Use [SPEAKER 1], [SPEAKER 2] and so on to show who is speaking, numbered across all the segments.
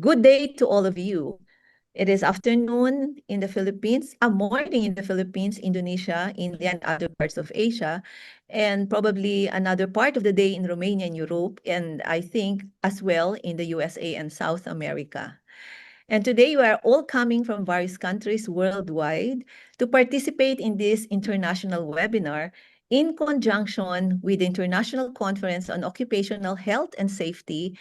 [SPEAKER 1] Good day to all of you. It is afternoon in the Philippines, a morning in the Philippines, Indonesia, India, and other parts of Asia, and probably another part of the day in Romania and Europe, and I think as well in the USA and South America. And today we are all coming from various countries worldwide to participate in this international webinar in conjunction with the International Conference on Occupational Health and Safety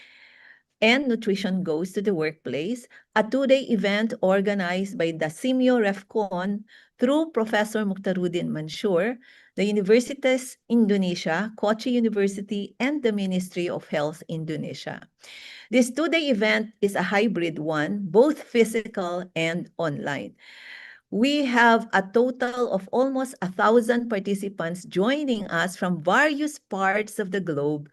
[SPEAKER 1] and Nutrition Goes to the Workplace, a two-day event organized by the SEAMEO RECFON through Professor Mukhtaruddin Mansour, the Universitas Indonesia, Kochi University, and the Ministry of Health Indonesia. This two-day event is a hybrid one, both physical and online. We have a total of almost 1,000 participants joining us from various parts of the globe,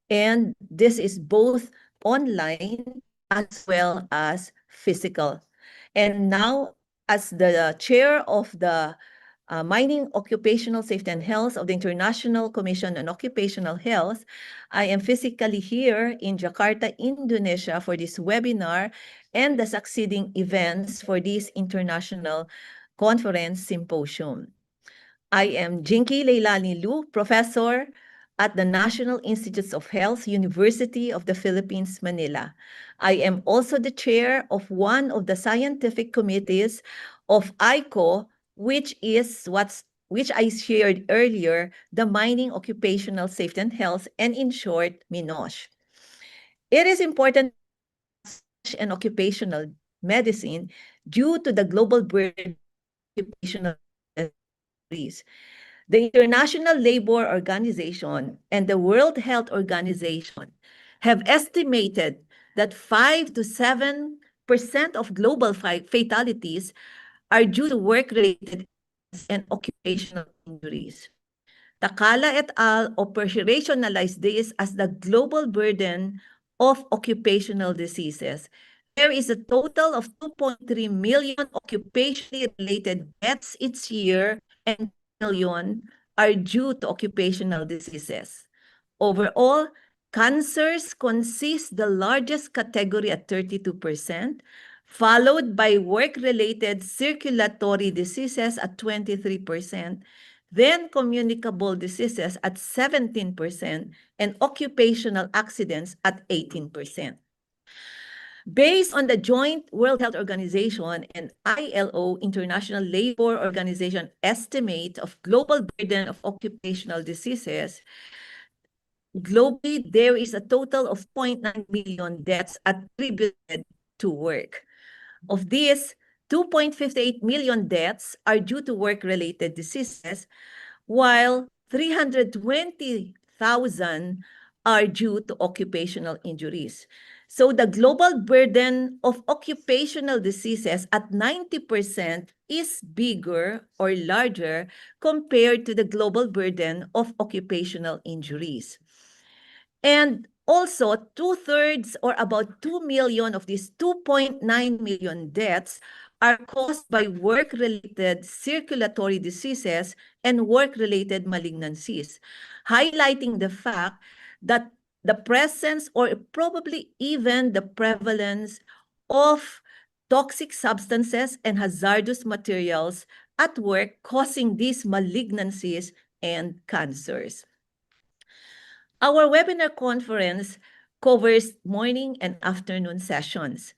[SPEAKER 1] and this is both online as well as physical. And now, as the chair of the Mining Occupational Safety and Health of the International Commission on Occupational Health, I am physically here in Jakarta, Indonesia for this webinar and the succeeding events for this international conference symposium. I am Jinky Leilani Lu, professor at the National Institutes of Health, University of the Philippines, Manila. I am also the chair of one of the scientific committees of ICO, which I shared earlier, the Mining Occupational Safety and Health, and in short, MINOSH. It is important in occupational medicine due to the global burden of occupational disease. The International Labor Organization and the World Health Organization have estimated that 5 to 7% of global fatalities are due to work-related and occupational injuries. Takala et al. Operationalized this as the global burden of occupational diseases. There is a total of 2.3 million occupationally related deaths each year, and million are due to occupational diseases. Overall, cancers consist the largest category at 32%, followed by work-related circulatory diseases at 23%, then communicable diseases at 17%, and occupational accidents at 18%. Based on the joint World Health Organization and ILO, International Labor Organization, estimate of global burden of occupational diseases, globally, there is a total of 0.9 million deaths attributed to work. Of these, 2.58 million deaths are due to work-related diseases, while 320,000 are due to occupational injuries. So the global burden of occupational diseases at 90% is bigger or larger compared to the global burden of occupational injuries. And also, 2/3 or about 2 million of these 2.9 million deaths are caused by work-related circulatory diseases and work-related malignancies, highlighting the fact that the presence or probably even the prevalence of toxic substances and hazardous materials at work causing these malignancies and cancers. Our webinar conference covers morning and afternoon sessions.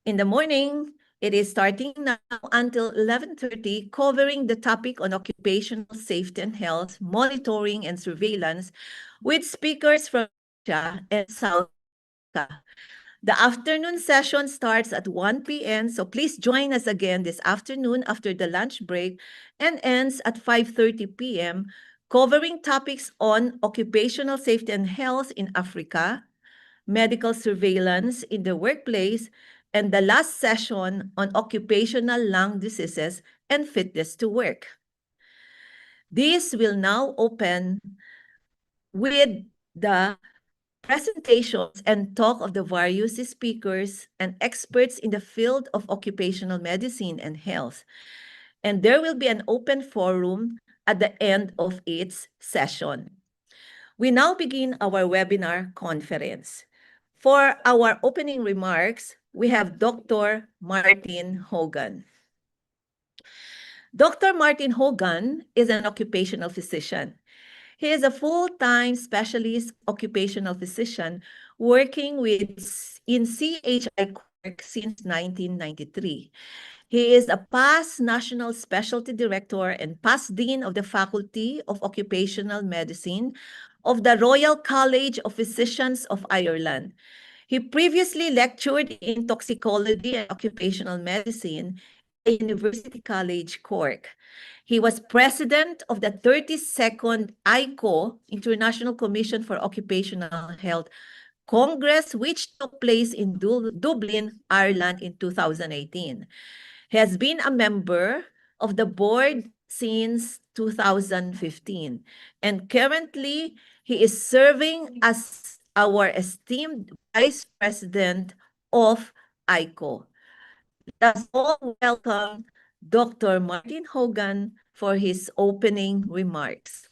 [SPEAKER 1] In the morning, it is starting now until 11:30, covering the topic on occupational safety and health, monitoring and surveillance, with speakers from Asia and South America. The afternoon session starts at 1 p.m., so please join us again this afternoon after the lunch break, and ends at 5:30 p.m., covering topics on occupational safety and health in Africa, medical surveillance in the workplace, and the last session on occupational lung diseases and fitness to work. This will now open with the presentations and talk of the various speakers and experts in the field of occupational medicine and health. And there will be an open forum at the end of each session. We now begin our webinar conference. For our opening remarks, we have Dr. Martin Hogan. Dr. Martin Hogan is an occupational physician. He is a full-time specialist occupational physician working in CHI Cork since 1993. He is a past National Specialty Director and past Dean of the Faculty of Occupational Medicine of the Royal College of Physicians of Ireland. He previously lectured in toxicology and occupational medicine at University College Cork. He was president of the 32nd ICO, International Commission for Occupational Health Congress, which took place in Dublin, Ireland in 2018. He has been a member of the board since 2015, and currently he is serving as our esteemed Vice President of ICO. Let us all welcome Dr. Martin Hogan for his opening remarks.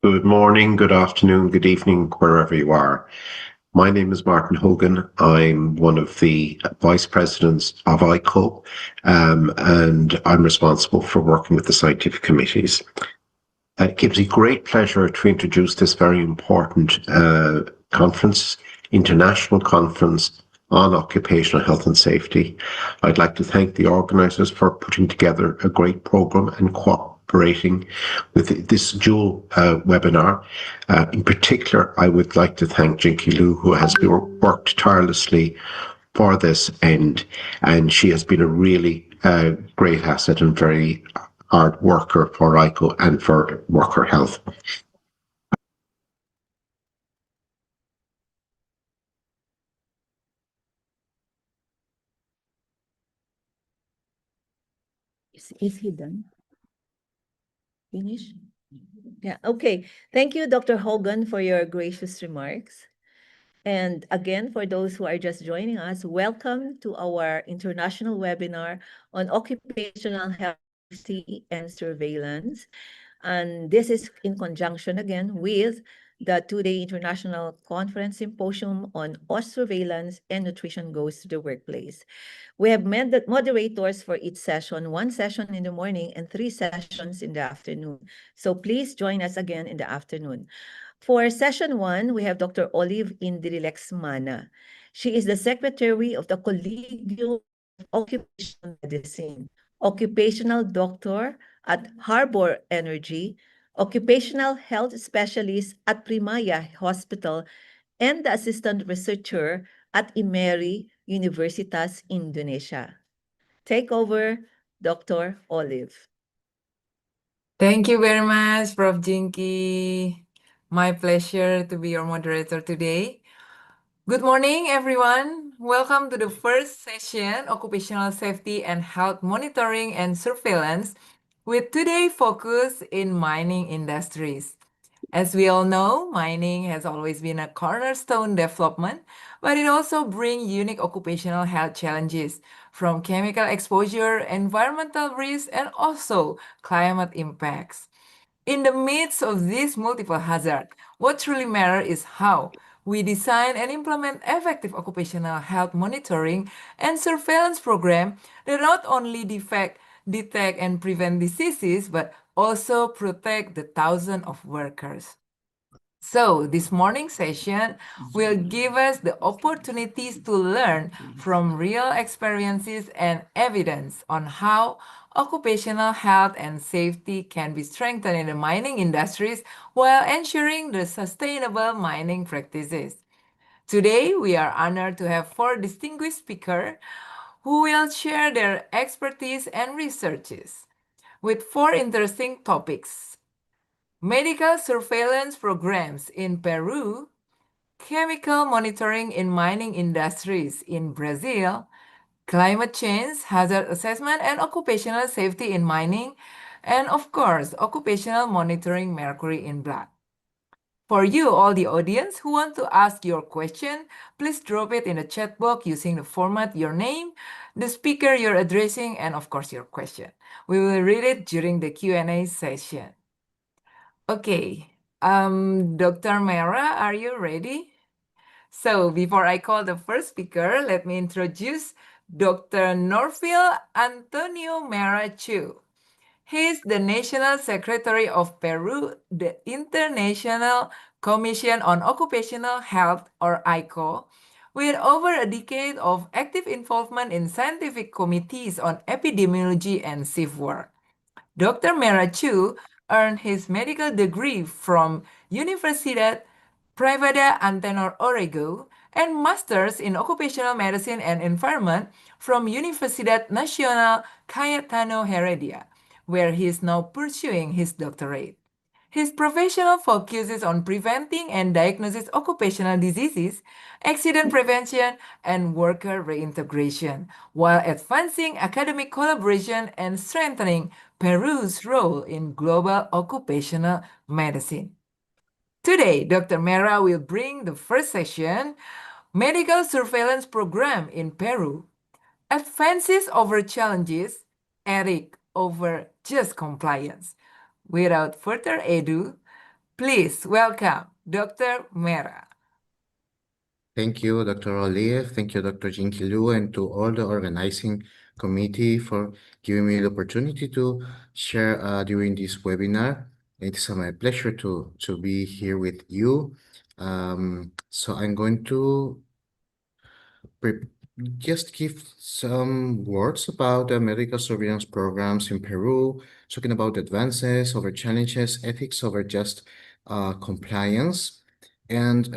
[SPEAKER 2] Good morning, good afternoon, good evening, wherever you are. My name is Martin Hogan. I'm one of the vice presidents of ICO, and I'm responsible for working with the scientific committees. It gives me great pleasure to introduce this very important conference, international conference on occupational health and safety. I'd like to thank the organisers for putting together a great programme and cooperating with this dual webinar. In particular, I would like to thank Jinky Lou, who has worked tirelessly for this end, and she has been a really great asset and very hard worker for ICO and for worker health.
[SPEAKER 1] Is he done? Finish? Yeah, okay. Thank you, Dr. Hogan, for your gracious remarks. And again, for those who are just joining us, welcome to our international webinar on occupational health, safety, and surveillance. And this is in conjunction again with the two-day international conference symposium on OSH surveillance and nutrition goes to the workplace. We have moderators for each session, one session in the morning and 3 sessions in the afternoon. So please join us again in the afternoon. For session 1, we have Dr. Olive Indrilexmana. She is the secretary of the Collegium of Occupational Medicine, occupational doctor at Harbor Energy, occupational health specialist at Primaya Hospital, and the assistant researcher at IMERI, Universitas, Indonesia. Take over, Dr. Olive.
[SPEAKER 3] Thank you very much, Prof. Jinky. My pleasure to be your moderator today. Good morning, everyone. Welcome to the first session, Occupational Safety and Health Monitoring and Surveillance, with today focus in mining industries. As we all know, mining has always been a cornerstone development, but it also brings unique occupational health challenges from chemical exposure, environmental risks, and also climate impacts. In the midst of these multiple hazards, what truly matters is how we design and implement effective occupational health monitoring and surveillance programs that not only detect and prevent diseases, but also protect the thousands of workers. So this morning's session will give us the opportunities to learn from real experiences and evidence on how occupational health and safety can be strengthened in the mining industries while ensuring the sustainable mining practices. Today, we are honored to have 4 distinguished speakers who will share their expertise and researches with 4 interesting topics: medical surveillance programs in Peru, chemical monitoring in mining industries in Brazil, climate change, hazard assessment, and occupational safety in mining, and of course, occupational monitoring mercury in blood. For you, all the audience who want to ask your question, please drop it in the chat box using the format your name, the speaker you're addressing, and of course your question. We will read it during the Q&A session. Okay, Dr. Mera, are you ready? So before I call the first speaker, let me introduce Dr. Norville Antonio Mera Chu. He is the National Secretary of Peru, the International Commission on Occupational Health, or ICO, with over a decade of active involvement in scientific committees on epidemiology and safe work. Dr. Mera Chu earned his medical degree from Universidad Privada Antenor Orrego and master's in occupational medicine and environment from Universidad Nacional Cayetano Heredia, where he is now pursuing his doctorate. His professional focuses on preventing and diagnosing occupational diseases, accident prevention, and worker reintegration, while advancing academic collaboration and strengthening Peru's role in global occupational medicine. Today, Dr. Mera will bring the first session, Medical Surveillance Program in Peru, Advances over Challenges, Ethic over Just Compliance. Without further ado, please welcome Dr. Mera.
[SPEAKER 4] Thank you, Dr. Olive. Thank you, Dr. Jinky Lu, and to all the organizing committee for giving me the opportunity to share during this webinar. It's my pleasure to be here with you. So I'm going to just give some words about the medical surveillance programs in Peru, talking about advances over challenges, ethics over just compliance. And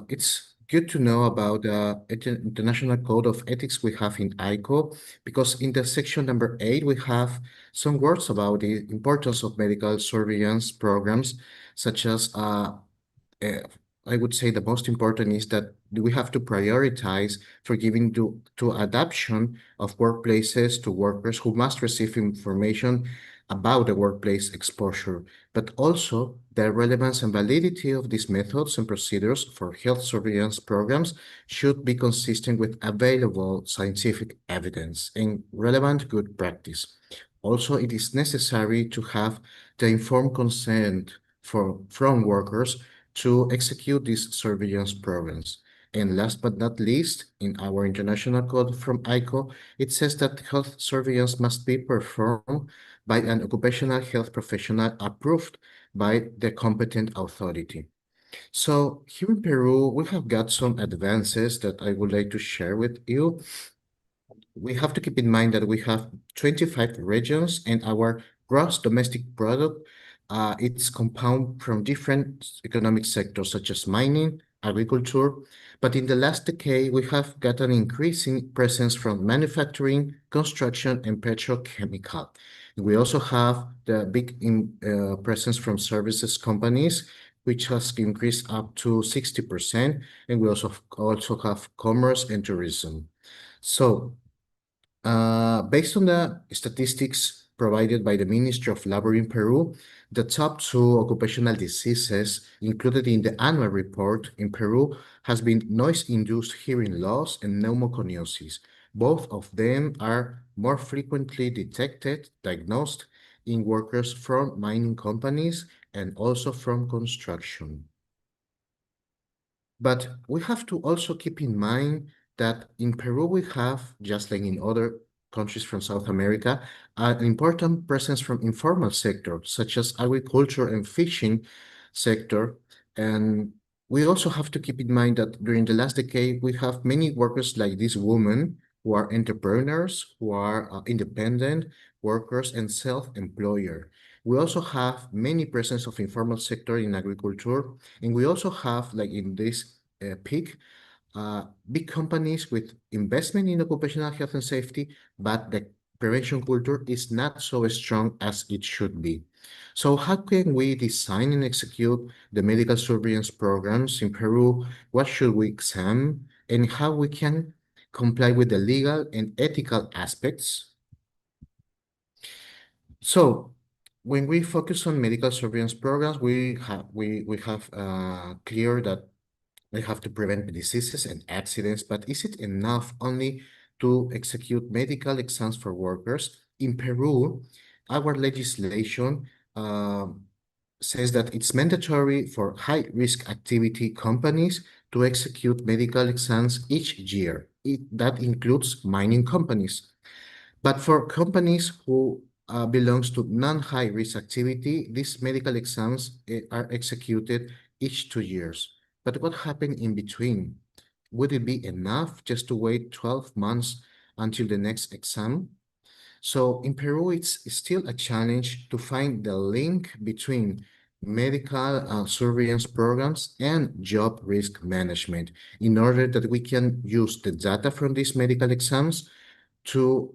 [SPEAKER 4] it's good to know about the International Code of Ethics we have in ICO, because in the section number 8, we have some words about the importance of medical surveillance programs, such as I would say the most important is that we have to prioritize for giving to adoption of workplaces to workers who must receive information about the workplace exposure, but also the relevance and validity of these methods and procedures for health surveillance programs should be consistent with available scientific evidence and relevant good practice. Also, it is necessary to have the informed consent from workers to execute these surveillance programs. And last but not least, in our international code from ICO, it says that health surveillance must be performed by an occupational health professional approved by the competent authority. So here in Peru, we have got some advances that I would like to share with you. We have to keep in mind that we have 25 regions and our gross domestic product, it's compound from different economic sectors such as mining, agriculture, but in the last decade, we have got an increasing presence from manufacturing, construction, and petrochemical. We also have the big presence from services companies, which has increased up to 60%, and we also have commerce and tourism. So based on the statistics provided by the Ministry of Labor in Peru, the top two occupational diseases included in the annual report in Peru has been noise-induced hearing loss and pneumoconiosis. Both of them are more frequently detected, diagnosed in workers from mining companies and also from construction. But we have to also keep in mind that in Peru, we have, just like in other countries from South America, an important presence from informal sector, such as agriculture and fishing sector. And we also have to keep in mind that during the last decade, we have many workers like this woman who are entrepreneurs, who are independent workers and self-employer. We also have many presence of informal sector in agriculture, and we also have, like in this peak, big companies with investment in occupational health and safety, but the prevention culture is not so strong as it should be. So how can we design and execute the medical surveillance programs in Peru? What should we examine and how we can comply with the legal and ethical aspects? So when we focus on medical surveillance programs, we have clear that we have to prevent diseases and accidents, but is it enough only to execute medical exams for workers? In Peru, our legislation says that it's mandatory for high-risk activity companies to execute medical exams each year. That includes mining companies. But for companies who belongs to non-high risk activity, these medical exams are executed each 2 years. But what happened in between? Would it be enough just to wait 12 months until the next exam? So in Peru, it's still a challenge to find the link between medical surveillance programs and job risk management in order that we can use the data from these medical exams to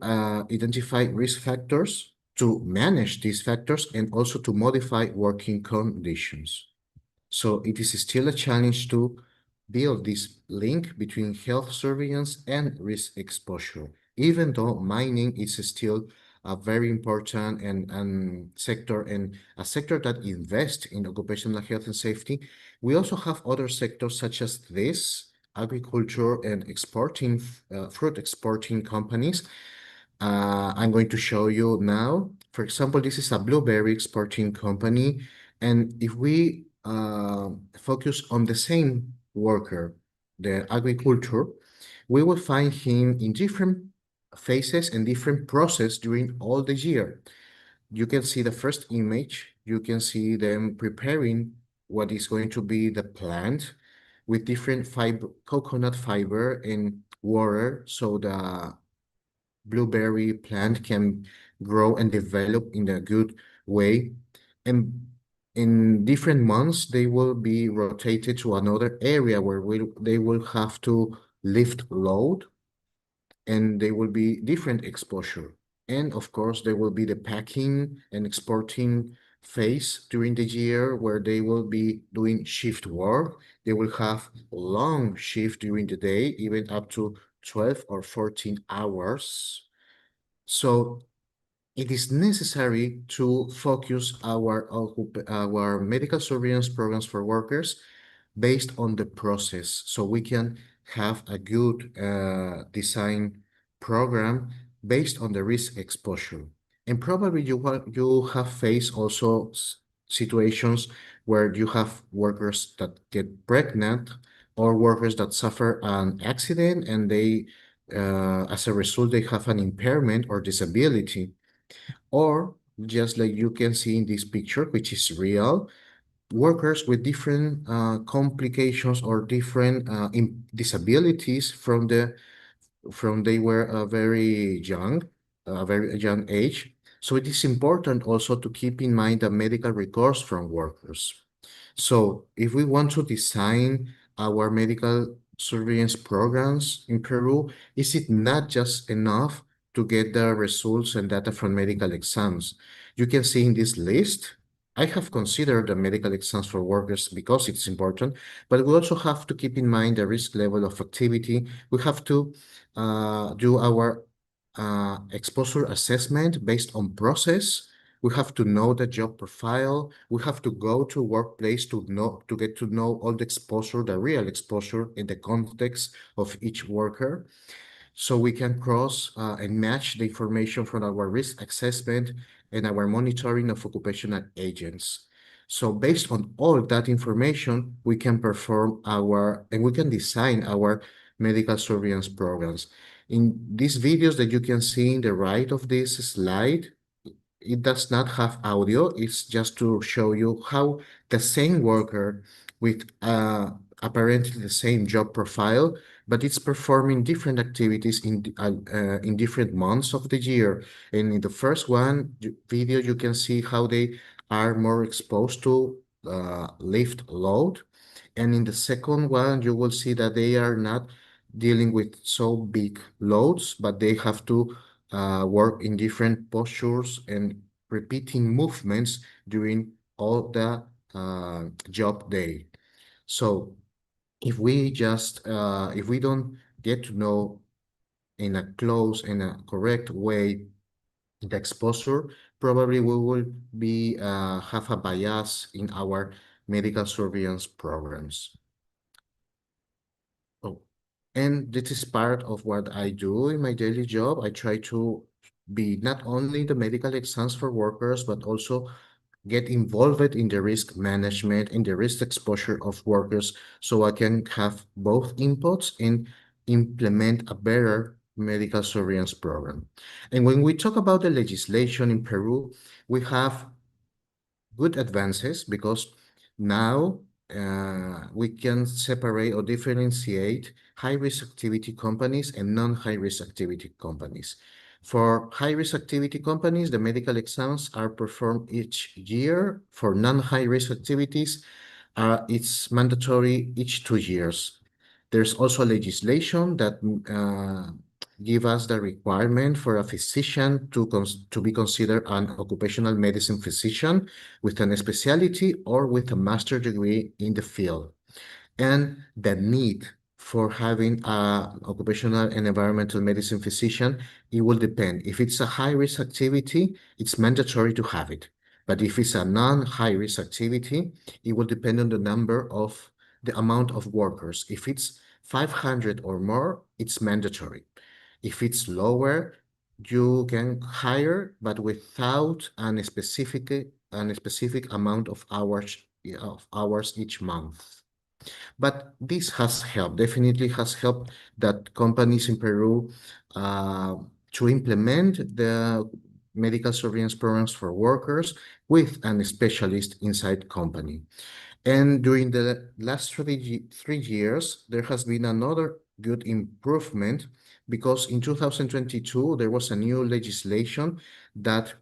[SPEAKER 4] identify risk factors, to manage these factors, and also to modify working conditions. So it is still a challenge to build this link between health surveillance and risk exposure, even though mining is still a very important and sector and a sector that invests in occupational health and safety. We also have other sectors such as this, agriculture and exporting, fruit exporting companies. I'm going to show you now. For example, this is a blueberry exporting company. And if we focus on the same worker, the agriculture, we will find him in different phases and different process during all the year. You can see the first image. You can see them preparing what is going to be the plant with different fiber, coconut fiber and water, so the blueberry plant can grow and develop in a good way. And in different months, they will be rotated to another area where they will have to lift load, and they will be different exposure. And of course, there will be the packing and exporting phase during the year where they will be doing shift work. They will have long shift during the day, even up to 12 or 14 hours. So it is necessary to focus our medical surveillance programs for workers based on the process, so we can have a good design program based on the risk exposure. And probably you have faced also situations where you have workers that get pregnant or workers that suffer an accident and they, as a result, they have an impairment or disability. Or just like you can see in this picture, which is real, workers with different complications or different disabilities from they were a very young age. So it is important also to keep in mind the medical records from workers. So if we want to design our medical surveillance programs in Peru, is it not just enough to get the results and data from medical exams? You can see in this list, I have considered the medical exams for workers because it's important, but we also have to keep in mind the risk level of activity. We have to do our exposure assessment based on process. We have to know the job profile. We have to go to workplace to get to know all the exposure, the real exposure in the context of each worker. So we can cross and match the information from our risk assessment and our monitoring of occupational agents. So based on all that information, we can we can design our medical surveillance programs. In these videos that you can see in the right of this slide, it does not have audio. It's just to show you how the same worker with apparently the same job profile, but it's performing different activities in different months of the year. And in the first video, you can see how they are more exposed to lift load. And in the second one, you will see that they are not dealing with so big loads, but they have to work in different postures and repeating movements during all the job day. So if we don't get to know in a close and a correct way the exposure, probably we will have a bias in our medical surveillance programs. Oh, and this is part of what I do in my daily job. I try to be not only the medical exams for workers, but also get involved in the risk management and the risk exposure of workers so I can have both inputs and implement a better medical surveillance program. And when we talk about the legislation in Peru, we have good advances because now we can separate or differentiate high-risk activity companies and non-high-risk activity companies. For high-risk activity companies, the medical exams are performed each year. For non-high-risk activities, it's mandatory each 2 years. There's also legislation that give us the requirement for a physician to be considered an occupational medicine physician with an specialty or with a master's degree in the field. And the need for having an occupational and environmental medicine physician, it will depend. If it's a high-risk activity, it's mandatory to have it. But if it's a non-high-risk activity, it will depend on the amount of workers. If it's 500 or more, it's mandatory. If it's lower, you can hire, but without a specific amount of hours each month. But this has helped, definitely has helped that companies in Peru to implement the medical surveillance programs for workers with a specialist inside company. And during the last 3 years, there has been another good improvement because in 2022, there was a new legislation that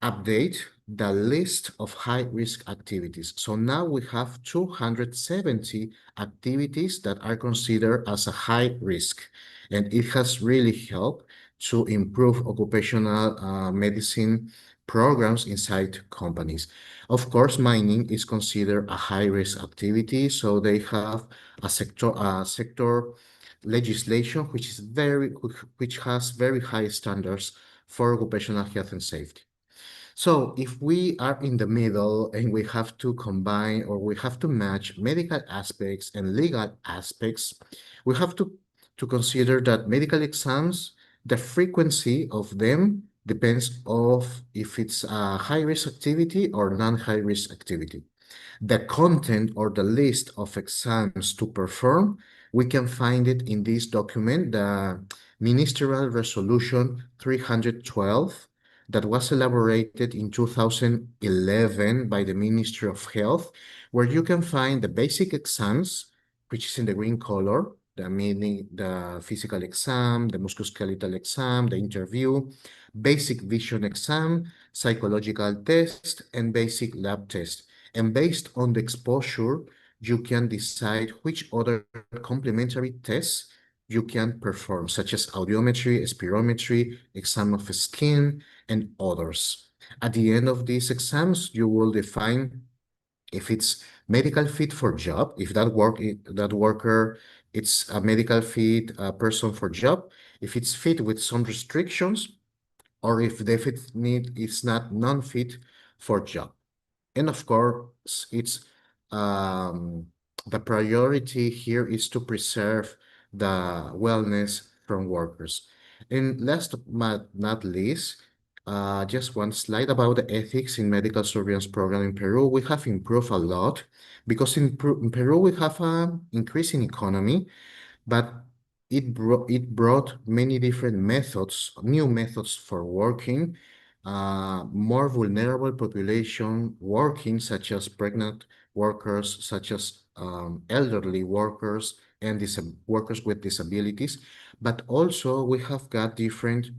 [SPEAKER 4] update the list of high-risk activities. So now we have 270 activities that are considered as a high risk, and it has really helped to improve occupational medicine programs inside companies. Of course, mining is considered a high-risk activity, so they have a sector legislation which has very high standards for occupational health and safety. So if we are in the middle and we have to combine or we have to match medical aspects and legal aspects, we have to consider that medical exams, the frequency of them depends of if it's a high-risk activity or non-high-risk activity. The content or the list of exams to perform, we can find it in this document, the Ministerial Resolution 312, that was elaborated in 2011 by the Ministry of Health, where you can find the basic exams, which is in the green color, the meaning the physical exam, the musculoskeletal exam, the interview, basic vision exam, psychological test, and basic lab test. And based on the exposure, you can decide which other complementary tests you can perform, such as audiometry, spirometry, exam of skin, and others. At the end of these exams, you will define if it's medical fit for job, if that worker, it's a medical fit person for job, if it's fit with some restrictions, or if the fit need is not non-fit for job. And of course, it's the priority here is to preserve the wellness from workers. And last but not least, just one slide about the ethics in medical surveillance program in Peru. We have improved a lot because in Peru we have an increasing economy, but it brought many different methods, new methods for working, more vulnerable population working, such as pregnant workers, such as elderly workers, and workers with disabilities. But also we have got different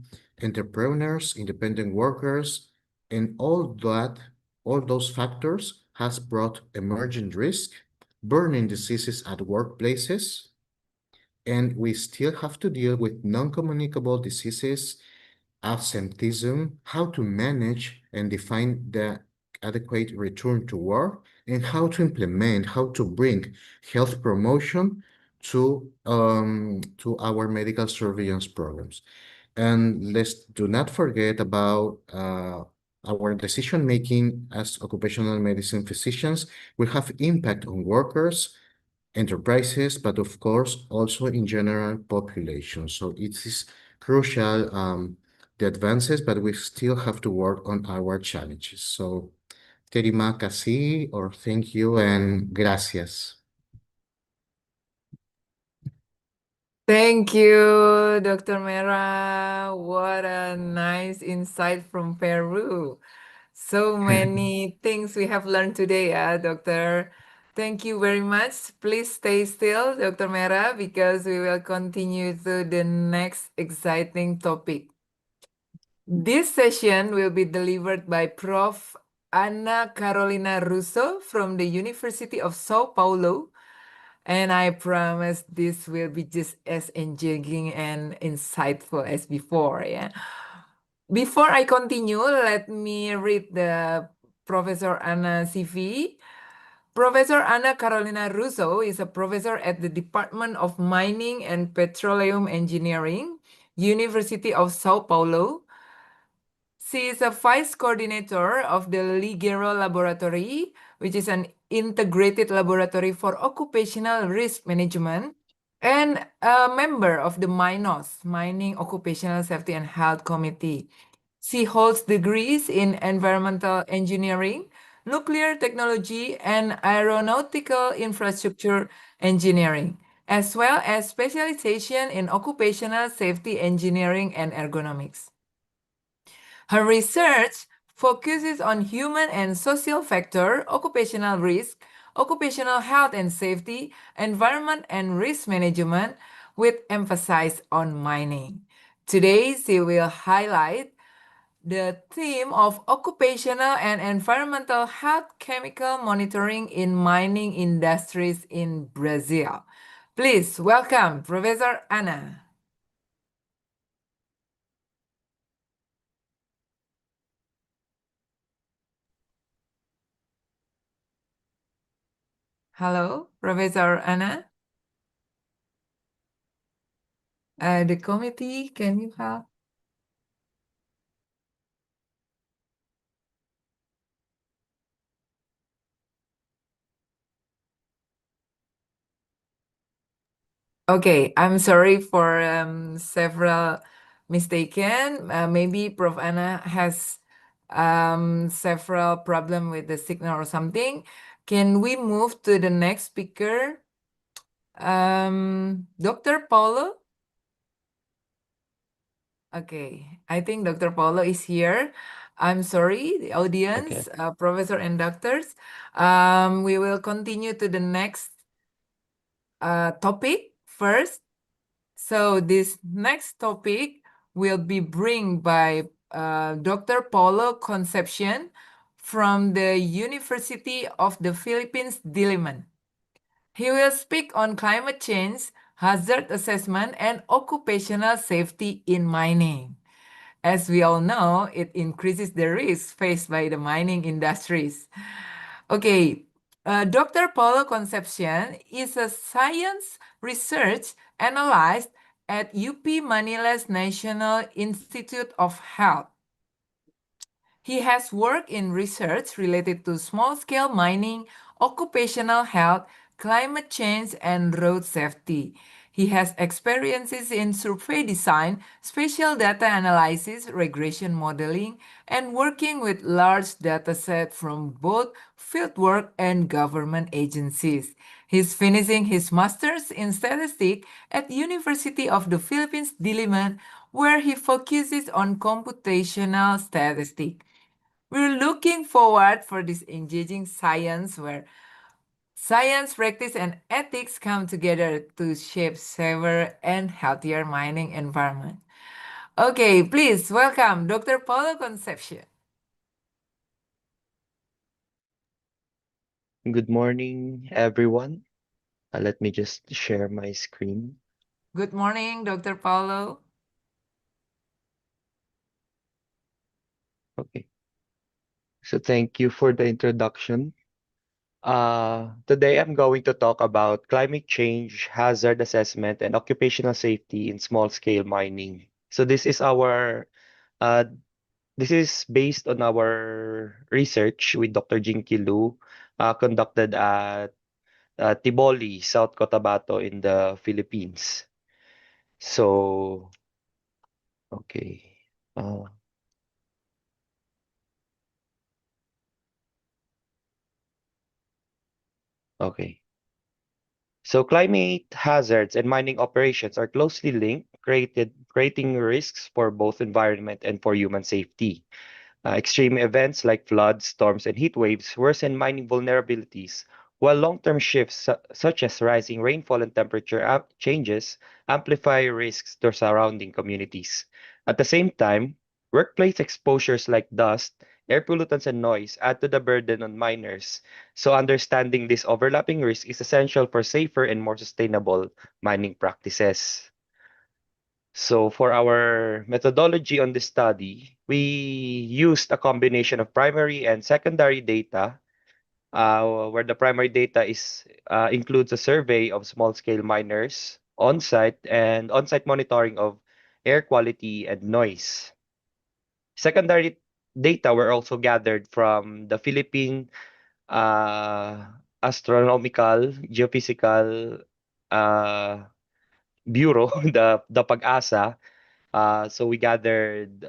[SPEAKER 4] entrepreneurs, independent workers, and all those factors has brought emergent risk, burning diseases at workplaces, and we still have to deal with non-communicable diseases, absenteeism, how to manage and define the adequate return to work, and how to implement, how to bring health promotion to our medical surveillance programs. And let's do not forget about our decision making as occupational medicine physicians. We have impact on workers, enterprises, but of course also in general population. So it is crucial, the advances, but we still have to work on our challenges. So terima kasih, or thank you and gracias.
[SPEAKER 3] Thank you, Dr. Mera. What a nice insight from Peru. So many things we have learned today, Doctor. Thank you very much. Please stay still, Dr. Mera, because we will continue to the next exciting topic. This session will be delivered by Prof. Ana Carolina Russo from the University of Sao Paulo. And I promise this will be just as engaging and insightful as before, yeah. Before I continue, let me read the Professor Ana CV. Professor Ana Carolina Russo is a professor at the Department of Mining and Petroleum Engineering, University of Sao Paulo. She is a vice coordinator of the Ligero Laboratory, which is an integrated laboratory for occupational risk management, and a member of the MINOS, Mining Occupational Safety and Health Committee. She holds degrees in environmental engineering, nuclear technology, and aeronautical infrastructure engineering, as well as specialization in occupational safety engineering and ergonomics. Her research focuses on human and social factor, occupational risk, occupational health and safety, environment and risk management, with emphasis on mining. Today, she will highlight the theme of occupational and environmental health chemical monitoring in mining industries in Brazil. Please welcome Professor Ana. Hello, Professor Ana. The committee, can you help? Okay, I'm sorry for several mistaken. Maybe Prof. Anna has several problem with the signal or something. Can we move to the next speaker? Dr. Paulo? Okay, I think Dr. Paulo is here. I'm sorry, the audience,
[SPEAKER 5] Okay.
[SPEAKER 3] professor and doctors. We will continue to the next topic first. So this next topic will be bring by Dr. Paulo Concepcion from the University of the Philippines, Diliman. He will speak on climate change, hazard assessment, and occupational safety in mining. As we all know, it increases the risk faced by the mining industries. Okay, Dr. Paulo Concepcion is a science research analyst at UP Manila's National Institute of Health. He has worked in research related to small-scale mining, occupational health, climate change, and road safety. He has experiences in survey design, spatial data analysis, regression modeling, and working with large datasets from both fieldwork and government agencies. He's finishing his master's in statistics at University of the Philippines, Diliman, where he focuses on computational statistics. We're looking forward for this engaging science where science, practice, and ethics come together to shape safer and healthier mining environment. Okay, please welcome Dr. Paulo Concepcion.
[SPEAKER 5] Good morning, everyone. Let me just share my screen.
[SPEAKER 3] Good morning, Dr. Paulo.
[SPEAKER 5] Okay. So thank you for the introduction. Today I'm going to talk about climate change, hazard assessment, and occupational safety in small-scale mining. So uh, this is based on our research with Dr. Jinky Lu, conducted at Tiboli, South Cotabato in the Philippines. So, okay. Uh, okay. So climate hazards and mining operations are closely linked, creating risks for both environment and for human safety. Extreme events like floods, storms, and heat waves worsen mining vulnerabilities, while long-term shifts such as rising rainfall and temperature changes amplify risks to surrounding communities. At the same time, workplace exposures like dust, air pollutants, and noise add to the burden on miners. So understanding this overlapping risk is essential for safer and more sustainable mining practices. So for our methodology on this study, we used a combination of primary and secondary data, where the primary data includes a survey of small-scale miners on-site and on-site monitoring of air quality and noise. Secondary data were also gathered from the Philippine uh, Astronomical Geophysical uh, Bureau, the PAG-ASA. So we gathered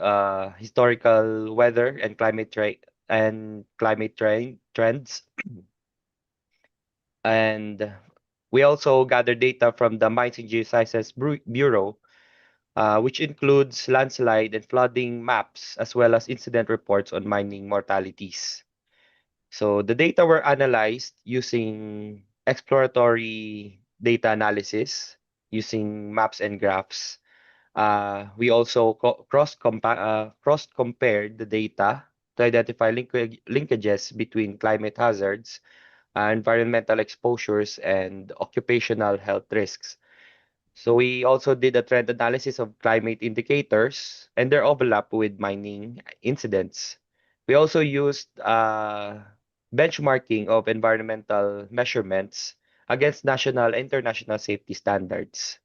[SPEAKER 5] historical weather and trends, and we also gathered data from the Mines and Geosciences Bureau, which includes landslide and flooding maps, as well as incident reports on mining mortalities. So the data were analyzed using exploratory data analysis, using maps and graphs. We also cross-compared the data to identify linkages between climate hazards, environmental exposures, and occupational health risks. So we also did a trend analysis of climate indicators and their overlap with mining incidents. We also used benchmarking of environmental measurements against national and international safety standards.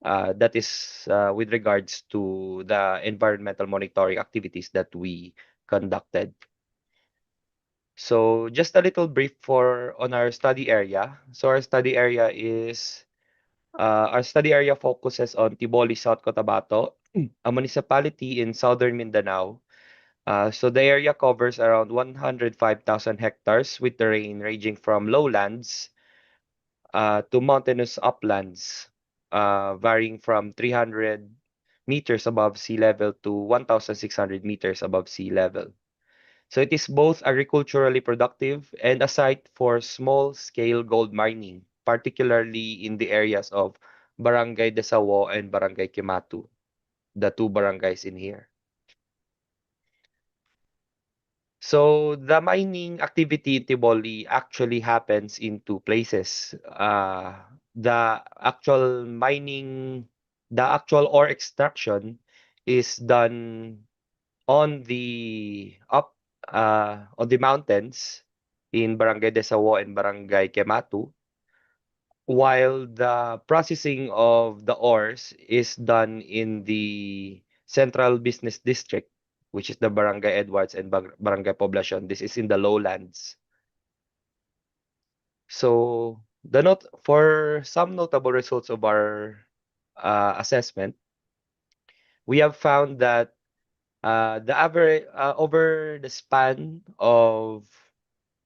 [SPEAKER 5] That is with regards to the environmental monitoring activities that we conducted. So just a little brief on our study area. So our study area is Our study area focuses on Tiboli, South Cotabato, a municipality in southern Mindanao. So the area covers around 105,000 hectares with terrain ranging from lowlands to mountainous uplands, varying from 300 meters above sea level to 1,600 meters above sea level. So it is both agriculturally productive and a site for small-scale gold mining, particularly in the areas of Barangay Desawo and Barangay Kimatu, the two barangays in here. So the mining activity in Tiboli actually happens in two places. The actual mining, the actual ore extraction is done on the on the mountains in Barangay Desawo and Barangay Kematu, while the processing of the ores is done in the Central Business District, which is the Barangay Edwards and Barangay Poblacion. This is in the lowlands. So the note for some notable results of our assessment, we have found that the average over the span of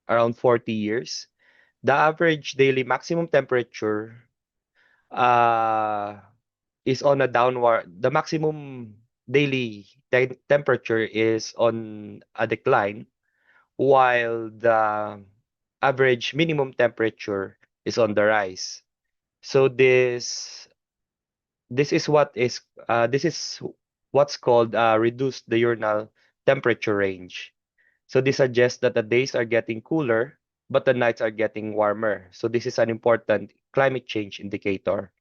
[SPEAKER 5] around 40 years, the average daily maximum temperature is on a downward. The maximum daily temperature is on a decline, while the average minimum temperature is on the rise. So this is what's called reduced diurnal temperature range. So this suggests that the days are getting cooler, but the nights are getting warmer. So this is an important climate change indicator.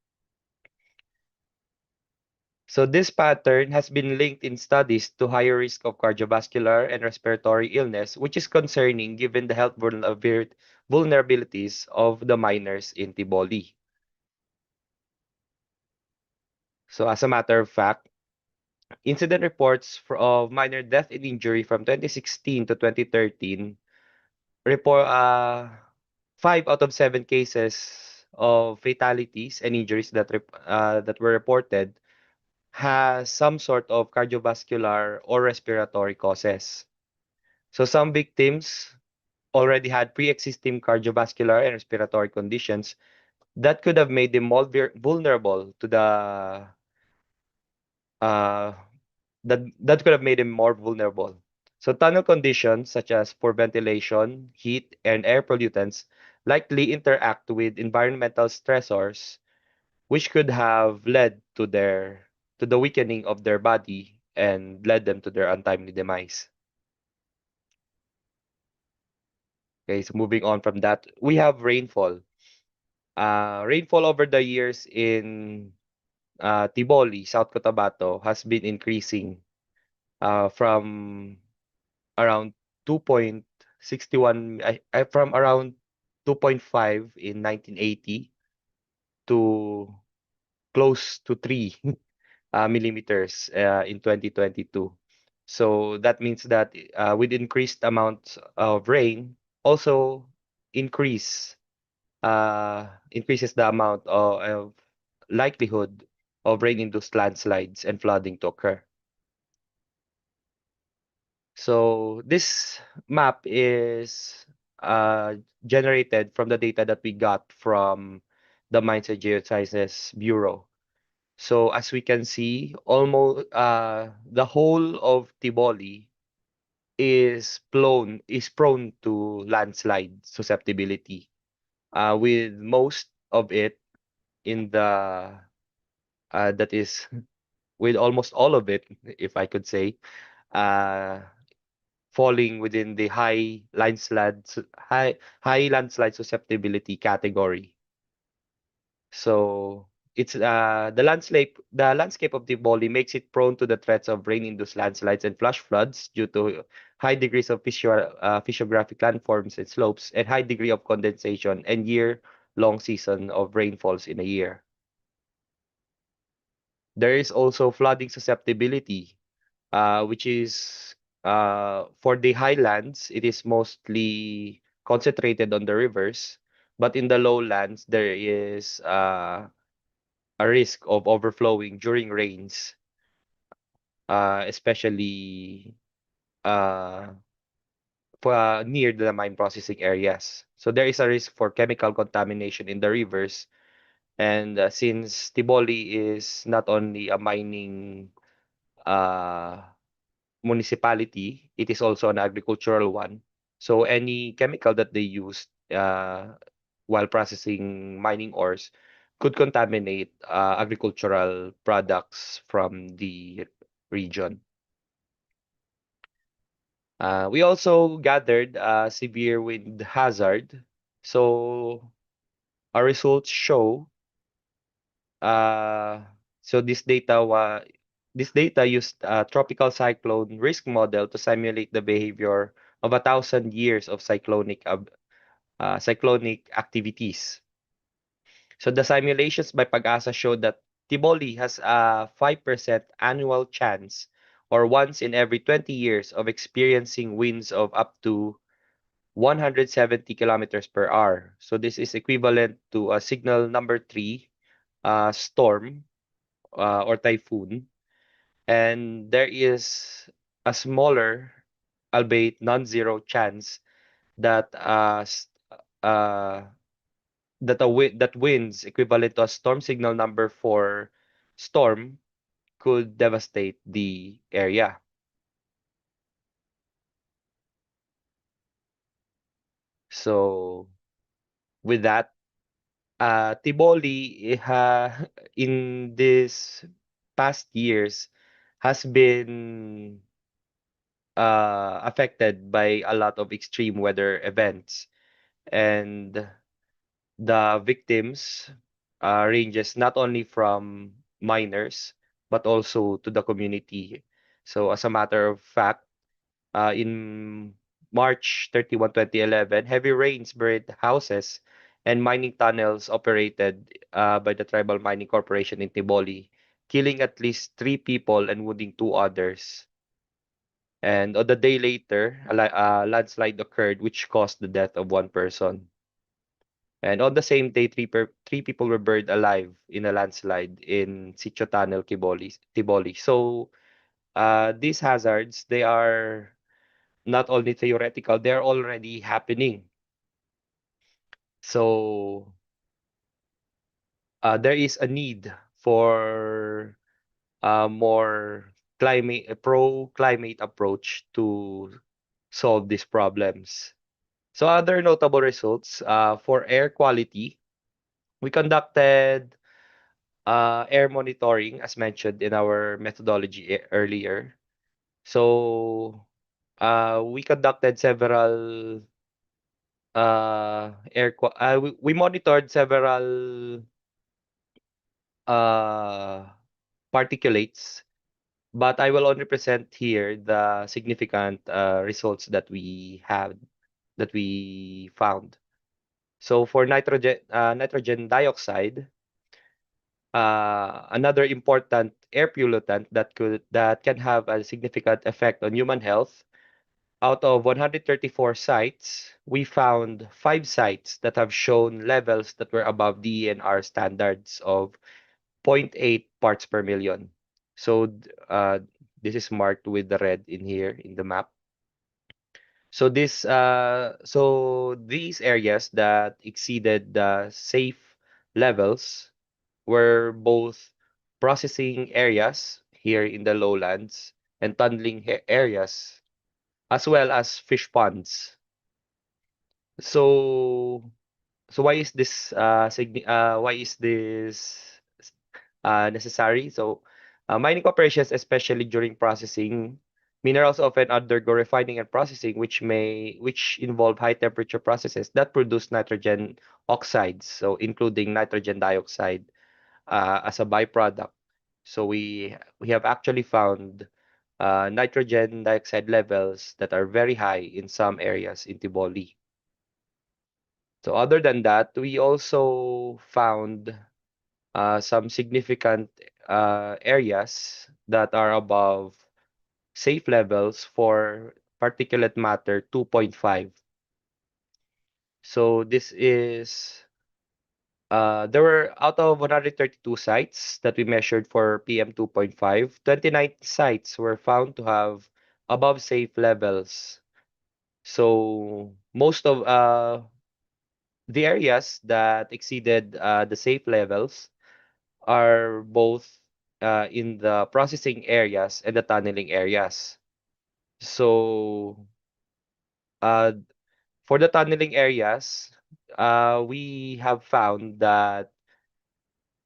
[SPEAKER 5] So this pattern has been linked in studies to higher risk of cardiovascular and respiratory illness, which is concerning given the health vulnerabilities of the miners in Tiboli. So as a matter of fact, incident reports of miner death and injury from 2016 to 2013 report 5 out of 7 cases of fatalities and injuries that were reported has some sort of cardiovascular or respiratory causes. So some victims already had pre-existing cardiovascular and respiratory conditions that could have made them more vulnerable to the uh, that could have made them more vulnerable. So tunnel conditions such as poor ventilation, heat, and air pollutants likely interact with environmental stressors, which could have led to the weakening of their body and led them to their untimely demise. Okay, so moving on from that, we have rainfall. Rainfall over the years in Tiboli, South Cotabato, has been increasing from around 2.61 from around 2.5 in 1980 to close to 3 millimeters in 2022. So that means that with increased amounts of rain, also increases the amount of likelihood of rain-induced landslides and flooding to occur. So this map is generated from the data that we got from the Mines and Geosciences Bureau. So as we can see, almost the whole of Tiboli is prone to landslide susceptibility, with most of it in the that is with almost all of it, if I could say, uh, falling within the high landslide susceptibility category. So it's the landscape of Tiboli makes it prone to the threats of rain-induced landslides and flash floods due to high degrees of physiographic landforms and slopes and high degree of condensation and year-long season of rainfalls in a year. There is also flooding susceptibility, which is for the highlands, it is mostly concentrated on the rivers, but in the lowlands, there is a risk of overflowing during rains, especially near the mine processing areas. So there is a risk for chemical contamination in the rivers. And since Tiboli is not only a mining uh, municipality, it is also an agricultural one. So any chemical that they use while processing mining ores could contaminate agricultural products from the region. We also gathered severe wind hazard. So our results show uh, so this data used a tropical cyclone risk model to simulate the behavior of 1,000 years of cyclonic activities. So the simulations by Pag-asa showed that Tiboli has a 5% annual chance or once in every 20 years of experiencing winds of up to 170 kilometers per hour. So this is equivalent to a signal number 3 storm or typhoon. And there is a smaller, albeit non-zero chance that uh, that winds equivalent to a storm signal number 4 storm could devastate the area. So with that, Tiboli in this past years has been affected by a lot of extreme weather events, and the victims ranges not only from miners but also to the community. So as a matter of fact, in March 31, 2011, heavy rains buried houses and mining tunnels operated by the Tribal Mining Corporation in Tiboli, killing at least 3 people and wounding 2 others. And on the day later, a landslide occurred which caused the death of 1 person. And on the same day, 3 people were buried alive in a landslide in Sitio Tunnel, Tiboli. So these hazards, they are not only theoretical, they're already happening. So there is a need for more pro-climate approach to solve these problems. So other notable results for air quality, we conducted air monitoring as mentioned in our methodology earlier. So we conducted several we monitored several uh, particulates, but I will only present here the significant results that we found. So for nitrogen dioxide, another important air pollutant that can have a significant effect on human health. Out of 134 sites, we found 5 sites that have shown levels that were above DENR standards of 0.8 parts per million. So this is marked with the red in here in the map. So these areas that exceeded the safe levels were both processing areas here in the lowlands and tunneling areas, as well as fish ponds. So why is this necessary? So mining operations, especially during processing, minerals often undergo refining and processing, which involve high temperature processes that produce nitrogen oxides, so including nitrogen dioxide as a byproduct. So we have actually found nitrogen dioxide levels that are very high in some areas in Tiboli. So other than that, we also found some significant areas that are above safe levels for particulate matter 2.5. So this is There were out of 132 sites that we measured for PM2.5, 29 sites were found to have above safe levels. So most of the areas that exceeded the safe levels are both in the processing areas and the tunneling areas. So uh, for the tunneling areas, we have found that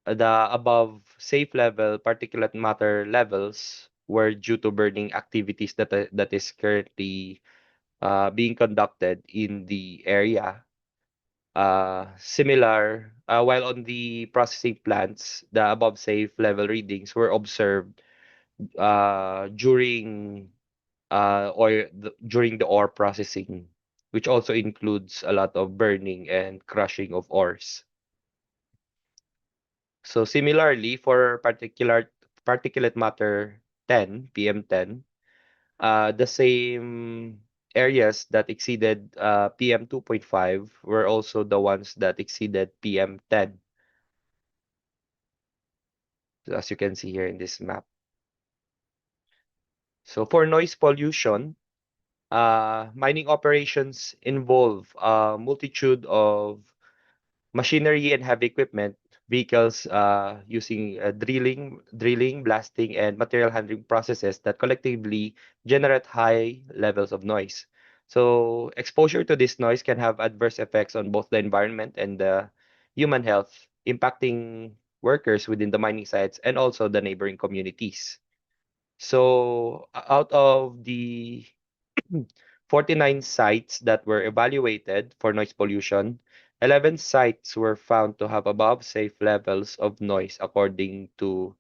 [SPEAKER 5] the above safe level particulate matter levels were due to burning activities that is currently being conducted in the area. While on the processing plants, the above safe level readings were observed during during the ore processing, which also includes a lot of burning and crushing of ores. So similarly, for particulate matter 10, PM10, the same areas that exceeded PM 2.5 were also the ones that exceeded PM 10, as you can see here in this map. So for noise pollution, mining operations involve a multitude of machinery and heavy equipment, vehicles using drilling, blasting, and material handling processes that collectively generate high levels of noise. So exposure to this noise can have adverse effects on both the environment and the human health, impacting workers within the mining sites and also the neighboring communities. So out of the 49 sites that were evaluated for noise pollution, 11 sites were found to have above safe levels of noise according to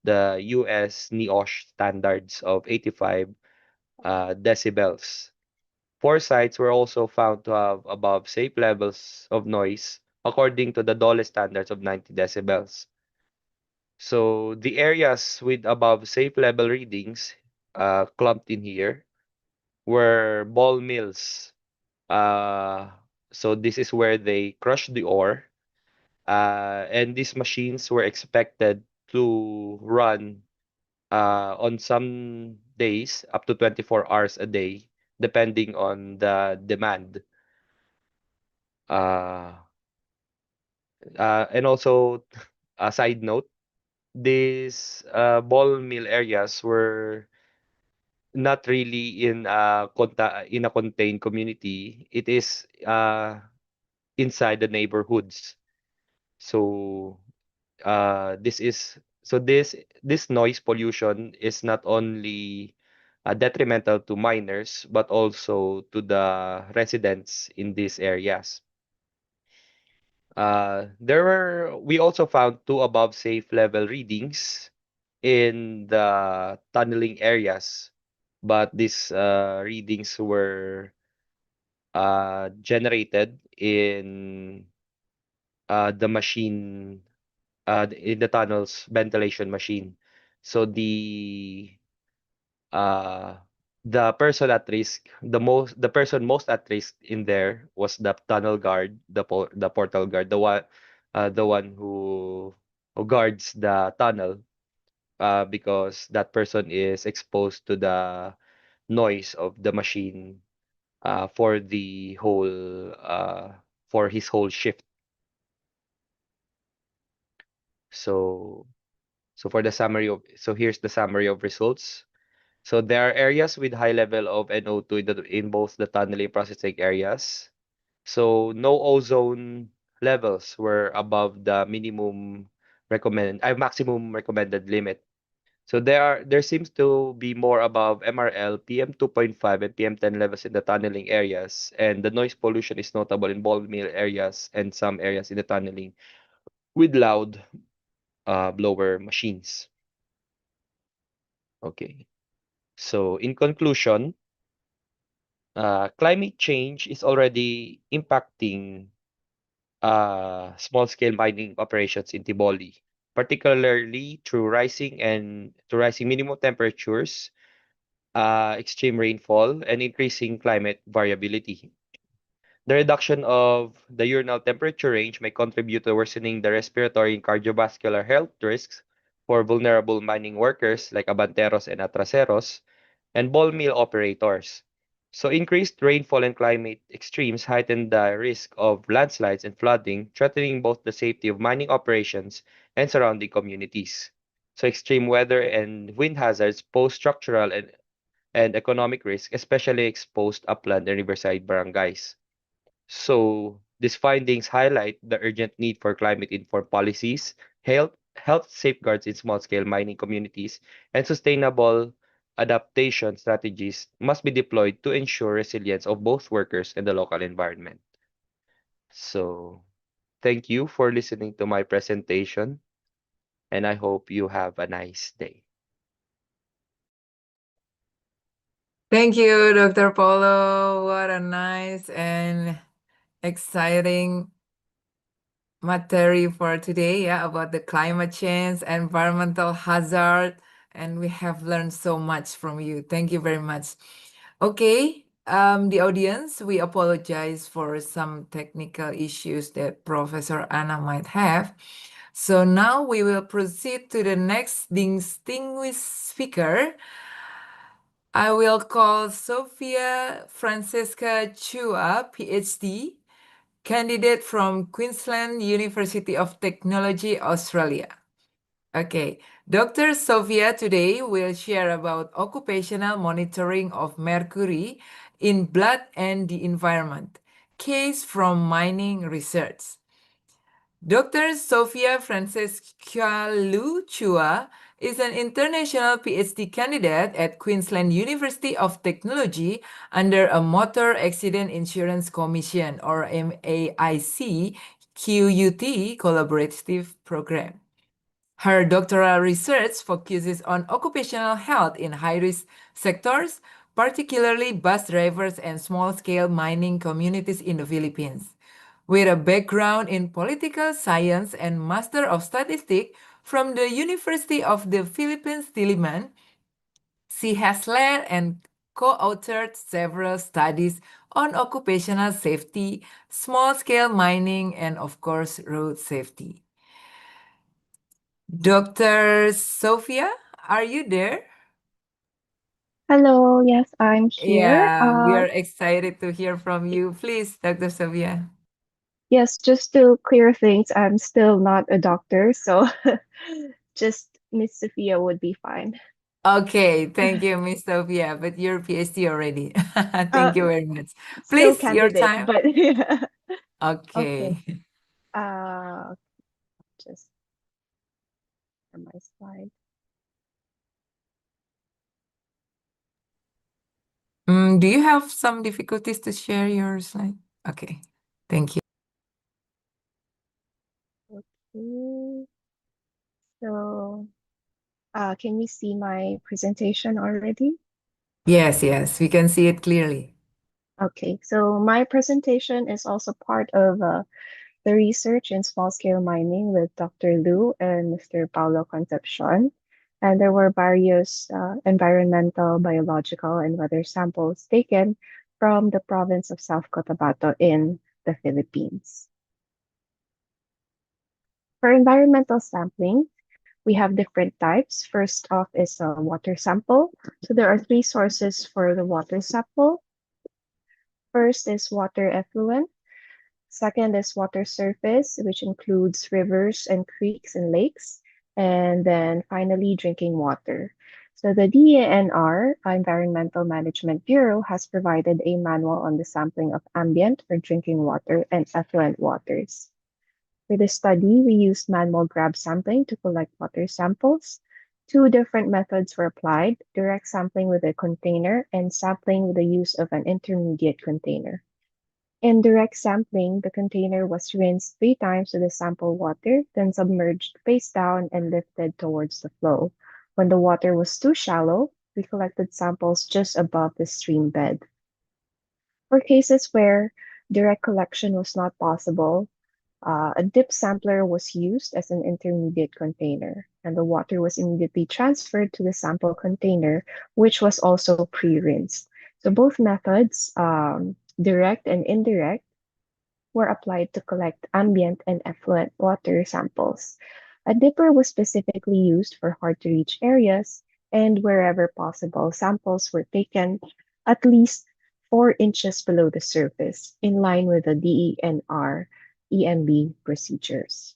[SPEAKER 5] the US NEOSH standards of 85 decibels. 4 sites were also found to have above safe levels of noise according to the DOLE standards of 90 decibels. So the areas with above safe level readings clumped in here were ball mills. So this is where they crush the ore, and these machines were expected to run on some days up to 24 hours a day, depending on the demand. Uh, and also, a side note, these ball mill areas were not really in a contained community. It is inside the neighborhoods. So this noise pollution is not only detrimental to miners but also to the residents in these areas. We also found 2 above safe level readings in the tunneling areas, but these readings were generated the machine in the tunnel's ventilation machine. So uh the person at risk, the person most at risk in there was the tunnel guard, the portal guard, the one who guards the tunnel, because that person is exposed to the noise of the machine for the whole for his whole shift. So here's the summary of results. So there are areas with high level of NO2 in both the tunneling processing areas. So no ozone levels were above the maximum recommended limit. So there seems to be more above MRL, PM2.5 and PM10 levels in the tunneling areas, and the noise pollution is notable in ball mill areas and some areas in the tunneling with loud blower machines. Okay. So in conclusion, climate change is already impacting small-scale mining operations in Tiboli, particularly through rising minimum temperatures, extreme rainfall, and increasing climate variability. The reduction of the urinal temperature range may contribute to worsening the respiratory and cardiovascular health risks for vulnerable mining workers like abanteros and atraseros and ball mill operators. So increased rainfall and climate extremes heighten the risk of landslides and flooding, threatening both the safety of mining operations and surrounding communities. So extreme weather and wind hazards pose structural and economic risk, especially exposed upland and riverside barangays. So these findings highlight the urgent need for climate-informed policies, health safeguards in small-scale mining communities, and sustainable adaptation strategies must be deployed to ensure resilience of both workers and the local environment. So thank you for listening to my presentation, and I hope you have a nice day.
[SPEAKER 3] Thank you, Dr. Paulo. What a nice and exciting material for today, yeah, about the climate change, environmental hazard, and we have learned so much from you. Thank you very much. Okay, the audience, we apologize for some technical issues that Professor Anna might have. So now we will proceed to the next distinguished speaker. I will call Sophia Francesca Chua, PhD, candidate from Queensland University of Technology, Australia. Okay, Dr. Sophia today will share about occupational monitoring of mercury in blood and the environment, case from mining research. Dr. Sophia Francesca Lu Chua is an international PhD candidate at Queensland University of Technology under a Motor Accident Insurance Commission or MAIC QUT collaborative program. Her doctoral research focuses on occupational health in high-risk sectors, particularly bus drivers and small-scale mining communities in the Philippines. With a background in political science and Master of Statistics from the University of the Philippines, Diliman, she has led and co-authored several studies on occupational safety, small-scale mining, and of course, road safety. Dr. Sophia, are you there?
[SPEAKER 6] Hello, yes, I'm here.
[SPEAKER 3] Yeah, we are excited to hear from you. Please, Dr. Sophia.
[SPEAKER 6] Yes, just to clear things, I'm still not a doctor, so just Miss Sophia would be fine.
[SPEAKER 3] Okay, thank you, Miss Sophia, but you're PhD already.
[SPEAKER 6] Uh,
[SPEAKER 3] Thank you very much.
[SPEAKER 6] Still
[SPEAKER 3] Please, your
[SPEAKER 6] candidate,
[SPEAKER 3] time.
[SPEAKER 6] but yeah. Okay.
[SPEAKER 3] Okay.
[SPEAKER 6] Just for my slide.
[SPEAKER 3] Do you have some difficulties to share your slide? Okay, thank you.
[SPEAKER 6] Okay. So, can you see my presentation already?
[SPEAKER 3] Yes, we can see it clearly.
[SPEAKER 6] Okay, so my presentation is also part of the research in small-scale mining with Dr. Lu and Mr. Paulo Concepcion. And there were various environmental, biological, and weather samples taken from the province of South Cotabato in the Philippines. For environmental sampling, we have different types. First off is a water sample. So there are three sources for the water sample. First is water effluent. Second is water surface, which includes rivers and creeks and lakes. And then finally, drinking water. So the DENR, Environmental Management Bureau, has provided a manual on the sampling of ambient or drinking water and effluent waters. For this study, we used manual grab sampling to collect water samples. Two different methods were applied, direct sampling with a container and sampling with the use of an intermediate container. In direct sampling, the container was rinsed 3 times with the sample water, then submerged face down and lifted towards the flow. When the water was too shallow, we collected samples just above the stream bed. For cases where direct collection was not possible, a dip sampler was used as an intermediate container, and the water was immediately transferred to the sample container, which was also pre-rinsed. So both methods, direct and indirect, were applied to collect ambient and effluent water samples. A dipper was specifically used for hard-to-reach areas, and wherever possible, samples were taken at least 4 inches below the surface, in line with the DENR EMB procedures.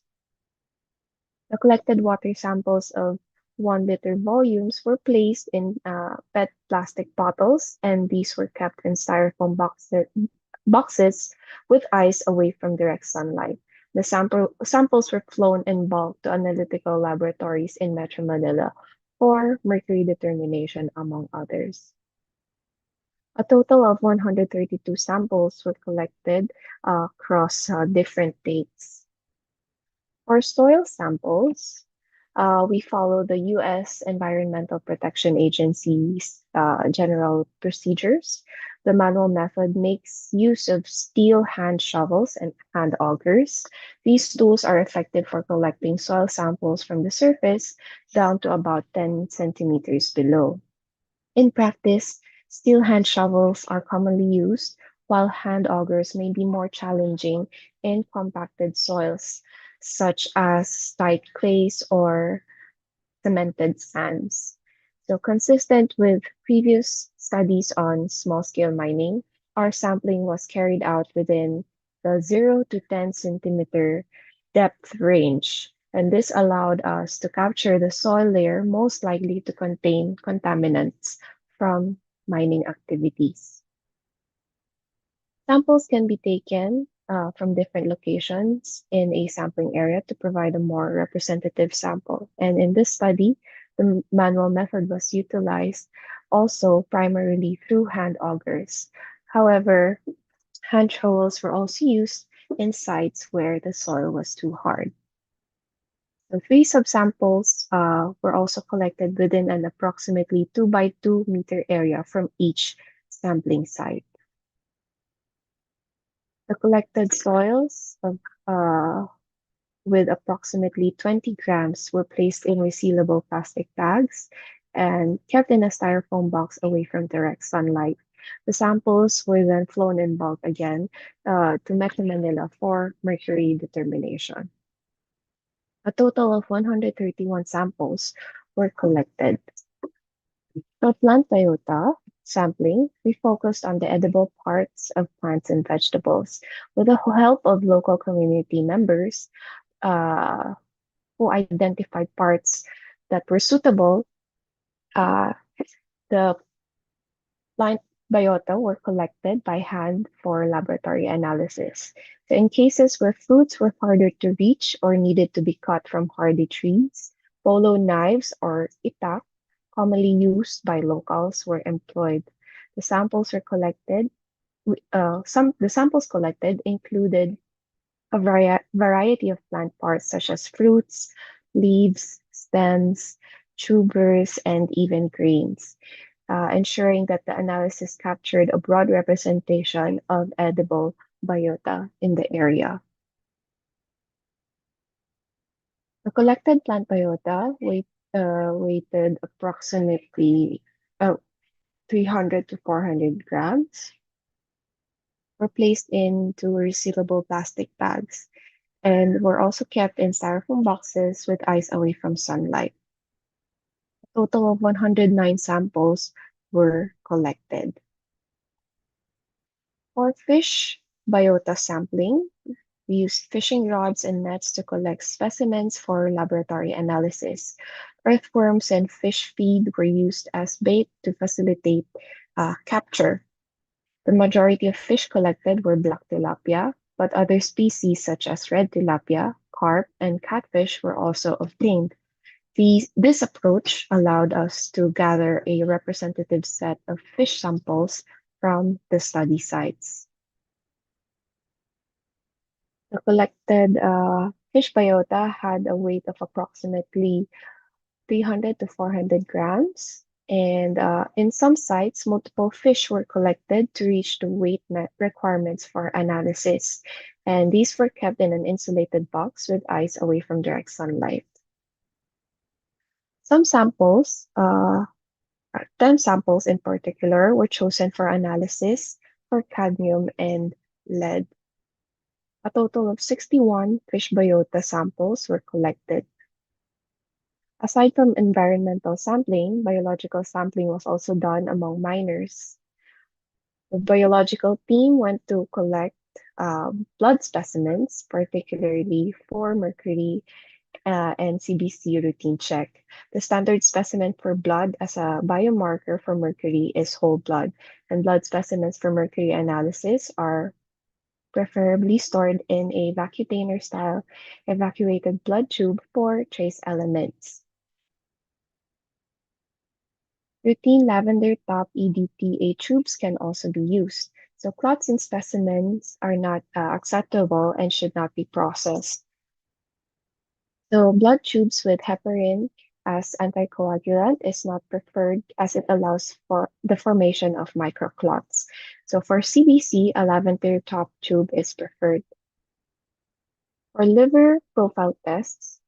[SPEAKER 6] The collected water samples of 1 liter volumes were placed in PET plastic bottles, and these were kept in styrofoam boxes with ice away from direct sunlight. The samples were flown in bulk to analytical laboratories in Metro Manila for mercury determination, among others. A total of 132 samples were collected across different dates. For soil samples, we follow the U.S. Environmental Protection Agency's general procedures. The manual method makes use of steel hand shovels and hand augers. These tools are effective for collecting soil samples from the surface down to about 10 centimeters below. In practice, steel hand shovels are commonly used, while hand augers may be more challenging in compacted soils, such as tight clays or cemented sands. So, consistent with previous studies on small-scale mining, our sampling was carried out within the 0 to 10 centimeter depth range, and this allowed us to capture the soil layer most likely to contain contaminants from mining activities. Samples can be taken from different locations in a sampling area to provide a more representative sample. And in this study, the manual method was utilized also primarily through hand augers. However, hand shovels were also used in sites where the soil was too hard. The 3 subsamples were also collected within an approximately 2 by 2 meter area from each sampling site. The collected soils with approximately 20 grams were placed in resealable plastic bags and kept in a styrofoam box away from direct sunlight. The samples were then flown in bulk again to Metro Manila for mercury determination. A total of 131 samples were collected. For plant biota sampling, we focused on the edible parts of plants and vegetables. With the help of local community members who identified parts that were suitable, the plant biota were collected by hand for laboratory analysis. So in cases where fruits were harder to reach or needed to be cut from hardy trees, polo knives or itak, commonly used by locals, were employed. The samples were collected. The samples collected included a variety of plant parts such as fruits, leaves, stems, tubers, and even grains, ensuring that the analysis captured a broad representation of edible biota in the area. The collected plant biota weighted approximately 300 to 400 grams, were placed into resealable plastic bags, and were also kept in styrofoam boxes with ice away from sunlight. A total of 109 samples were collected. For fish biota sampling, we used fishing rods and nets to collect specimens for laboratory analysis. Earthworms and fish feed were used as bait to facilitate capture. The majority of fish collected were black tilapia, but other species such as red tilapia, carp, and catfish were also obtained. This approach allowed us to gather a representative set of fish samples from the study sites. The collected fish biota had a weight of approximately 300 to 400 grams. And in some sites, multiple fish were collected to reach the weight requirements for analysis. And these were kept in an insulated box with ice away from direct sunlight. Some samples, 10 samples in particular, were chosen for analysis for cadmium and lead. A total of 61 fish biota samples were collected. Aside from environmental sampling, biological sampling was also done among miners. The biological team went to collect blood specimens, particularly for mercury and CBC routine check. The standard specimen for blood as a biomarker for mercury is whole blood, and blood specimens for mercury analysis are preferably stored in a vacutainer-style evacuated blood tube for trace elements. Routine lavender top EDTA tubes can also be used. So clots in specimens are not acceptable and should not be processed. So blood tubes with heparin as anticoagulant is not preferred as it allows for the formation of microclots. So for CBC, a lavender top tube is preferred. For liver profile tests,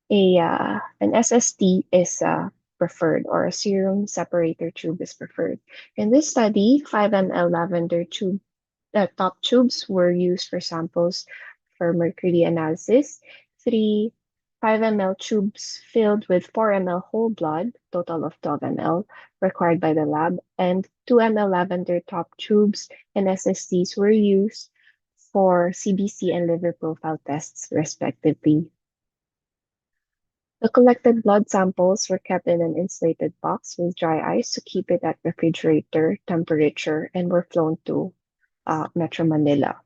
[SPEAKER 6] an SST is preferred, or a serum separator tube is preferred. In this study, 5 ml lavender top tubes were used for samples for mercury analysis. 3 5 ml tubes filled with 4 ml whole blood, total of 12 ml, required by the lab, and 2 ml lavender top tubes and SSTs were used for CBC and liver profile tests, respectively. The collected blood samples were kept in an insulated box with dry ice to keep it at refrigerator temperature and were flown to Metro Manila.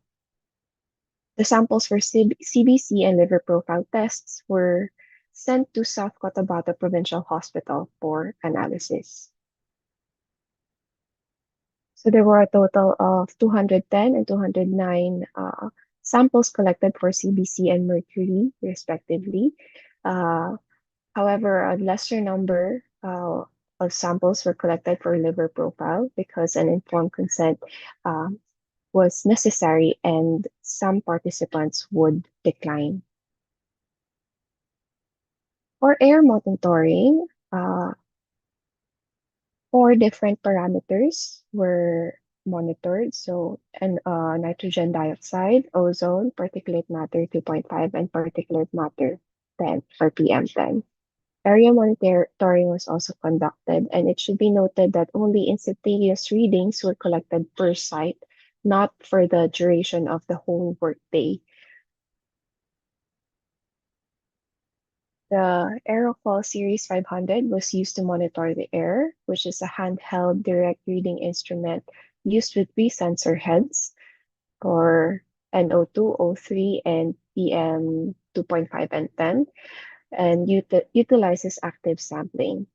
[SPEAKER 6] The samples for CBC and liver profile tests were sent to South Cotabato Provincial Hospital for analysis. So there were a total of 210 and 209 samples collected for CBC and mercury, respectively. However, a lesser number of samples were collected for liver profile because an informed consent was necessary and some participants would decline. For air monitoring, 4 different parameters were monitored. So, nitrogen dioxide, ozone, particulate matter 2.5, and particulate matter 10 or PM10. Area monitoring was also conducted, and it should be noted that only instantaneous readings were collected per site, not for the duration of the whole workday. The Aeroqual Series 500 was used to monitor the air, which is a handheld direct reading instrument used with 3 sensor heads for NO2, O3, and PM 2.5 and 10. And utilizes active sampling.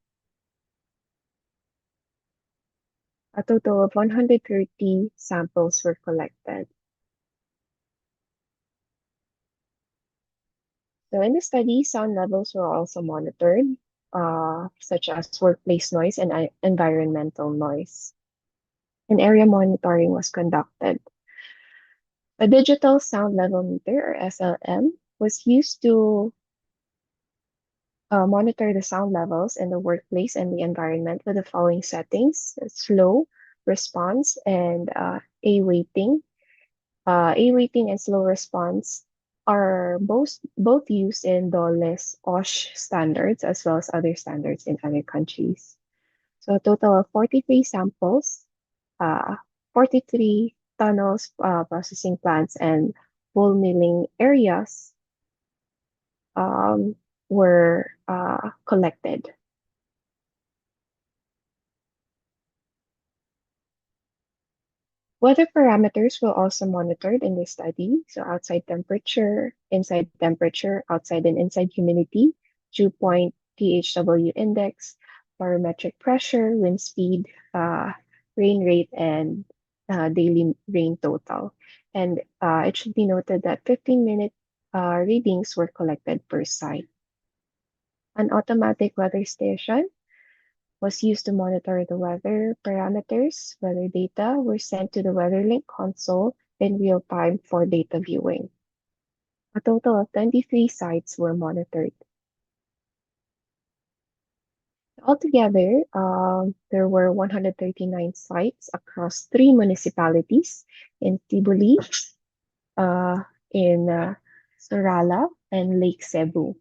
[SPEAKER 6] A total of 130 samples were collected. So in the study, sound levels were also monitored, such as workplace noise and environmental noise. And area monitoring was conducted. A digital sound level meter, or SLM, was used to monitor the sound levels in the workplace and the environment with the following settings: slow, response, and A weighting. A weighting and slow response are both used in DOLE's OSH standards as well as other standards in other countries. So a total of 43 samples, 43 tunnels, processing plants, and wool milling areas were collected. Weather parameters were also monitored in this study. So outside temperature, inside temperature, outside and inside humidity, dew point, THW index, barometric pressure, wind speed, rain rate, and daily rain total. And it should be noted that 15-minute readings were collected per site. An automatic weather station was used to monitor the weather parameters. Weather data were sent to the WeatherLink console in real time for data viewing. A total of 23 sites were monitored. Altogether, there were 139 sites across 3 municipalities in Tibuli, in Sorala and Lake Cebu.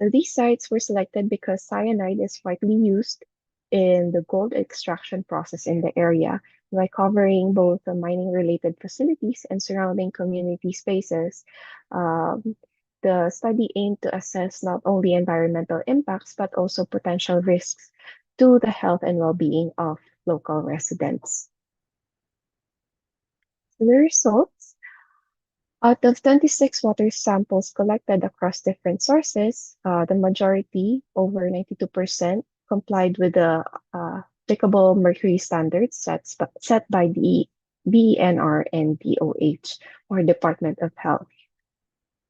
[SPEAKER 6] These sites were selected because cyanide is widely used in the gold extraction process in the area. By covering both the mining-related facilities and surrounding community spaces, the study aimed to assess not only environmental impacts, but also potential risks to the health and well-being of local residents. The results: out of 26 water samples collected across different sources, the majority, over 92%, complied with the applicable mercury standards set by the DENR and DOH, or Department of Health.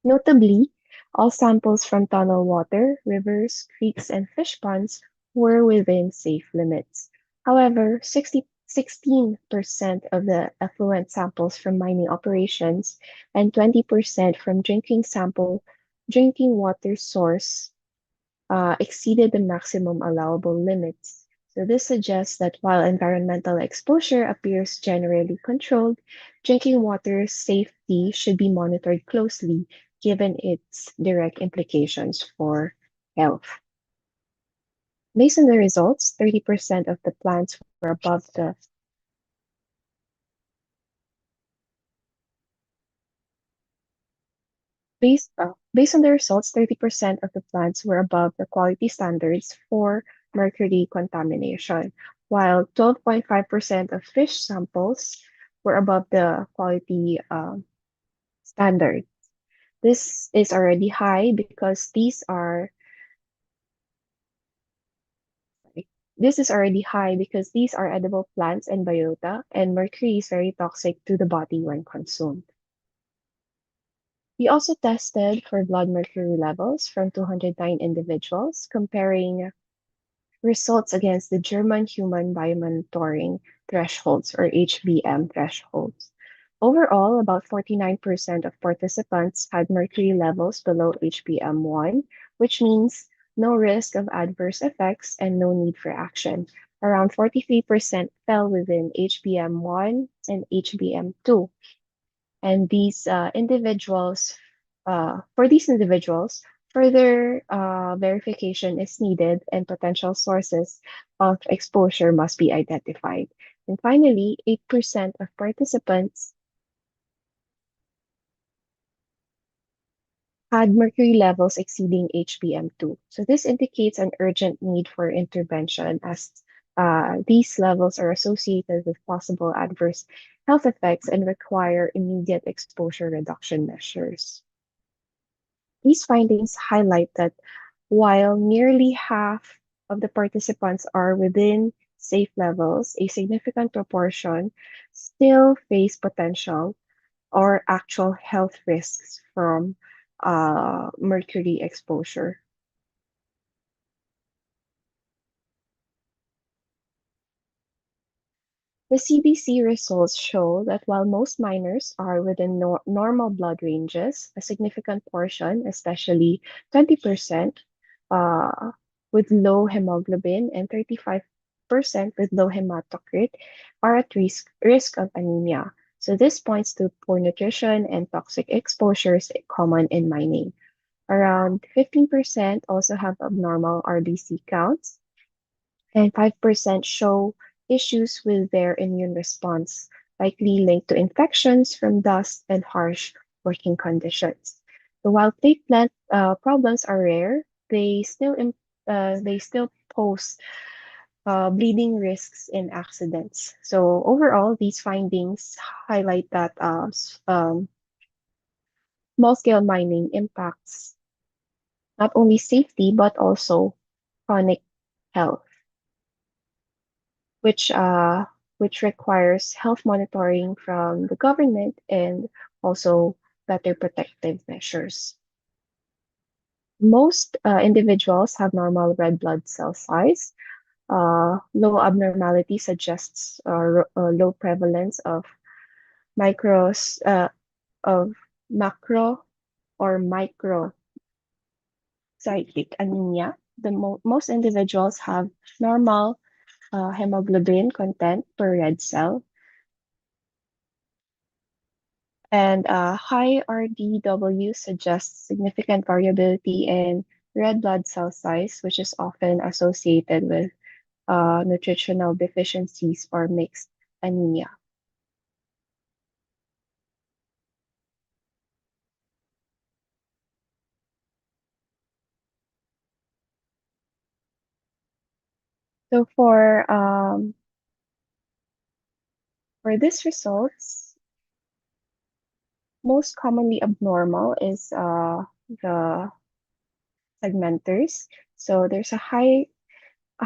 [SPEAKER 6] Notably, all samples from tunnel water, rivers, creeks, and fish ponds were within safe limits. However, 16% of the effluent samples from mining operations and 20% from drinking water source exceeded the maximum allowable limits. So this suggests that while environmental exposure appears generally controlled, drinking water safety should be monitored closely given its direct implications for health. Based on the results, 30% of the plants were above the Based on the results, 30% of the plants were above the quality standards for mercury contamination, while 12.5% of fish samples were above the quality standard. This is already high because these are edible plants and biota, and mercury is very toxic to the body when consumed. We also tested for blood mercury levels from 209 individuals, comparing results against the German Human Biomonitoring Thresholds, or HBM thresholds. Overall, about 49% of participants had mercury levels below HBM1, which means no risk of adverse effects and no need for action. Around 43% fell within HBM1 and HBM2. And for these individuals, further verification is needed and potential sources of exposure must be identified. And finally, 8% of participants had mercury levels exceeding HBM2. So this indicates an urgent need for intervention, as these levels are associated with possible adverse health effects and require immediate exposure reduction measures. These findings highlight that while nearly half of the participants are within safe levels, a significant proportion still face potential or actual health risks from mercury exposure. The CBC results show that while most miners are within normal blood ranges, a significant portion, especially 20%, with low hemoglobin and 35% with low hematocrit, are at risk of anemia. So this points to poor nutrition and toxic exposures common in mining. Around 15% also have abnormal RBC counts, and 5% show issues with their immune response, likely linked to infections from dust and harsh working conditions. So while platelet problems are rare, they still pose bleeding risks in accidents. So overall, these findings highlight that small-scale mining impacts not only safety but also chronic health, which requires health monitoring from the government and also better protective measures. Most individuals have normal red blood cell size. Low abnormality suggests low prevalence of macro or microcytic anemia. Most individuals have normal hemoglobin content per red cell. And high RDW suggests significant variability in red blood cell size, which is often associated with nutritional deficiencies or mixed anemia. So for these results, most commonly abnormal is the segmenters. So there's a high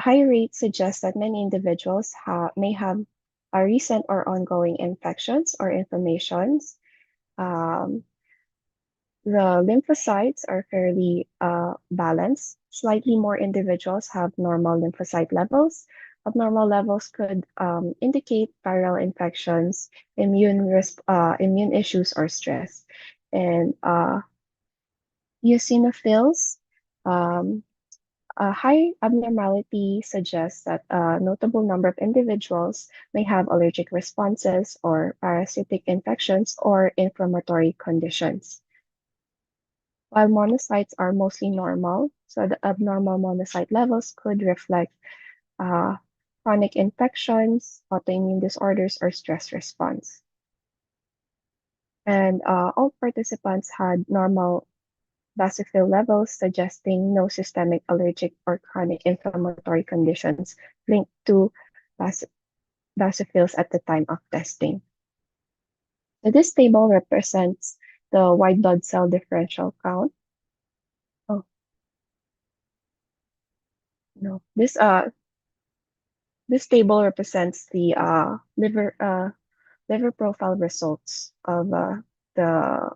[SPEAKER 6] rate suggests that many individuals may have recent or ongoing infections or inflammations. Um, the lymphocytes are fairly balanced. Slightly more individuals have normal lymphocyte levels. Abnormal levels could indicate viral infections, immune issues, or stress. And eosinophils, um, a high abnormality suggests that a notable number of individuals may have allergic responses or parasitic infections or inflammatory conditions. While monocytes are mostly normal, so the abnormal monocyte levels could reflect chronic infections, autoimmune disorders, or stress response. And all participants had normal basophil levels, suggesting no systemic allergic or chronic inflammatory conditions linked to basophils at the time of testing. So this table represents the white blood cell differential count. Oh, no. This table represents the liver profile results of the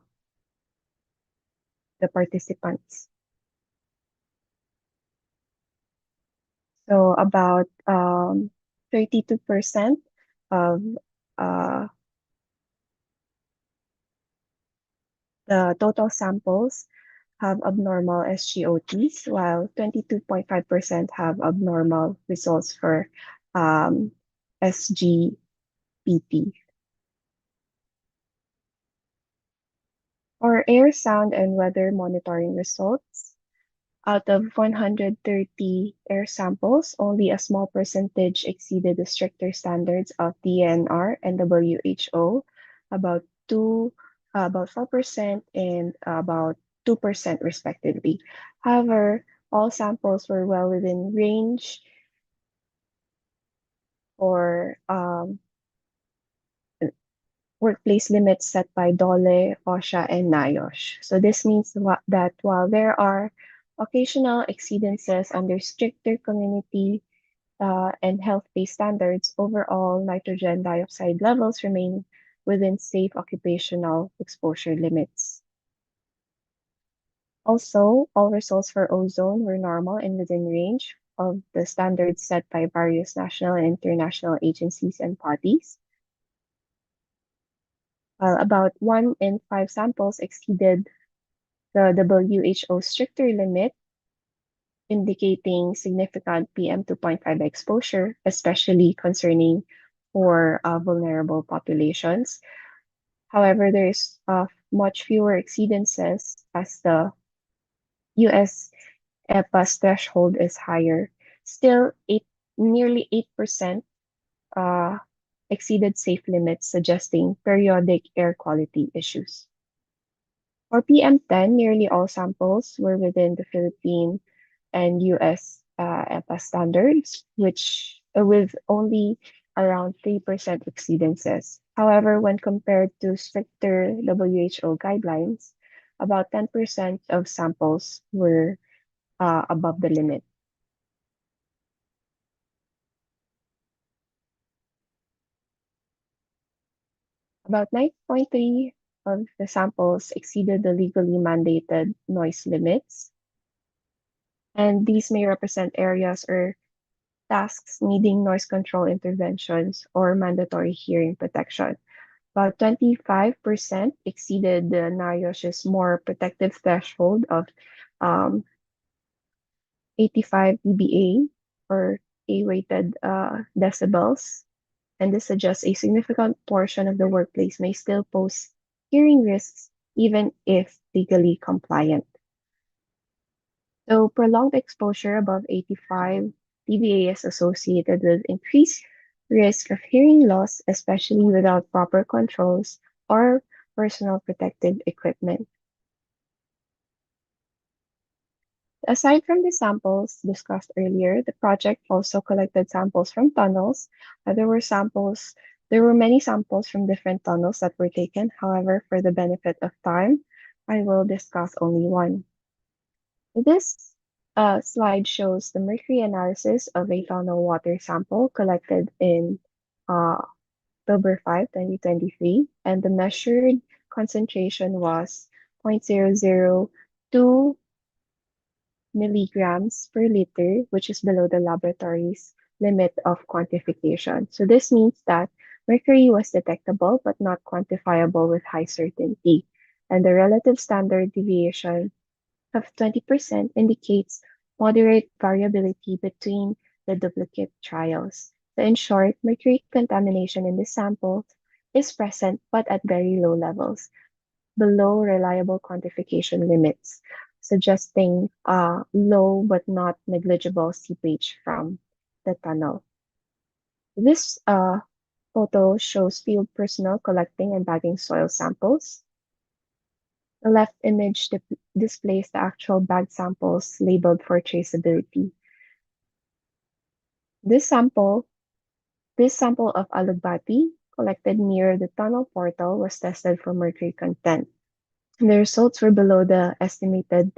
[SPEAKER 6] participants. So about 32% of the total samples have abnormal SGOTs, while 22.5% have abnormal results for SGPT. For air, sound, and weather monitoring results, out of 130 air samples, only a small percentage exceeded the stricter standards of DNR and WHO, about 4% and about 2% respectively. However, all samples were well within range for workplace limits set by DOLE, OSHA, and NIOSH. So this means that while there are occasional exceedances under stricter community and health-based standards, overall nitrogen dioxide levels remain within safe occupational exposure limits. Also, all results for ozone were normal and within range of the standards set by various national and international agencies and bodies. About 1 in 5 samples exceeded the WHO stricter limit, indicating significant PM2.5 exposure, especially concerning for vulnerable populations. However, there is much fewer exceedances as the US EPA's threshold is higher. Still, nearly 8% exceeded safe limits, suggesting periodic air quality issues. For PM10, nearly all samples were within the Philippine and US EPA standards, which with only around 3% exceedances. However, when compared to stricter WHO guidelines, about 10% of samples were above the limit. About 9.3 of the samples exceeded the legally mandated noise limits, and these may represent areas or tasks needing noise control interventions or mandatory hearing protection. About 25% exceeded the NIOSH's more protective threshold of 85 dBA or A-rated decibels, and this suggests a significant portion of the workplace may still pose hearing risks even if legally compliant. So prolonged exposure above 85 dBA is associated with increased risk of hearing loss, especially without proper controls or personal protective equipment. Aside from the samples discussed earlier, the project also collected samples from tunnels. There were many samples from different tunnels that were taken. However, for the benefit of time, I will discuss only one. This slide shows the mercury analysis of a tunnel water sample collected in October 5, 2023, and the measured concentration was 0.002 milligrams per liter, which is below the laboratory's limit of quantification. So this means that mercury was detectable but not quantifiable with high certainty, and the relative standard deviation of 20% indicates moderate variability between the duplicate trials. So in short, mercury contamination in the sample is present but at very low levels, below reliable quantification limits, suggesting low but not negligible seepage from the tunnel. This photo shows field personnel collecting and bagging soil samples. The left image displays the actual bag samples labeled for traceability. This sample of alugbati collected near the tunnel portal was tested for mercury content. And the results were below the estimated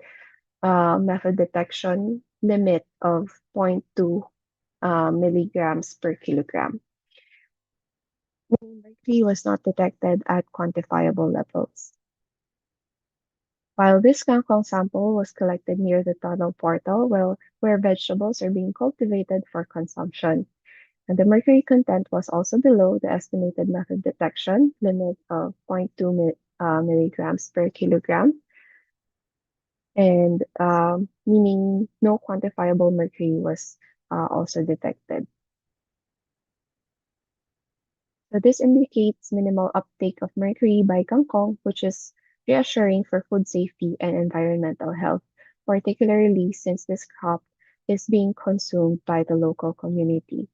[SPEAKER 6] method detection limit of 0.2 milligrams per kilogram. Mercury was not detected at quantifiable levels. While this kangkong sample was collected near the tunnel portal where vegetables are being cultivated for consumption, and the mercury content was also below the estimated method detection limit of 0.2 milligrams per kilogram, and meaning no quantifiable mercury was also detected. So this indicates minimal uptake of mercury by kangkong, which is reassuring for food safety and environmental health, particularly since this crop is being consumed by the local community.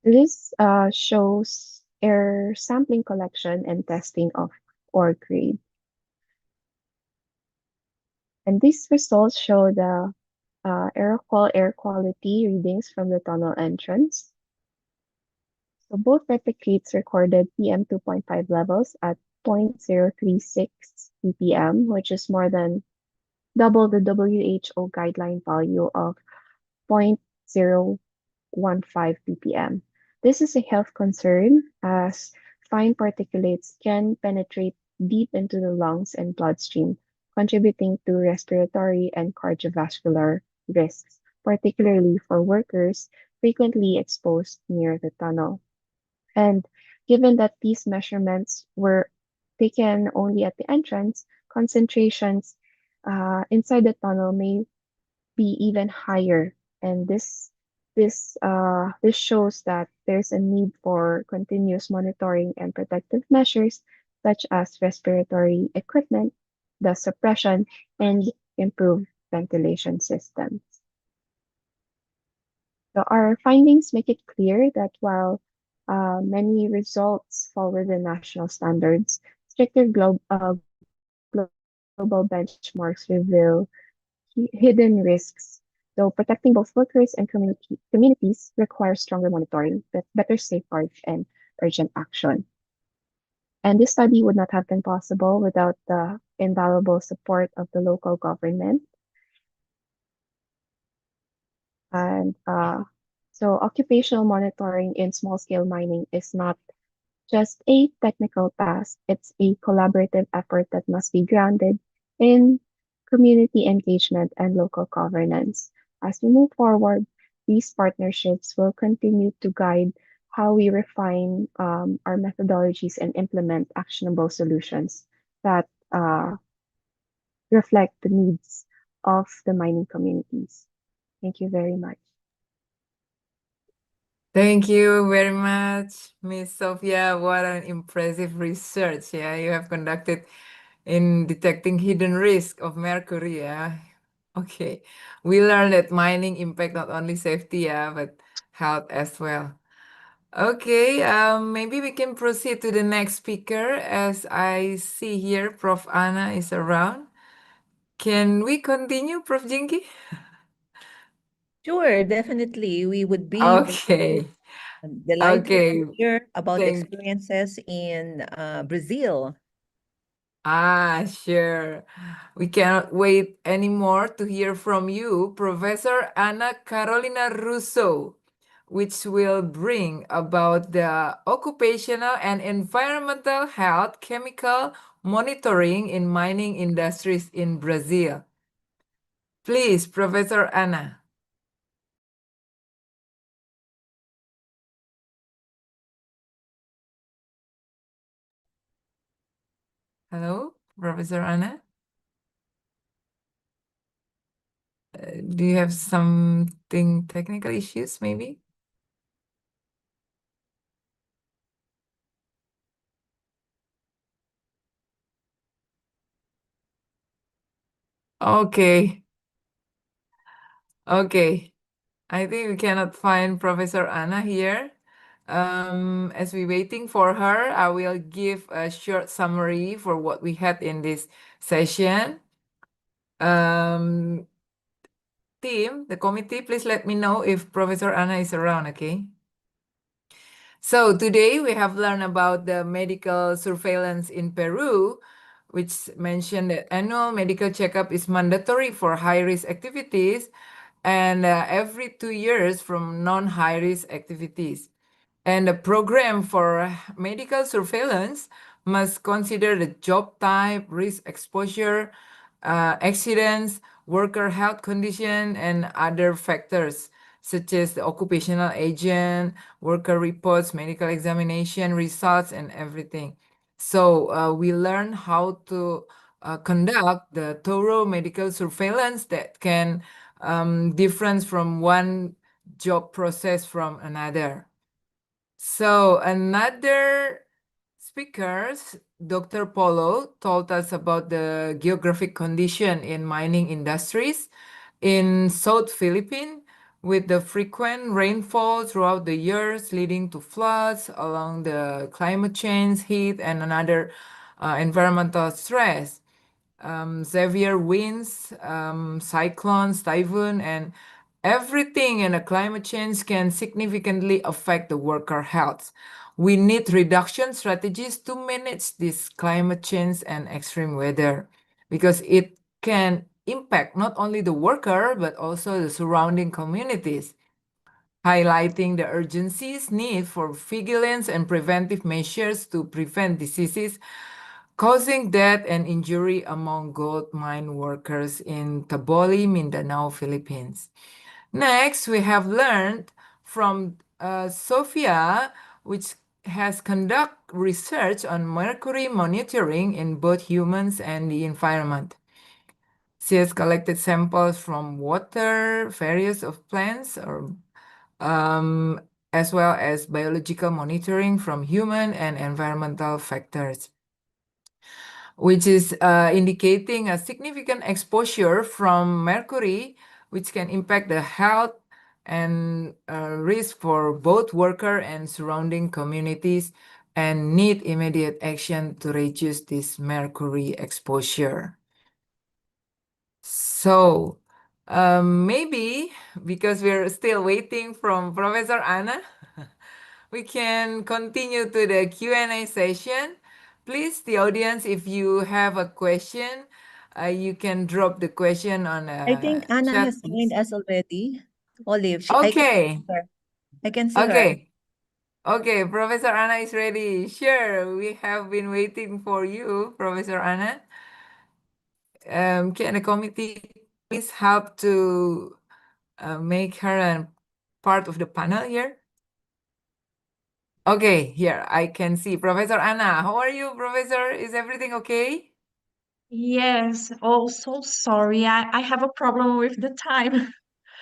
[SPEAKER 6] This shows air sampling collection and testing of ore grade. And these results show the air quality readings from the tunnel entrance. So both replicates recorded PM 2.5 levels at 0.036 ppm, which is more than double the WHO guideline value of 0.015 ppm. This is a health concern as fine particulates can penetrate deep into the lungs and bloodstream, contributing to respiratory and cardiovascular risks, particularly for workers frequently exposed near the tunnel. And given that these measurements were taken only at the entrance, concentrations inside the tunnel may be even higher. And this shows that there's a need for continuous monitoring and protective measures such as respiratory equipment, dust suppression, and improved ventilation systems. So our findings make it clear that while many results fall within national standards, stricter global benchmarks reveal hidden risks. So protecting both workers and communities requires stronger monitoring, better safeguards, and urgent action. And this study would not have been possible without the invaluable support of the local government. And so occupational monitoring in small-scale mining is not just a technical task, it's a collaborative effort that must be grounded in community engagement and local governance. As we move forward, these partnerships will continue to guide how we refine our methodologies and implement actionable solutions that reflect the needs of the mining communities. Thank you very much.
[SPEAKER 3] Thank you very much, Miss Sophia. What an impressive research, yeah, you have conducted in detecting hidden risk of mercury, yeah. Okay, we learned that mining impact not only safety, yeah, but health as well. Okay, maybe we can proceed to the next speaker. As I see here, Prof. Anna is around. Can we continue, Prof. Jinky?
[SPEAKER 1] Sure, definitely. We would be very
[SPEAKER 3] Okay,
[SPEAKER 1] delighted to
[SPEAKER 3] okay,
[SPEAKER 1] hear about the
[SPEAKER 3] thank
[SPEAKER 1] experiences in Brazil.
[SPEAKER 3] Sure. We cannot wait anymore to hear from you, Professor Anna Carolina Russo, which will bring about the occupational and environmental health chemical monitoring in mining industries in Brazil. Please, Professor Anna. Hello, Professor Anna. Do you have something technical issues, maybe? Okay, okay. I think we cannot find Professor Anna here. As we're waiting for her, I will give a short summary for what we had in this session. Team, the committee, please let me know if Professor Anna is around, okay? So today we have learned about the medical surveillance in Peru, which mentioned that annual medical checkup is mandatory for high-risk activities and every 2 years from non-high-risk activities. And the program for medical surveillance must consider the job type, risk exposure, accidents, worker health condition, and other factors such as the occupational agent, worker reports, medical examination results, and everything. So we learn how to conduct the thorough medical surveillance that can difference from one job process from another. So another speakers, Dr. Polo, told us about the geographic condition in mining industries in South Philippines with the frequent rainfall throughout the years leading to floods along the climate change, heat, and another environmental stress. Severe winds, cyclones, typhoon, and everything in a climate change can significantly affect the worker health. We need reduction strategies to manage this climate change and extreme weather because it can impact not only the worker but also the surrounding communities, highlighting the urgency's need for vigilance and preventive measures to prevent diseases causing death and injury among gold mine workers in Taboli, Mindanao, Philippines. Next, we have learned from Sophia, which has conducted research on mercury monitoring in both humans and the environment. She has collected samples from water, various of plants, or as well as biological monitoring from human and environmental factors, which is indicating a significant exposure from mercury, which can impact the health and risk for both worker and surrounding communities and need immediate action to reduce this mercury exposure. So maybe because we're still waiting from Professor Anna, we can continue to the Q&A session. Please, the audience, if you have a question, you can drop the question on
[SPEAKER 1] I think Anna
[SPEAKER 3] chat.
[SPEAKER 1] has joined us already. Olive,
[SPEAKER 3] Okay,
[SPEAKER 1] I can see her.
[SPEAKER 3] okay, okay. Professor Anna is ready. Sure, we have been waiting for you, Professor Anna. Can the committee please help to make her a part of the panel here? Okay, here I can see Professor Anna. How are you, Professor? Is everything okay?
[SPEAKER 7] Yes. Oh, so sorry. I have a problem with the time.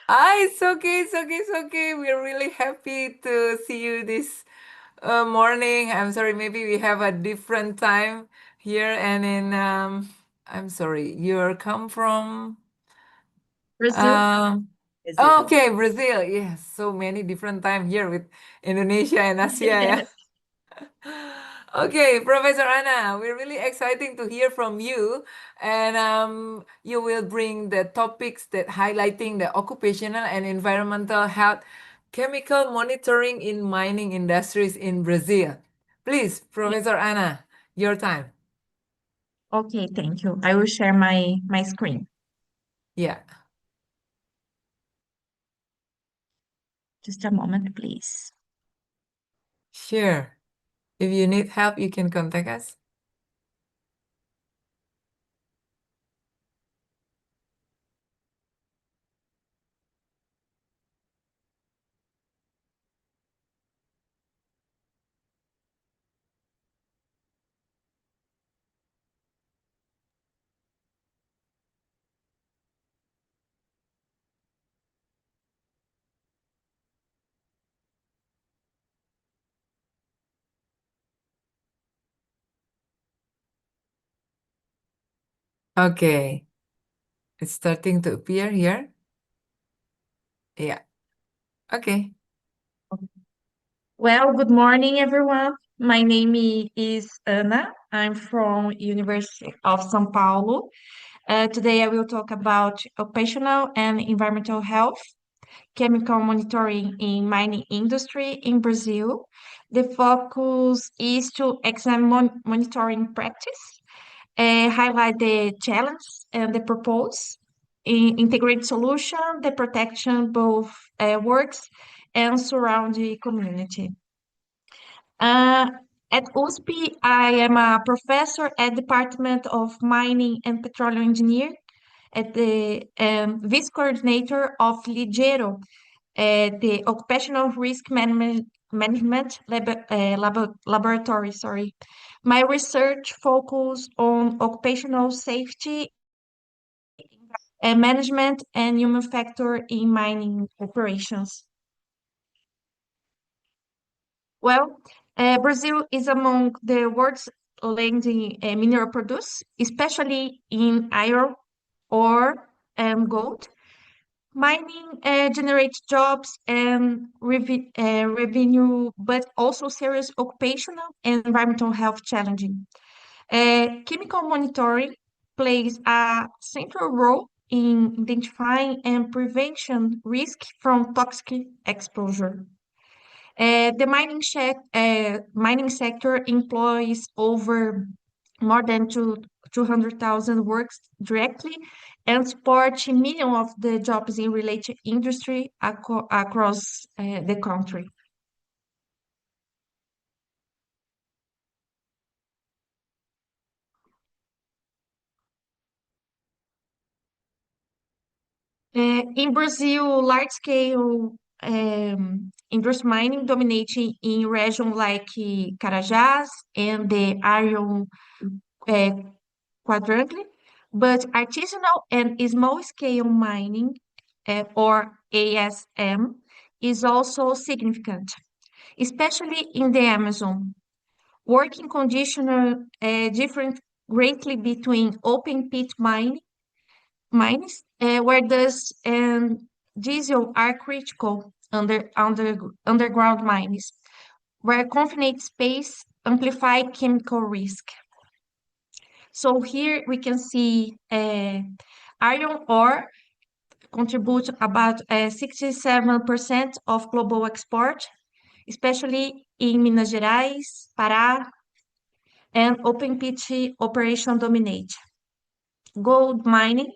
[SPEAKER 3] It's okay, it's okay, it's okay. We're really happy to see you this morning. I'm sorry, maybe we have a different time here and in I'm sorry, you come from
[SPEAKER 1] Brazil.
[SPEAKER 3] okay, Brazil. Yes, so many different time here with Indonesia and Asia, yeah. Okay, Professor Anna, we're really exciting to hear from you, and you will bring the topics that highlighting the occupational and environmental health chemical monitoring in mining industries in Brazil. Please, Professor Anna, your time.
[SPEAKER 7] Okay, thank you. I will share my screen.
[SPEAKER 3] Yeah.
[SPEAKER 7] Just a moment, please.
[SPEAKER 3] Sure. If you need help, you can contact us. Okay. It's starting to appear here. Yeah. Okay.
[SPEAKER 7] Well, good morning, everyone. My name is Ana. I'm from University of São Paulo. Today I will talk about occupational and environmental health, chemical monitoring in mining industry in Brazil. The focus is to examine monitoring practice, highlight the challenge and the propose, integrate solution, the protection both works and surround the community. Uh, at USP, I am a professor at Department of Mining and Petroleum Engineer at the vice coordinator of Ligero, the Occupational Risk Management Laboratory. Sorry. My research focus on occupational safety management and human factor in mining operations. Well, Brazil is among the world's leading mineral producers, especially in iron ore and gold. Mining generates jobs and revenue, but also serious occupational and environmental health challenging. Chemical monitoring plays a central role in identifying and prevention risk from toxic exposure. The mining sector employs over more than 200,000 workers directly and support millions of the jobs in related industry across the country. In Brazil, large-scale industrial mining dominating in regions like Carajás and the Iron uh, Quadrangle, but artisanal and small-scale mining, or ASM, is also significant, especially in the Amazon. Working conditions differ greatly between open pit mines, where dust and diesel are critical underground mines, where confined space amplify chemical risk. So here we can see iron ore contribute about 67% of global export, especially in Minas Gerais, Pará, and open pit operation dominate. Gold mining,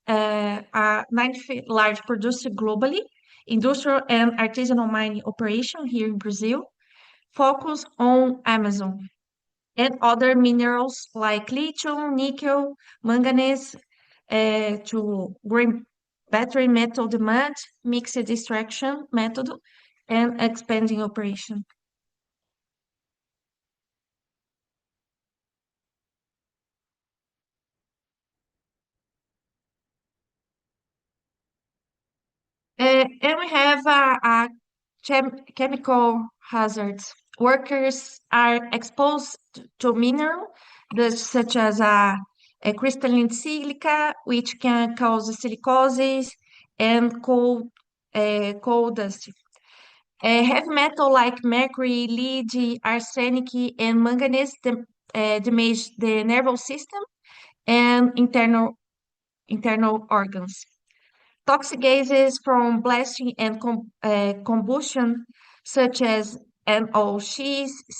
[SPEAKER 7] a ninth large producer globally, industrial and artisanal mining operation here in Brazil, focus on Amazon and other minerals like lithium, nickel, manganese, to bring battery metal demand, mixed extraction method, and expanding operation. And we have chemical hazards. Workers are exposed to mineral, such as a crystalline silica, which can cause silicosis and coal dust. Heavy metal like mercury, lead, arsenic, and manganese damage the nervous system and internal organs. Toxic gases from blasting and combustion, such as NOx,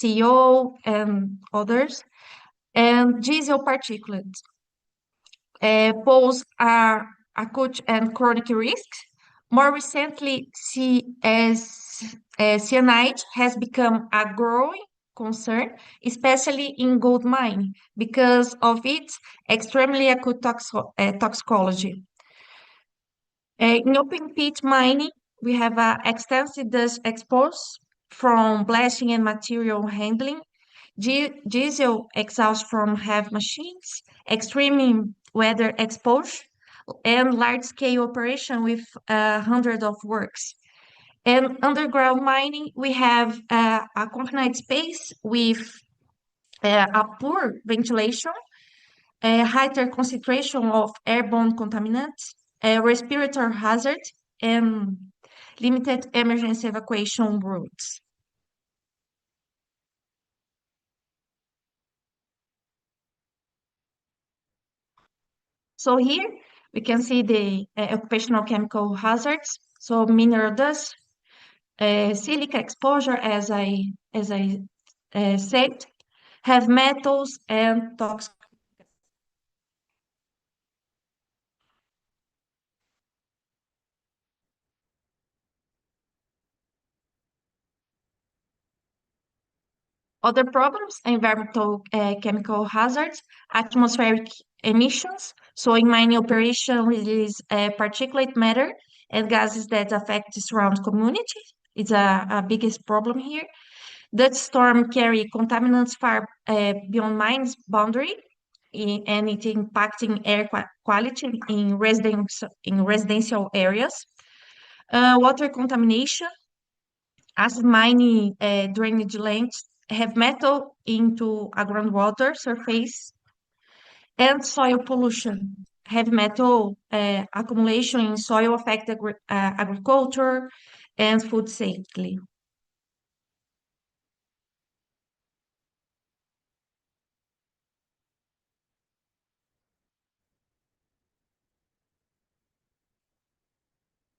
[SPEAKER 7] CO, and others, and diesel particulates, pose acute and chronic risks. More recently, cyanide has become a growing concern, especially in gold mining, because of its extremely acute toxicology. In open pit mining, we have extensive dust exposed from blasting and material handling, diesel exhaust from heavy machines, extreme weather exposure, and large-scale operation with hundreds of works. And underground mining, we have a confined space with a poor ventilation, a higher concentration of airborne contaminants, a respiratory hazard, and limited emergency evacuation routes. So here we can see the occupational chemical hazards. So mineral dust, silica exposure, as I said, have metals and toxic. Other problems, environmental chemical hazards, atmospheric emissions. So in mining operation, release particulate matter and gases that affect the surrounding community. It's a biggest problem here. That storm carry contaminants far beyond mine's boundary, and it impacting air quality in residential areas. Water contamination, acid mining drainage lanes have metal into a groundwater surface, and soil pollution. Heavy metal accumulation in soil affect agriculture and food safety.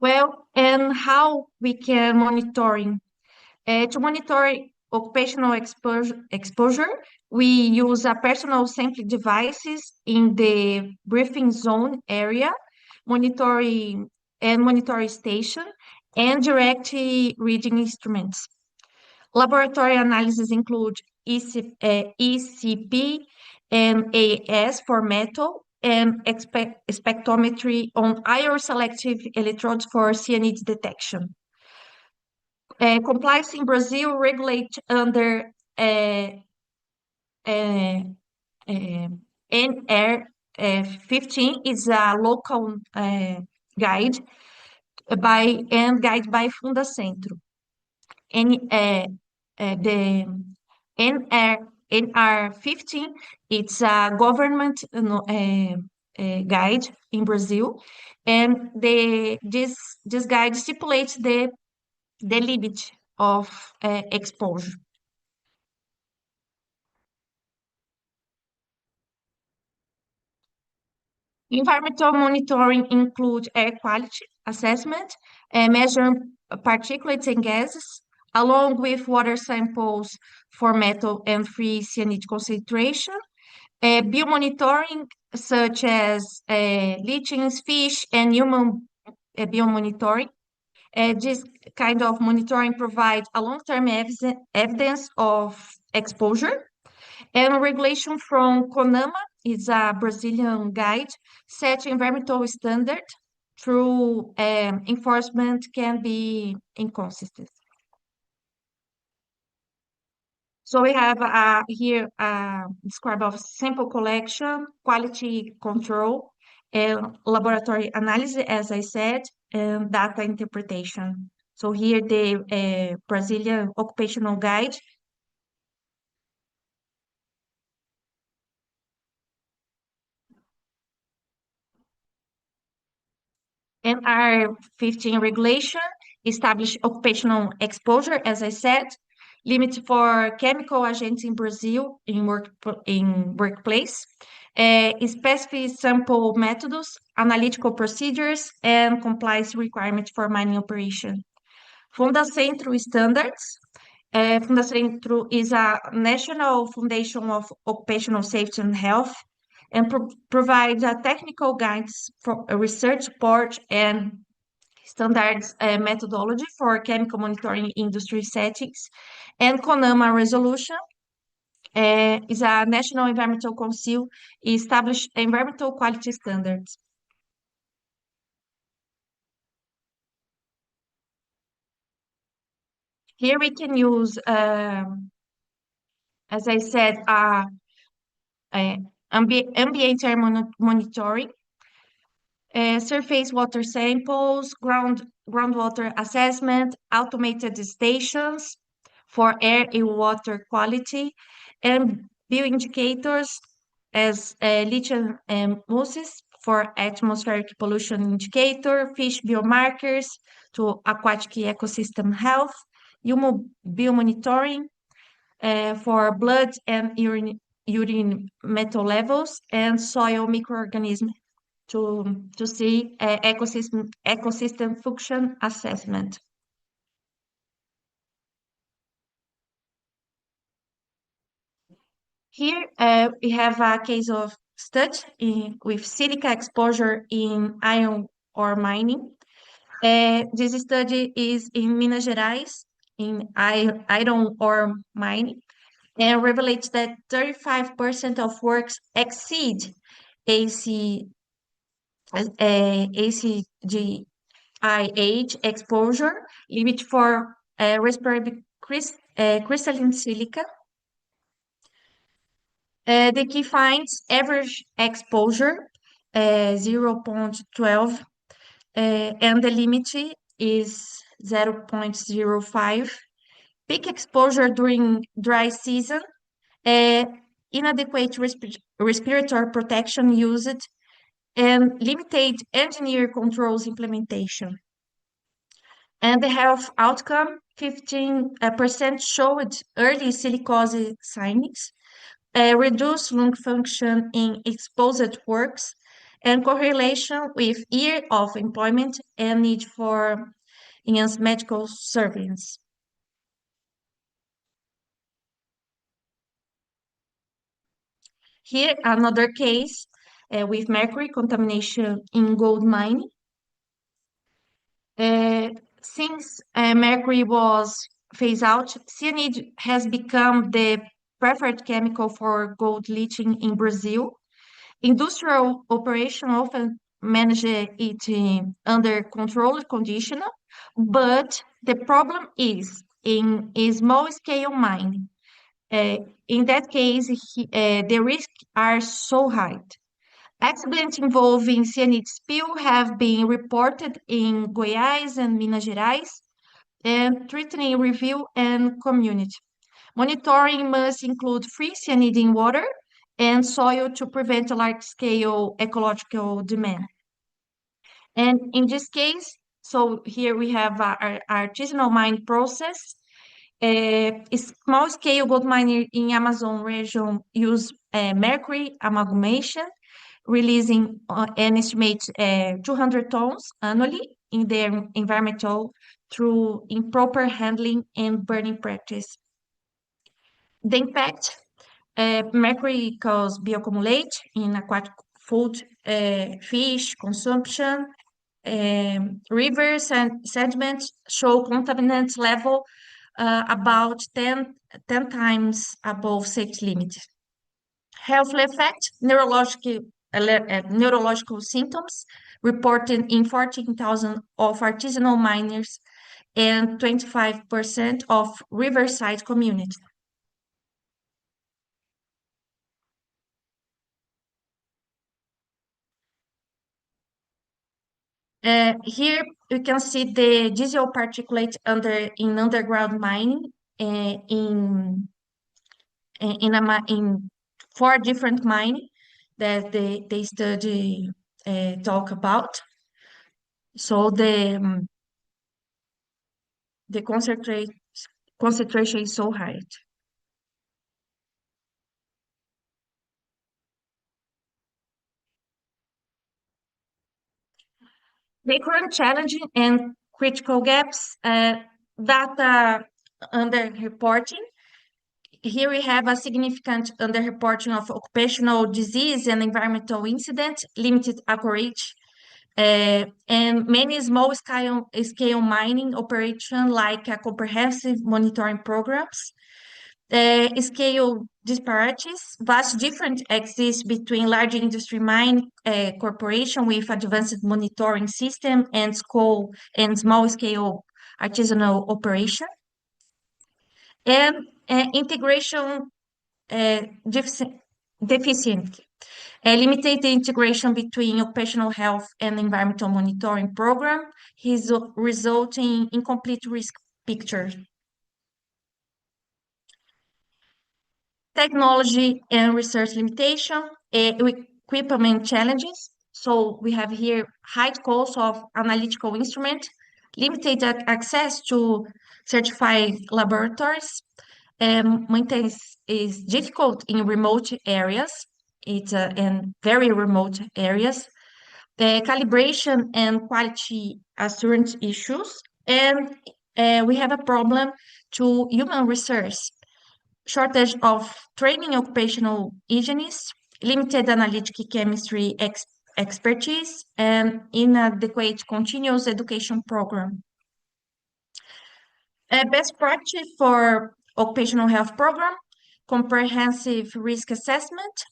[SPEAKER 7] Well, and how we can monitoring? To monitor occupational exposure, we use a personal sampling devices in the briefing zone area, monitoring station, and direct reading instruments. Laboratory analysis include ECP and AS for metal, and spectrometry on iron selective electrodes for cyanide detection. Compliance in Brazil regulate under NR 15 is a local guide by Fundacentro. And the NR 15, it's a government guide in Brazil, and this guide stipulates the limit of exposure. Environmental monitoring includes air quality assessment, measuring particulates and gases, along with water samples for metal and free cyanide concentration, biomonitoring such as leachings, fish, and human biomonitoring. This kind of monitoring provides a long-term evidence of exposure. And regulation from CONAMA is a Brazilian guide set environmental standard through enforcement can be inconsistent. So we have here a describe of sample collection, quality control, laboratory analysis, as I said, and data interpretation. So here the Brazilian occupational guide. And our 15 regulation establish occupational exposure, as I said, limit for chemical agents in Brazil in workplace, specific sample methods, analytical procedures, and compliance requirements for mining operation. Fundacentro standards. Fundacentro is a national foundation of occupational safety and health and provides a technical guides for research support and standards methodology for chemical monitoring industry settings. And CONAMA resolution is a national environmental council established environmental quality standards. Here we can use, as I said, ambient air monitoring, surface water samples, groundwater assessment, automated stations for air and water quality, and bioindicators as lithium mosses for atmospheric pollution indicator, fish biomarkers to aquatic ecosystem health, human biomonitoring for blood and urine metal levels, and soil microorganisms to see ecosystem function assessment. Here we have a case of study with silica exposure in iron ore mining. This study is in Minas Gerais, in iron ore mining, and revelates that 35% of works exceed ACGIH exposure limit for respiratory crystalline silica. The key finds average exposure 0.12 and the limit is 0.05. Peak exposure during dry season, inadequate respiratory protection used, and limited engineer controls implementation. And the health outcome, 15% showed early silicosis signs, reduced lung function in exposed works, and correlation with year of employment and need for enhanced medical surveillance. Here, another case with mercury contamination in gold mining. Since mercury was phased out, cyanide has become the preferred chemical for gold leaching in Brazil. Industrial operation often manage it under controlled condition, but the problem is in a small-scale mining. In that case, the risks are so high. Accidents involving cyanide spill have been reported in Goiás and Minas Gerais, and threatening review and community. Monitoring must include free cyanide in water and soil to prevent a large-scale ecological demand. And in this case, so here we have our artisanal mine process. Small-scale gold miner in Amazon region use mercury amalgamation, releasing an estimate 200 tons annually in their environmental through improper handling and burning practice. The impact, mercury causes bioaccumulate in aquatic food, fish consumption, rivers and sediments show contaminant level about 10 times above safety limits. Health effect, neurological symptoms reported in 14,000 of artisanal miners and 25% of riverside communities. Here you can see the diesel particulate in underground mining in 4 different mining that they study talk about. So the concentration is so high. The current challenging and critical gaps, data underreporting. Here we have a significant underreporting of occupational disease and environmental incidents, limited accuracy, and many small-scale mining operation like comprehensive monitoring programs. Scale disparities, vast difference exists between large industry mine corporation with advanced monitoring system and small-scale artisanal operation. And integration deficient. Limited integration between occupational health and environmental monitoring program is resulting in incomplete risk picture. Technology and research limitation, equipment challenges. So we have here high cost of analytical instrument, limited access to certified laboratories, maintenance is difficult in remote areas. It's in very remote areas. The calibration and quality assurance issues, and we have a problem to human resource, shortage of training occupational hygienists, limited analytic chemistry expertise, and inadequate continuous education program. Best practice for occupational health program, comprehensive risk assessment,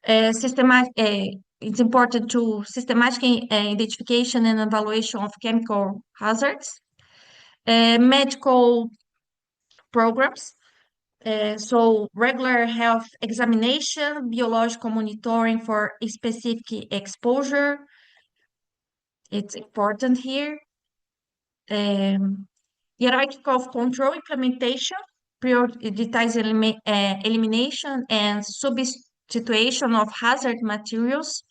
[SPEAKER 7] it's important to systematic identification and evaluation of chemical hazards, medical programs, so regular health examination, biological monitoring for specific exposure, it's important here. Hierarchical control implementation, prioritize elimination and substitution of hazard materials,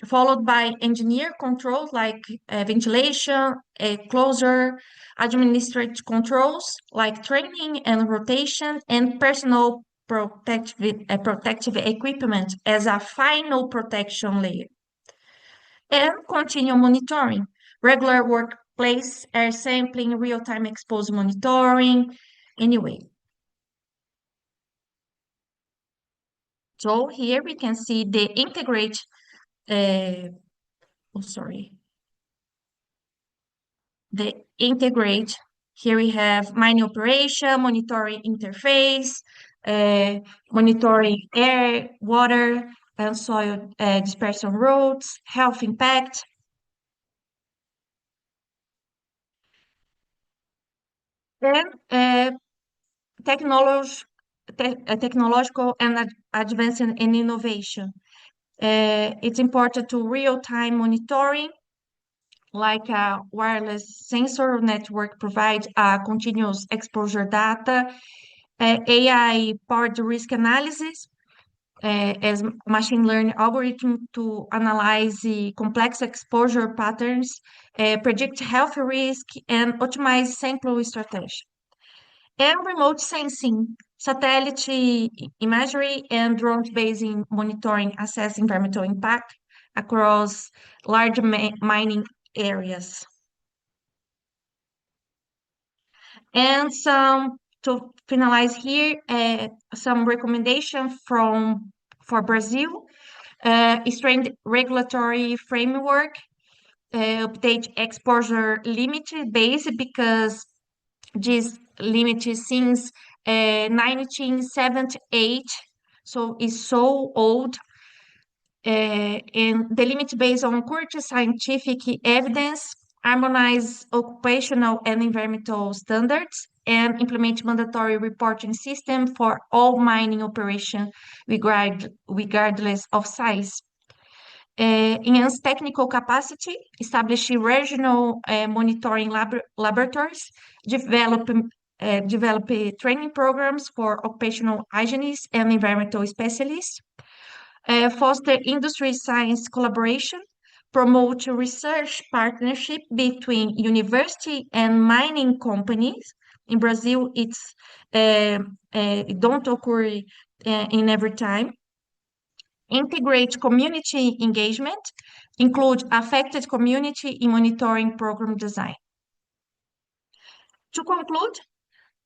[SPEAKER 7] followed by engineer controls like ventilation, closure, administrative controls like training and rotation, and personal protective equipment as a final protection layer. And continue monitoring, regular workplace air sampling, real-time exposure monitoring, anyway. So here we can see the integrate, the integrate, here we have mining operation, monitoring interface, monitoring air, water, and soil dispersion roads, health impact. Then technological and advancement and innovation. It's important to real-time monitoring, like a wireless sensor network provides continuous exposure data, AI-powered risk analysis, as machine learning algorithm to analyze the complex exposure patterns, predict health risk, and optimize sample strategy. And remote sensing, satellite imagery, and drone-based monitoring assess environmental impact across large mining areas. And to finalize here, some recommendation for Brazil, strained regulatory framework, update exposure limit base because this limit is since 1978, so it's so old. And the limit based on current scientific evidence, harmonize occupational and environmental standards, and implement mandatory reporting system for all mining operation regardless of size. enhance technical capacity, establish regional monitoring laboratories, develop training programs for occupational hygienists and environmental specialists, foster industry science collaboration, promote research partnership between university and mining companies. In Brazil, it don't occur in every time. Integrate community engagement, include affected community in monitoring program design. To conclude,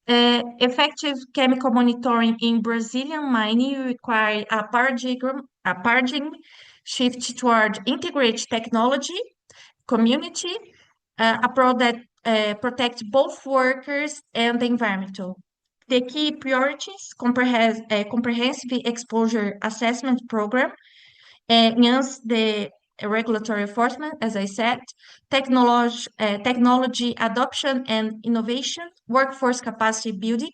[SPEAKER 7] effective chemical monitoring in Brazilian mining require a paradigm shift toward integrated technology, community, approach that protects both workers and the environment. The key priorities comprehensive exposure assessment program, enhance the regulatory enforcement, as I said, technology adoption and innovation, workforce capacity building,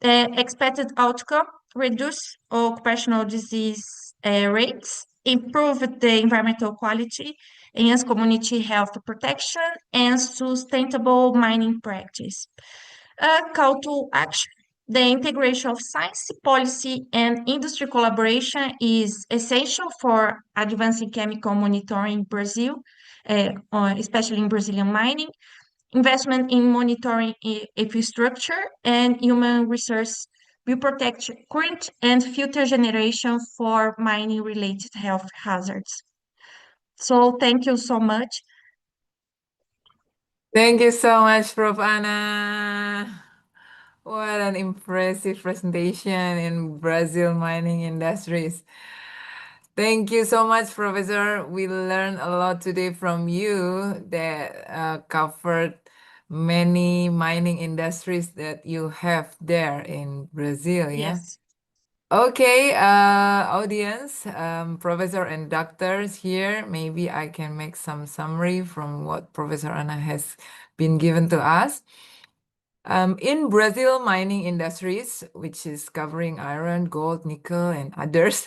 [SPEAKER 7] expected outcome, reduce occupational disease rates, improve the environmental quality, enhance community health protection, and sustainable mining practice. Call to action. The integration of science, policy, and industry collaboration is essential for advancing chemical monitoring in Brazil, especially in Brazilian mining. Investment in monitoring infrastructure and human resource will protect current and future generations for mining-related health hazards. So thank you so much.
[SPEAKER 3] Thank you so much, Prof. Anna. What an impressive presentation in Brazil mining industries. Thank you so much, Professor. We learned a lot today from you that covered many mining industries that you have there in Brazil, yeah?
[SPEAKER 7] Yes.
[SPEAKER 3] Okay, audience, professor and doctors here, maybe I can make some summary from what Professor Anna has been given to us. In Brazil mining industries, which is covering iron, gold, nickel, and others,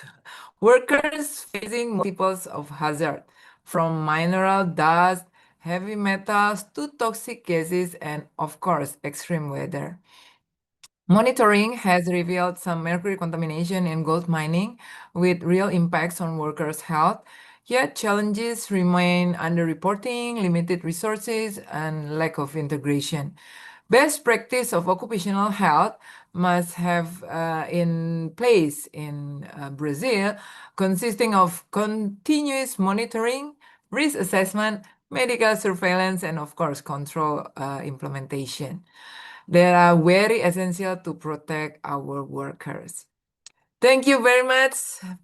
[SPEAKER 3] workers facing multiples of hazard, from mineral dust, heavy metals, to toxic gases, and of course, extreme weather. Monitoring has revealed some mercury contamination in gold mining with real impacts on workers' health, yet challenges remain underreporting, limited resources, and lack of integration. Best practice of occupational health must have in place in Brazil, consisting of continuous monitoring, risk assessment, medical surveillance, and of course, control implementation. They are very essential to protect our workers. Thank you very much,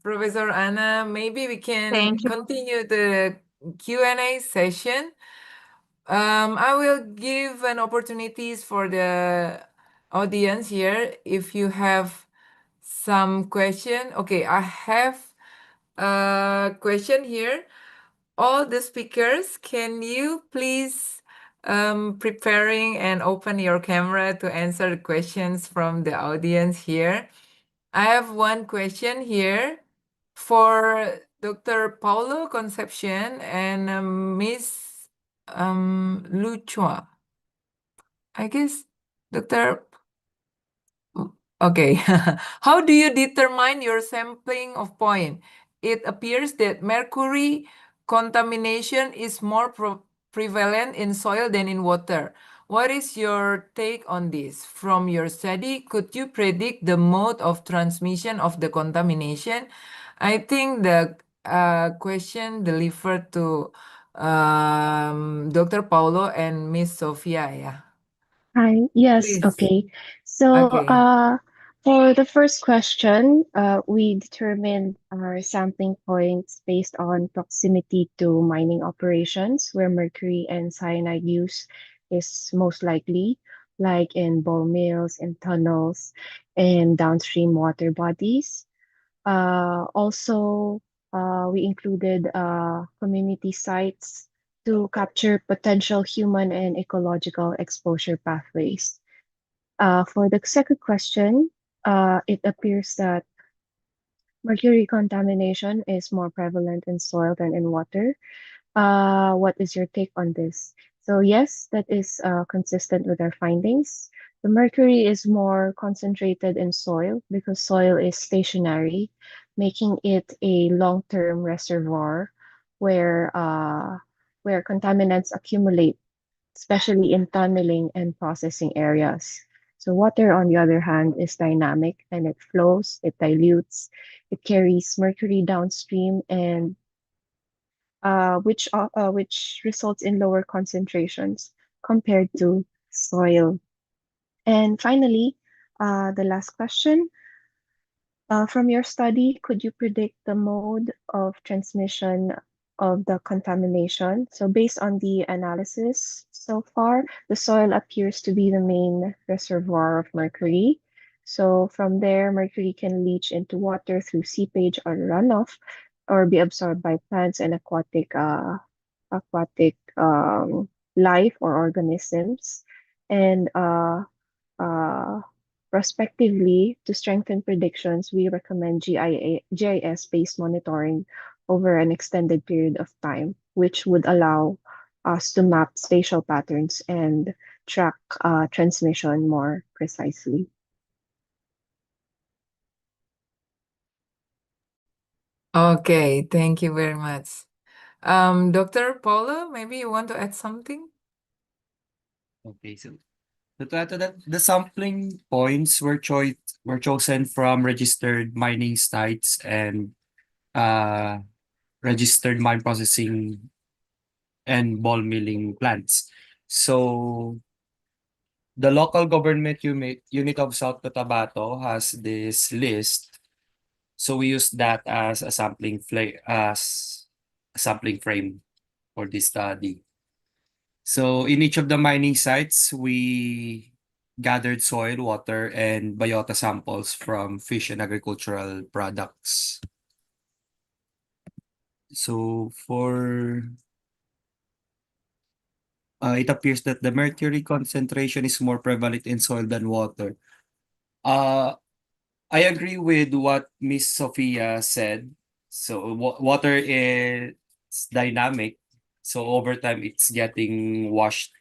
[SPEAKER 3] Professor Anna. Maybe we can
[SPEAKER 7] Thank you.
[SPEAKER 3] continue the Q&A session. I will give an opportunities for the audience here. If you have some question, okay, I have a question here. All the speakers, can you please preparing and open your camera to answer the questions from the audience here? I have one question here for Dr. Paulo Concepcion and Miss Luchua. I guess Dr. Okay. How do you determine your sampling of point? It appears that mercury contamination is more prevalent in soil than in water. What is your take on this? From your study, could you predict the mode of transmission of the contamination? I think the question delivered to Dr. Paulo and Miss Sophia, yeah.
[SPEAKER 6] Hi, yes,
[SPEAKER 3] Please.
[SPEAKER 6] okay. So,
[SPEAKER 3] Okay.
[SPEAKER 6] for the first question, we determined our sampling points based on proximity to mining operations where mercury and cyanide use is most likely, like in ball mills, in tunnels, and downstream water bodies. Also, we included community sites to capture potential human and ecological exposure pathways. For the second question, it appears that Mercury contamination is more prevalent in soil than in water. What is your take on this? So yes, that is consistent with our findings. The mercury is more concentrated in soil because soil is stationary, making it a long-term reservoir where where contaminants accumulate, especially in tunneling and processing areas. So water, on the other hand, is dynamic and it flows, it dilutes, it carries mercury downstream and which results in lower concentrations compared to soil. And finally, the last question. From your study, could you predict the mode of transmission of the contamination? So based on the analysis so far, the soil appears to be the main reservoir of mercury. So from there, mercury can leach into water through seepage or runoff, or be absorbed by plants and aquatic life or organisms. And uh, prospectively, to strengthen predictions, we recommend GIS-based monitoring over an extended period of time, which would allow us to map spatial patterns and track transmission more precisely.
[SPEAKER 3] Okay, thank you very much. Dr. Paula, maybe you want to add something?
[SPEAKER 8] Okay, so to add to that, the sampling points were chosen from registered mining sites and registered mine processing and ball milling plants. So the local government unit of South Cotabato has this list. So we use that as a sampling frame for this study. So in each of the mining sites, we gathered soil, water, and biota samples from fish and agricultural products. So it appears that the mercury concentration is more prevalent in soil than water. I agree with what Miss Sophia said. So water is dynamic. So over time, it's getting washed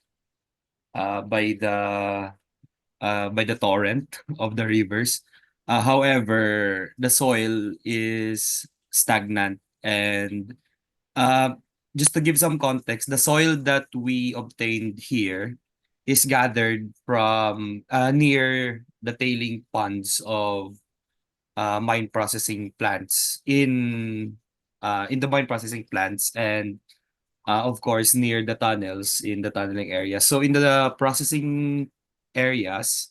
[SPEAKER 8] by the torrent of the rivers. However, the soil is stagnant. And just to give some context, the soil that we obtained here is gathered from near the tailing ponds of mine processing plants in the mine processing plants, and of course near the tunnels in the tunneling area. So in the processing areas,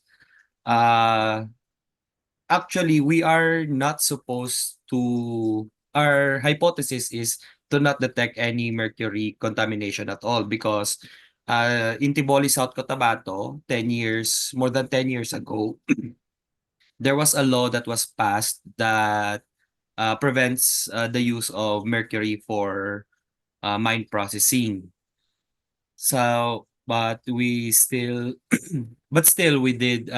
[SPEAKER 8] actually we are not supposed to, our hypothesis is to not detect any mercury contamination at all, because in Tiboli, South Cotabato, more than 10 years ago, there was a law that was passed that prevents the use of mercury for mine processing. So, but we still, but still we did,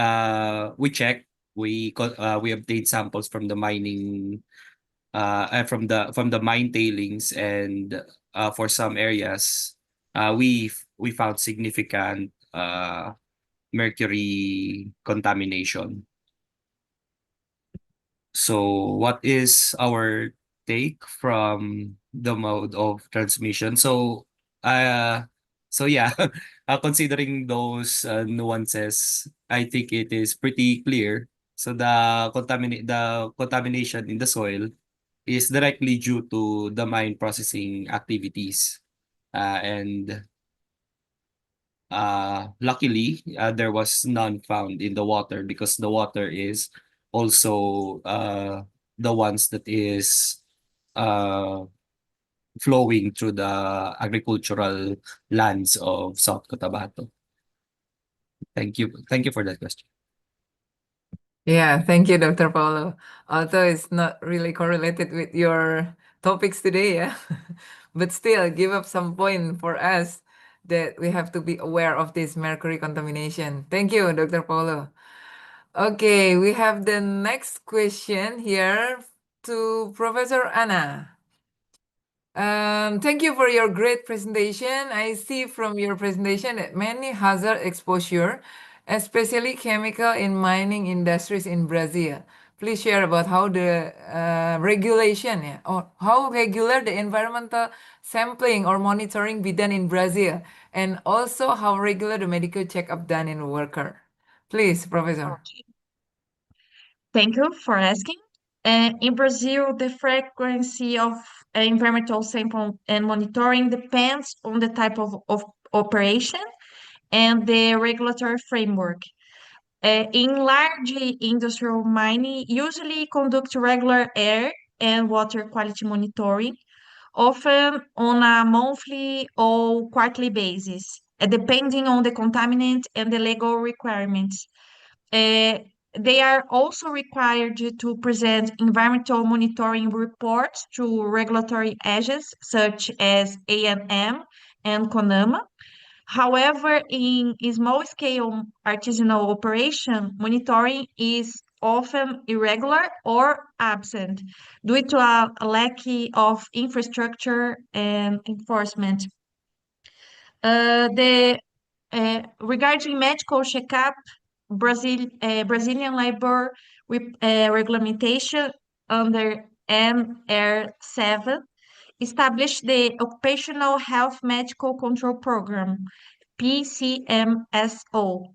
[SPEAKER 8] we checked, we obtained samples from the mining, from the mine tailings, and for some areas, we found significant mercury contamination. So what is our take from the mode of transmission? So yeah, considering those nuances, I think it is pretty clear. So the contamination in the soil is directly due to the mine processing activities. And luckily, there was none found in the water, because the water is also the ones that is flowing through the agricultural lands of South Cotabato. Thank you. Thank you for that question.
[SPEAKER 3] Yeah, thank you, Dr. Paulo. Although it's not really correlated with your topics today, yeah. But still, give up some point for us that we have to be aware of this mercury contamination. Thank you, Dr. Paulo. Okay, we have the next question here to Professor Anna. Thank you for your great presentation. I see from your presentation that many hazard exposure, especially chemical in mining industries in Brazil. Please share about how the regulation, or how regular the environmental sampling or monitoring be done in Brazil, and also how regular the medical checkup done in worker. Please, Professor.
[SPEAKER 7] Thank you for asking. In Brazil, the frequency of environmental sample and monitoring depends on the type of operation and the regulatory framework. In large industrial mining, usually conduct regular air and water quality monitoring, often on a monthly or quarterly basis, depending on the contaminant and the legal requirements. Uh, they are also required to present environmental monitoring reports to regulatory agencies such as ANM and CONAMA. However, in small-scale artisanal operation, monitoring is often irregular or absent due to a lack of infrastructure and enforcement. Regarding medical checkup, Brazilian labor regulation under NR7 established the Occupational Health Medical Control Program, PCMSO.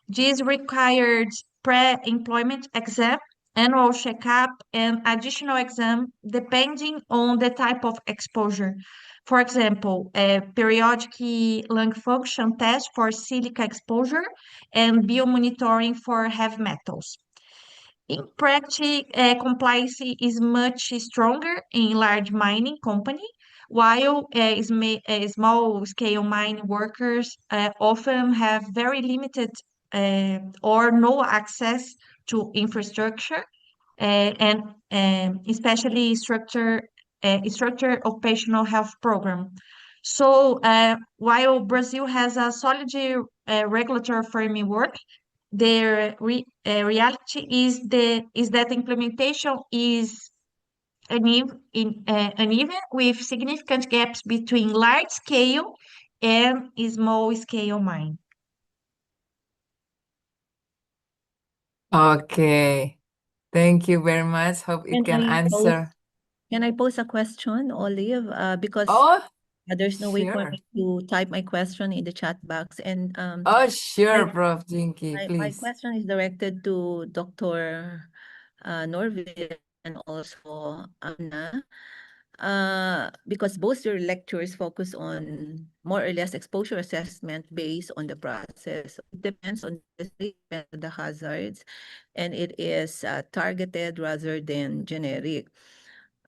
[SPEAKER 7] This required pre-employment exam, annual checkup, and additional exam depending on the type of exposure. For example, a periodic lung function test for silica exposure and biomonitoring for heavy metals. In practice, compliance is much stronger in large mining company, while small-scale mining workers often have very limited or no access to infrastructure and especially structured occupational health program. So while Brazil has a solid regulatory framework, reality is that implementation is uneven with significant gaps between large scale and small scale mine.
[SPEAKER 3] Okay. Thank you very much. Hope it can answer.
[SPEAKER 1] Can I pose a question, Olive? Because
[SPEAKER 3] Oh,
[SPEAKER 1] there's no way for
[SPEAKER 3] sure.
[SPEAKER 1] me to type my question in the chat box. And
[SPEAKER 3] Oh, sure,
[SPEAKER 1] my,
[SPEAKER 3] Prof. Jinky,
[SPEAKER 1] my
[SPEAKER 3] please.
[SPEAKER 1] question is directed to Dr. Norville and also Anna. Because both your lectures focus on more or less exposure assessment based on the process. It depends on the hazards, and it is targeted rather than generic.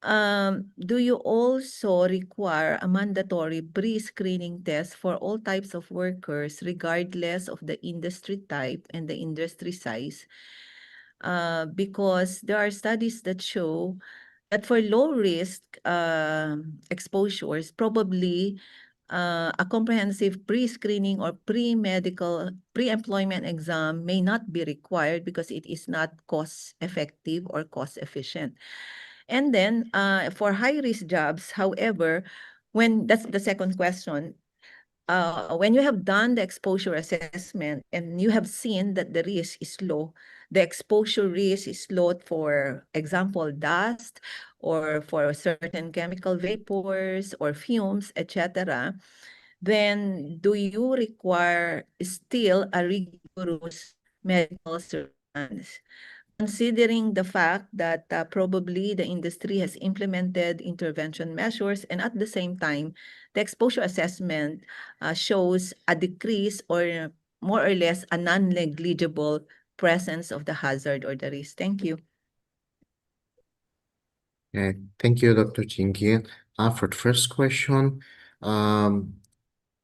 [SPEAKER 1] Do you also require a mandatory pre-screening test for all types of workers, regardless of the industry type and the industry size? Because there are studies that show that for low-risk exposures, probably a comprehensive pre-screening or pre-medical, pre-employment exam may not be required because it is not cost-effective or cost-efficient. And then for high-risk jobs, however, when that's the second question, when you have done the exposure assessment and you have seen that the risk is low, the exposure risk is low, for example, dust or for certain chemical vapors or fumes, etc., then do you require still a rigorous medical surveillance? Considering the fact that probably the industry has implemented intervention measures, and at the same time, the exposure assessment shows a decrease or more or less a non-negligible presence of the hazard or the risk. Thank you.
[SPEAKER 4] Thank you, Dr. Jinky. For the first question,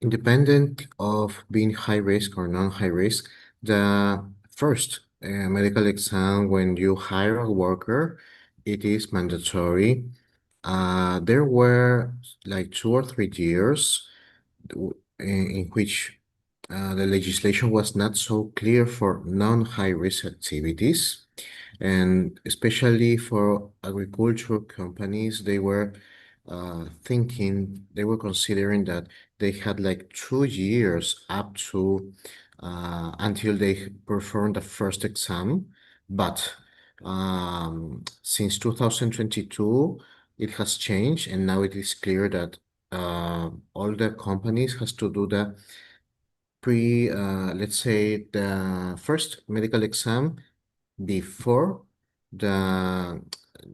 [SPEAKER 4] independent of being high risk or non-high risk, the first medical exam when you hire a worker, it is mandatory. There were like 2 or 3 years in which the legislation was not so clear for non-high risk activities. And especially for agricultural companies, they were considering that they had like 2 years up to until they performed the first exam. But since 2022, it has changed, and now it is clear that all the companies has to do the let's say the first medical exam before the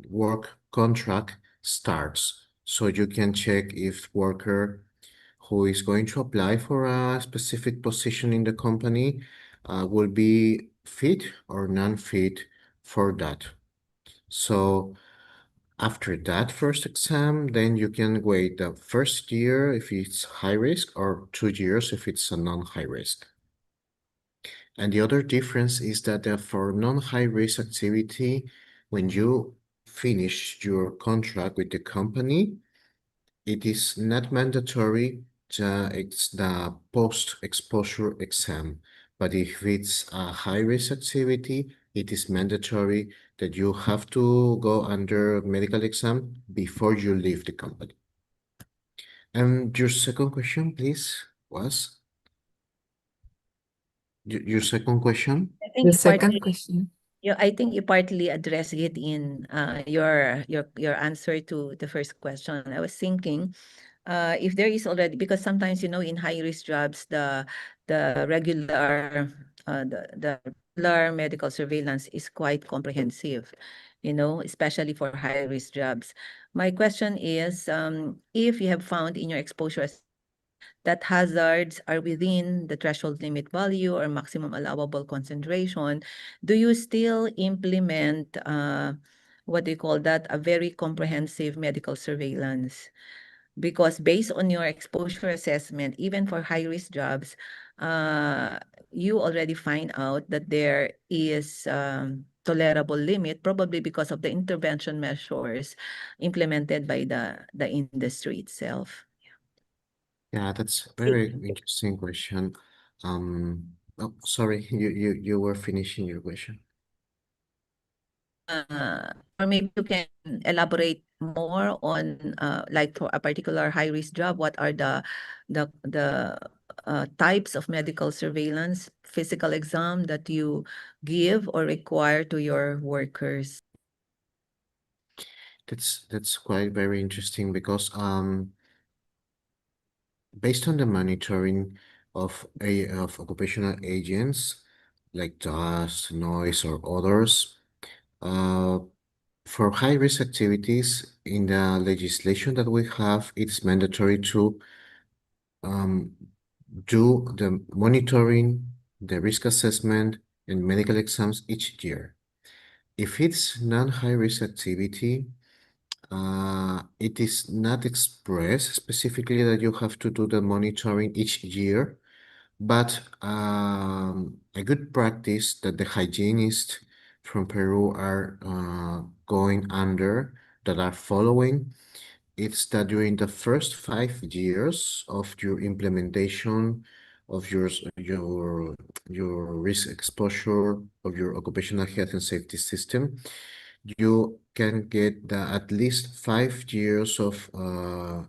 [SPEAKER 4] work contract starts. So you can check if worker who is going to apply for a specific position in the company will be fit or non-fit for that. So after that first exam, then you can wait the first year if it's high risk or 2 years if it's a non-high risk. And the other difference is that for non-high risk activity, when you finish your contract with the company, it is not mandatory it's the post-exposure exam. But if it's a high-risk activity, it is mandatory that you have to go under medical exam before you leave the company. And your second question, please, was? Your second question?
[SPEAKER 1] I think
[SPEAKER 3] The
[SPEAKER 1] you
[SPEAKER 3] second
[SPEAKER 1] partly,
[SPEAKER 3] question.
[SPEAKER 1] I think you partly addressed it in your answer to the first question. I was thinking, if there is already, because sometimes in high risk jobs the regular the regular medical surveillance is quite comprehensive, especially for high risk jobs. My question is, if you have found in your exposure assessment that hazards are within the threshold limit value or maximum allowable concentration, do you still implement what do you call that, a very comprehensive medical surveillance? Because based on your exposure assessment, even for high-risk jobs, you already find out that there is tolerable limit, probably because of the intervention measures implemented by the industry itself.
[SPEAKER 4] Yeah, that's a very interesting question. Oh, sorry, you were finishing your question.
[SPEAKER 1] Or maybe you can elaborate more on like for a particular high-risk job, what are the types of medical surveillance, physical exam that you give or require to your workers?
[SPEAKER 4] That's quite very interesting because based on the monitoring of occupational agents like dust, noise, or others, for high risk activities in the legislation that we have, it's mandatory to do the monitoring, the risk assessment, and medical exams each year. If it's non-high risk activity, it is not expressed specifically that you have to do the monitoring each year, but a good practice that the hygienists from Peru are going under, that are following, it's that during the first 5 years of your implementation of your risk exposure of your occupational health and safety system, you can get at least 5 years of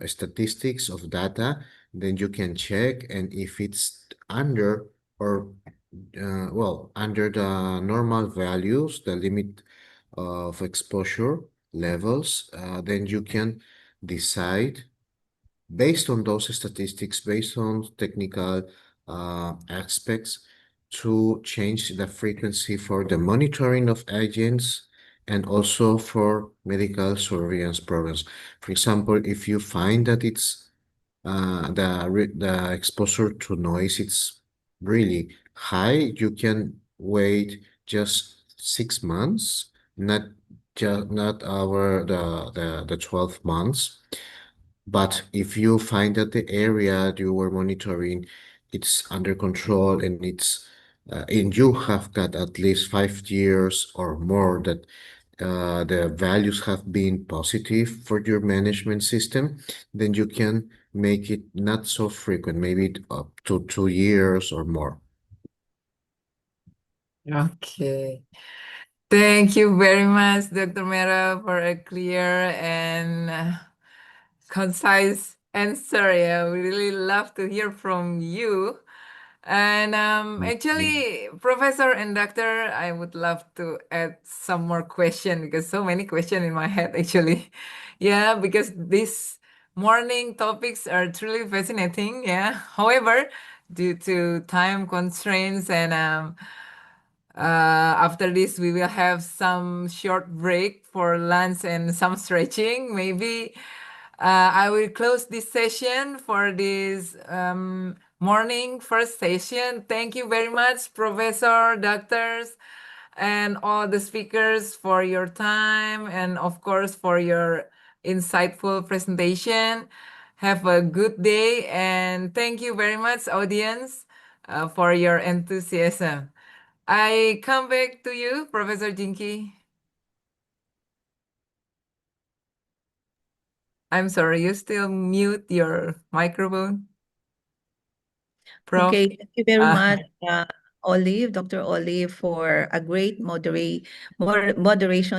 [SPEAKER 4] statistics of data. Then you can check, and if it's under or well, under the normal values, the limit of exposure levels, then you can decide based on those statistics, based on technical aspects, to change the frequency for the monitoring of agents and also for medical surveillance programs. For example, if you find that it's the exposure to noise, it's really high, you can wait just 6 months, not the 12 months. But if you find that the area you were monitoring, it's under control and and you have got at least 5 years or more that the values have been positive for your management system, then you can make it not so frequent, maybe up to 2 years or more.
[SPEAKER 3] Okay. Thank you very much, Dr. Mera, for a clear and concise answer. Yeah, we really love to hear from you. And actually, Professor and Doctor, I would love to add some more question because so many questions in my head actually. Yeah, because these morning topics are truly fascinating. Yeah. However, due to time constraints and after this, we will have some short break for lunch and some stretching. Maybe I will close this session for this morning first session. Thank you very much, Professor, doctors, and all the speakers for your time and of course for your insightful presentation. Have a good day and thank you very much, audience, for your enthusiasm. I come back to you, Professor Jinky. I'm sorry, you still mute your microphone, Prof.
[SPEAKER 1] Okay, thank you very
[SPEAKER 3] Ah.
[SPEAKER 1] much, Olive, Dr. Olive, for a great moderation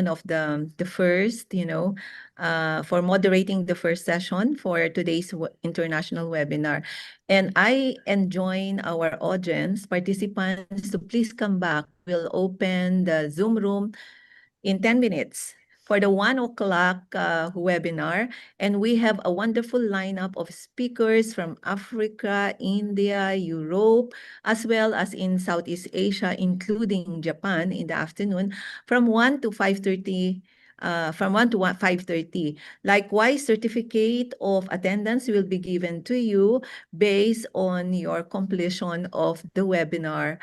[SPEAKER 1] of the first, for moderating the first session for today's international webinar. And I enjoin our audience participants to please come back. We'll open the Zoom room in 10 minutes for the 1 o'clock webinar. And we have a wonderful lineup of speakers from Africa, India, Europe, as well as in Southeast Asia, including Japan in the afternoon from 1 to 5:30. From 1 to 5:30. Likewise, certificate of attendance will be given to you based on your completion of the webinar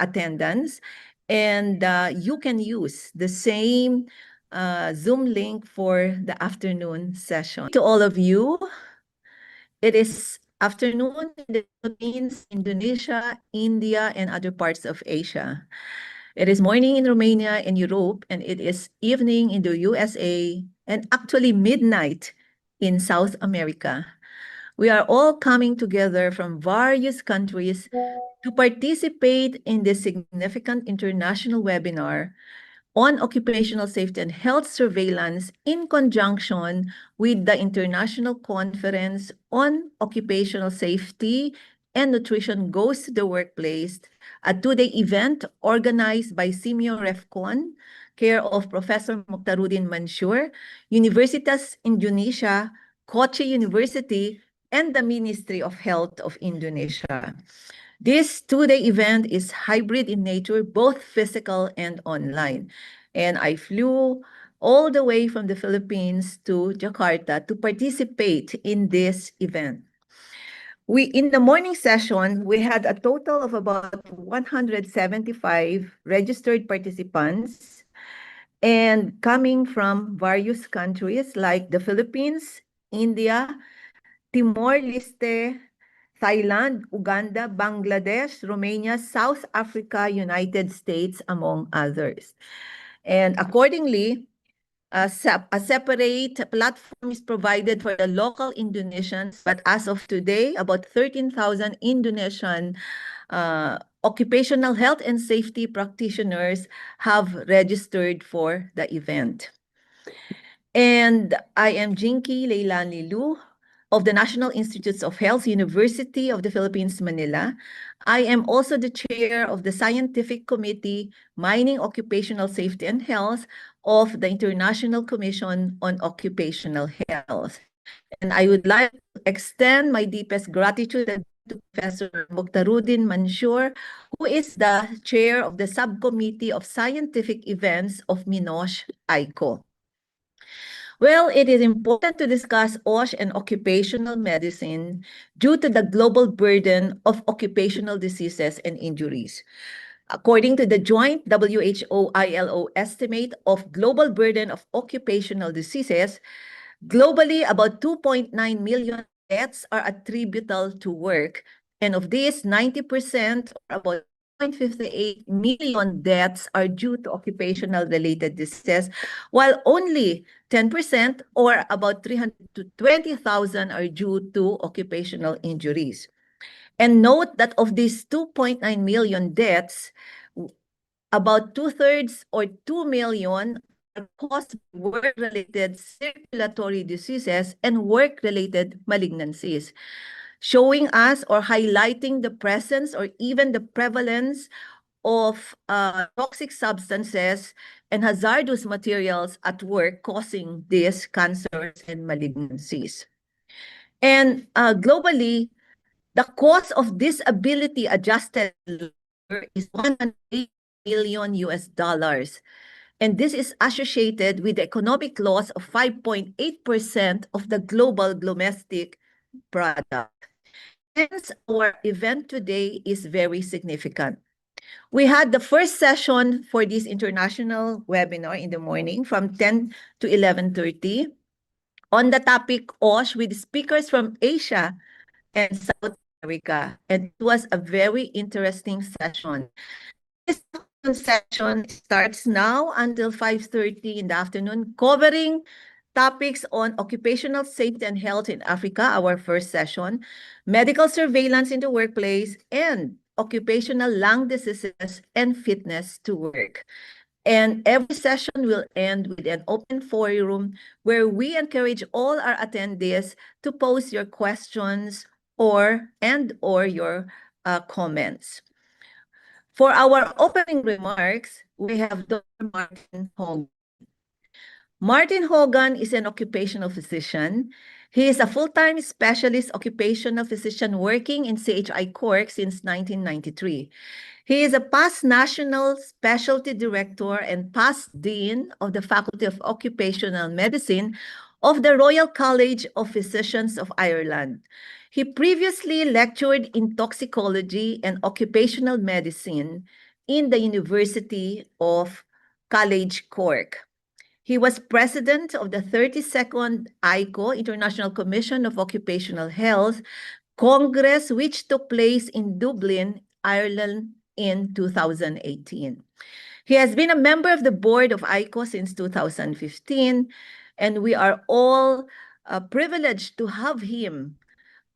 [SPEAKER 1] attendance. And you can use the same Zoom link for the afternoon session. To all of you, it is afternoon in the Philippines, Indonesia, India, and other parts of Asia. It is morning in Romania and Europe, and it is evening in the USA, and actually midnight in South America. We are all coming together from various countries to participate in this significant international webinar on occupational safety and health surveillance in conjunction with the International Conference on Occupational Safety and Nutrition Goes to the Workplace, a two-day event organized by SEAMEO RECFON, care of Professor Mokhtaruddin Mansour, Universitas Indonesia, Kochi University, and the Ministry of Health of Indonesia. This two-day event is hybrid in nature, both physical and online. And I flew all the way from the Philippines to Jakarta to participate in this event. In the morning session, we had a total of about 175 registered participants and coming from various countries like the Philippines, India, Timor-Leste, Thailand, Uganda, Bangladesh, Romania, South Africa, United States, among others. And accordingly, a separate platform is provided for the local Indonesians, but as of today, about 13,000 Indonesian occupational health and safety practitioners have registered for the event. And I am Jinky Leilani Lu of the National Institutes of Health, University of the Philippines, Manila. I am also the chair of the Scientific Committee, Mining Occupational Safety and Health of the International Commission on Occupational Health. And I would like to extend my deepest gratitude to Professor Mokhtaruddin Mansour, who is the chair of the Subcommittee of Scientific Events of MINOSH ICO. Well, it is important to discuss OSH and occupational medicine due to the global burden of occupational diseases and injuries. According to the joint WHO-ILO estimate of global burden of occupational diseases, globally about 2.9 million deaths are attributable to work, and of these, 90% or about 1.58 million deaths are due to occupational-related diseases, while only 10% or about 320,000 are due to occupational injuries. And note that of these 2.9 million deaths, About 2/3 or 2 million are caused by work-related circulatory diseases and work-related malignancies, showing us or highlighting the presence or even the prevalence of toxic substances and hazardous materials at work causing these cancers and malignancies. And globally, the cost of disability adjusted labor is $108 billion US. And this is associated with the economic loss of 5.8% of the global domestic product. Hence, our event today is very significant. We had the first session for this international webinar in the morning from 10 to 11:30 on the topic OSH with speakers from Asia and South America. And it was a very interesting session. This session starts now until 5:30 in the afternoon, covering topics on occupational safety and health in Africa, our first session, medical surveillance in the workplace, and occupational lung diseases and fitness to work. And every session will end with an open forum where we encourage all our attendees to post your questions or your comments. For our opening remarks, we have Dr. Martin Hogan. Martin Hogan is an occupational physician. He is a full-time specialist occupational physician working in CHI Cork since 1993. He is a past national specialty director and past dean of the Faculty of Occupational Medicine of the Royal College of Physicians of Ireland. He previously lectured in toxicology and occupational medicine in the University of College Cork. He was president of the 32nd ICO, International Commission of Occupational Health, Congress, which took place in Dublin, Ireland in 2018. He has been a member of the board of ICO since 2015, and we are all privileged to have him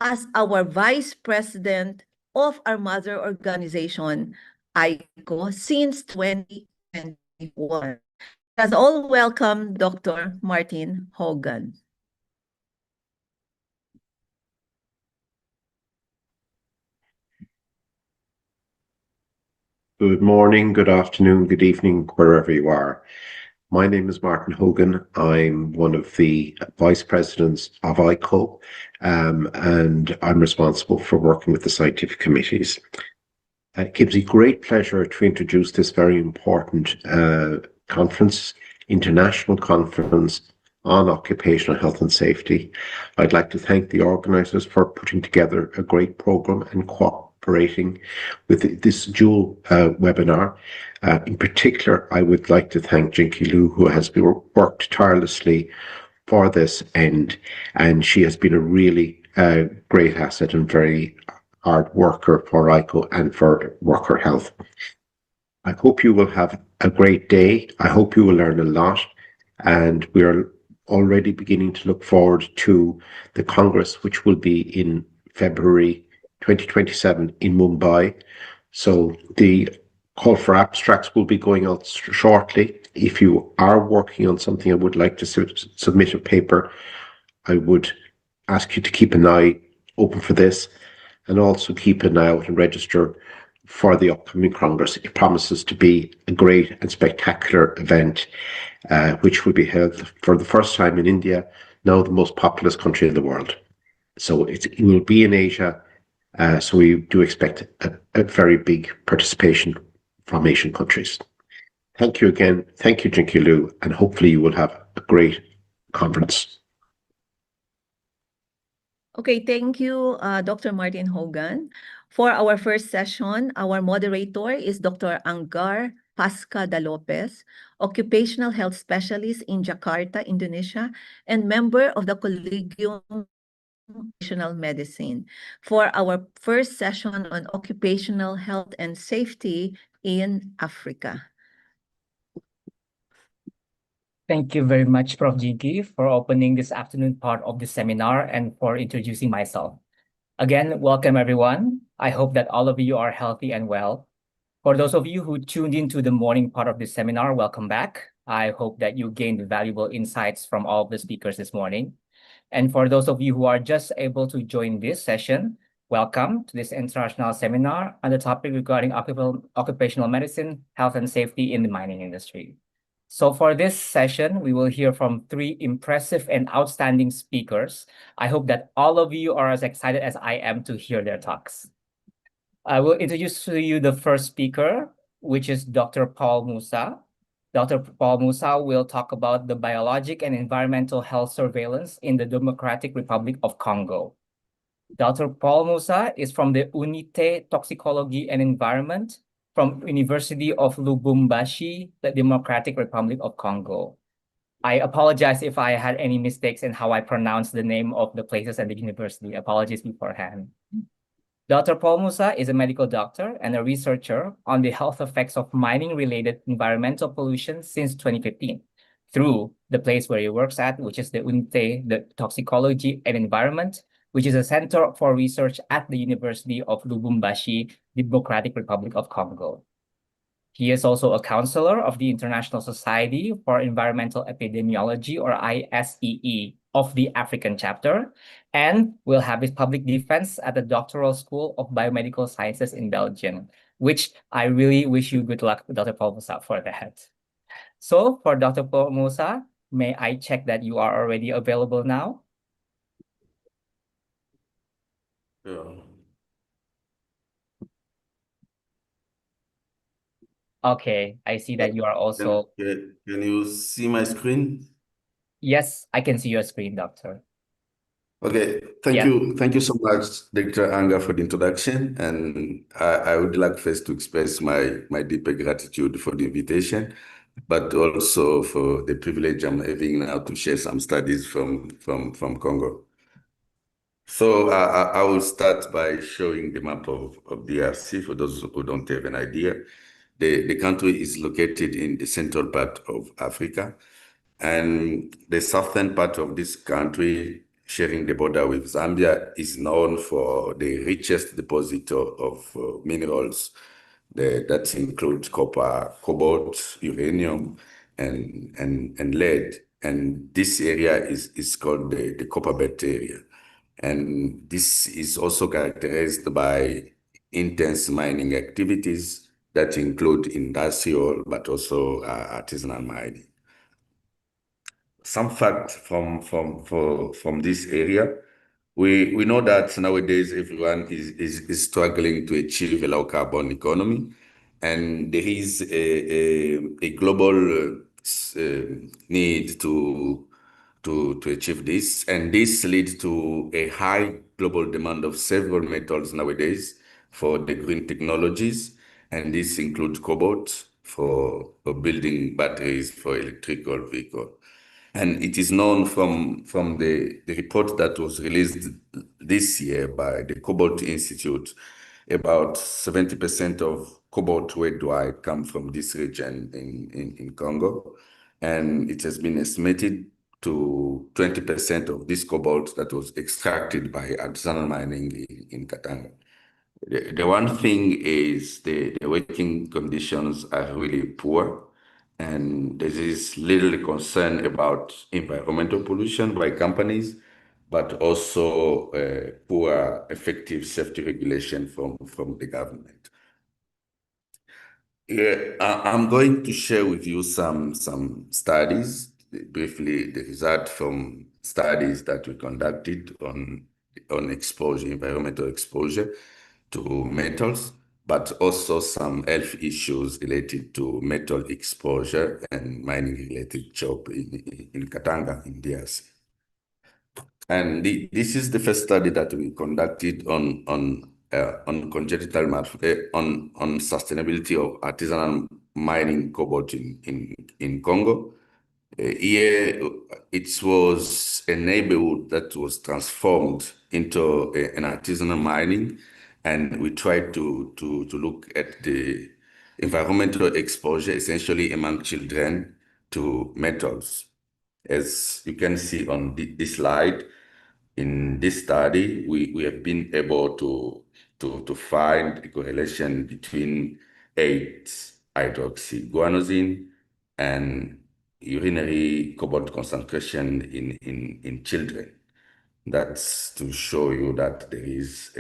[SPEAKER 1] as our vice president of our mother organization, ICO, since 2021. Let us all welcome Dr. Martin Hogan.
[SPEAKER 2] Good morning, good afternoon, good evening, wherever you are. My name is Martin Hogan. I'm one of the vice presidents of ICO, and I'm responsible for working with the scientific committees. It gives me great pleasure to introduce this very important conference, international conference on occupational health and safety. I'd like to thank the organisers for putting together a great programme and cooperating with this dual webinar. In particular, I would like to thank Jinky Liu, who has worked tirelessly for this end, and she has been a really great asset and very hard worker for ICO and for worker health. I hope you will have a great day. I hope you will learn a lot, and we are already beginning to look forward to the Congress, which will be in February 2027 in Mumbai. So the call for abstracts will be going out shortly. If you are working on something and would like to submit a paper, I would ask you to keep an eye open for this, and also keep an eye out and register for the upcoming Congress. It promises to be a great and spectacular event, which will be held for the first time in India, now the most populous country in the world. So it will be in Asia, so we do expect a very big participation from Asian countries. Thank you again. Thank you, Jinky Liu, and hopefully you will have a great conference.
[SPEAKER 1] Okay, thank you, Dr. Martin Hogan. For our first session, our moderator is Dr. Anggar Pasca Lopez, occupational health specialist in Jakarta, Indonesia, and member of the Collegium of Occupational Medicine, for our first session on occupational health and safety in Africa.
[SPEAKER 9] Thank you very much, Prof. Jinky, for opening this afternoon part of the seminar and for introducing myself. Again, welcome everyone. I hope that all of you are healthy and well. For those of you who tuned into the morning part of this seminar, welcome back. I hope that you gained valuable insights from all of the speakers this morning. And for those of you who are just able to join this session, welcome to this international seminar on the topic regarding occupational medicine, health and safety in the mining industry. So for this session, we will hear from 3 impressive and outstanding speakers. I hope that all of you are as excited as I am to hear their talks. I will introduce to you the first speaker, which is Dr. Paul Musa. Dr. Paul Musa will talk about the biologic and environmental health surveillance in the Democratic Republic of Congo. Dr. Paul Musa is from the Unité Toxicology and Environment from University of Lubumbashi, the Democratic Republic of Congo. I apologize if I had any mistakes in how I pronounce the name of the places and the university. Apologies beforehand. Dr. Paul Musa is a medical doctor and a researcher on the health effects of mining-related environmental pollution since 2015 through the place where he works at, which is the Unité de Toxicology and Environment, which is a center for research at the University of Lubumbashi, Democratic Republic of Congo. He is also a counselor of the International Society for Environmental Epidemiology, or ISEE, of the African chapter, and will have his public defense at the Doctoral School of Biomedical Sciences in Belgium, which I really wish you good luck, Dr. Paul Musa, for that. So for Dr. Paul Musa, may I check that you are already available now?
[SPEAKER 10] Yeah.
[SPEAKER 9] Okay, I see that you are also...
[SPEAKER 10] Can you see my screen?
[SPEAKER 9] Yes, I can see your screen, doctor.
[SPEAKER 10] Okay, thank you. Thank you so much, Dr. Anga, for the introduction. And I would like first to express my deeper gratitude for the invitation, but also for the privilege I'm having now to share some studies from Congo. So I will start by showing the map of DRC for those who don't have an idea. The country is located in the central part of Africa, and the southern part of this country, sharing the border with Zambia, is known for the richest deposit of minerals that include copper, cobalt, uranium, and lead. And this area is called the Copper Belt area. And this is also characterized by intense mining activities that include industrial, but also artisanal mining. Some facts from this area. We know that nowadays everyone is struggling to achieve a low carbon economy, and there is a global need to achieve this, and this leads to a high global demand of several metals nowadays for the green technologies, and this includes cobalt for building batteries for electrical vehicle. And it is known from the report that was released this year by the Cobalt Institute, about 70% of cobalt worldwide come from this region in Congo. And it has been estimated to 20% of this cobalt that was extracted by artisanal mining in Katanga. The one thing is the working conditions are really poor, and there is little concern about environmental pollution by companies, but also poor effective safety regulation from the government. I'm going to share with you some studies, briefly the result from studies that we conducted on exposure, environmental exposure to metals, but also some health issues related to metal exposure and mining-related job in Katanga, in DRC. And this is the first study that we conducted on congenital on sustainability of artisanal mining cobalt in Congo. Here, it was a neighborhood that was transformed into an artisanal mining, and we tried to look at the environmental exposure, essentially among children, to metals. As you can see on this slide, in this study, we have been able to find a correlation between 8-hydroxyguanosine and urinary cobalt concentration in children. That's to show you that there is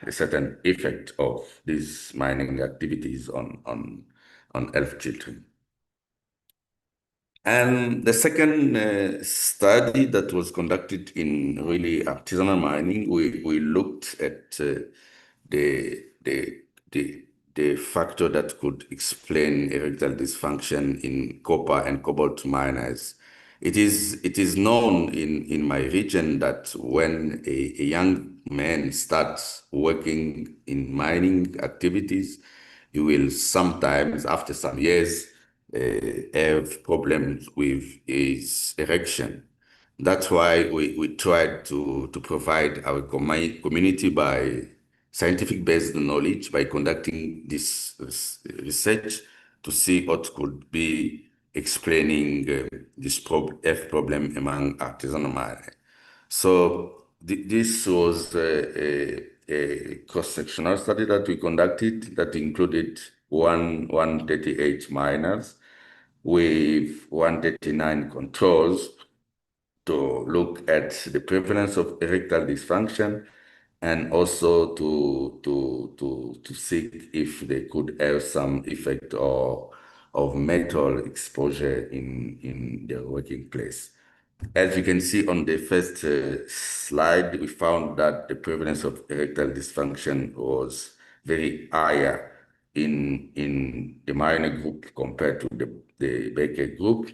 [SPEAKER 10] a certain effect of these mining activities on health children. And the second study that was conducted in really artisanal mining, we looked at the factor that could explain erectile dysfunction in copper and cobalt miners. It is known in my region that when a young man starts working in mining activities, he will sometimes, after some years, have problems with his erection. That's why we tried to provide our community by scientific-based knowledge by conducting this research to see what could be explaining this problem among artisanal miners. So this was a cross-sectional study that we conducted that included 138 miners with 139 controls to look at the prevalence of erectile dysfunction and also to see if they could have some effect of metal exposure in their working place. As you can see on the first slide, we found that the prevalence of erectile dysfunction was very higher in the miner group compared to the Baker group.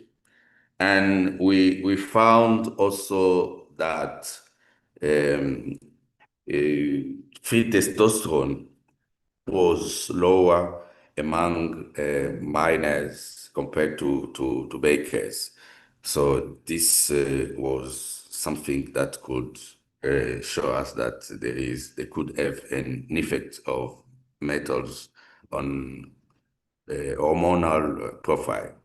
[SPEAKER 10] And we found also that free testosterone was lower among miners compared to bakers. So this was something that could show us that they could have an effect of metals on hormonal profile.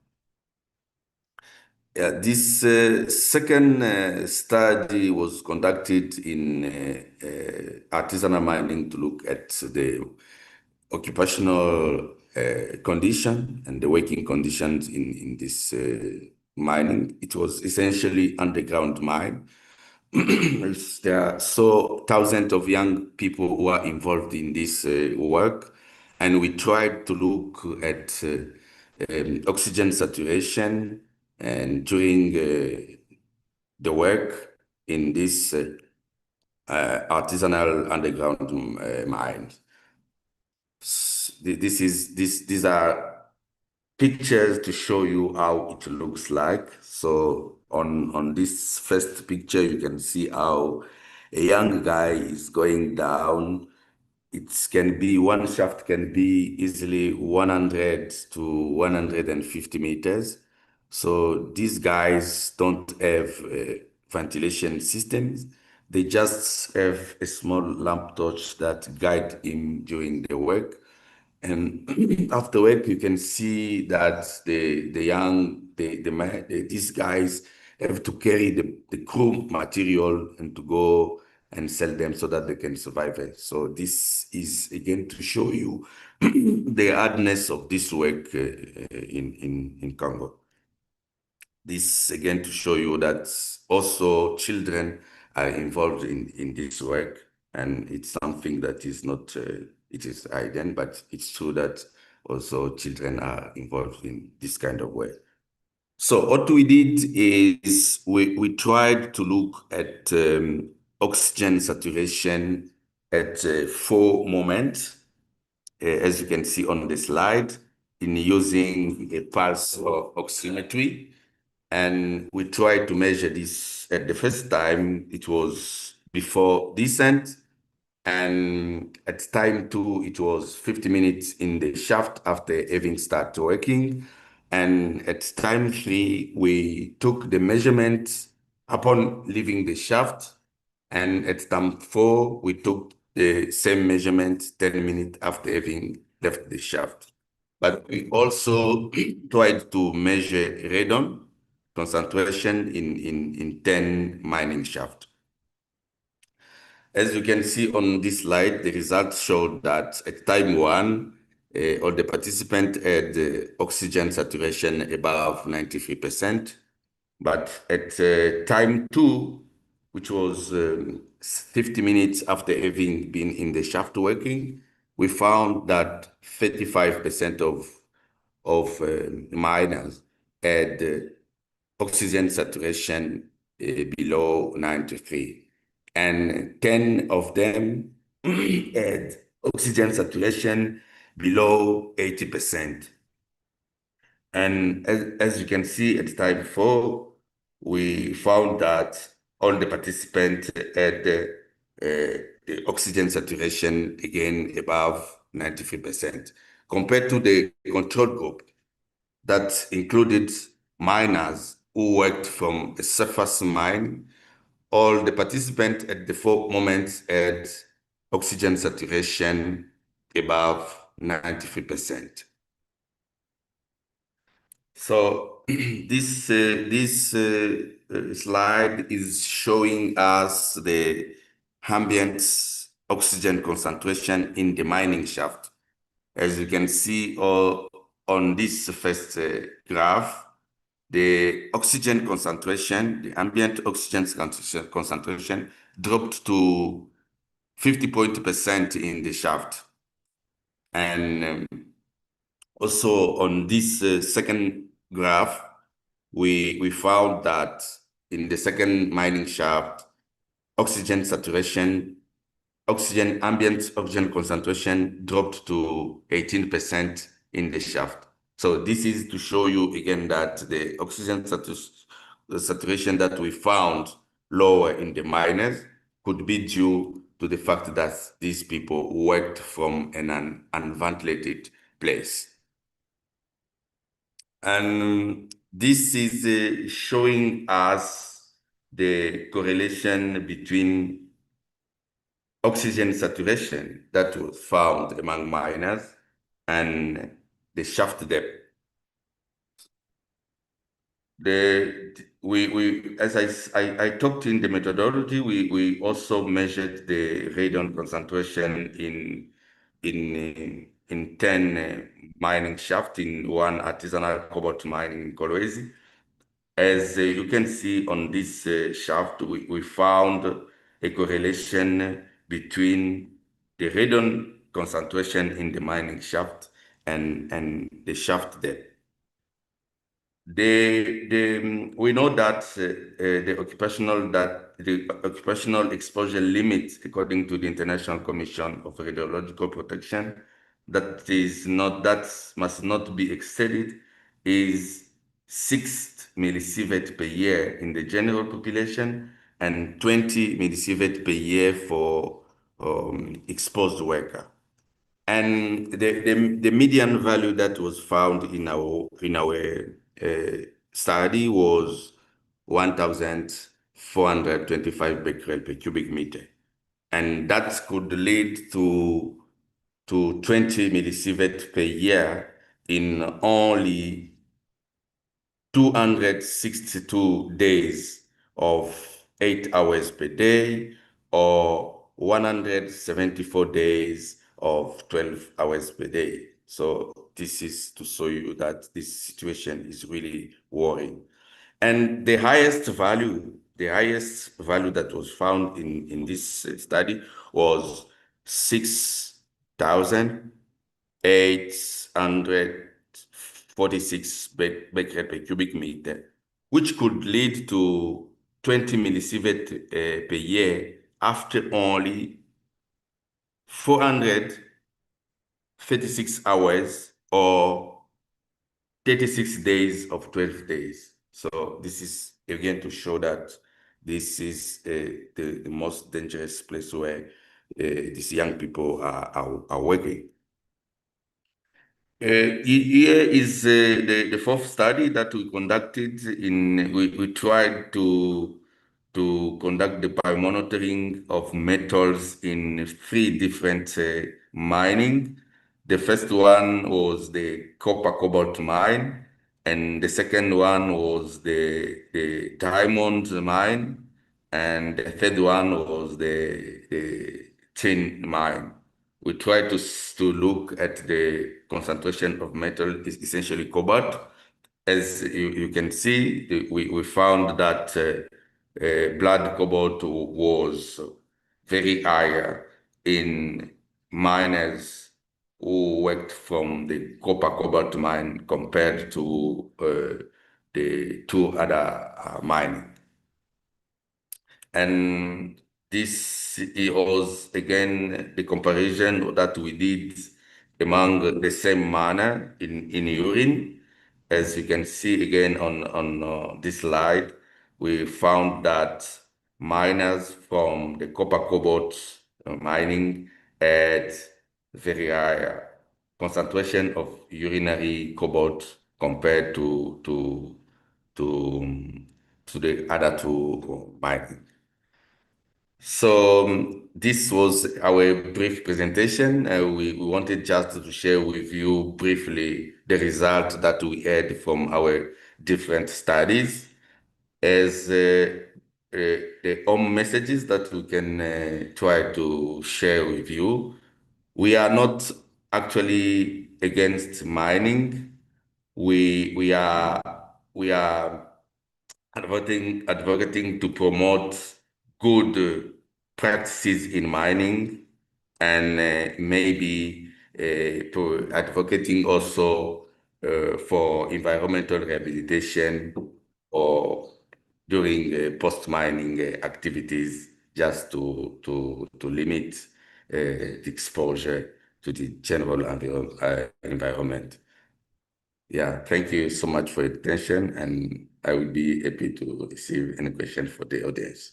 [SPEAKER 10] This second study was conducted in artisanal mining to look at the occupational condition and the working conditions in this mining. It was essentially underground mine. There are so thousands of young people who are involved in this work, and we tried to look at oxygen saturation and during the work in this artisanal underground mines. These are pictures to show you how it looks like. So on this first picture, you can see how a young guy is going down. One shaft can be easily 100 to 150 meters. So these guys don't have ventilation systems. They just have a small lamp torch that guide him during the work. And after work, you can see that these guys have to carry the crew material and to go and sell them so that they can survive it. So this is again to show you the hardness of this work in Congo. This again to show you that also children are involved in this work, and it's something that is not it is hidden, but it's true that also children are involved in this kind of work. So what we did is we tried to look at oxygen saturation at 4 moments, as you can see on the slide, in using a pulse oximetry. And we tried to measure this at the first time. It was before descent. And at time 2, it was 50 minutes in the shaft after having started working. And at time 3, we took the measurements upon leaving the shaft. And at time 4, we took the same measurement 10 minutes after having left the shaft. But we also tried to measure radon concentration in 10 mining shafts. As you can see on this slide, the results showed that at time 1, all the participants had oxygen saturation above 93%. But at time 2, which was 50 minutes after having been in the shaft working, we found that 35% of miners had oxygen saturation below 93, and 10 of them had oxygen saturation below 80%. And as you can see at time 4, we found that all the participants had the oxygen saturation again above 93%, compared to the control group that included miners who worked from a surface mine. All the participants at the 4 moments had oxygen saturation above 93%. So this slide is showing us the ambient oxygen concentration in the mining shaft. As you can see on this first graph, the oxygen concentration, the ambient oxygen concentration dropped to 50% in the shaft. And also on this second graph, we found that in the second mining shaft, oxygen saturation, ambient oxygen concentration dropped to 18% in the shaft. So this is to show you again that the oxygen saturation that we found lower in the miners could be due to the fact that these people worked from an unventilated place. And this is showing us the correlation between oxygen saturation that was found among miners and the shaft depth. As I talked in the methodology, we also measured the radon concentration in 10 mining shafts in one artisanal cobalt mine in Kolwezi. As you can see on this shaft, we found a correlation between the radon concentration in the mining shaft and the shaft depth. We know that the occupational exposure limit, according to the International Commission of Radiological Protection, that must not be exceeded, is 6 millisievert per year in the general population and 20 millisievert per year for exposed worker. And the median value that was found in our study was 1,425 becquerel per cubic meter, and that could lead to 20 millisievert per year in only 262 days of 8 hours per day, or 174 days of 12 hours per day. So this is to show you that this situation is really worrying. And the highest value that was found in this study was 6,846 becquerel per cubic meter, which could lead to 20 millisievert per year after only 436 hours or 36 days of 12 days. So this is again to show that this is the most dangerous place where these young people are working. Here is the fourth study that we conducted. We tried to conduct the biomonitoring of metals in 3 different mining. The first one was the copper cobalt mine, and the second one was the diamond mine, and the third one was the tin mine. we try to look at the concentration of metal, is essentially cobalt. As you can see, we found that blood cobalt was very high in miners who worked from the copper cobalt mine compared to the two other mining. And this was again the comparison that we did among the same manner in urine. As you can see again on this slide, we found that miners from the copper cobalt mining had very high concentration of urinary cobalt compared to the other two mining. So this was our brief presentation. We wanted just to share with you briefly the result that we had from our different studies as the home messages that we can try to share with you. We are not actually against mining. We are advocating to promote good practices in mining and maybe advocating also for environmental rehabilitation or during post-mining activities just to limit the exposure to the general environment. Yeah, thank you so much for your attention, and I will be happy to receive any questions for the audience.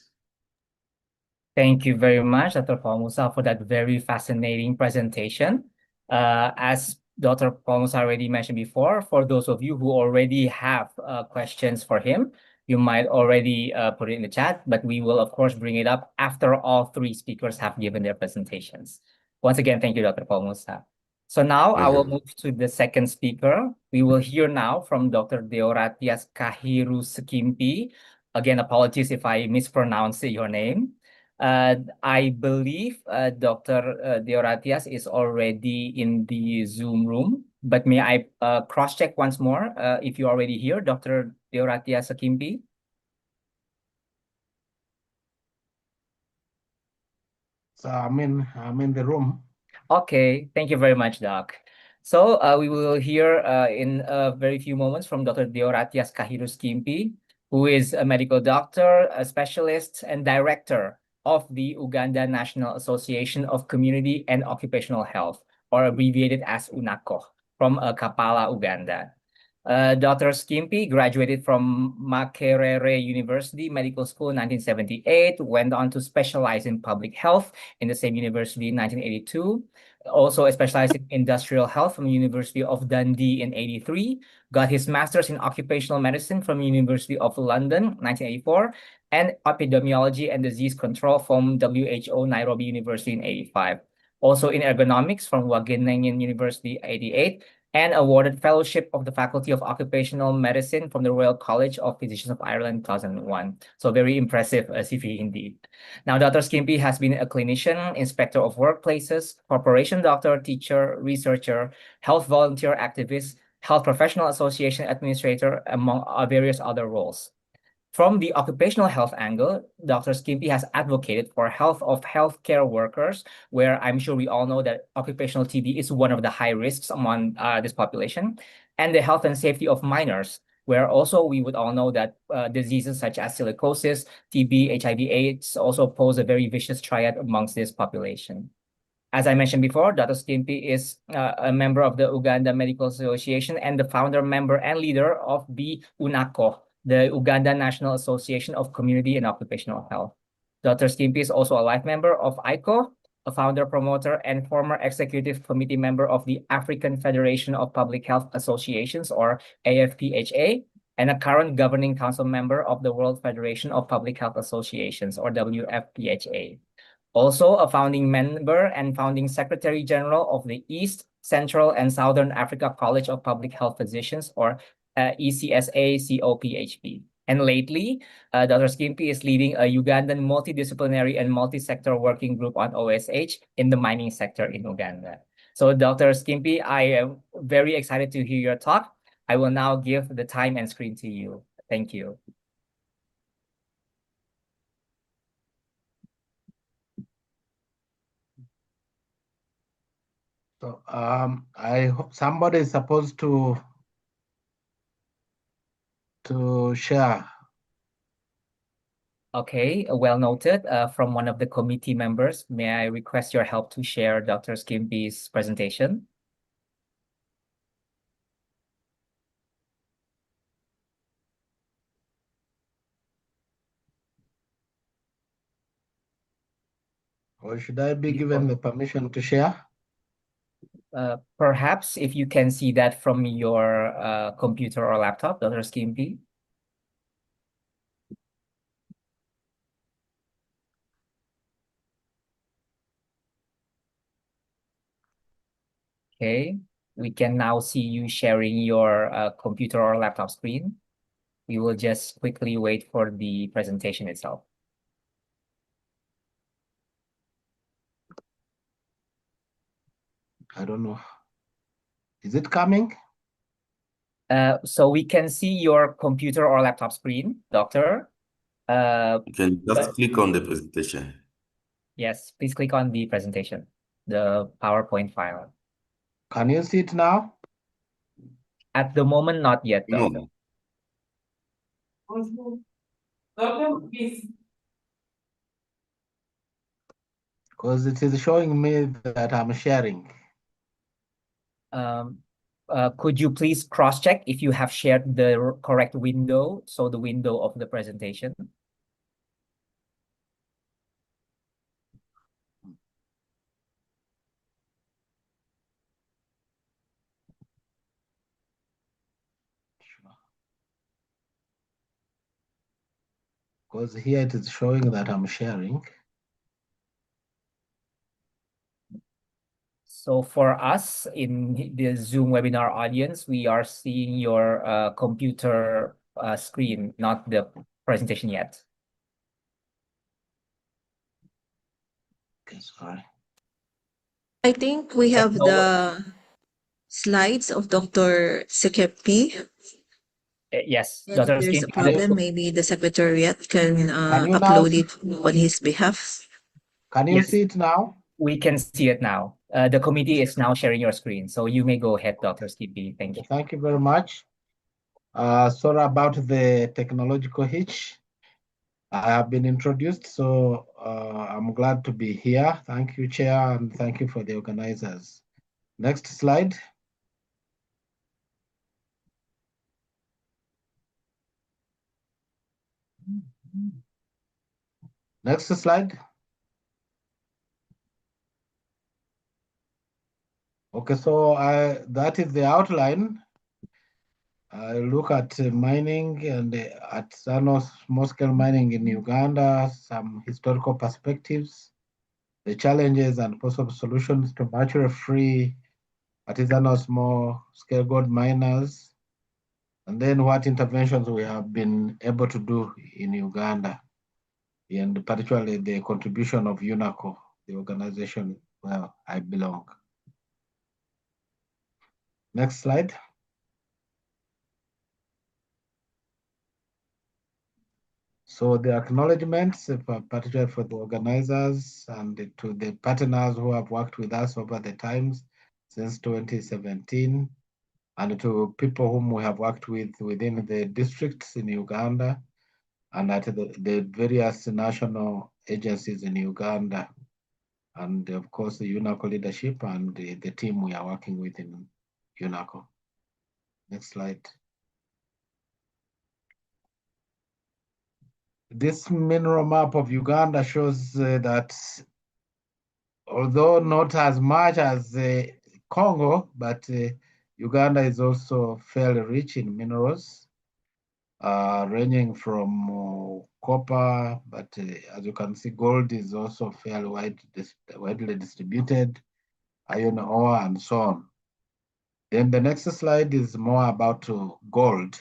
[SPEAKER 9] Thank you very much, Dr. Paul Musa, for that very fascinating presentation. As Dr. Paul Musa already mentioned before, for those of you who already have questions for him, you might already put it in the chat, but we will, of course, bring it up after all three speakers have given their presentations. Once again, thank you, Dr. Paul Musa. So now I will move to the second speaker. We will hear now from Dr. Deoratias Kahiru Sekimpi. Again, apologies if I mispronounce your name. I believe Dr. Deoratias is already in the Zoom room, but may I cross-check once more if you're already here, Dr. Deoratias Sekimpi?
[SPEAKER 11] So I'm in the room.
[SPEAKER 9] Okay, thank you very much, Doc. So we will hear in a very few moments from Dr. Deoratias Kahiru Sekimpi, who is a medical doctor, a specialist, and director of the Uganda National Association of Community and Occupational Health, or abbreviated as UNACO, from Kampala, Uganda. Dr. Sekimpi graduated from Makerere University Medical School in 1978, went on to specialize in public health in the same university in 1982, also specialized in industrial health from the University of Dundee in 1983, got his master's in occupational medicine from University of London 1984, and epidemiology and disease control from WHO Nairobi University in 1985. Also in ergonomics from Wageningen University 1988, and awarded Fellowship of the Faculty of Occupational Medicine from the Royal College of Physicians of Ireland 2001. So very impressive CV indeed. Now, Dr. Sekimpi has been a clinician, inspector of workplaces, corporation doctor, teacher, researcher, health volunteer activist, health professional association administrator, among various other roles. From the occupational health angle, Dr. Sekimpi has advocated for health of healthcare workers, where I'm sure we all know that occupational TB is one of the high risks among this population, and the health and safety of minors, where also we would all know that diseases such as silicosis, TB, HIV/AIDS also pose a very vicious triad amongst this population. As I mentioned before, Dr. Sekimpi is a member of the Uganda Medical Association and the founder, member, and leader of the UNACO, the Uganda National Association of Community and Occupational Health. Dr. Sekimpi is also a life member of ICO, a founder, promoter, and former executive committee member of the African Federation of Public Health Associations, or AFPHA, and a current governing council member of the World Federation of Public Health Associations, or WFPHA. Also a founding member and founding Secretary General of the East, Central, and Southern Africa College of Public Health Physicians, or ECSA-COPHP. And lately, Dr. Skimpy is leading a Ugandan multidisciplinary and multi-sector working group on OSH in the mining sector in Uganda. So Dr. Skimpy, I am very excited to hear your talk. I will now give the time and screen to you. Thank you.
[SPEAKER 11] So I hope somebody is supposed to share.
[SPEAKER 9] Okay, well noted. From one of the committee members, may I request your help to share Dr. Skimpy's presentation?
[SPEAKER 11] Or should I be given the permission to share?
[SPEAKER 9] Perhaps if you can see that from your computer or laptop, Dr. Skimpy. Okay, we can now see you sharing your computer or laptop screen. We will just quickly wait for the presentation itself.
[SPEAKER 11] I don't know. Is it coming?
[SPEAKER 9] So we can see your computer or laptop screen, Doctor.
[SPEAKER 10] You can just click on the presentation.
[SPEAKER 9] Yes, please click on the presentation, the PowerPoint file.
[SPEAKER 11] Can you see it now?
[SPEAKER 9] At the moment, not yet, though.
[SPEAKER 10] No.
[SPEAKER 11] Because it is showing me that I'm sharing.
[SPEAKER 9] Could you please cross-check if you have shared the correct window, so the window of the presentation?
[SPEAKER 11] Because here it is showing that I'm sharing.
[SPEAKER 9] So for us in the Zoom webinar audience, we are seeing your computer screen, not the presentation yet.
[SPEAKER 11] Okay, sorry.
[SPEAKER 1] I think we have the slides of Dr. Sekepi.
[SPEAKER 9] Yes,
[SPEAKER 1] And
[SPEAKER 9] Dr.
[SPEAKER 1] if there's a
[SPEAKER 9] Skimpy.
[SPEAKER 1] problem, maybe the secretariat can
[SPEAKER 11] you now
[SPEAKER 1] upload it on his behalf.
[SPEAKER 11] Can you
[SPEAKER 9] Yes.
[SPEAKER 11] see it now?
[SPEAKER 9] We can see it now. The committee is now sharing your screen, so you may go ahead, Dr. Skimpy. Thank you.
[SPEAKER 11] Thank you very much. Sorry about the technological hitch. I have been introduced, so I'm glad to be here. Thank you, Chair, and thank you for the organizers. Next slide. Next slide. Okay, so that is the outline. I look at mining and artisanal small-scale mining in Uganda, some historical perspectives, the challenges and possible solutions to mercury-free artisanal small-scale gold miners, and then what interventions we have been able to do in Uganda, and particularly the contribution of UNACO, the organization where I belong. Next slide. So the acknowledgements, particularly for the organizers and to the partners who have worked with us over the times since 2017, and to people whom we have worked with within the districts in Uganda and at the various national agencies in Uganda, and of course the UNACO leadership and the team we are working with in UNACO. Next slide. This mineral map of Uganda shows that although not as much as Congo, but Uganda is also fairly rich in minerals, ranging from copper, but as you can see, gold is also fairly widely distributed, iron ore, and so on. Then the next slide is more about gold.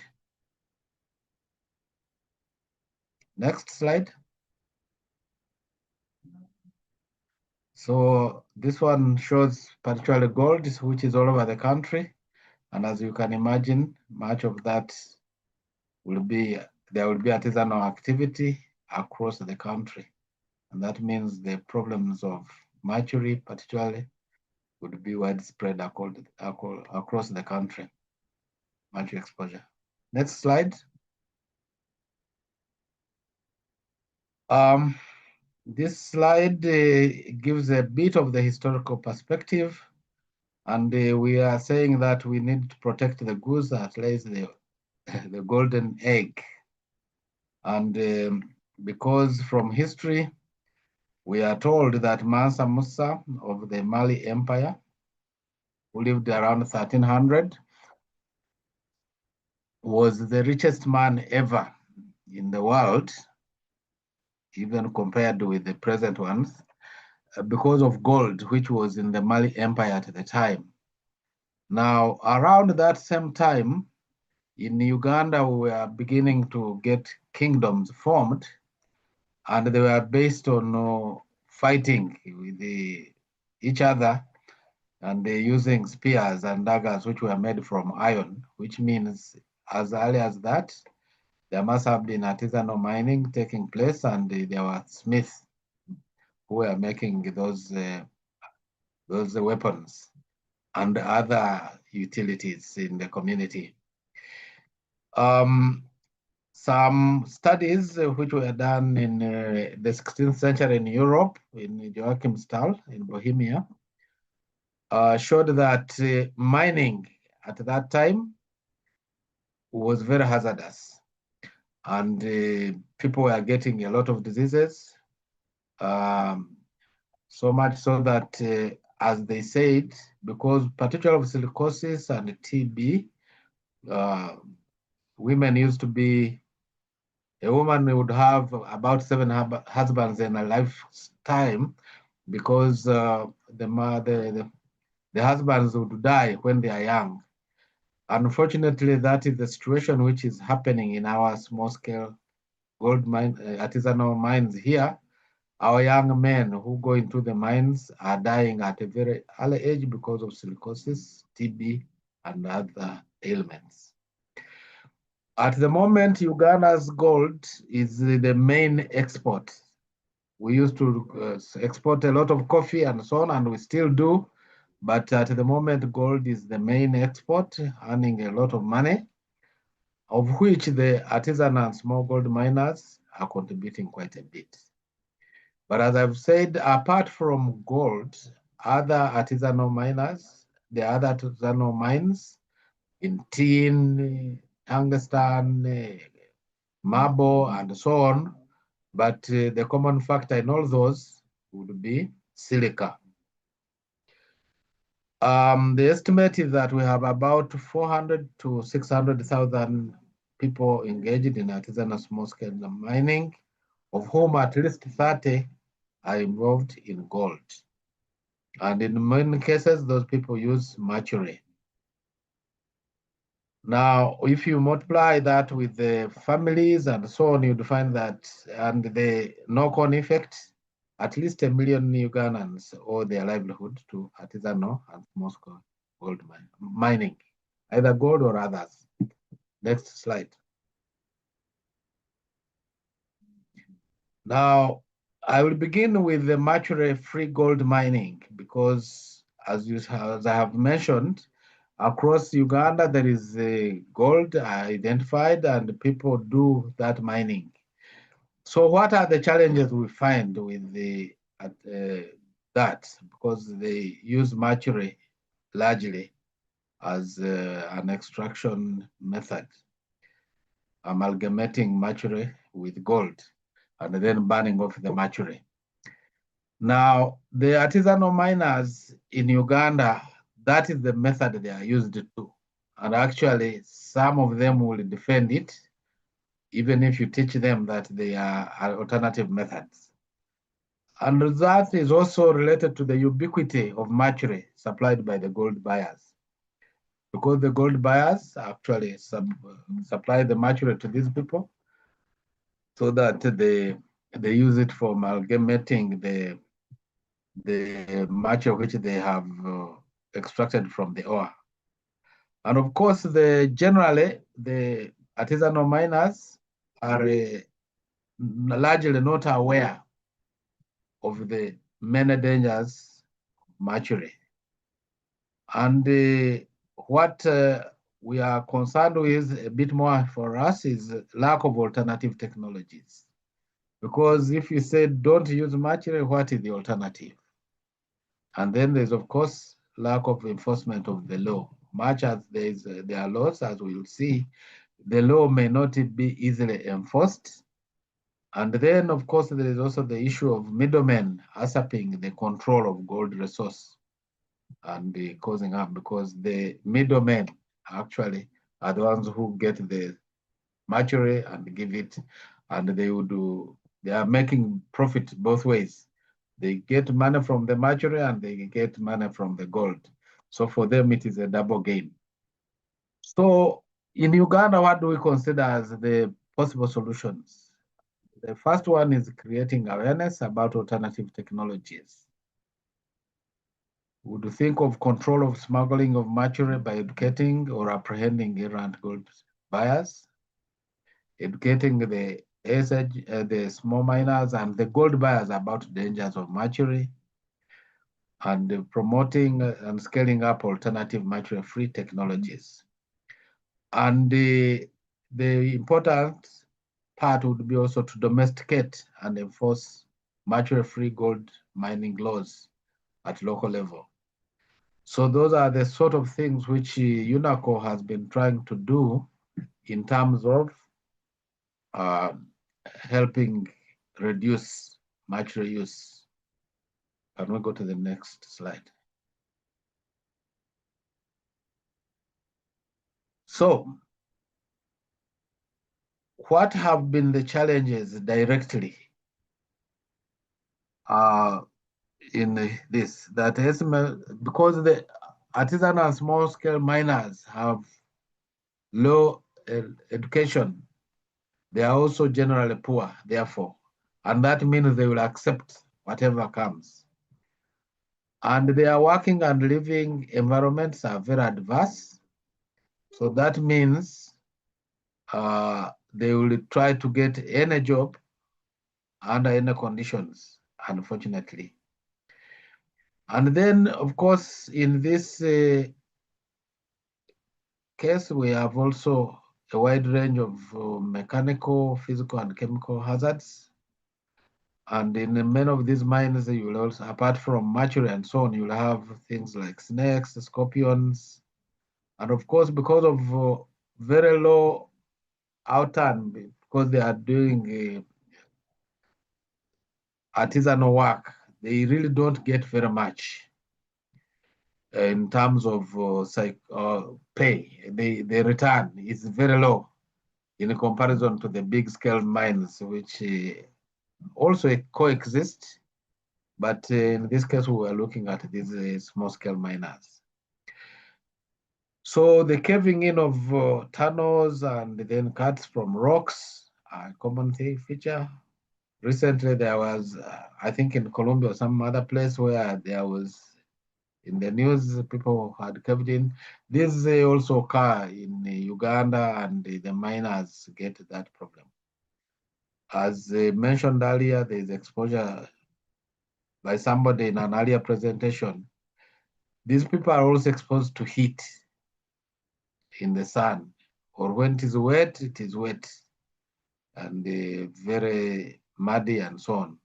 [SPEAKER 11] Next slide. So this one shows particularly gold, which is all over the country. And as you can imagine, much of that there will be artisanal activity across the country. And that means the problems of mercury particularly would be widespread across the country, mercury exposure. Next slide. This slide gives a bit of the historical perspective, and we are saying that we need to protect the goose that lays the golden egg. And because from history, we are told that Mansa Musa of the Mali Empire, who lived around 1300, was the richest man ever in the world, even compared with the present ones, because of gold, which was in the Mali Empire at the time. Now, around that same time, in Uganda, we were beginning to get kingdoms formed, and they were based on fighting with each other, and using spears and daggers, which were made from iron, which means as early as that, there must have been artisanal mining taking place, and there were smiths who were making those weapons and other utilities in the community. Some studies which were done in the 16th century in Europe, in Joachimsthal in Bohemia, showed that mining at that time was very hazardous, and people were getting a lot of diseases, so much so that, as they said, because particularly of silicosis and TB, women used to be, a woman would have about 7 husbands in a lifetime, because the husbands would die when they are young. Unfortunately, that is the situation which is happening in our small-scale gold mine, artisanal mines here. Our young men who go into the mines are dying at a very early age because of silicosis, TB, and other ailments. At the moment, Uganda's gold is the main export. We used to export a lot of coffee and so on, and we still do. But at the moment, gold is the main export, earning a lot of money, of which the artisan and small gold miners are contributing quite a bit. But as I've said, apart from gold, other artisanal miners, there are other artisanal mines in tin, tungsten, marble, and so on. But the common factor in all those would be silica. The estimate is that we have about 400 to 600,000 people engaged in artisanal small-scale mining, of whom at least 30 are involved in gold. And in many cases, those people use mercury. Now, if you multiply that with the families and so on, you'd find that, and the knock-on effect, at least 1 million Ugandans owe their livelihood to artisanal and small-scale gold mining, either gold or others. Next slide. Now, I will begin with the mercury-free gold mining because, as I have mentioned, across Uganda there is gold identified and people do that mining. So what are the challenges we find with that? Because they use mercury largely as an extraction method, amalgamating mercury with gold and then burning off the mercury. Now, the artisanal miners in Uganda, that is the method they are used to. And actually, some of them will defend it, even if you teach them that they are alternative methods. And that is also related to the ubiquity of mercury supplied by the gold buyers. Because the gold buyers actually supply the mercury to these people, so that they use it for amalgamating the material which they have extracted from the ore. And of course, generally, the artisanal miners are largely not aware of the many dangers of mercury. And what we are concerned with a bit more for us is lack of alternative technologies. Because if you say don't use mercury, what is the alternative? And then there's, of course, lack of enforcement of the law. Much as there are laws, as we'll see, the law may not be easily enforced. And then, of course, there is also the issue of middlemen usurping the control of gold resource and causing harm, because the middlemen actually are the ones who get the mercury and give it, and they are making profit both ways. They get money from the mercury and they get money from the gold. So for them, it is a double gain. So in Uganda, what do we consider as the possible solutions? The first one is creating awareness about alternative technologies. We would think of control of smuggling of mercury by educating or apprehending errant gold buyers, educating the small miners and the gold buyers about dangers of mercury, and promoting and scaling up alternative mercury-free technologies. And the important part would be also to domesticate and enforce mercury-free gold mining laws at local level. So those are the sort of things which UNACO has been trying to do in terms of helping reduce mercury use. Can we go to the next slide? So, what have been the challenges directly in this? Because the artisanal and small-scale miners have low education, they are also generally poor, therefore, and that means they will accept whatever comes. And their working and living environments are very adverse, so that means they will try to get any job under any conditions, unfortunately. And then, of course, in this case, we have also a wide range of mechanical, physical, and chemical hazards. And in many of these mines, you will also, apart from mercury and so on, you will have things like snakes, scorpions, and of course, because of very low outturn, because they are doing artisanal work, they really don't get very much in terms of pay. The return is very low in comparison to the big scale mines, which also coexist. But in this case, we are looking at these small scale miners. So the caving in of tunnels and then cuts from rocks are a common feature. Recently, there was, I think in Colombia or some other place where there was, in the news, people had caved in. This also occur in Uganda, and the miners get that problem. As mentioned earlier, there is exposure by somebody in an earlier presentation. These people are also exposed to heat in the sun, or when it is wet, and very muddy and so on.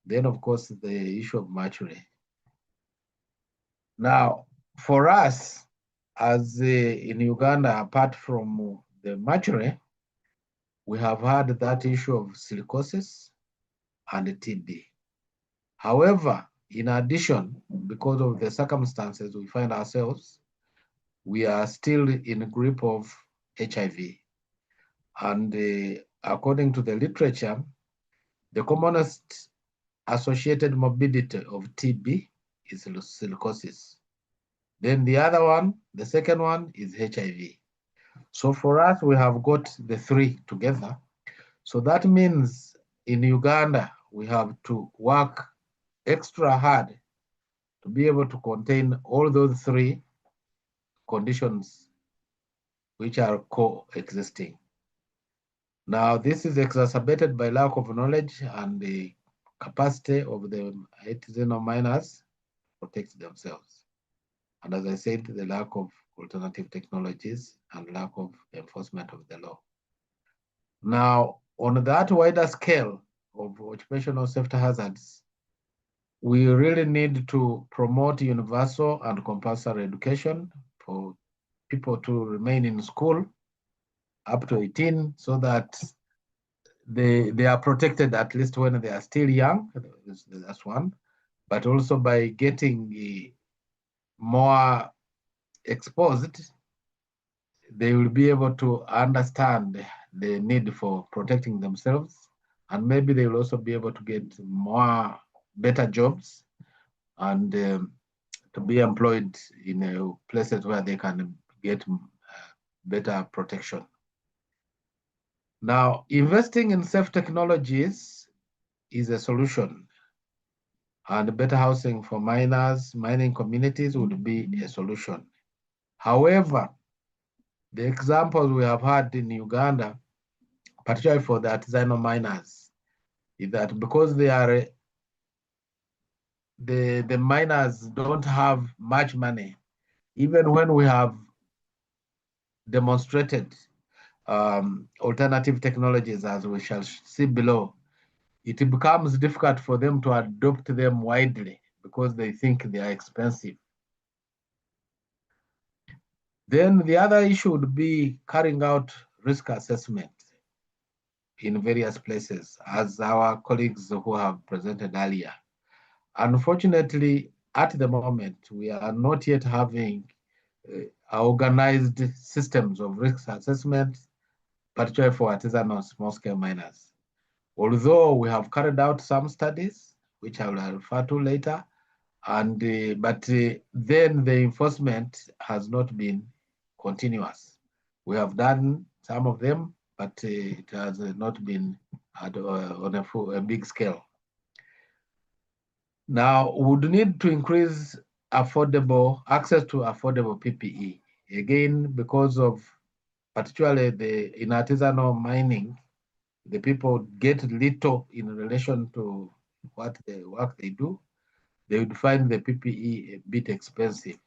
[SPEAKER 11] Then, of course, the issue of mercury. Now, for us, as in Uganda, apart from the mercury, we have had that issue of silicosis and TB. However, in addition, because of the circumstances we find ourselves, we are still in a grip of HIV. And according to the literature, the commonest associated morbidity of TB is silicosis. Then the other one, the second one, is HIV. So for us, we have got the three together. So that means in Uganda, we have to work extra hard to be able to contain all those three conditions which are coexisting. Now, this is exacerbated by lack of knowledge and the capacity of the artisanal miners to protect themselves. And as I said, the lack of alternative technologies and lack of enforcement of the law. Now, on that wider scale of occupational safety hazards, we really need to promote universal and compulsory education for people to remain in school up to 18 so that they are protected at least when they are still young. That's one. But also by getting more exposed, they will be able to understand the need for protecting themselves, and maybe they will also be able to get better jobs and to be employed in places where they can get better protection. Now, investing in safe technologies is a solution, and better housing for miners, mining communities would be a solution. However, the examples we have had in Uganda, particularly for the artisanal miners, is that because they are the miners don't have much money, even when we have demonstrated alternative technologies, as we shall see below, it becomes difficult for them to adopt them widely because they think they are expensive. Then the other issue would be carrying out risk assessment in various places, as our colleagues who have presented earlier. Unfortunately, at the moment, we are not yet having organized systems of risk assessment, particularly for artisanal small-scale miners. Although we have carried out some studies, which I will refer to later, and but then the enforcement has not been continuous. We have done some of them, but it has not been on a big scale. Now, we would need to increase access to affordable PPE. Again, because of particularly in artisanal mining, the people get little in relation to what the work they do. They would find the PPE a bit expensive.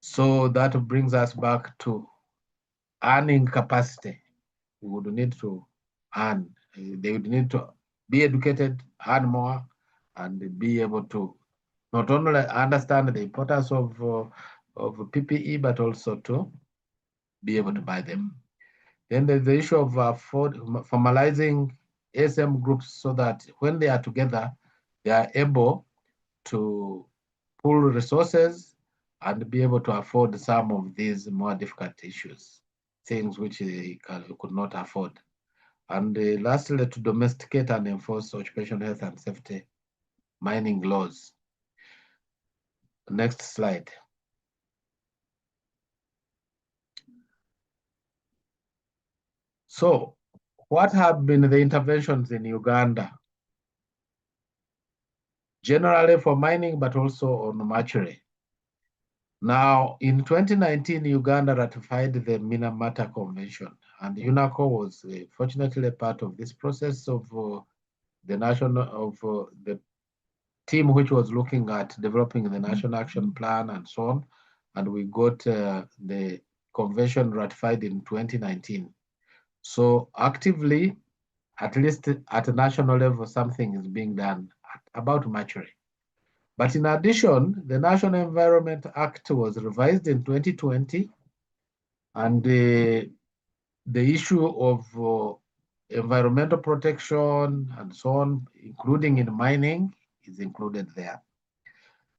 [SPEAKER 11] So that brings us back to earning capacity. We would need to earn. They would need to be educated, earn more, and be able to not only understand the importance of PPE, but also to be able to buy them. Then there's the issue of formalizing ASM groups so that when they are together, they are able to pool resources and be able to afford some of these more difficult issues, things which they could not afford. And lastly, to domesticate and enforce occupational health and safety mining laws. Next slide. So, what have been the interventions in Uganda? Generally for mining, but also on Mercury. Now, in 2019, Uganda ratified the Minamata Convention, and UNACO was fortunately a part of this process of the team which was looking at developing the National Action Plan and so on, and we got the convention ratified in 2019. So actively, at least at a national level, something is being done about Mercury. But in addition, the National Environment Act was revised in 2020, and the issue of environmental protection and so on, including in mining, is included there.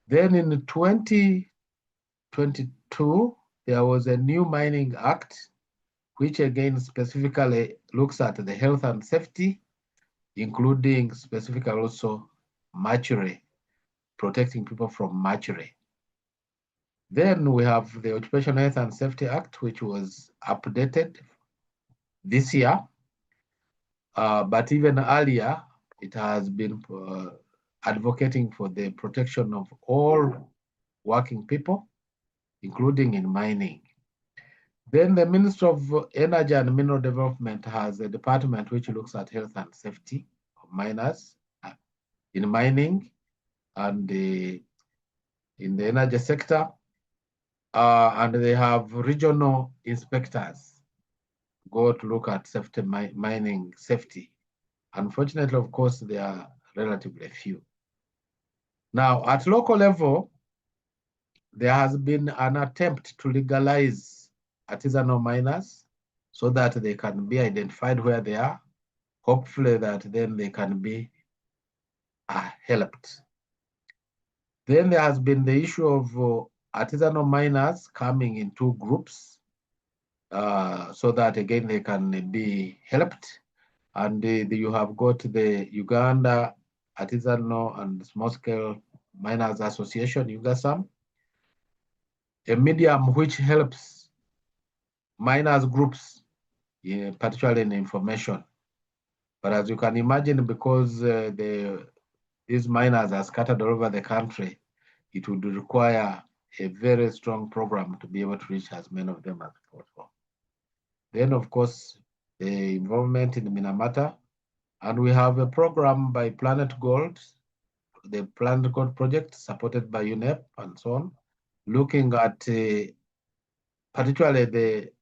[SPEAKER 11] Then in 2022, there was a new Mining Act, which again specifically looks at the health and safety, including specifically also mercury, protecting people from mercury. Then we have the Occupational Health and Safety Act, which was updated this year. But even earlier, it has been advocating for the protection of all working people, including in mining. Then the Ministry of Energy and Mineral Development has a department which looks at health and safety of miners in mining and in the energy sector. And they have regional inspectors go to look at safety, mining safety. Unfortunately, of course, they are relatively few. Now, at local level, there has been an attempt to legalize artisanal miners so that they can be identified where they are. Hopefully that then they can be helped. Then there has been the issue of artisanal miners coming in two groups so that again they can be helped. And you have got the Uganda Artisanal and Small-Scale Miners Association, UGASAM, a medium which helps miners groups, particularly in information. But as you can imagine, because these miners are scattered all over the country, it would require a very strong program to be able to reach as many of them as possible. Then, of course, the involvement in Minamata, and we have a program by Planet Gold, the Planet Gold project supported by UNEP and so on, looking at particularly the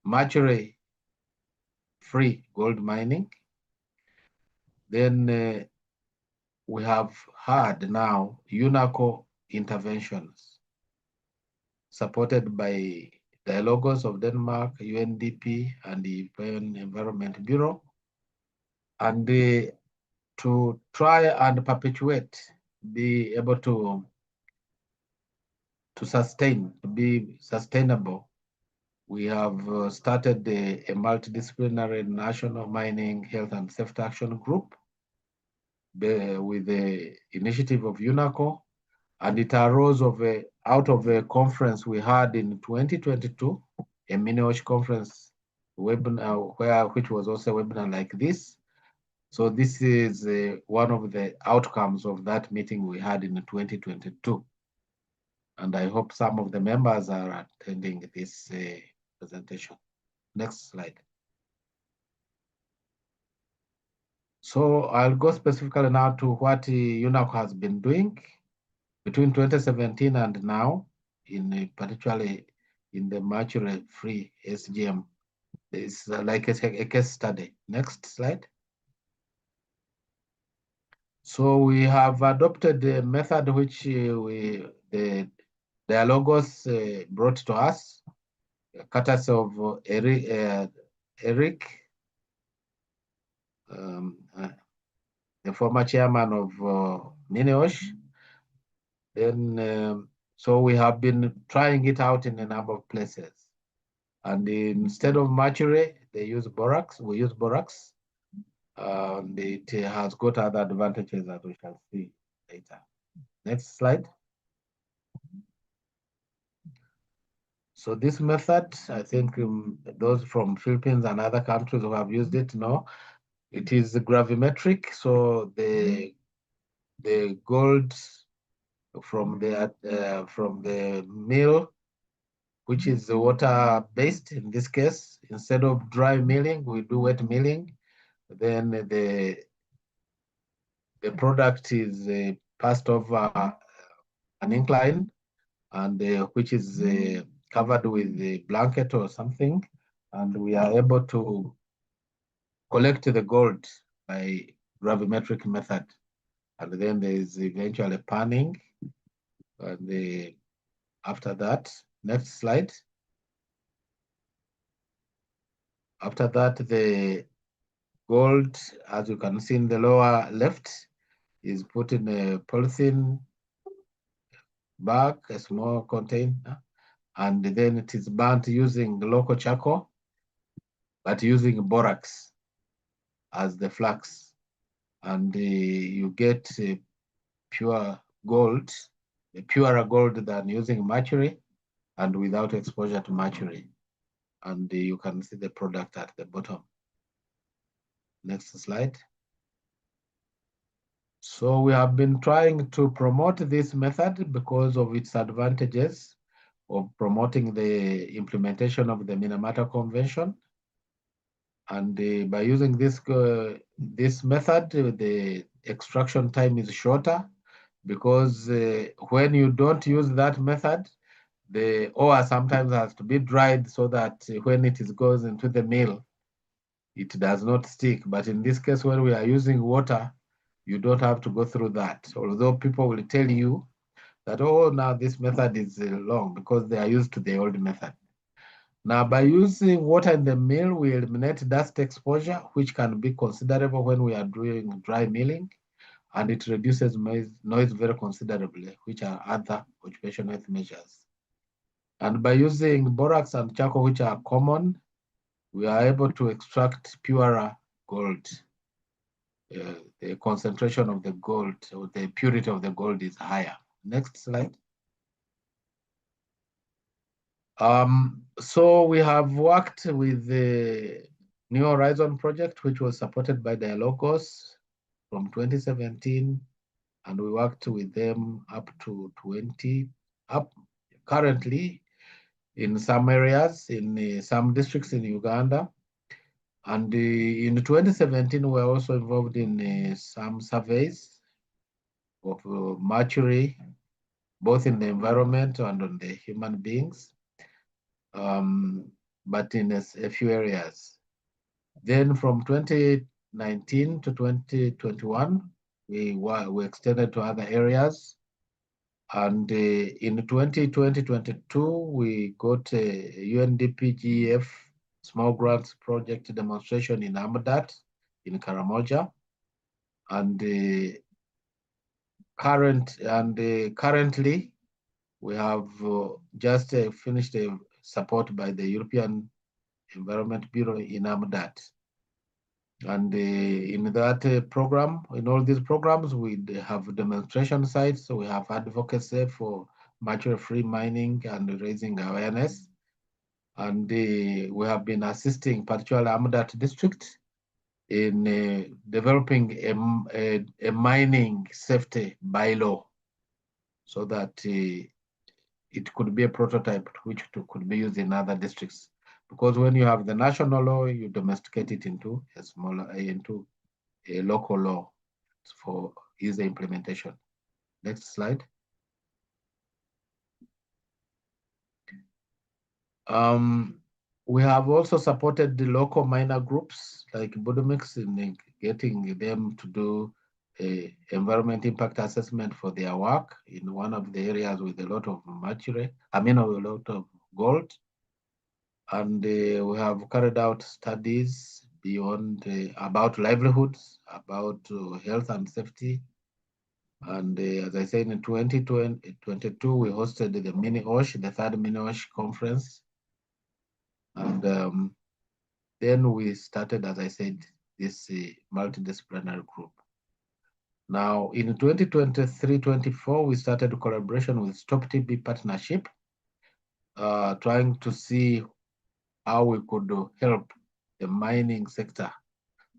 [SPEAKER 11] Mercury free gold mining. Then we have had now UNACO interventions supported by Dialogos of Denmark, UNDP, and the European Environment Bureau, and to try and perpetuate, be able to sustain, to be sustainable. We have started a multidisciplinary national mining health and safety action group with the initiative of UNACO, and it arose out of a conference we had in 2022, a mini-WASH conference webinar, which was also a webinar like this. So this is one of the outcomes of that meeting we had in 2022. And I hope some of the members are attending this presentation. Next slide. So I'll go specifically now to what UNACO has been doing between 2017 and now, particularly in the Mercury free SGM. It's like a case study. Next slide. So we have adopted a method which the Dialogos brought to us, courtesy of Eric, the former chairman of mini-WASH. Then, so we have been trying it out in a number of places. And instead of Mercury, they use borax. We use borax. It has got other advantages that we shall see later. Next slide. So this method, I think those from Philippines and other countries who have used it know, it is gravimetric. So the gold from the mill, which is water-based in this case, instead of dry milling, we do wet milling. Then the product is passed over an incline, and which is covered with a blanket or something, and we are able to collect the gold by gravimetric method. And then there is eventually panning. And after that, next slide. After that, the gold, as you can see in the lower left, is put in a polythene bag, a small container, and then it is burnt using local charcoal, but using borax as the flux. And you get pure gold, purer gold than using mercury, and without exposure to mercury. And you can see the product at the bottom. Next slide. So we have been trying to promote this method because of its advantages of promoting the implementation of the Minamata Convention. And by using this method, the extraction time is shorter because when you don't use that method, the ore sometimes has to be dried so that when it goes into the mill, it does not stick. But in this case, when we are using water, you don't have to go through that. Although people will tell you that, oh, now this method is long because they are used to the old method. Now, by using water in the mill, we eliminate dust exposure, which can be considerable when we are doing dry milling, and it reduces noise very considerably, which are other occupational health measures. And by using borax and charcoal, which are common, we are able to extract purer gold. The concentration of the gold, or the purity of the gold, is higher. Next slide. So we have worked with the New Horizon project, which was supported by Dialogos from 2017, and we worked with them up to currently in some areas, in some districts in Uganda. And in 2017, we were also involved in some surveys of Mercury, both in the environment and on the human beings, but in a few areas. Then from 2019 to 2021, we extended to other areas. And in 2020-22, we got a UNDP-GEF small grants project demonstration in Amadat, in Karamoja. And currently, we have just finished a support by the European Environment Bureau in Amadat. And in that program, in all these programs, we have demonstration sites. So we have advocacy for mercury-free mining and raising awareness. And we have been assisting particularly Amadat district in developing a mining safety bylaw so that it could be a prototype which could be used in other districts. Because when you have the national law, you domesticate it into a local law for easy implementation. Next slide. We have also supported the local miner groups like Budumix in getting them to do a environment impact assessment for their work in one of the areas with a lot of mercury, a lot of gold. And we have carried out studies beyond about livelihoods, about health and safety. And as I said, in 2022, we hosted the mini-OSH, the third mini-OSH conference. And then we started, as I said, this multidisciplinary group. Now, in 2023-24, we started a collaboration with Stop TB Partnership, trying to see how we could help the mining sector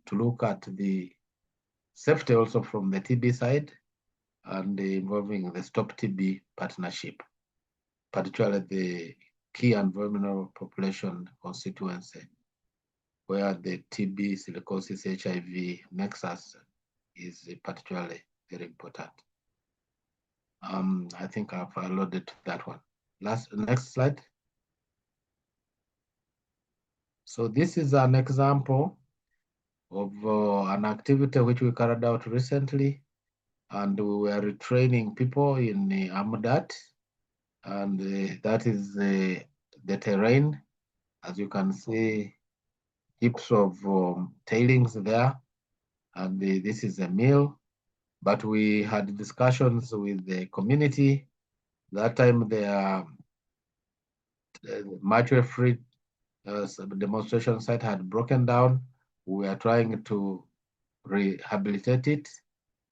[SPEAKER 11] to look at the safety also from the TB side and involving the Stop TB Partnership, particularly the key and vulnerable population constituency, where the TB, silicosis, HIV nexus is particularly very important. I think I've alluded to that one. Next slide. So this is an example of an activity which we carried out recently, and we were retraining people in Amadat, and that is the terrain. As you can see, heaps of tailings there, and this is a mill. But we had discussions with the community. That time the mercury-free demonstration site had broken down. We were trying to rehabilitate it,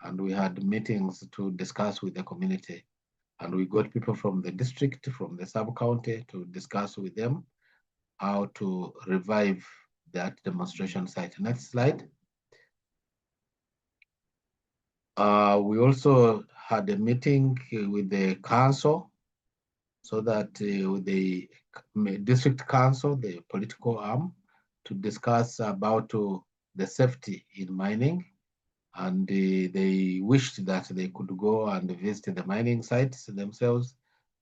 [SPEAKER 11] and we had meetings to discuss with the community. And we got people from the district, from the sub-county to discuss with them how to revive that demonstration site. Next slide. We also had a meeting with the council, so that with the district council, the political arm, to discuss about the safety in mining. And they wished that they could go and visit the mining sites themselves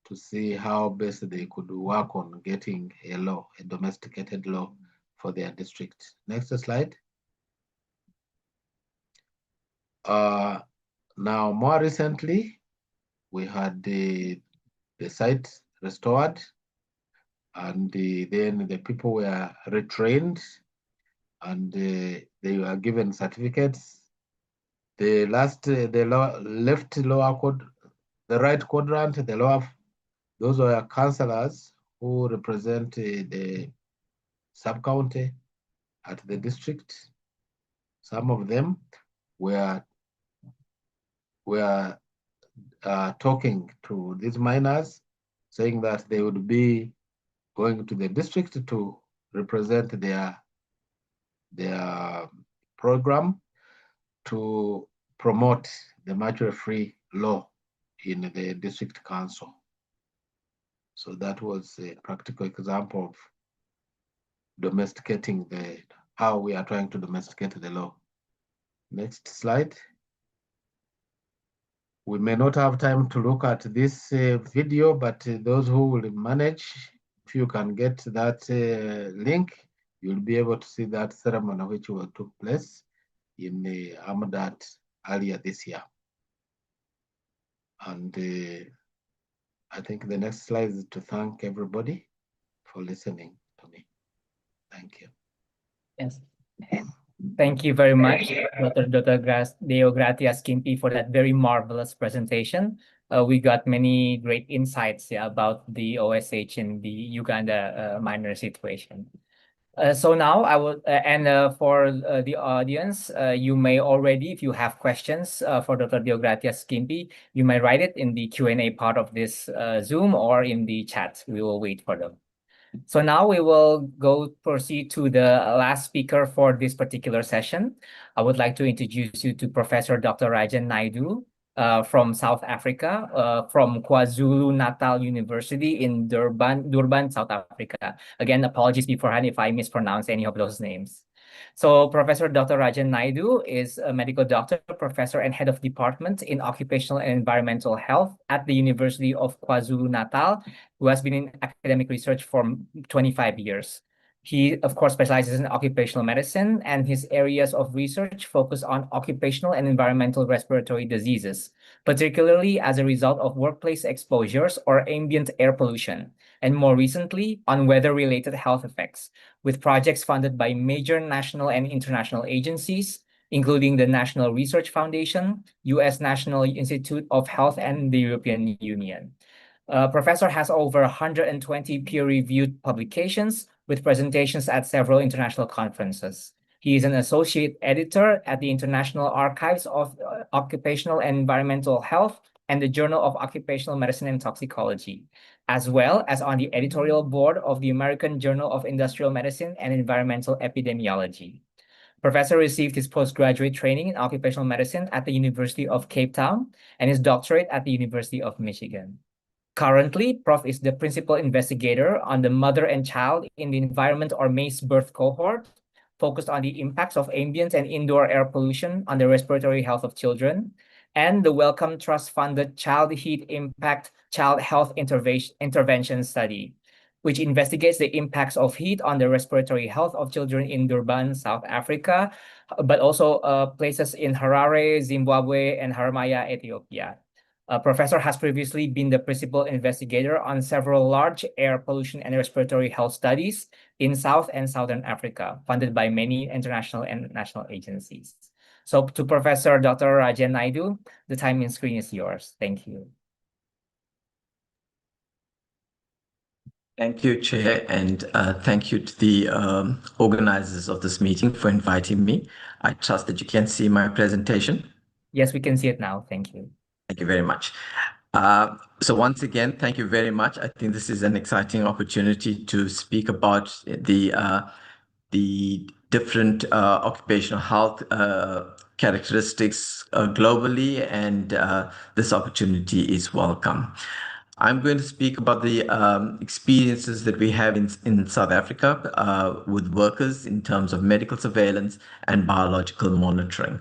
[SPEAKER 11] to see how best they could work on getting a law, a domesticated law for their district. Next slide. Now, more recently, we had the site restored, and then the people were retrained, and they were given certificates. The left lower the right quadrant, the lower, those were councillors who represent the sub-county at the district. Some of them were talking to these miners, saying that they would be going to the district to represent their program to promote the mercury-free law in the district council. So that was a practical example of domesticating how we are trying to domesticate the law. Next slide. We may not have time to look at this video, but those who will manage, if you can get that link, you'll be able to see that ceremony which took place in Amadat earlier this year. And I think the next slide is to thank everybody for listening to me. Thank you.
[SPEAKER 9] Yes. Thank you very much, Dr. Deogratias Kimpi, for that very marvelous presentation. We got many great insights about the OSH and the Uganda miner situation. So now I will, for the audience, you may already, if you have questions for Dr. Deogratias Kimpi, you may write it in the Q&A part of this Zoom or in the chat. We will wait for them. So now we will proceed to the last speaker for this particular session. I would like to introduce you to Professor Dr. Rajan Naidu from South Africa, from KwaZulu-Natal University in Durban, South Africa. Again, apologies beforehand if I mispronounce any of those names. So Professor Dr. Rajan Naidu is a medical doctor, professor, and head of department in occupational and environmental health at the University of KwaZulu-Natal, who has been in academic research for 25 years. He, of course, specializes in occupational medicine, and his areas of research focus on occupational and environmental respiratory diseases, particularly as a result of workplace exposures or ambient air pollution, and more recently on weather-related health effects, with projects funded by major national and international agencies, including the National Research Foundation, U.S. National Institute of Health, and the European Union. Professor has over 120 peer-reviewed publications with presentations at several international conferences. He is an associate editor at the International Archives of Occupational and Environmental Health and the Journal of Occupational Medicine and Toxicology, as well as on the editorial board of the American Journal of Industrial Medicine and Environmental Epidemiology. Professor received his postgraduate training in occupational medicine at the University of Cape Town and his doctorate at the University of Michigan. Currently, Prof is the principal investigator on the mother and child in the environment or MACE birth cohort, focused on the impacts of ambient and indoor air pollution on the respiratory health of children, and the Wellcome Trust-funded Child Heat Impact Child Health Intervention Study, which investigates the impacts of heat on the respiratory health of children in Durban, South Africa, but also places in Harare, Zimbabwe, and Haramaya, Ethiopia. Professor has previously been the principal investigator on several large air pollution and respiratory health studies in South and Southern Africa, funded by many international and national agencies. So to Professor Dr. Rajan Naidu, the time in screen is yours. Thank you.
[SPEAKER 12] Thank you, Chair, and thank you to the organizers of this meeting for inviting me. I trust that you can see my presentation.
[SPEAKER 9] Yes, we can see it now. Thank you.
[SPEAKER 12] Thank you very much. So once again, thank you very much. I think this is an exciting opportunity to speak about the different occupational health characteristics globally, and this opportunity is welcome. I'm going to speak about the experiences that we have in South Africa with workers in terms of medical surveillance and biological monitoring.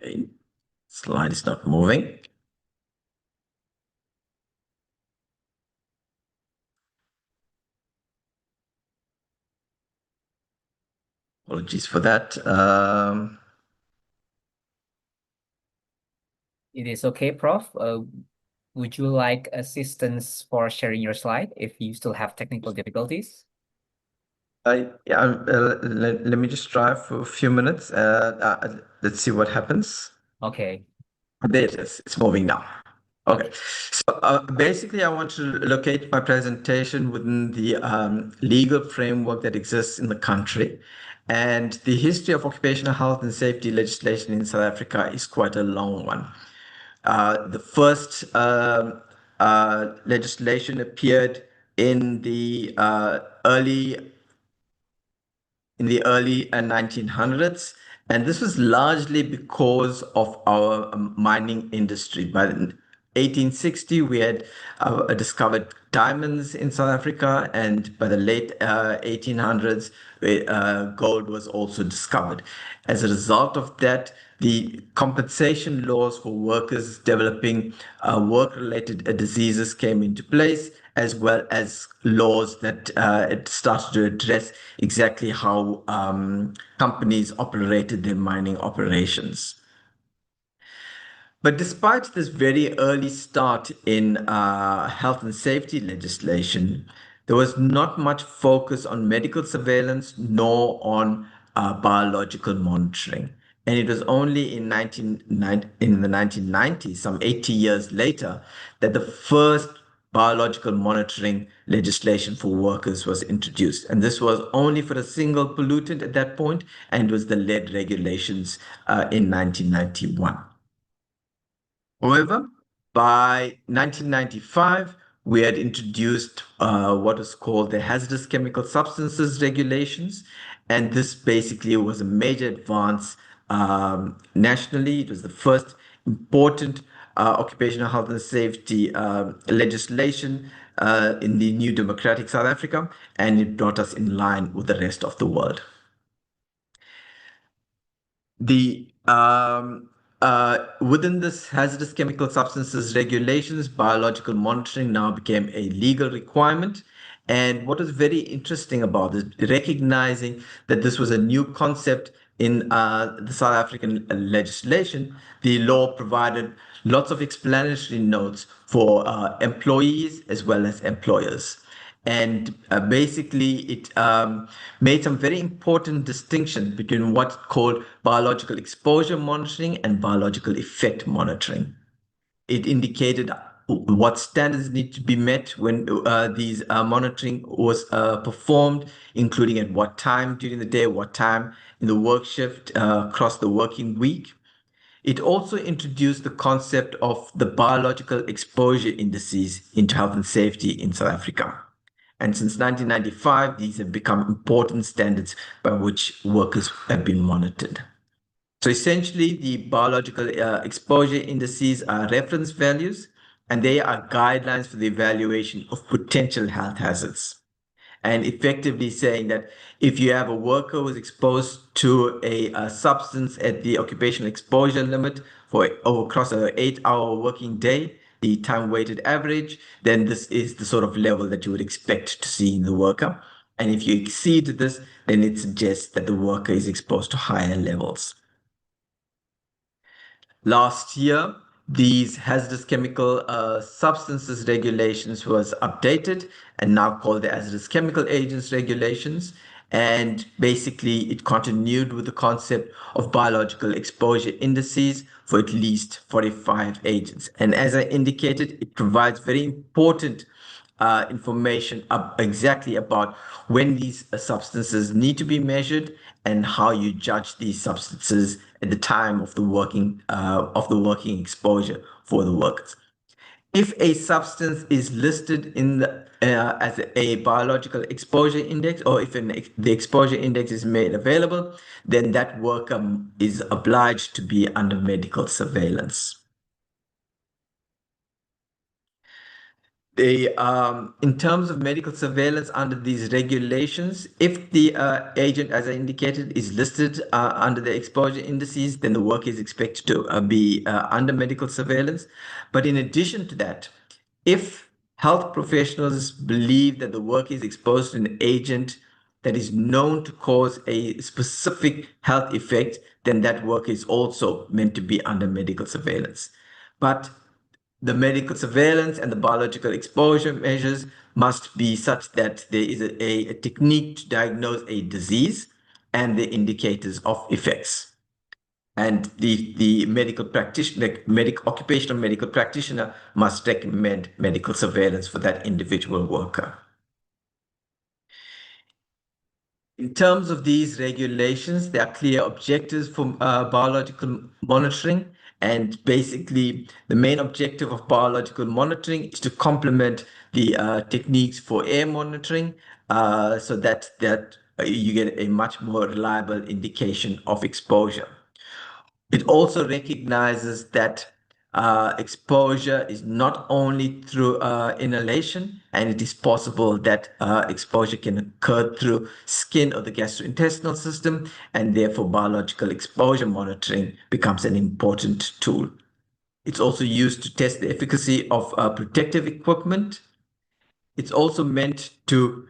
[SPEAKER 12] Okay. Slide is not moving. Apologies for that.
[SPEAKER 9] It is okay, Prof. Would you like assistance for sharing your slide if you still have technical difficulties?
[SPEAKER 12] Yeah, let me just try for a few minutes. Let's see what happens.
[SPEAKER 9] Okay.
[SPEAKER 12] There it is. It's moving now. Okay. So basically, I want to locate my presentation within the legal framework that exists in the country. And the history of occupational health and safety legislation in South Africa is quite a long one. The first legislation appeared in the early 1900s, and this was largely because of our mining industry. By 1860, we had discovered diamonds in South Africa, and by the late 1800s, gold was also discovered. As a result of that, the compensation laws for workers developing work-related diseases came into place, as well as laws that it started to address exactly how companies operated their mining operations. But despite this very early start in health and safety legislation, there was not much focus on medical surveillance nor on biological monitoring. And it was only in the 1990s, some 80 years later, that the first biological monitoring legislation for workers was introduced. And this was only for a single pollutant at that point, and it was the lead regulations in 1991. However, by 1995, we had introduced what was called the Hazardous Chemical Substances Regulations, and this basically was a major advance nationally. It was the first important occupational health and safety legislation in the new democratic South Africa, and it brought us in line with the rest of the world. Within this hazardous chemical substances regulations, biological monitoring now became a legal requirement. And what was very interesting about it, recognizing that this was a new concept in the South African legislation, the law provided lots of explanatory notes for employees as well as employers. And basically, it made some very important distinctions between what's called biological exposure monitoring and biological effect monitoring. It indicated what standards need to be met when these monitoring was performed, including at what time during the day, what time in the work shift, across the working week. It also introduced the concept of the biological exposure indices into health and safety in South Africa. And since 1995, these have become important standards by which workers have been monitored. So essentially, the biological exposure indices are reference values, and they are guidelines for the evaluation of potential health hazards. And effectively saying that if you have a worker who's exposed to a substance at the occupational exposure limit for across an 8-hour working day, the time weighted average, then this is the sort of level that you would expect to see in the worker. And if you exceed this, then it suggests that the worker is exposed to higher levels. Last year, these hazardous chemical substances regulations was updated and now called the hazardous chemical agents regulations. And basically, it continued with the concept of biological exposure indices for at least 45 agents. And as I indicated, it provides very important information exactly about when these substances need to be measured and how you judge these substances at the time of the working exposure for the workers. If a substance is listed in the as a biological exposure index, or if the exposure index is made available, then that worker is obliged to be under medical surveillance. In terms of medical surveillance under these regulations, if the agent, as I indicated, is listed under the exposure indices, then the worker is expected to be under medical surveillance. But in addition to that, if health professionals believe that the worker is exposed to an agent that is known to cause a specific health effect, then that worker is also meant to be under medical surveillance. But the medical surveillance and the biological exposure measures must be such that there is a technique to diagnose a disease and the indicators of effects. And the medical practitioner, occupational medical practitioner must recommend medical surveillance for that individual worker. In terms of these regulations, there are clear objectives for biological monitoring. And basically, the main objective of biological monitoring is to complement the techniques for air monitoring so that you get a much more reliable indication of exposure. It also recognizes that exposure is not only through inhalation, and it is possible that exposure can occur through skin or the gastrointestinal system, and therefore biological exposure monitoring becomes an important tool. It's also used to test the efficacy of protective equipment. It's also meant to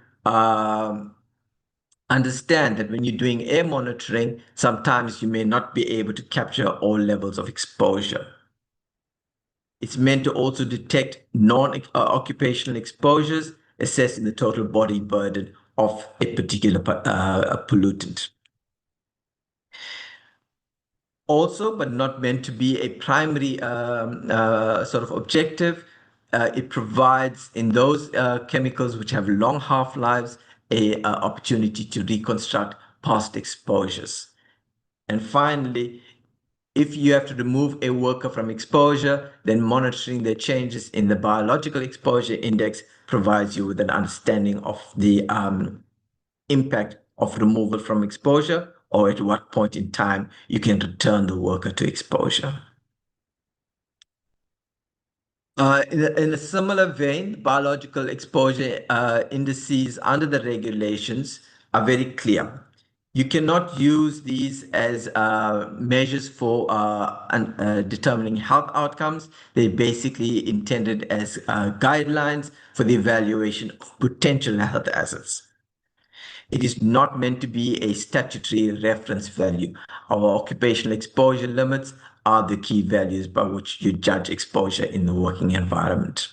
[SPEAKER 12] understand that when you're doing air monitoring, sometimes you may not be able to capture all levels of exposure. It's meant to also detect non-occupational exposures, assessing the total body burden of a particular pollutant. Also, but not meant to be a primary sort of objective, it provides in those chemicals which have long half-lives a opportunity to reconstruct past exposures. And finally, if you have to remove a worker from exposure, then monitoring the changes in the biological exposure index provides you with an understanding of the impact of removal from exposure, or at what point in time you can return the worker to exposure. In a similar vein, biological exposure indices under the regulations are very clear. You cannot use these as measures for determining health outcomes. They're basically intended as guidelines for the evaluation of potential health assets. It is not meant to be a statutory reference value. Our occupational exposure limits are the key values by which you judge exposure in the working environment.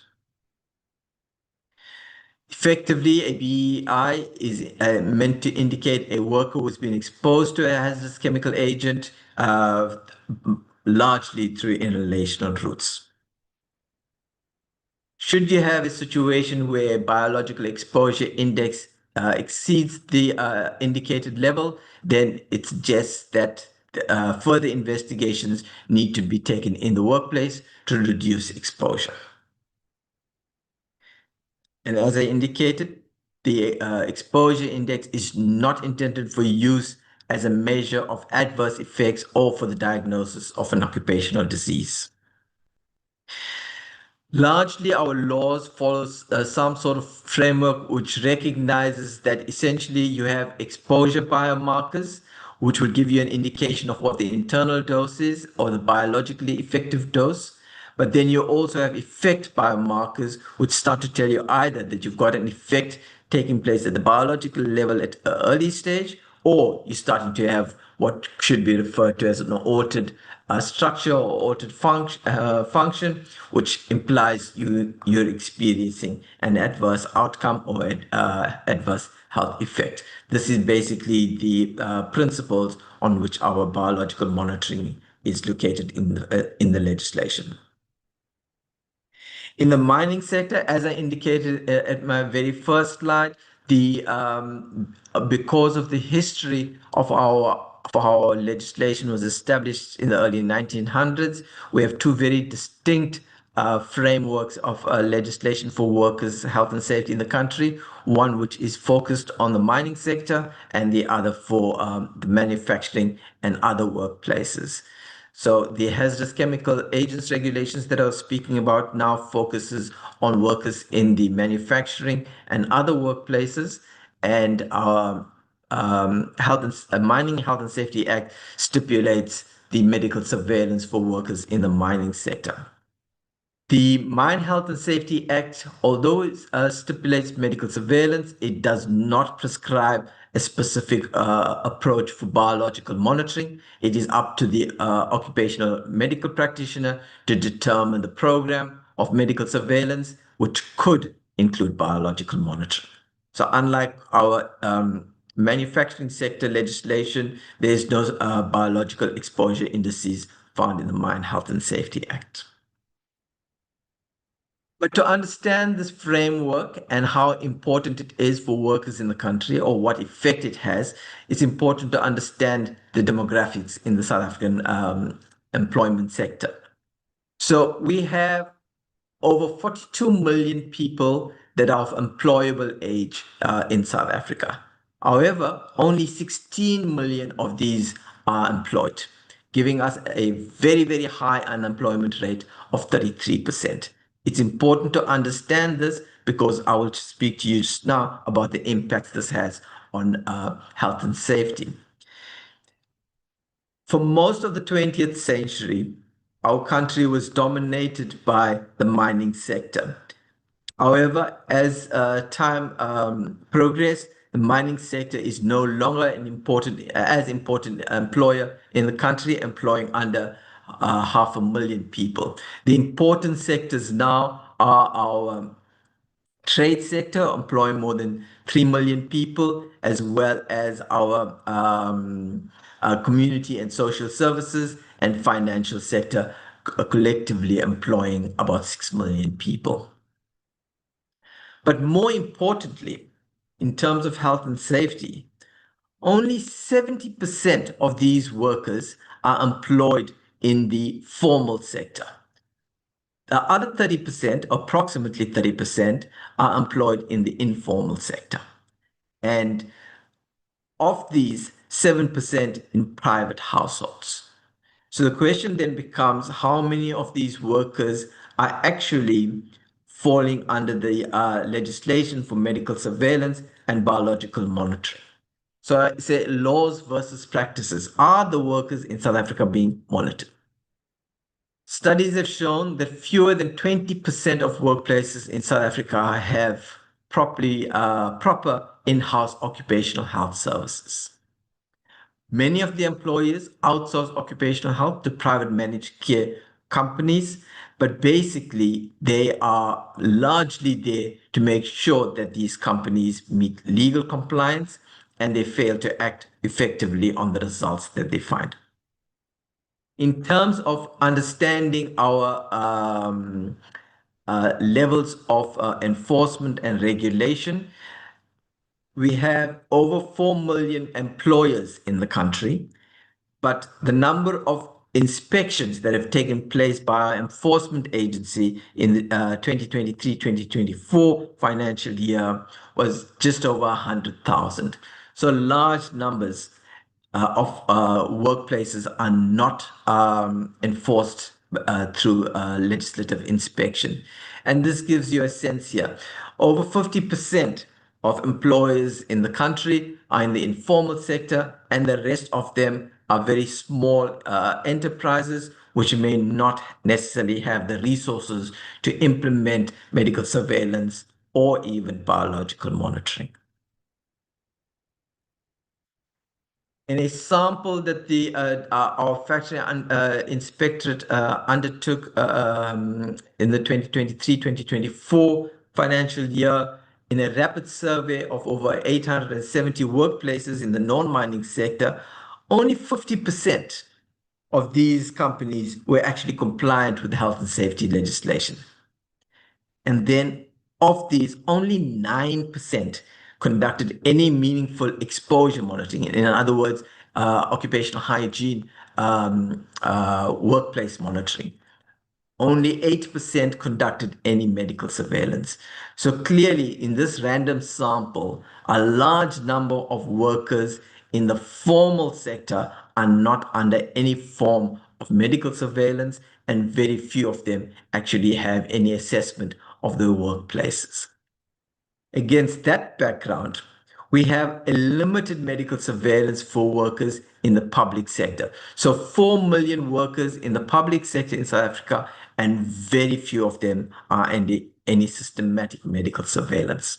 [SPEAKER 12] Effectively, a BEI is meant to indicate a worker who's been exposed to a hazardous chemical agent, largely through inhalational routes. Should you have a situation where biological exposure index exceeds the indicated level, then it suggests that further investigations need to be taken in the workplace to reduce exposure. And as I indicated, the exposure index is not intended for use as a measure of adverse effects or for the diagnosis of an occupational disease. Largely, our laws follow some sort of framework which recognizes that essentially you have exposure biomarkers, which will give you an indication of what the internal dose is or the biologically effective dose. But then you also have effect biomarkers, which start to tell you either that you've got an effect taking place at the biological level at an early stage, or you're starting to have what should be referred to as an altered structure or altered function, which implies you're experiencing an adverse outcome or an adverse health effect. This is basically the principles on which our biological monitoring is located in the legislation. In the mining sector, as I indicated at my very first slide, because of the history of our legislation was established in the early 1900s, we have two very distinct frameworks of legislation for workers' health and safety in the country, one which is focused on the mining sector and the other for the manufacturing and other workplaces. So the hazardous chemical agents regulations that I was speaking about now focuses on workers in the manufacturing and other workplaces, and our Mining Health and Safety Act stipulates the medical surveillance for workers in the mining sector. The Mine Health and Safety Act, although it stipulates medical surveillance, it does not prescribe a specific approach for biological monitoring. It is up to the occupational medical practitioner to determine the program of medical surveillance, which could include biological monitoring. So unlike our manufacturing sector legislation, there is no biological exposure indices found in the Mine Health and Safety Act. But to understand this framework and how important it is for workers in the country, or what effect it has, it's important to understand the demographics in the South African employment sector. So we have over 42 million people that are of employable age in South Africa. However, only 16 million of these are employed, giving us a very, very high unemployment rate of 33%. It's important to understand this because I will speak to you just now about the impact this has on health and safety. For most of the 20th century, our country was dominated by the mining sector. However, as time progressed, the mining sector is no longer an important employer in the country, employing under 500,000 people. The important sectors now are our trade sector, employing more than 3 million people, as well as our community and social services and financial sector, collectively employing about 6 million people. But more importantly, in terms of health and safety, only 70% of these workers are employed in the formal sector. The other 30%, approximately 30%, are employed in the informal sector. And of these, 7% in private households. So the question then becomes, how many of these workers are actually falling under the legislation for medical surveillance and biological monitoring? So I say laws versus practices. Are the workers in South Africa being monitored? Studies have shown that fewer than 20% of workplaces in South Africa have proper in-house occupational health services. Many of the employers outsource occupational health to private managed care companies, but basically they are largely there to make sure that these companies meet legal compliance and they fail to act effectively on the results that they find. In terms of understanding our levels of enforcement and regulation, we have over 4 million employers in the country, but the number of inspections that have taken place by our enforcement agency in the 2023-2024 financial year was just over 100,000. So large numbers of workplaces are not enforced through legislative inspection. And this gives you a sense here. Over 50% of employers in the country are in the informal sector, and the rest of them are very small enterprises which may not necessarily have the resources to implement medical surveillance or even biological monitoring. In a sample that our factory inspectorate undertook in the 2023-2024 financial year, in a rapid survey of over 870 workplaces in the non-mining sector, only 50% of these companies were actually compliant with health and safety legislation. And then of these, only 9% conducted any meaningful exposure monitoring. In other words, occupational hygiene, workplace monitoring. Only 8% conducted any medical surveillance. So clearly, in this random sample, a large number of workers in the formal sector are not under any form of medical surveillance, and very few of them actually have any assessment of their workplaces. Against that background, we have a limited medical surveillance for workers in the public sector. So 4 million workers in the public sector in South Africa, and very few of them are under any systematic medical surveillance.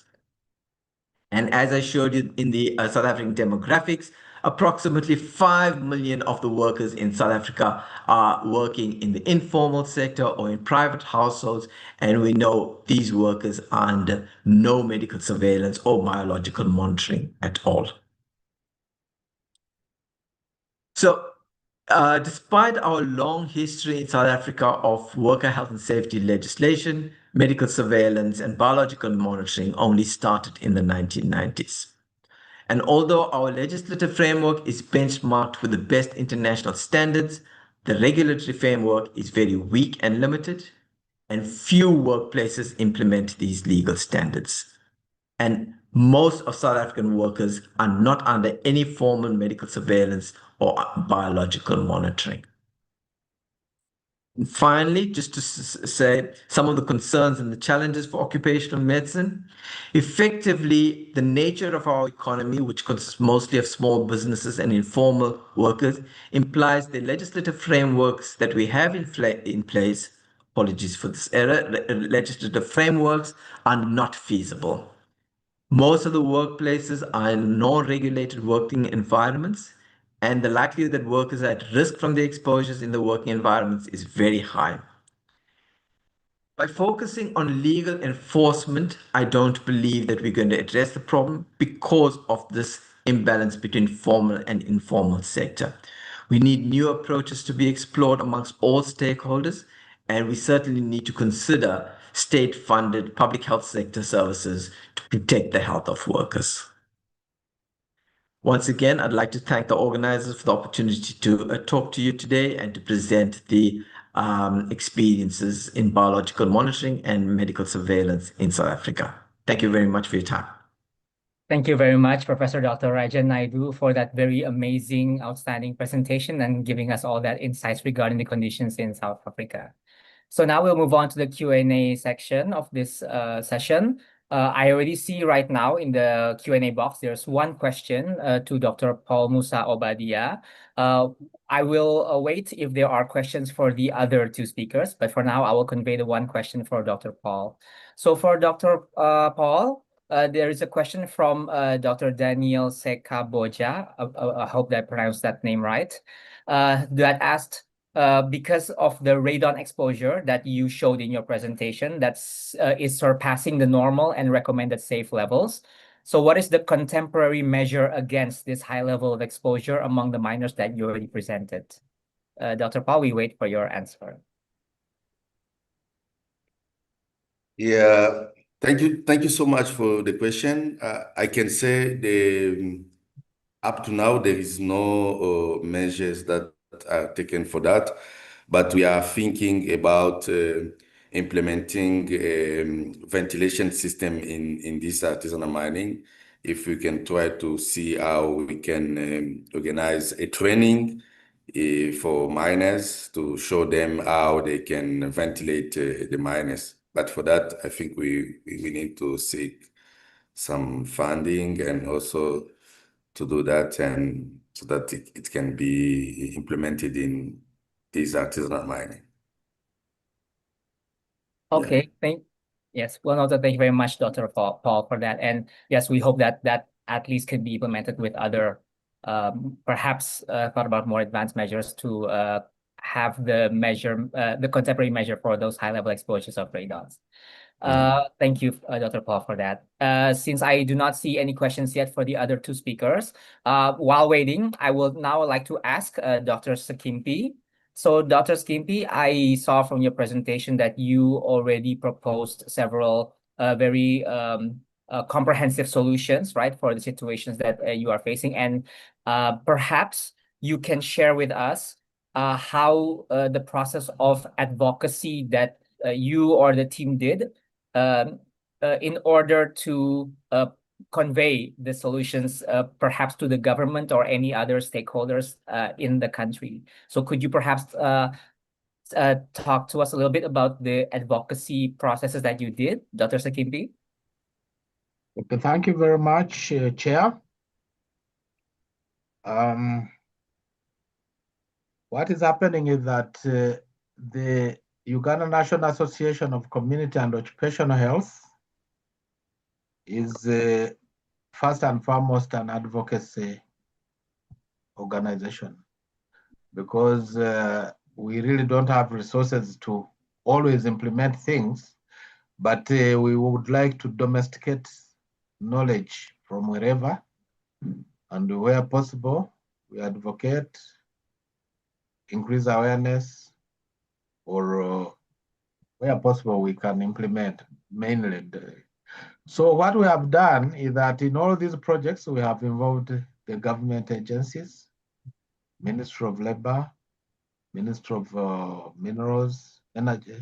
[SPEAKER 12] And as I showed you in the South African demographics, approximately 5 million of the workers in South Africa are working in the informal sector or in private households. And we know these workers are under no medical surveillance or biological monitoring at all. So despite our long history in South Africa of worker health and safety legislation, medical surveillance and biological monitoring only started in the 1990s. And although our legislative framework is benchmarked with the best international standards, the regulatory framework is very weak and limited, and few workplaces implement these legal standards. And most of South African workers are not under any formal medical surveillance or biological monitoring. And finally, just to say some of the concerns and the challenges for occupational medicine. Effectively, the nature of our economy, which consists mostly of small businesses and informal workers, implies the legislative frameworks that we have in place, apologies for this error, legislative frameworks are not feasible. Most of the workplaces are in non-regulated working environments, and the likelihood that workers are at risk from the exposures in the working environments is very high. By focusing on legal enforcement, I don't believe that we're going to address the problem because of this imbalance between formal and informal sector. We need new approaches to be explored amongst all stakeholders, and we certainly need to consider state-funded public health sector services to protect the health of workers. Once again, I'd like to thank the organizers for the opportunity to talk to you today and to present the experiences in biological monitoring and medical surveillance in South Africa. Thank you very much for your time.
[SPEAKER 9] Thank you very much, Professor Dr. Rajan Naidu, for that very amazing, outstanding presentation and giving us all that insights regarding the conditions in South Africa. So now we'll move on to the Q&A section of this session. I already see right now in the Q&A box, there's one question to Dr. Paul Musa Obadia. I will wait if there are questions for the other two speakers, but for now, I will convey the one question for Dr. Paul. So for Dr. Paul, there is a question from Dr. Daniel Sekaboja. I hope that I pronounced that name right. That asked, because of the radon exposure that you showed in your presentation, is surpassing the normal and recommended safe levels. So what is the contemporary measure against this high level of exposure among the miners that you already presented? Dr. Paul, we wait for your answer.
[SPEAKER 10] Yeah, thank you so much for the question. I can say up to now there is no measures that are taken for that, but we are thinking about implementing a ventilation system in this artisanal mining. If we can try to see how we can organize a training for miners to show them how they can ventilate the miners. But for that, I think we need to seek some funding and also to do that, and so that it can be implemented in this artisanal mining.
[SPEAKER 9] Okay, yes, well noted. Thank you very much, Dr. Paul, for that. And yes, we hope that that at least can be implemented with other, perhaps thought about more advanced measures to have the contemporary measure for those high-level exposures of radons. Thank you, Dr. Paul, for that. Since I do not see any questions yet for the other two speakers, while waiting, I will now like to ask Dr. Skimpi. So, Dr. Skimpi, I saw from your presentation that you already proposed several very comprehensive solutions, right, for the situations that you are facing. And perhaps you can share with us how the process of advocacy that you or the team did in order to convey the solutions perhaps to the government or any other stakeholders in the country. So could you perhaps talk to us a little bit about the advocacy processes that you did, Dr. Sakimpi?
[SPEAKER 11] Okay, thank you very much, Chair. What is happening is that the Uganda National Association of Community and Occupational Health is first and foremost an advocacy organization, because we really don't have resources to always implement things, but we would like to domesticate knowledge from wherever, and where possible, we advocate, increase awareness, or where possible, we can implement mainly. So what we have done is that in all these projects, we have involved the government agencies, Ministry of Labor, Ministry of Minerals, Energy.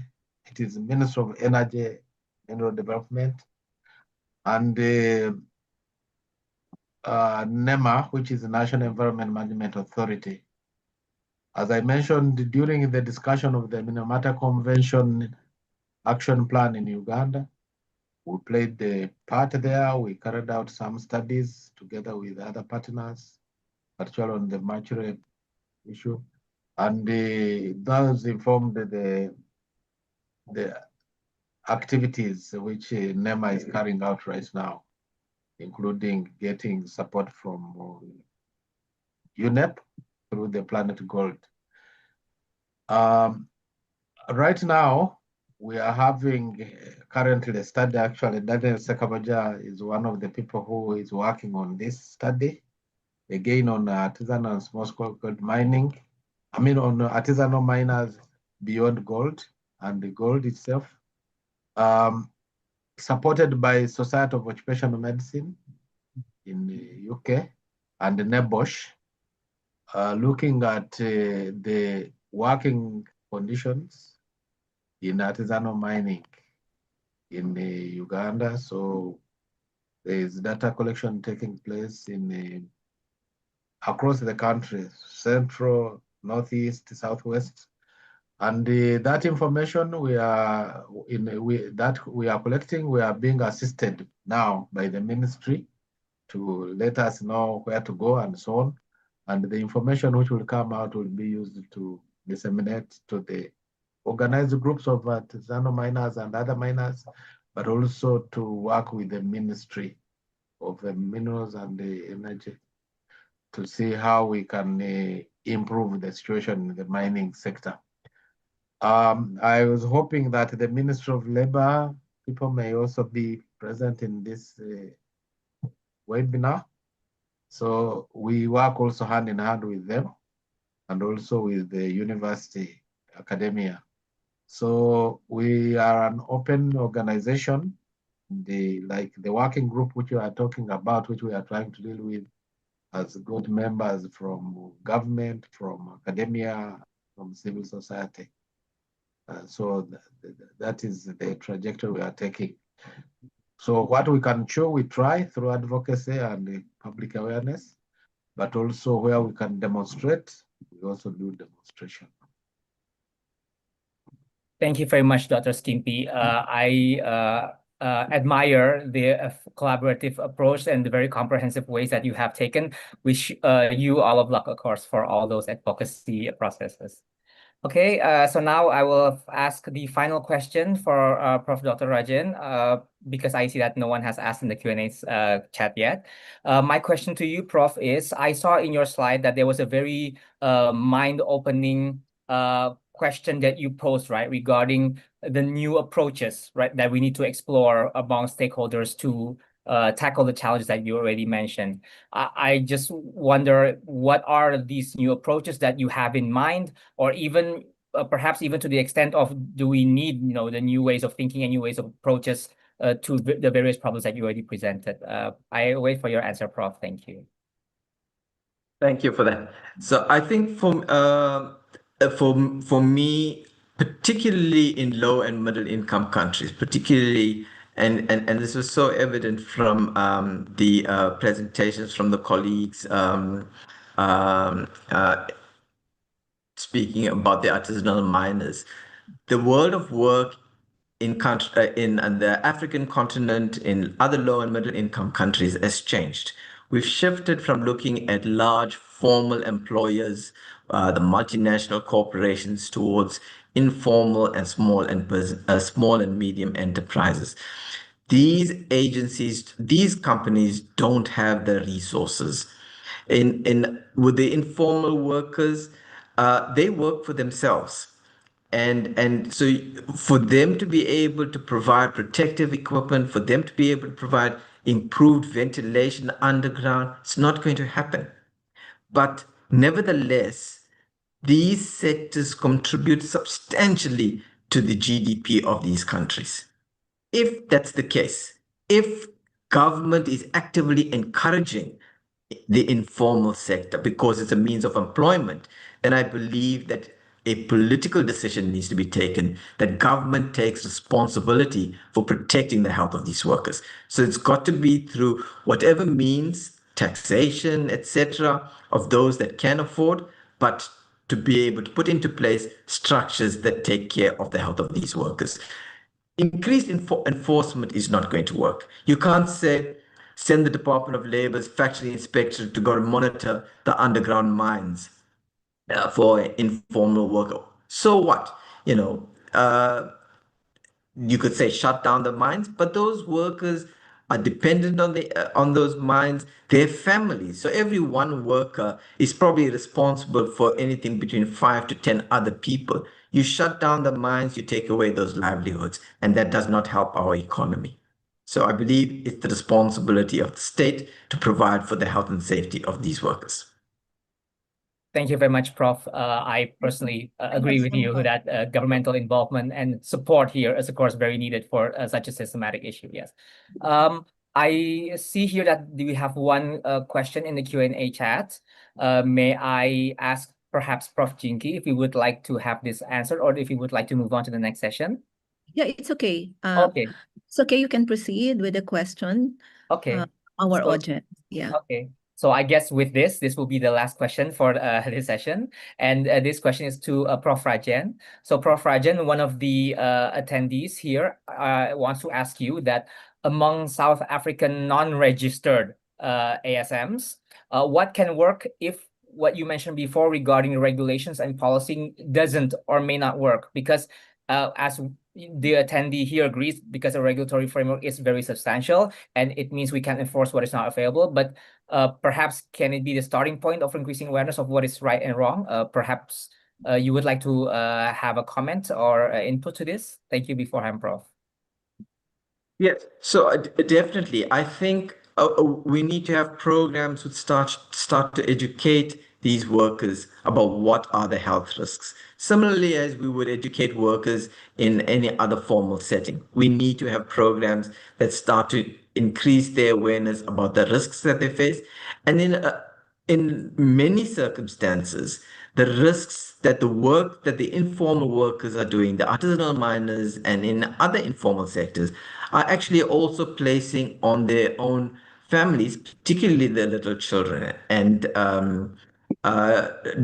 [SPEAKER 11] It is Ministry of Energy, Mineral Development, and NEMA, which is the National Environment Management Authority. As I mentioned during the discussion of the Minamata Convention Action Plan in Uganda, we played the part there. We carried out some studies together with other partners, particularly on the Mercury issue, and those informed the activities which NEMA is carrying out right now, including getting support from UNEP through the Planet Gold. Right now, we are having currently a study. Actually, Daniel Sekabaja is one of the people who is working on this study, again on artisanal and small-scale gold mining. I mean, on artisanal miners beyond gold and the gold itself, supported by Society of Occupational Medicine in the UK and NEBOSH, looking at the working conditions in artisanal mining in Uganda. So there is data collection taking place in across the country, central, northeast, southwest, and that information we are collecting. We are being assisted now by the ministry to let us know where to go and so on. And the information which will come out will be used to disseminate to the organized groups of artisanal miners and other miners, but also to work with the Ministry of the Minerals and the Energy to see how we can improve the situation in the mining sector. I was hoping that the Ministry of Labor people may also be present in this webinar. So we work also hand in hand with them and also with the university academia. So we are an open organization. Like the working group which you are talking about, which we are trying to deal with, as good members from government, from academia, from civil society. So that is the trajectory we are taking. So what we can show, we try through advocacy and public awareness, but also where we can demonstrate, we also do demonstration.
[SPEAKER 9] Thank you very much, Dr. Skimpy. I admire the collaborative approach and the very comprehensive ways that you have taken. Wish you all of luck, of course, for all those advocacy processes. Okay, so now I will ask the final question for Prof. Dr. Rajan, because I see that no one has asked in the Q&A chat yet. My question to you, Prof, is I saw in your slide that there was a very mind-opening question that you posed, right, regarding the new approaches, right, that we need to explore among stakeholders to tackle the challenges that you already mentioned. I just wonder, what are these new approaches that you have in mind, or even perhaps even to the extent of, do we need, you know, the new ways of thinking and new ways of approaches to the various problems that you already presented? I wait for your answer, Prof. Thank you.
[SPEAKER 12] Thank you for that. So I think from for me, particularly in low and middle income countries, particularly, and this was so evident from the presentations from the colleagues um, uh, speaking about the artisanal miners, the world of work in the African continent, in other low and middle income countries has changed. We've shifted from looking at large formal employers, the multinational corporations, towards informal and small and medium enterprises. These agencies, these companies don't have the resources. In with the informal workers, they work for themselves. And so for them to be able to provide protective equipment, for them to be able to provide improved ventilation underground, it's not going to happen. But nevertheless, these sectors contribute substantially to the GDP of these countries. If that's the case, if government is actively encouraging the informal sector because it's a means of employment, then I believe that a political decision needs to be taken, that government takes responsibility for protecting the health of these workers. So it's got to be through whatever means, taxation, etc., of those that can afford, but to be able to put into place structures that take care of the health of these workers. Increased enforcement is not going to work. You can't say, send the Department of Labor's factory inspector to go to monitor the underground mines for informal worker. So what? You could say shut down the mines, but those workers are dependent on those mines, their families. So every one worker is probably responsible for anything between 5 to 10 other people. You shut down the mines, you take away those livelihoods, and that does not help our economy. So I believe it's the responsibility of the state to provide for the health and safety of these workers.
[SPEAKER 9] Thank you very much, Prof. I personally agree with you that governmental involvement and support here is, of course, very needed for such a systematic issue. Yes. I see here that we have one question in the Q&A chat. May I ask perhaps Prof. Jinky if you would like to have this answered, or if you would like to move on to the next session?
[SPEAKER 1] Yeah, it's okay.
[SPEAKER 9] Okay.
[SPEAKER 1] It's okay. You can proceed with the question.
[SPEAKER 9] Okay.
[SPEAKER 1] Our
[SPEAKER 9] So-
[SPEAKER 1] audience. Yeah.
[SPEAKER 9] Okay. So I guess with this will be the last question for this session. And this question is to Prof. Rajan. So Prof. Rajan, one of the attendees here, wants to ask you that among South African non-registered ASMs, what can work if what you mentioned before regarding regulations and policy doesn't or may not work? Because as the attendee here agrees, because the regulatory framework is very substantial and it means we can enforce what is not available, but perhaps can it be the starting point of increasing awareness of what is right and wrong? Perhaps you would like to have a comment or input to this? Thank you beforehand, Prof.
[SPEAKER 12] Yes, so definitely, I think we need to have programs that start to educate these workers about what are the health risks. Similarly, as we would educate workers in any other formal setting, we need to have programs that start to increase their awareness about the risks that they face. And in many circumstances, the risks that the work that the informal workers are doing, the artisanal miners and in other informal sectors, are actually also placing on their own families, particularly their little children. And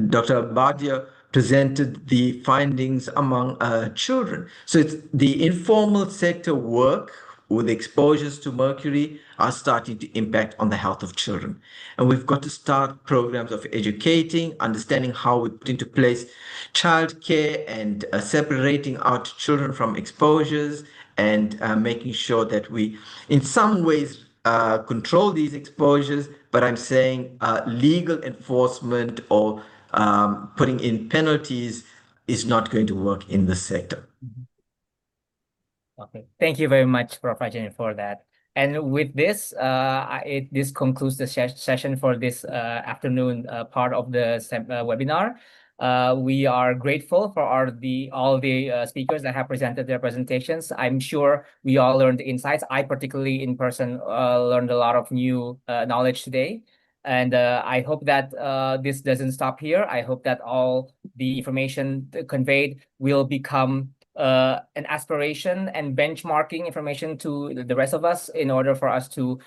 [SPEAKER 12] Dr. Badia presented the findings among children. So it's the informal sector work with exposures to mercury are starting to impact on the health of children. And we've got to start programs of educating, understanding how we put into place childcare and separating out children from exposures and making sure that we, in some ways, control these exposures. But I'm saying legal enforcement or putting in penalties is not going to work in this sector.
[SPEAKER 9] Okay, thank you very much, Prof. Rajan, for that. And with this, this concludes the session for this afternoon part of the webinar. We are grateful for all the speakers that have presented their presentations. I'm sure we all learned insights. I particularly in person learned a lot of new knowledge today. And I hope that this doesn't stop here. I hope that all the information conveyed will become an aspiration and benchmarking information to the rest of us in order for us to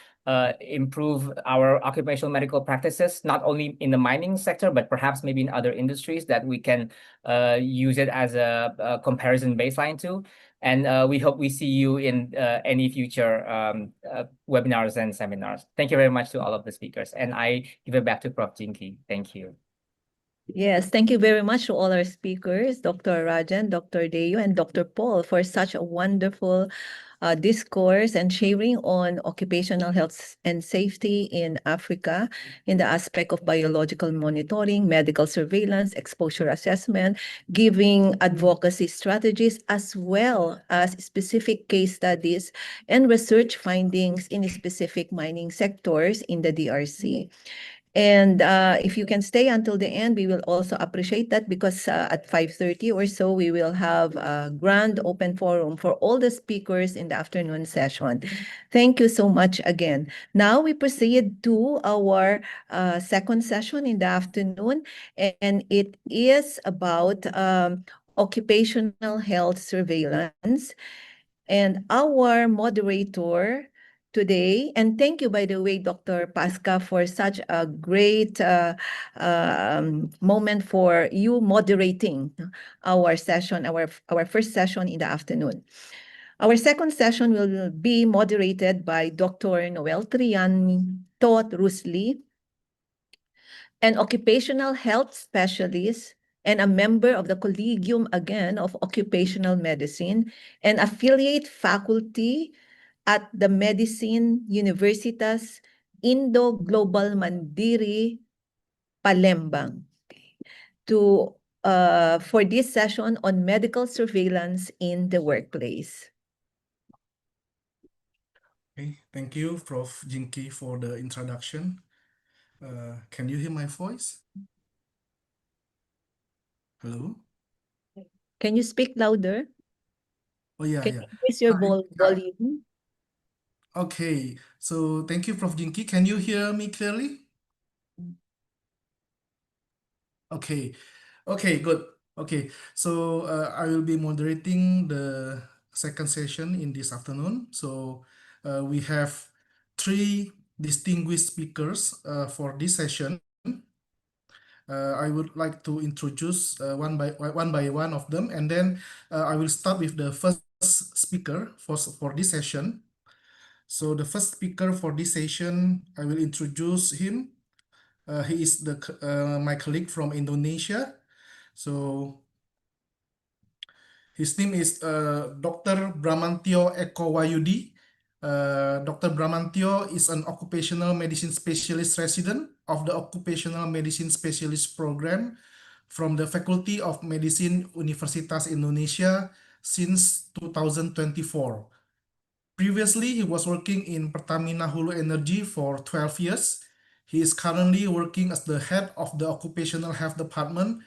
[SPEAKER 9] improve our occupational medical practices, not only in the mining sector, but perhaps maybe in other industries that we can use it as a comparison baseline to. And we hope we see you in any future webinars and seminars. Thank you very much to all of the speakers. And I give it back to Prof. Jinky. Thank you.
[SPEAKER 1] Yes, thank you very much to all our speakers, Dr. Rajan, Dr. Deo, and Dr. Paul, for such a wonderful discourse and sharing on occupational health and safety in Africa in the aspect of biological monitoring, medical surveillance, exposure assessment, giving advocacy strategies, as well as specific case studies and research findings in specific mining sectors in the DRC. And if you can stay until the end, we will also appreciate that, because at 5:30 or so, we will have a grand open forum for all the speakers in the afternoon session. Thank you so much again. Now we proceed to our second session in the afternoon, and it is about occupational health surveillance. And our moderator today, and thank you, by the way, Dr. Pasca, for such a great moment for you moderating our session, our first session in the afternoon. Our second session will be moderated by Dr. Noel Trianto Rusli, an occupational health specialist and a member of the Collegium again of Occupational Medicine and affiliate faculty at the Medicine Universitas Indo Global Mandiri, Palembang, for this session on medical surveillance in the workplace.
[SPEAKER 13] Okay, thank you, Prof. Jinky, for the introduction. Can you hear my voice? Hello?
[SPEAKER 1] Can you speak louder?
[SPEAKER 13] Oh, yeah,
[SPEAKER 1] Can
[SPEAKER 13] yeah.
[SPEAKER 1] you increase your
[SPEAKER 13] Hi.
[SPEAKER 1] volume?
[SPEAKER 13] Okay, so thank you, Prof. Jinky. Can you hear me clearly? Okay, okay, good. Okay, so I will be moderating the second session in this afternoon. So we have three distinguished speakers for this session. I would like to introduce one by one of them, and then I will start with the first speaker for this session. So the first speaker for this session, I will introduce him. He is my colleague from Indonesia. So his name is Dr. Bramantio Eko Wayudi. Dr. Bramantio is an occupational medicine specialist resident of the Occupational Medicine Specialist Program from the Faculty of Medicine Universitas Indonesia since 2024. Previously, he was working in Pertamina Hulu Energy for 12 years. He is currently working as the head of the Occupational Health Department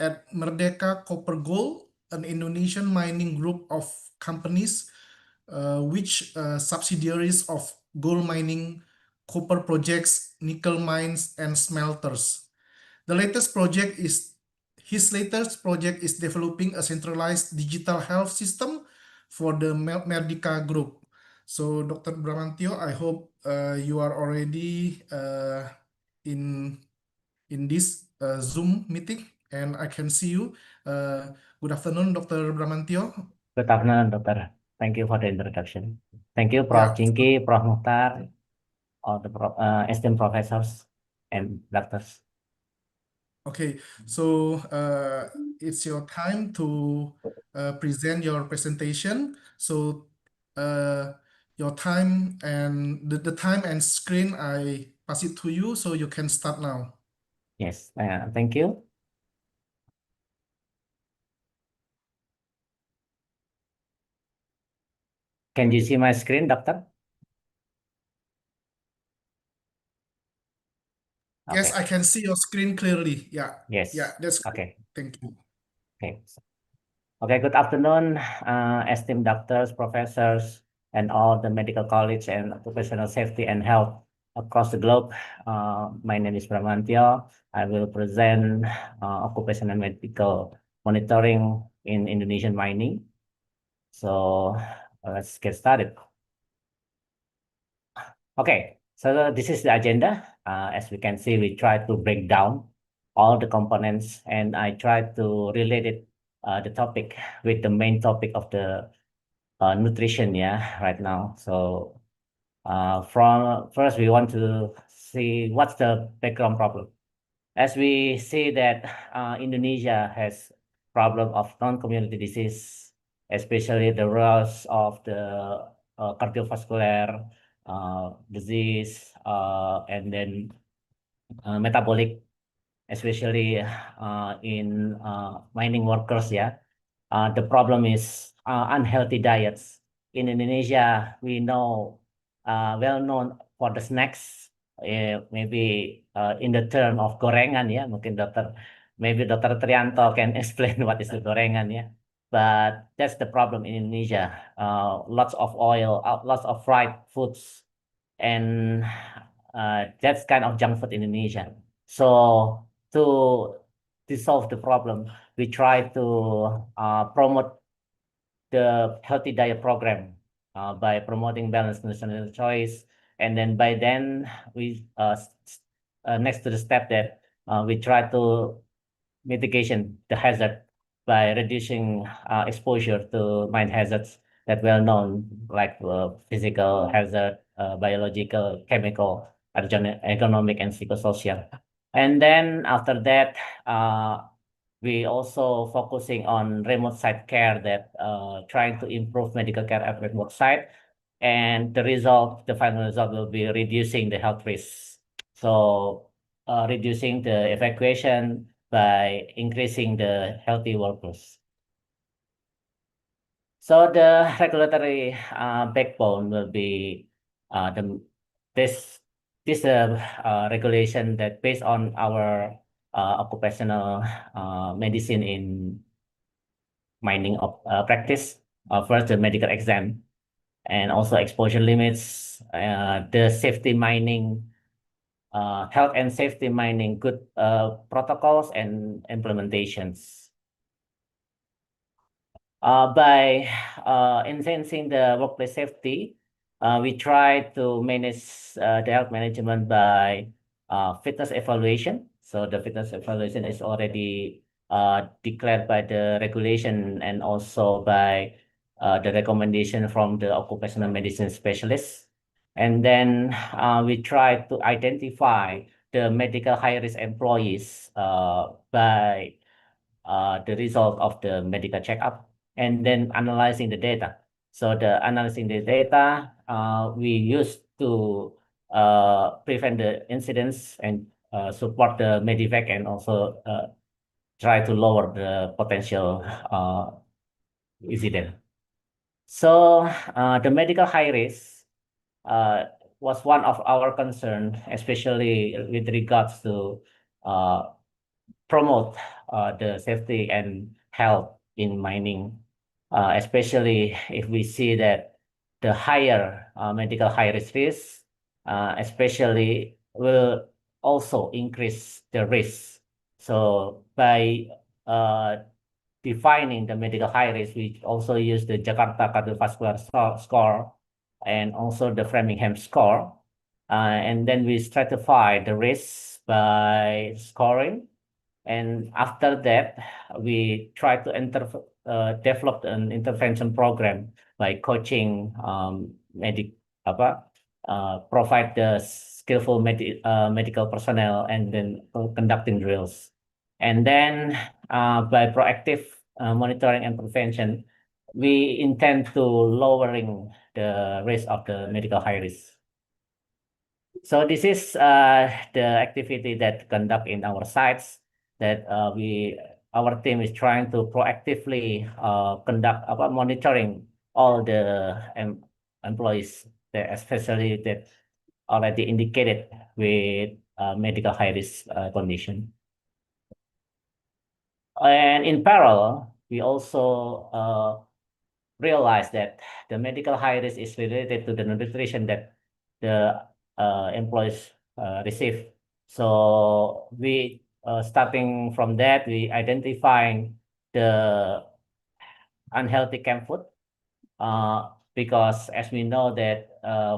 [SPEAKER 13] at Merdeka Copper Gold, an Indonesian mining group of companies, which subsidiaries of gold mining, copper projects, nickel mines, and smelters. His latest project is developing a centralized digital health system for the Merdeka Group. So, Dr. Bramantio, I hope you are already in this Zoom meeting, and I can see you. Good afternoon, Dr. Bramantio.
[SPEAKER 14] Good afternoon, Doctor. Thank you for the introduction. Thank you,
[SPEAKER 13] Yeah.
[SPEAKER 14] Prof. Jinky, Prof. Mukhtar, all the esteemed professors and doctors.
[SPEAKER 13] Okay, so it's your time to present your presentation. So your time and the time and screen, I pass it to you, so you can start now.
[SPEAKER 14] Yes, thank you. Can you see my screen, Doctor?
[SPEAKER 13] Yes,
[SPEAKER 14] Okay.
[SPEAKER 13] I can see your screen clearly. Yeah.
[SPEAKER 14] Yes.
[SPEAKER 13] Yeah, that's good.
[SPEAKER 14] Okay.
[SPEAKER 13] Thank you.
[SPEAKER 14] Okay. Okay, good afternoon, esteemed doctors, professors, and all the medical college and occupational safety and health across the globe. My name is Bramantio. I will present occupational medical monitoring in Indonesian mining. So let's get started. Okay, so this is the agenda. As we can see, we try to break down all the components, and I try to relate it, the topic with the main topic of the nutrition, right now. So from first, we want to see what's the background problem. As we see that Indonesia has problem of non-community disease, especially the rise of the cardiovascular disease, and then metabolic, especially in mining workers. The problem is unhealthy diets. In Indonesia, we know well known for the snacks, maybe in the term of gorengan, mungkin maybe Dr. Trianto can explain what is the gorengan, but that's the problem in Indonesia. Lots of oil, lots of fried foods, and that's kind of junk food in Indonesia. So to solve the problem, we try to promote the healthy diet program by promoting balanced nutritional choice. And then by then, we next to the step that we try to mitigation the hazard by reducing exposure to mine hazards that well known, like physical hazard, biological, chemical, economic, and psychosocial. And then after that, we also focusing on remote site care, that trying to improve medical care at remote site. And the final result will be reducing the health risks. So reducing the evacuation by increasing the healthy workers. So the regulatory backbone will be this regulation that based on our occupational medicine in mining practice. First, the medical exam, and also exposure limits, the safety mining, health and safety mining, good protocols and implementations. By enhancing the workplace safety, we try to manage the health management by fitness evaluation. So the fitness evaluation is already declared by the regulation and also by the recommendation from the occupational medicine specialists. And then we try to identify the medical high-risk employees by the result of the medical checkup, and then analyzing the data. So analyzing the data, we use to prevent the incidents and support the medevac, and also try to lower the potential incident. So the medical high risk was one of our concern, especially with regards to promote the safety and health in mining, especially if we see that the higher medical high-risk risk, especially will also increase the risk. So by defining the medical high risk, we also use the Jakarta Cardiovascular Score and also the Framingham score. And then we stratify the risks by scoring. And after that, we try to develop an intervention program by coaching provide the skillful medical personnel, and then conducting drills. And then by proactive monitoring and prevention, we intend to lowering the risk of the medical high risk. So this is the activity that conduct in our sites, that our team is trying to proactively conduct monitoring all the employees, especially that already indicated with medical high risk condition. And in parallel, we also realize that the medical high risk is related to the nutrition, that the employees receive. So we starting from that, we identifying the unhealthy camp food, because as we know that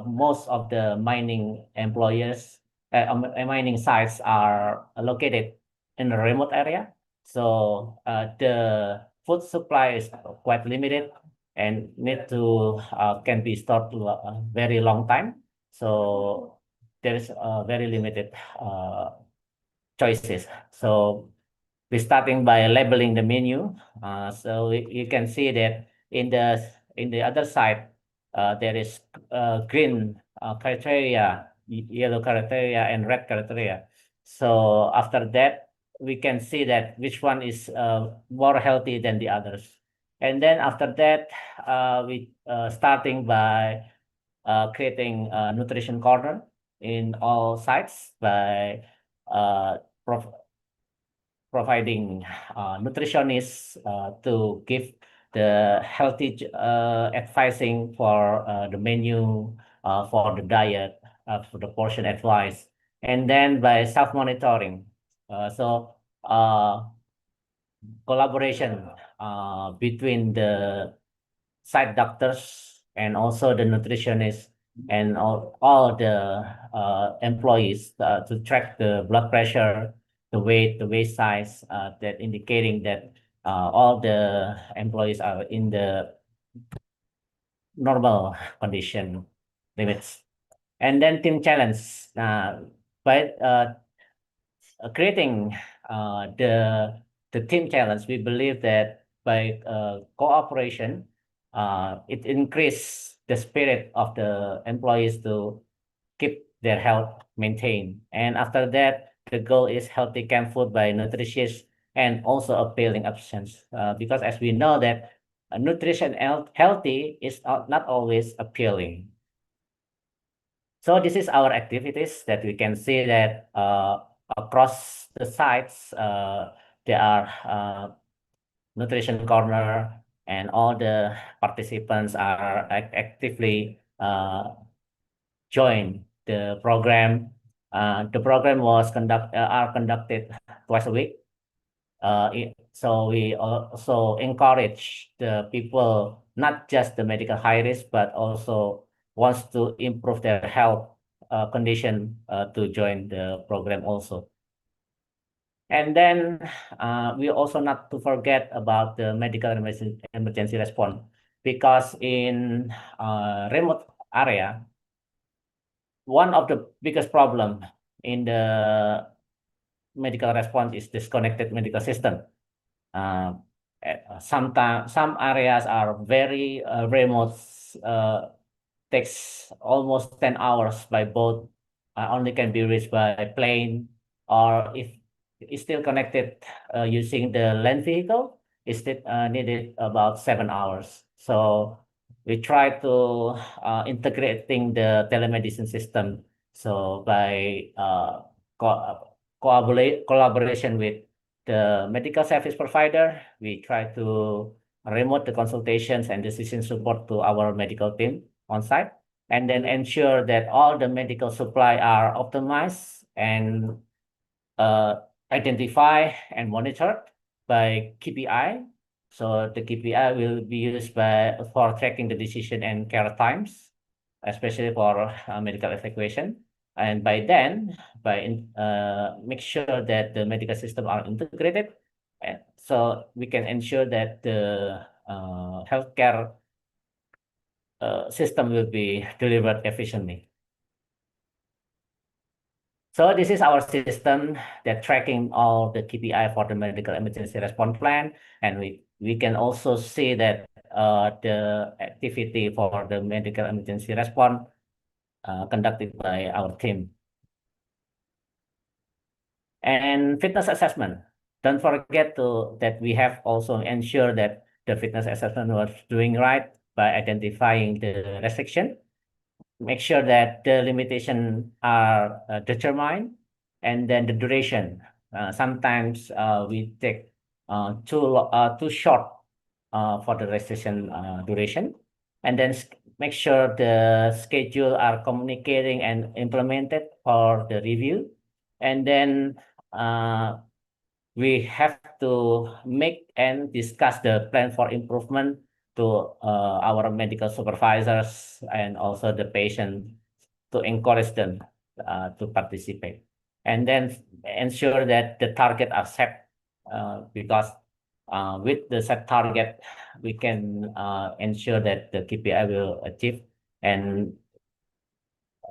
[SPEAKER 14] most of the mining employers, mining sites are located in a remote area. So the food supply is quite limited and need to can be stored to a very long time. So there is very limited choices. So we're starting by labeling the menu. So you can see that in the other side, there is green criteria, yellow criteria, and red criteria. So after that, we can see that which one is more healthy than the others. And then after that, we starting by creating a nutrition corner in all sites by providing nutritionists to give the healthy advising for the menu, for the diet, for the portion advice, and then by self-monitoring. So collaboration between the site doctors and also the nutritionists and all the employees to track the blood pressure, the waist size, that indicating that all the employees are in the normal condition limits. And then team challenge, by creating the team challenge, we believe that by cooperation, it increase the spirit of the employees to keep their health maintained. And after that, the goal is healthy camp food by nutritious and also appealing options. Because as we know that nutrition healthy is not always appealing. So this is our activities that we can see that across the sites, there are nutrition corner, and all the participants are actively join the program. The program was conducted twice a week. So we also encourage the people, not just the medical high risk, but also wants to improve their health condition to join the program also. And then we also not to forget about the medical emergency response, because in remote area, one of the biggest problem in the medical response is disconnected medical system. Sometimes some areas are very remote, takes almost 10 hours by boat, only can be reached by plane, or if it's still connected using the land vehicle, it's still needed about 7 hours. So we try to integrating the telemedicine system. So by collaboration with the medical service provider, we try to remote the consultations and decision support to our medical team on site, and then ensure that all the medical supply are optimized and identified and monitored by KPI. So the KPI will be used for tracking the decision and care times, especially for medical evacuation. And by then, make sure that the medical system are integrated, so we can ensure that the healthcare system will be delivered efficiently. So this is our system that tracking all the KPI for the medical emergency response plan, and we can also see that the activity for the medical emergency response conducted by our team. And fitness assessment. Don't forget that we have also ensure that the fitness assessment was doing right by identifying the restriction. Make sure that the limitations are determined, and then the duration. Sometimes we take too short for the restriction duration, and then make sure the schedule are communicating and implemented for the review. And then we have to make and discuss the plan for improvement to our medical supervisors and also the patient to encourage them to participate. And then ensure that the target are set because with the set target, we can ensure that the KPI will achieve and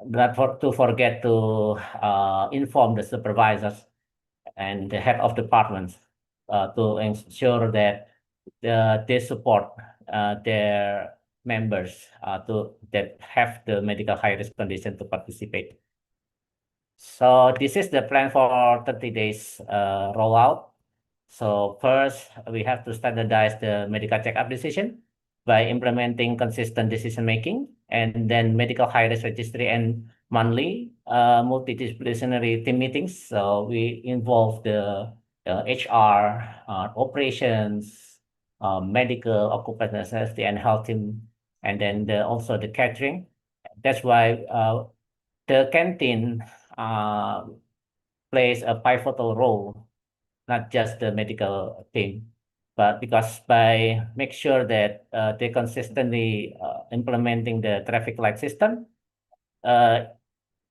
[SPEAKER 14] not to forget to inform the supervisors and the head of departments to ensure that they support their members that have the medical high risk condition to participate. So this is the plan for 30 days rollout. So first, we have to standardize the medical checkup decision by implementing consistent decision making, and then medical high risk registry and monthly multidisciplinary team meetings. So we involve the HR, operations, medical, occupational safety, and health team, and then also the catering. That's why the canteen plays a pivotal role, not just the medical team, but because by make sure that they consistently implementing the traffic light system,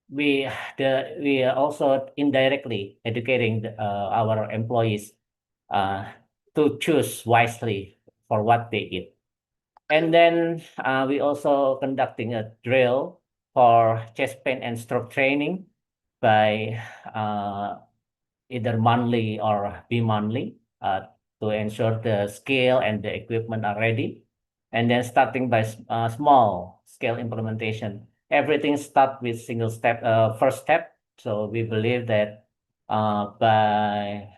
[SPEAKER 14] we are also indirectly educating our employees to choose wisely for what they eat. And then we also conducting a drill for chest pain and stroke training by either monthly or bi-monthly to ensure the scale and the equipment are ready. And then starting by small scale implementation. Everything starts with single step, first step. So we believe that by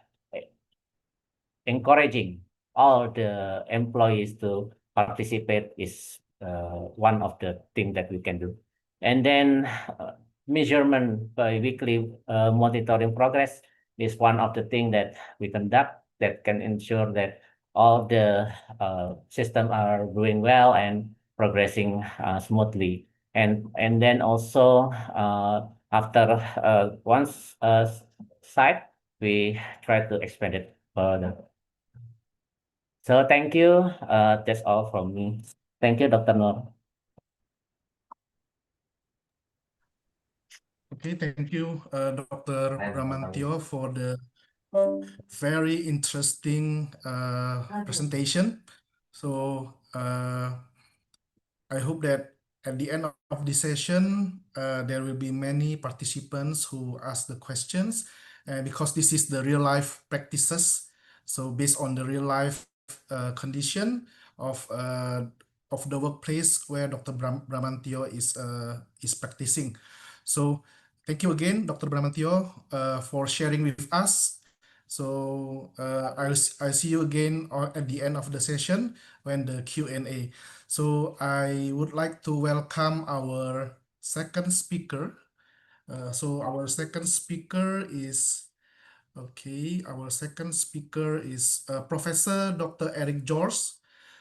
[SPEAKER 14] encouraging all the employees to participate is one of the things that we can do. And then measurement by weekly monitoring progress is one of the things that we conduct that can ensure that all the systems are doing well and progressing smoothly. And then also after once site, we try to expand it further. So thank you. That's all from me. Thank you, Dr. Noor.
[SPEAKER 13] Okay, thank you, Dr. Bramantio, for the very interesting presentation. So I hope that at the end of this session, there will be many participants who ask the questions, and because this is the real life practices, so based on the real life condition of the workplace where Dr. Bramantio is practicing. So thank you again, Dr. Bramantio, for sharing with us. So I'll see you again at the end of the session when the Q&A. So I would like to welcome our second speaker. So our second speaker is Professor Dr. Eric George.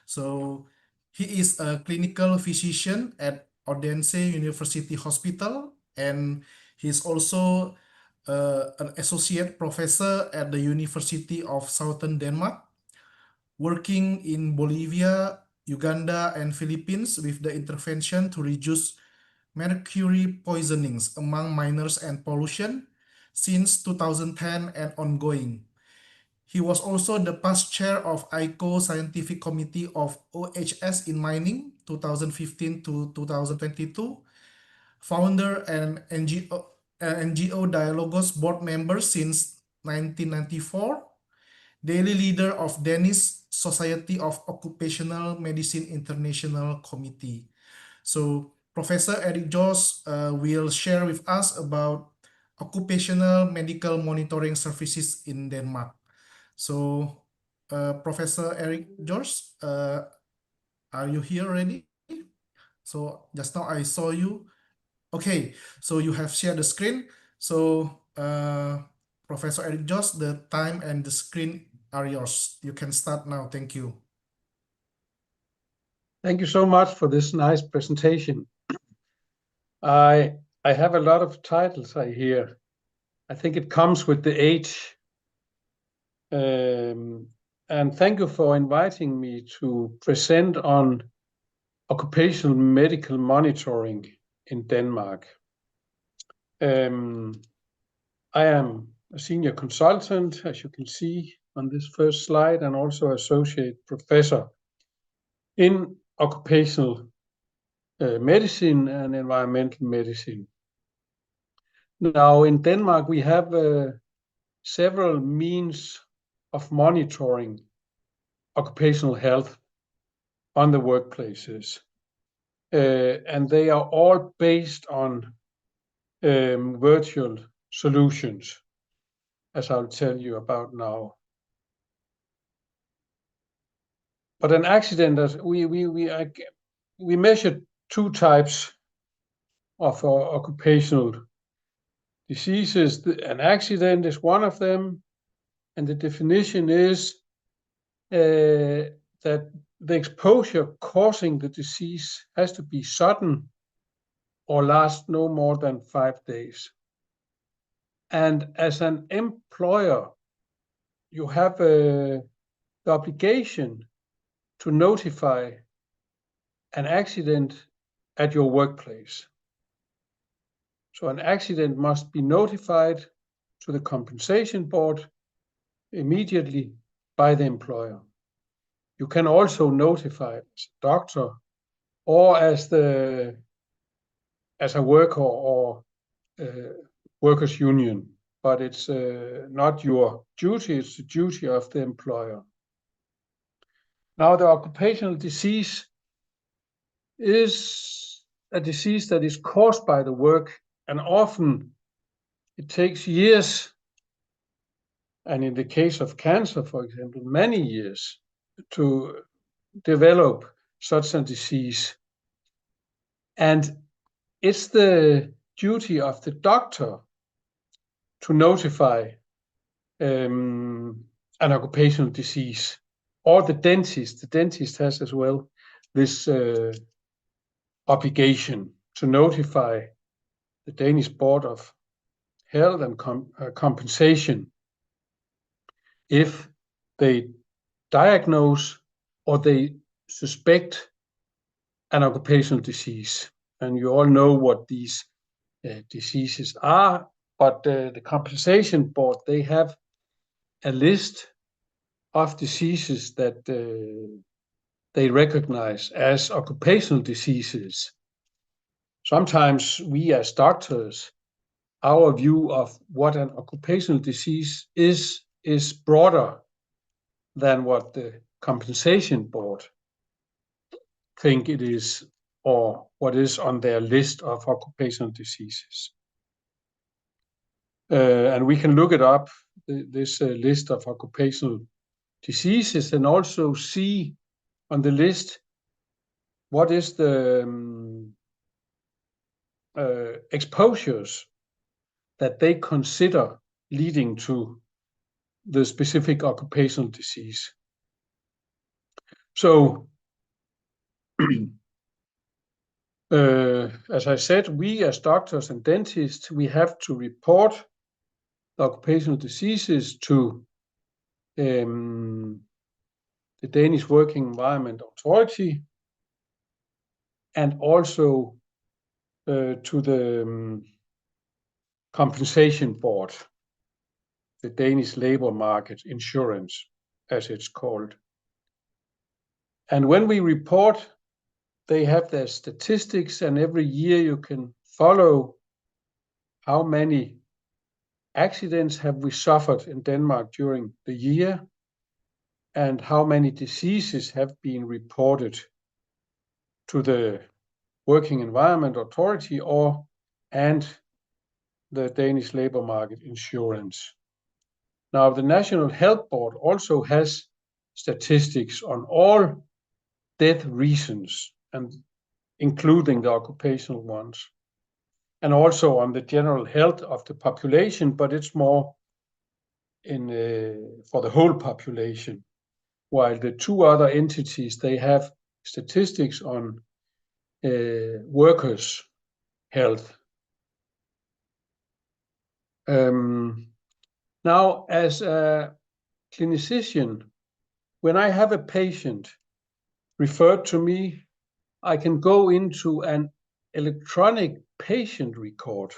[SPEAKER 13] So he is a clinical physician at Odense University Hospital, and he's also an associate professor at the University of Southern Denmark, working in Bolivia, Uganda, and Philippines with the intervention to reduce mercury poisonings among miners and pollution since 2010 and ongoing. He was also the past chair of ICO Scientific Committee of OHS in Mining 2015 to 2022, founder and NGO Dialogos board member since 1994, daily leader of Danish Society of Occupational Medicine International Committee. So Professor Eric Jos will share with us about occupational medical monitoring services in Denmark. So Professor Eric Jos, are you here already? So just now I saw you. Okay, so you have shared the screen. So Professor Eric Jos, the time and the screen are yours. You can start now. Thank you.
[SPEAKER 15] Thank you so much for this nice presentation. I have a lot of titles I hear. I think it comes with the age. And thank you for inviting me to present on occupational medical monitoring in Denmark. I am a senior consultant, as you can see on this first slide, and also associate professor in occupational medicine and environmental medicine. Now, in Denmark, we have several means of monitoring occupational health on the workplaces. And they are all based on virtual solutions, as I'll tell you about now. But an accident, we measured two types of occupational diseases. An accident is one of them, and the definition is that the exposure causing the disease has to be sudden or last no more than 5 days. And as an employer, you have the obligation to notify an accident at your workplace. So an accident must be notified to the compensation board immediately by the employer. You can also notify as a doctor or as a worker or workers' union, but it's not your duty, it's the duty of the employer. Now, the occupational disease is a disease that is caused by the work, and often it takes years, and in the case of cancer, for example, many years to develop such a disease. And it's the duty of the doctor to notify an occupational disease, or the dentist. The dentist has as well this obligation to notify the Danish Board of Health and Compensation if they diagnose or they suspect an occupational disease. And you all know what these diseases are, but the Compensation Board, they have a list of diseases that they recognize as occupational diseases. Sometimes we as doctors, our view of what an occupational disease is broader than what the Compensation Board think it is, or what is on their list of occupational diseases. And we can look it up, this list of occupational diseases, and also see on the list what is the exposures that they consider leading to the specific occupational disease. So, as I said, we as doctors and dentists, we have to report the occupational diseases to the Danish Working Environment Authority, and also to the Compensation Board, the Danish Labor Market Insurance, as it's called. And when we report, they have their statistics, and every year you can follow how many accidents have we suffered in Denmark during the year, and how many diseases have been reported to the Working Environment Authority and the Danish Labor Market Insurance. Now, the National Health Board also has statistics on all death reasons, and including the occupational ones, and also on the general health of the population, but it's more for the whole population, while the two other entities, they have statistics on workers' health. Now, as a clinician, when I have a patient referred to me, I can go into an electronic patient record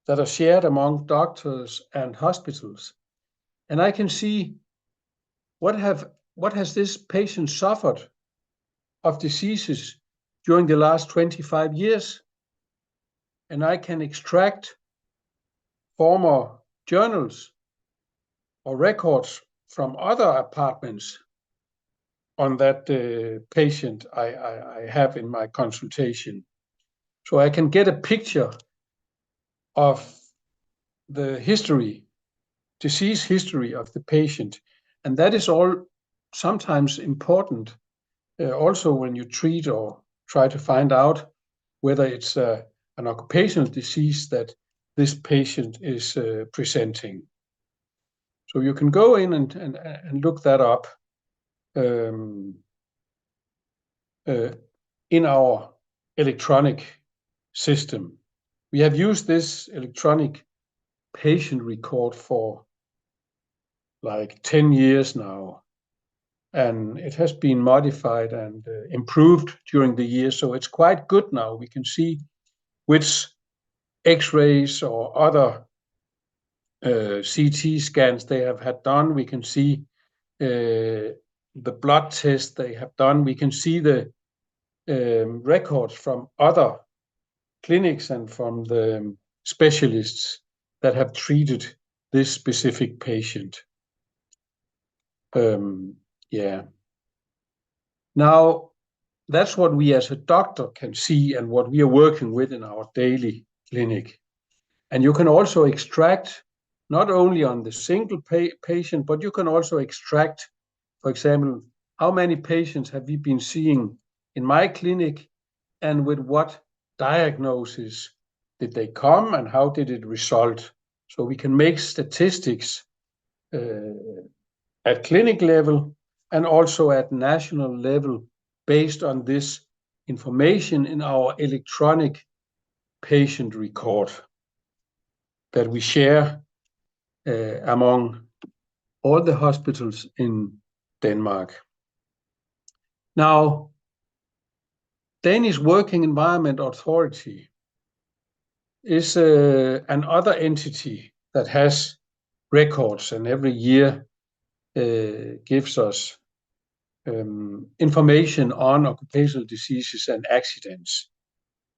[SPEAKER 15] that are shared among doctors and hospitals, and I can see what has this patient suffered of diseases during the last 25 years, and I can extract former journals or records from other apartments on that patient I have in my consultation. So I can get a picture of the disease history of the patient. And that is all sometimes important also when you treat or try to find out whether it's an occupational disease that this patient is presenting. So you can go in and look that up in our electronic system. We have used this electronic patient record for like 10 years now, and it has been modified and improved during the years, so it's quite good now. We can see which X-rays or other CT scans they have had done. We can see the blood test they have done. We can see the records from other clinics and from the specialists that have treated this specific patient. Yeah. Now, that's what we as a doctor can see and what we are working with in our daily clinic. And you can also extract not only on the single patient, but you can also extract, for example, how many patients have we been seeing in my clinic and with what diagnosis did they come and how did it result? So we can make statistics at clinic level and also at national level based on this information in our electronic patient record that we share among all the hospitals in Denmark. Now, Danish Working Environment Authority is another entity that has records and every year gives us information on occupational diseases and accidents.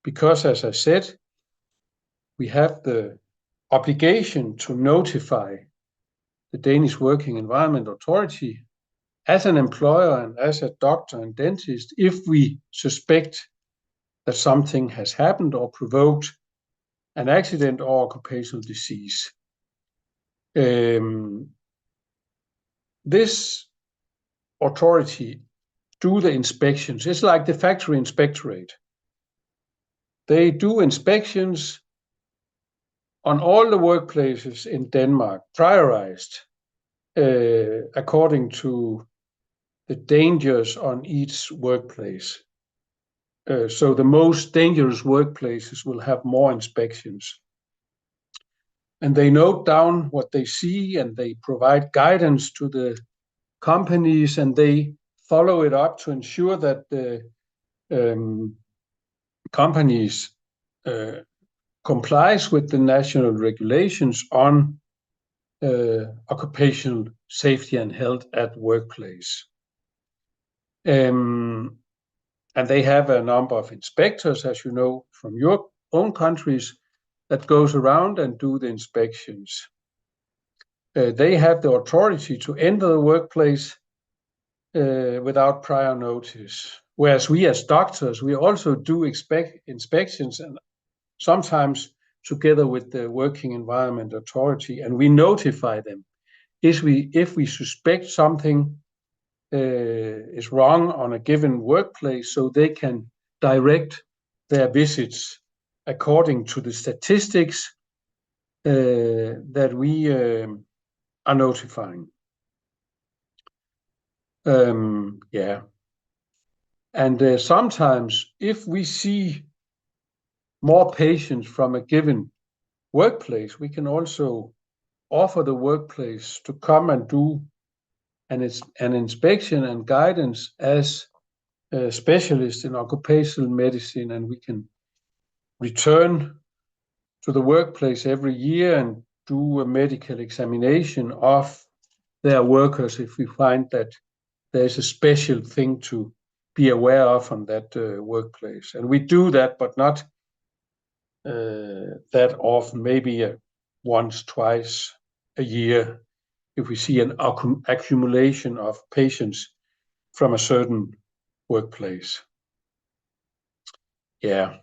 [SPEAKER 15] Because, as I said, we have the obligation to notify the Danish Working Environment Authority as an employer and as a doctor and dentist if we suspect that something has happened or provoked an accident or occupational disease. This authority do the inspections. It's like the factory inspectorate. They do inspections on all the workplaces in Denmark, prioritized according to the dangers on each workplace. So the most dangerous workplaces will have more inspections. And they note down what they see and they provide guidance to the companies and they follow it up to ensure that the companies complies with the national regulations on occupational safety and health at workplace. And they have a number of inspectors, as you know, from your own countries that goes around and do the inspections. They have the authority to enter the workplace without prior notice. Whereas we as doctors, we also do inspections and sometimes together with the Working Environment Authority, and we notify them if we suspect something is wrong on a given workplace, so they can direct their visits according to the statistics that we are notifying. Yeah. And sometimes if we see more patients from a given workplace, we can also offer the workplace to come and do an inspection and guidance as a specialist in occupational medicine, and we can return to the workplace every year and do a medical examination of their workers if we find that there's a special thing to be aware of on that workplace. And we do that, but not that often, maybe once, twice a year, if we see an accumulation of patients from a certain workplace. Yeah.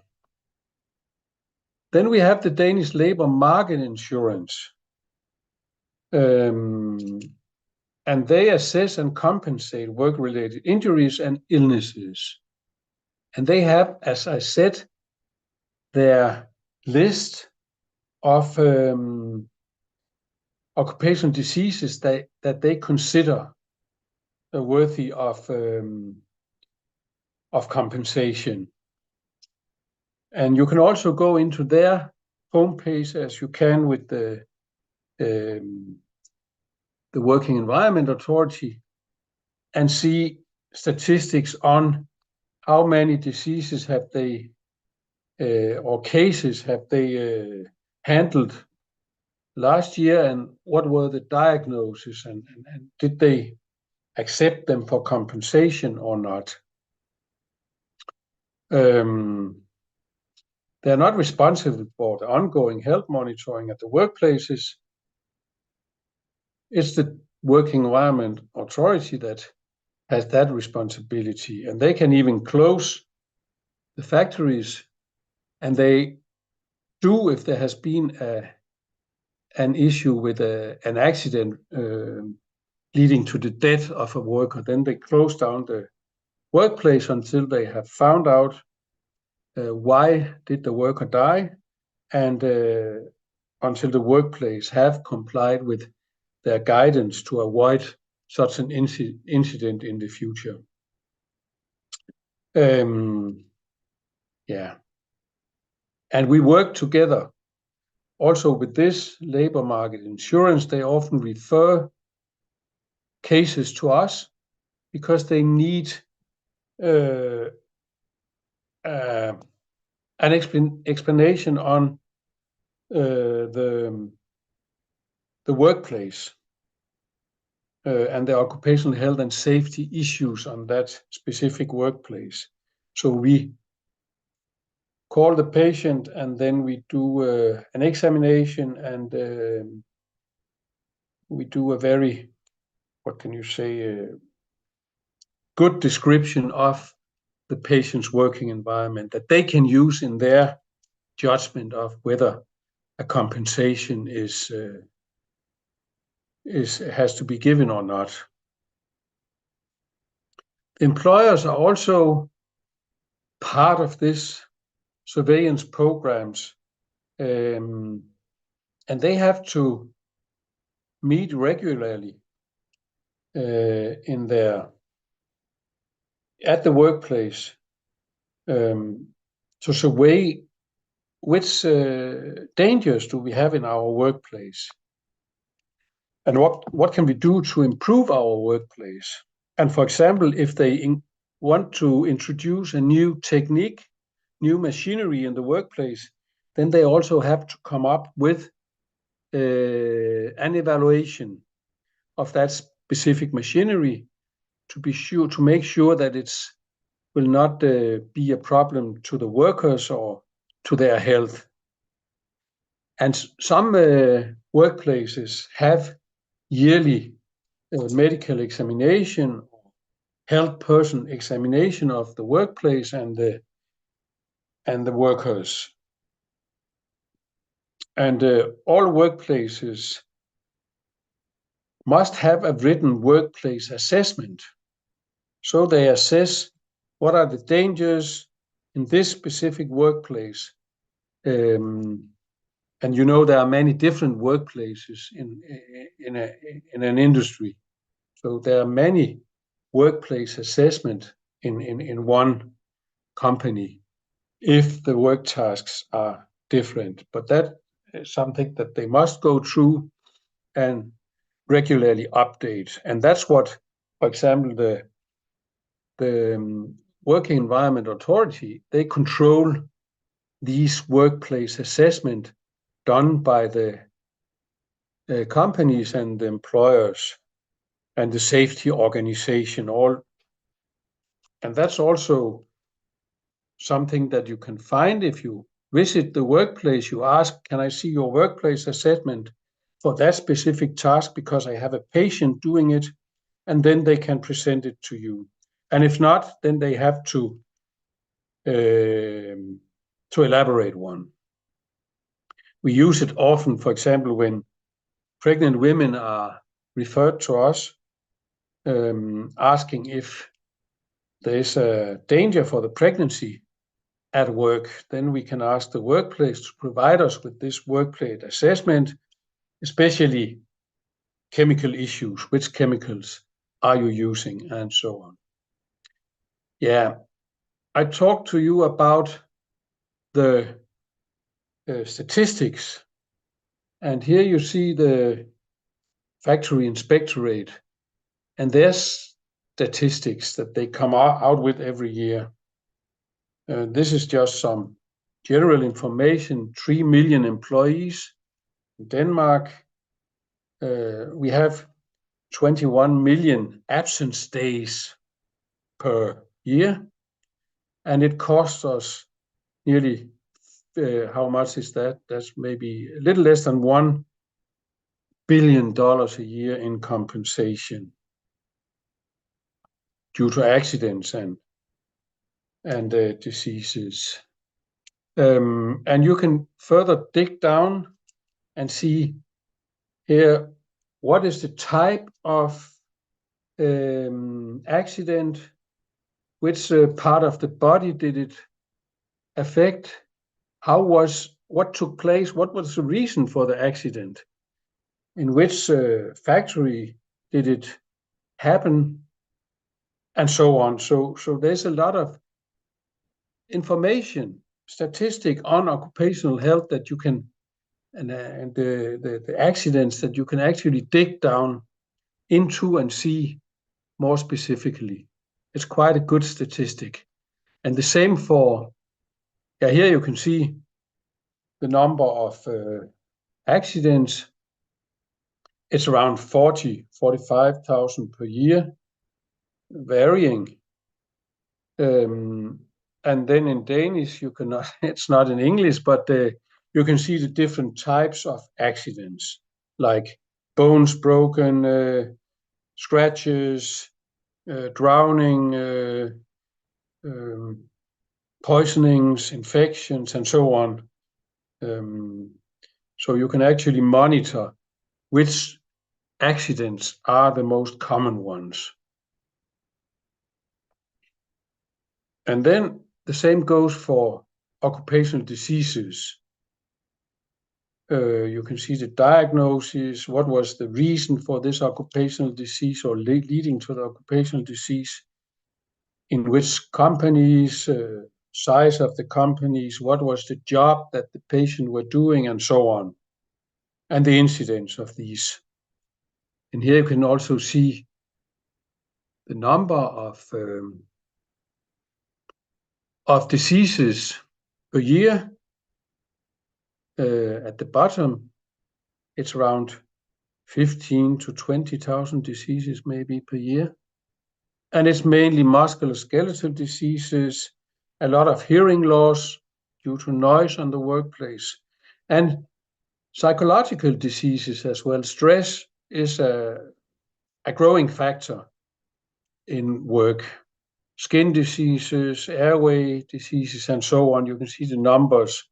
[SPEAKER 15] Then we have the Danish labor market insurance. And they assess and compensate work-related injuries and illnesses. And they have, as I said, their list of occupational diseases that they consider worthy of compensation. And you can also go into their homepage, as you can with the Working Environment Authority, and see statistics on how many diseases have they or cases have they handled last year, and what were the diagnoses, and did they accept them for compensation or not. They're not responsible for the ongoing health monitoring at the workplaces. It's the Working Environment Authority that has that responsibility, and they can even close the factories, and they do if there has been an issue with an accident leading to the death of a worker. Then they close down the workplace until they have found out why did the worker die, and until the workplace have complied with their guidance to avoid such an incident in the future. Yeah. And we work together also with this labor market insurance. They often refer cases to us because they need an explanation on the workplace and the occupational health and safety issues on that specific workplace. So we call the patient, and then we do an examination, and we do a very, what can you say, good description of the patient's working environment that they can use in their judgment of whether a compensation has to be given or not. Employers are also part of this surveillance programs, and they have to meet regularly at the workplace to survey which dangers do we have in our workplace, and what can we do to improve our workplace. And for example, if they want to introduce a new technique, new machinery in the workplace, then they also have to come up with an evaluation of that specific machinery to make sure that it will not be a problem to the workers or to their health. And some workplaces have yearly medical examination, health person examination of the workplace and the workers. And all workplaces must have a written workplace assessment. So they assess what are the dangers in this specific workplace. And you know, there are many different workplaces in an industry. So there are many workplace assessment in one company if the work tasks are different. But that is something that they must go through and regularly update. And that's what, for example, the Working Environment Authority, they control these workplace assessment done by the companies and the employers and the safety organization all. And that's also something that you can find if you visit the workplace. You ask, can I see your workplace assessment for that specific task because I have a patient doing it, and then they can present it to you. And if not, then they have to elaborate one. We use it often, for example, when pregnant women are referred to us, asking if there is a danger for the pregnancy at work, then we can ask the workplace to provide us with this workplace assessment, especially chemical issues, which chemicals are you using, and so on. Yeah, I talked to you about the statistics, and here you see the factory inspectorate, and there's statistics that they come out with every year. This is just some general information. 3 million employees in Denmark. We have 21 million absence days per year, and it costs us nearly, how much is that? That's maybe a little less than $1 billion a year in compensation due to accidents and diseases. And you can further dig down and see here, what is the type of accident, which part of the body did it affect, what took place, what was the reason for the accident, in which factory did it happen, and so on. So there's a lot of information, statistic on occupational health that you can, and the accidents that you can actually dig down into and see more specifically. It's quite a good statistic. And the same for, here you can see the number of accidents. It's around 45,000 per year, varying. And then in Danish, you cannot, it's not in English, but you can see the different types of accidents, like bones broken, scratches, drowning, poisonings, infections, and so on. So you can actually monitor which accidents are the most common ones. And then the same goes for occupational diseases. You can see the diagnosis, what was the reason for this occupational disease or leading to the occupational disease, in which companies, size of the companies, what was the job that the patient were doing, and so on, and the incidence of these. And here you can also see the number of diseases per year. At the bottom, it's around 15 to 20,000 diseases maybe per year. And it's mainly musculoskeletal diseases, a lot of hearing loss due to noise on the workplace, and psychological diseases as well. Stress is a growing factor in work. Skin diseases, airway diseases, and so on. You can see the numbers,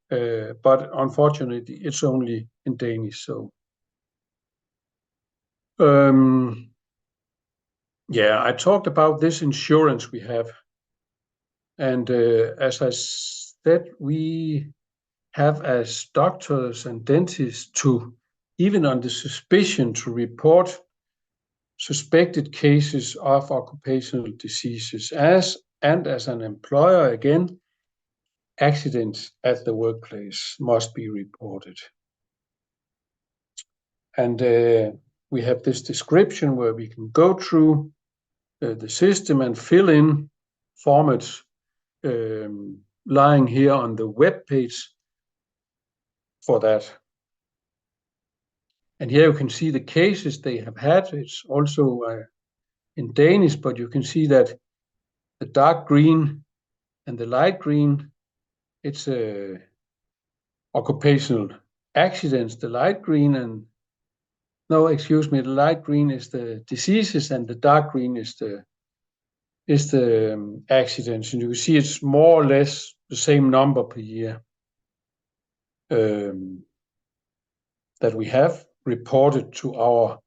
[SPEAKER 15] but unfortunately, it's only in Danish. So, yeah, I talked about this insurance we have. And as I said, we have as doctors and dentists to, even on the suspicion, to report suspected cases of occupational diseases. As an employer, again, accidents at the workplace must be reported. And we have this description where we can go through the system and fill in formats lying here on the web page for that. And here you can see the cases they have had. It's also in Danish, but you can see that the dark green and the light green, it's occupational accidents, the light green, and no, excuse me, the light green is the diseases and the dark green is the accidents. And you can see it's more or less the same number per year that we have reported to our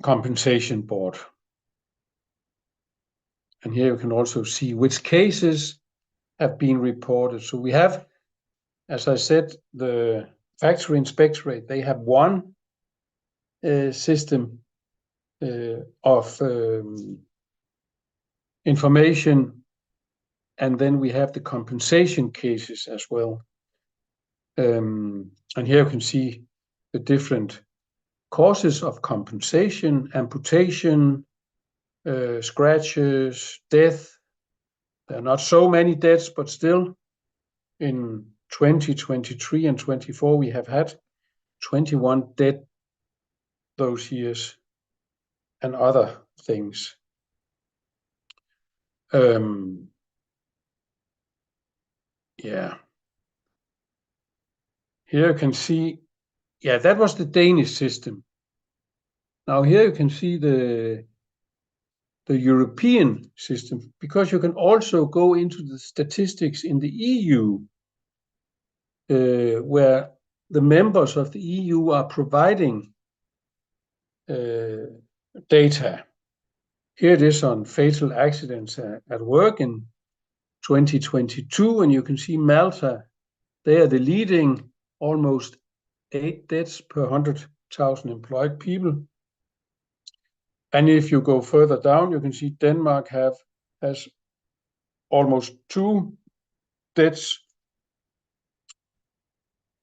[SPEAKER 15] compensation board. And here you can also see which cases have been reported. So we have, as I said, the factory inspectorate, they have one system of information, and then we have the compensation cases as well. And here you can see the different causes of compensation: amputation, scratches, death. There are not so many deaths, but still in 2023 and 24, we have had 21 deaths those years and other things. Yeah. Here you can see, yeah, that was the Danish system. Now here you can see the European system, because you can also go into the statistics in the EU, where the members of the EU are providing data. Here it is on fatal accidents at work in 2022, and you can see Malta, they are the leading, almost 8 deaths per 100,000 employed people. And if you go further down, you can see Denmark has almost 2 deaths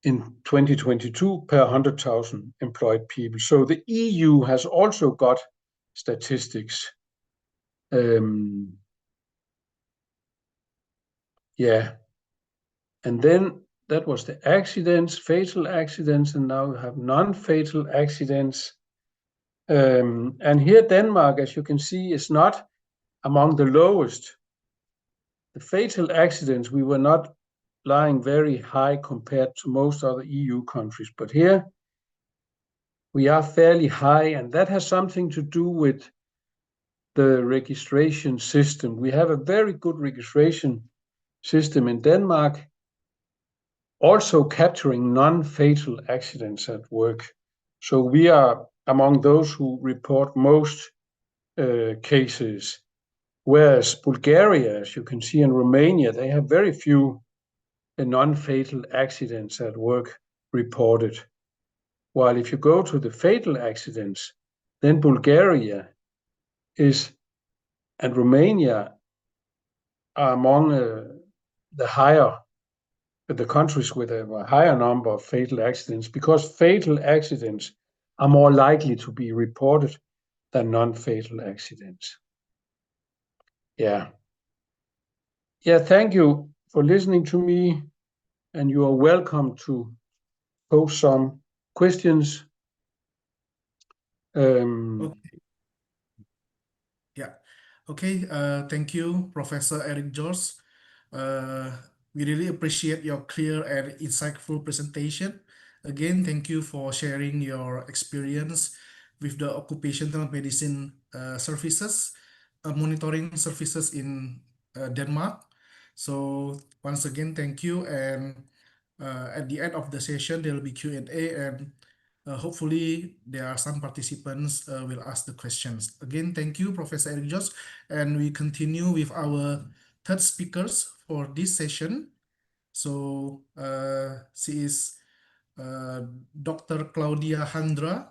[SPEAKER 15] in 2022 per 100,000 employed people. So the EU has also got statistics. Yeah. And then that was the accidents, fatal accidents, and now we have non-fatal accidents. And here Denmark, as you can see, is not among the lowest. The fatal accidents, we were not lying very high compared to most other EU countries, but here we are fairly high, and that has something to do with the registration system. We have a very good registration system in Denmark, also capturing non-fatal accidents at work. So we are among those who report most cases, whereas Bulgaria, as you can see, in Romania, they have very few non-fatal accidents at work reported. While if you go to the fatal accidents, then Bulgaria and Romania are among the countries with a higher number of fatal accidents, because fatal accidents are more likely to be reported than non-fatal accidents. Yeah. Yeah, thank you for listening to me, and you are welcome to post some questions.
[SPEAKER 13] Okay. Yeah. Okay. Thank you, Professor Eric George. We really appreciate your clear and insightful presentation. Again, thank you for sharing your experience with the occupational medicine services, monitoring services in Denmark. So once again, thank you. And at the end of the session, there will be Q&A, and hopefully there are some participants will ask the questions. Again, thank you, Professor Eric George. And we continue with our third speakers for this session. So she is Dr. Claudia Handra.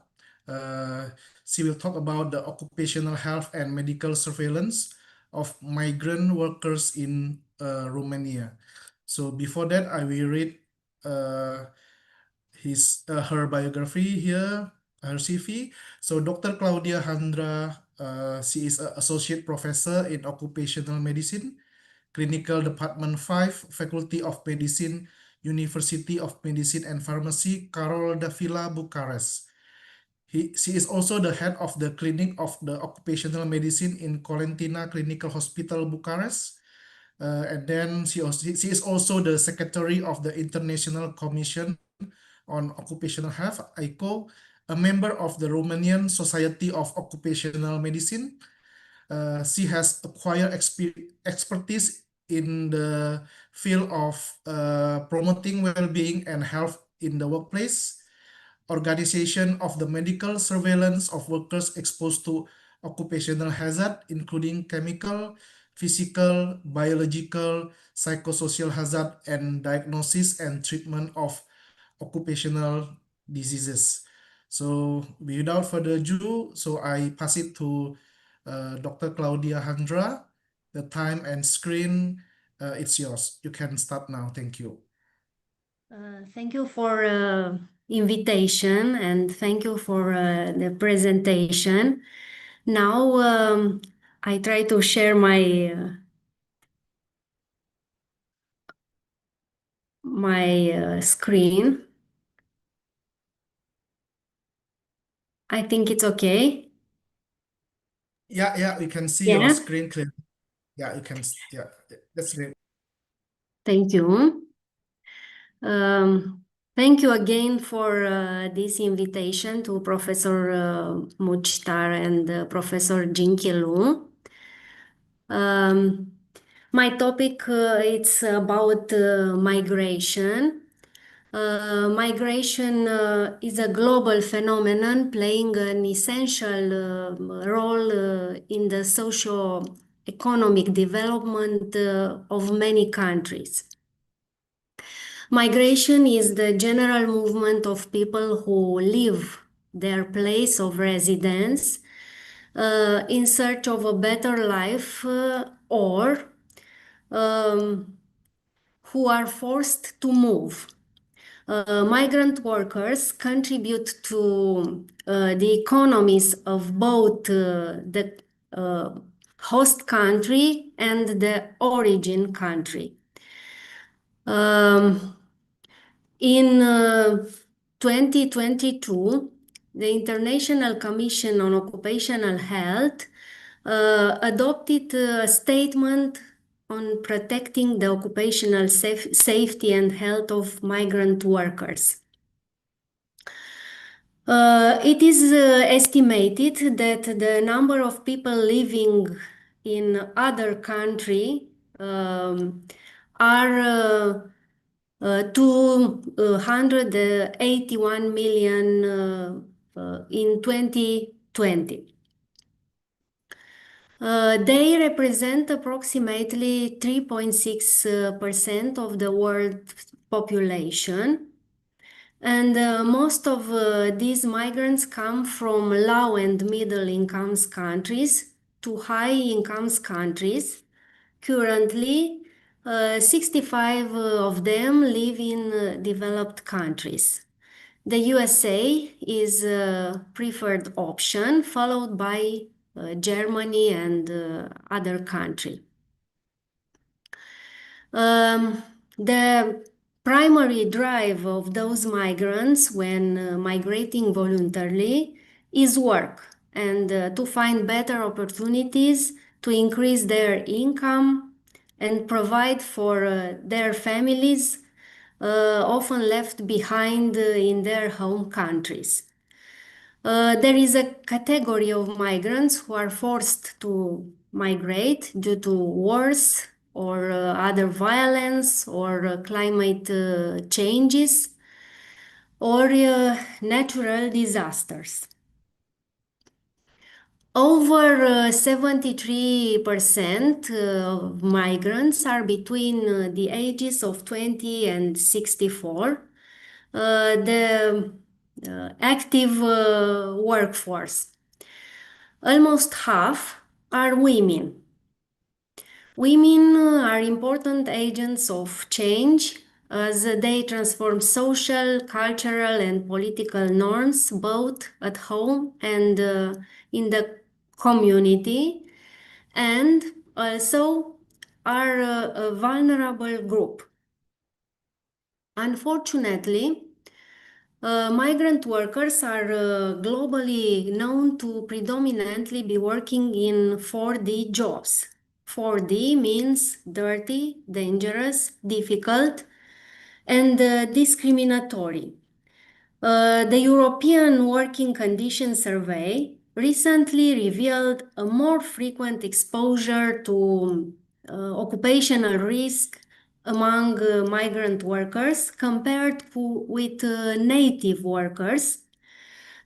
[SPEAKER 13] She will talk about the occupational health and medical surveillance of migrant workers in Romania. So before that, I will read her biography here, her CV. So Dr. Claudia Handra, she is an associate professor in occupational medicine, clinical department 5, Faculty of Medicine, University of Medicine and Pharmacy, Carol Davila, Bucharest. She is also the head of the clinic of the occupational medicine in Colentina Clinical Hospital, Bucharest. And then she is also the secretary of the International Commission on Occupational Health, ICO, a member of the Romanian Society of Occupational Medicine. She has acquired expertise in the field of promoting well-being and health in the workplace, organization of the medical surveillance of workers exposed to occupational hazard, including chemical, physical, biological, psychosocial hazard, and diagnosis and treatment of occupational diseases. So without further ado, so I pass it to Dr. Claudia Handra. The time and screen, it's yours. You can start now. Thank you.
[SPEAKER 16] Thank you for invitation and thank you for the presentation. Now I try to share my screen. I think it's okay.
[SPEAKER 13] Yeah, we can see your screen clearly. Yeah, you can. Yeah, that's great.
[SPEAKER 16] Thank you. Thank you again for this invitation to Professor Muchtar and Professor Jinkilu. My topic it's about migration. Migration is a global phenomenon playing an essential role in the socio-economic development of many countries. Migration is the general movement of people who leave their place of residence in search of a better life or who are forced to move. Migrant workers contribute to the economies of both the host country and the origin country. In 2022, the International Commission on Occupational Health adopted a statement on protecting the occupational safety and health of migrant workers. It is estimated that the number of people living in other country are 281 million in 2020. They represent approximately 3.6% of the world population. And most of these migrants come from low and middle income countries to high income countries. Currently, 65 of them live in developed countries. The USA is a preferred option, followed by Germany and other countries. The primary drive of those migrants when migrating voluntarily is work and to find better opportunities to increase their income and provide for their families often left behind in their home countries. There is a category of migrants who are forced to migrate due to wars or other violence or climate changes or natural disasters. Over 73% of migrants are between the ages of 20 and 64. the active workforce. Almost half are women. Women are important agents of change as they transform social, cultural, and political norms both at home and in the community, and also are a vulnerable group. Unfortunately, migrant workers are globally known to predominantly be working in 4D jobs. 4D means dirty, dangerous, difficult, and discriminatory. The European Working Conditions Survey recently revealed a more frequent exposure to occupational risk among migrant workers compared with native workers.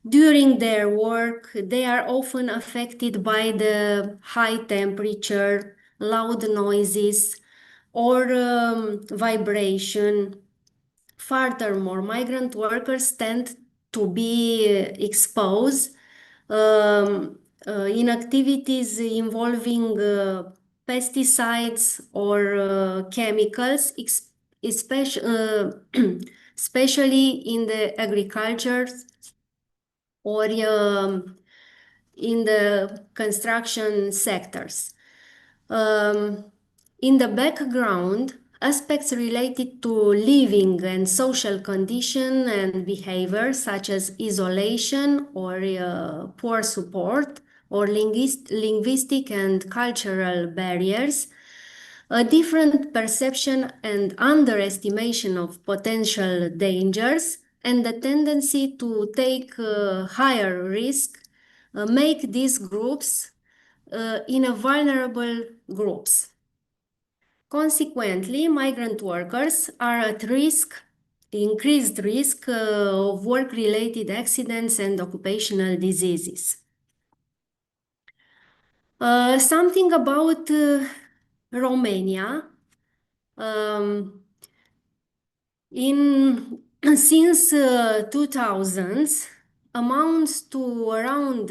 [SPEAKER 16] During their work, they are often affected by the high temperature, loud noises, or vibration. Furthermore, migrant workers tend to be exposed in activities involving pesticides or chemicals, especially in the agriculture or in the construction sectors. In the background, aspects related to living and social condition and behavior, such as isolation or poor support, or linguistic and cultural barriers, a different perception and underestimation of potential dangers, and the tendency to take higher risk make these groups in a vulnerable groups. Consequently, migrant workers are at increased risk of work-related accidents and occupational diseases. Something about Romania. Since 2000s, amounts to around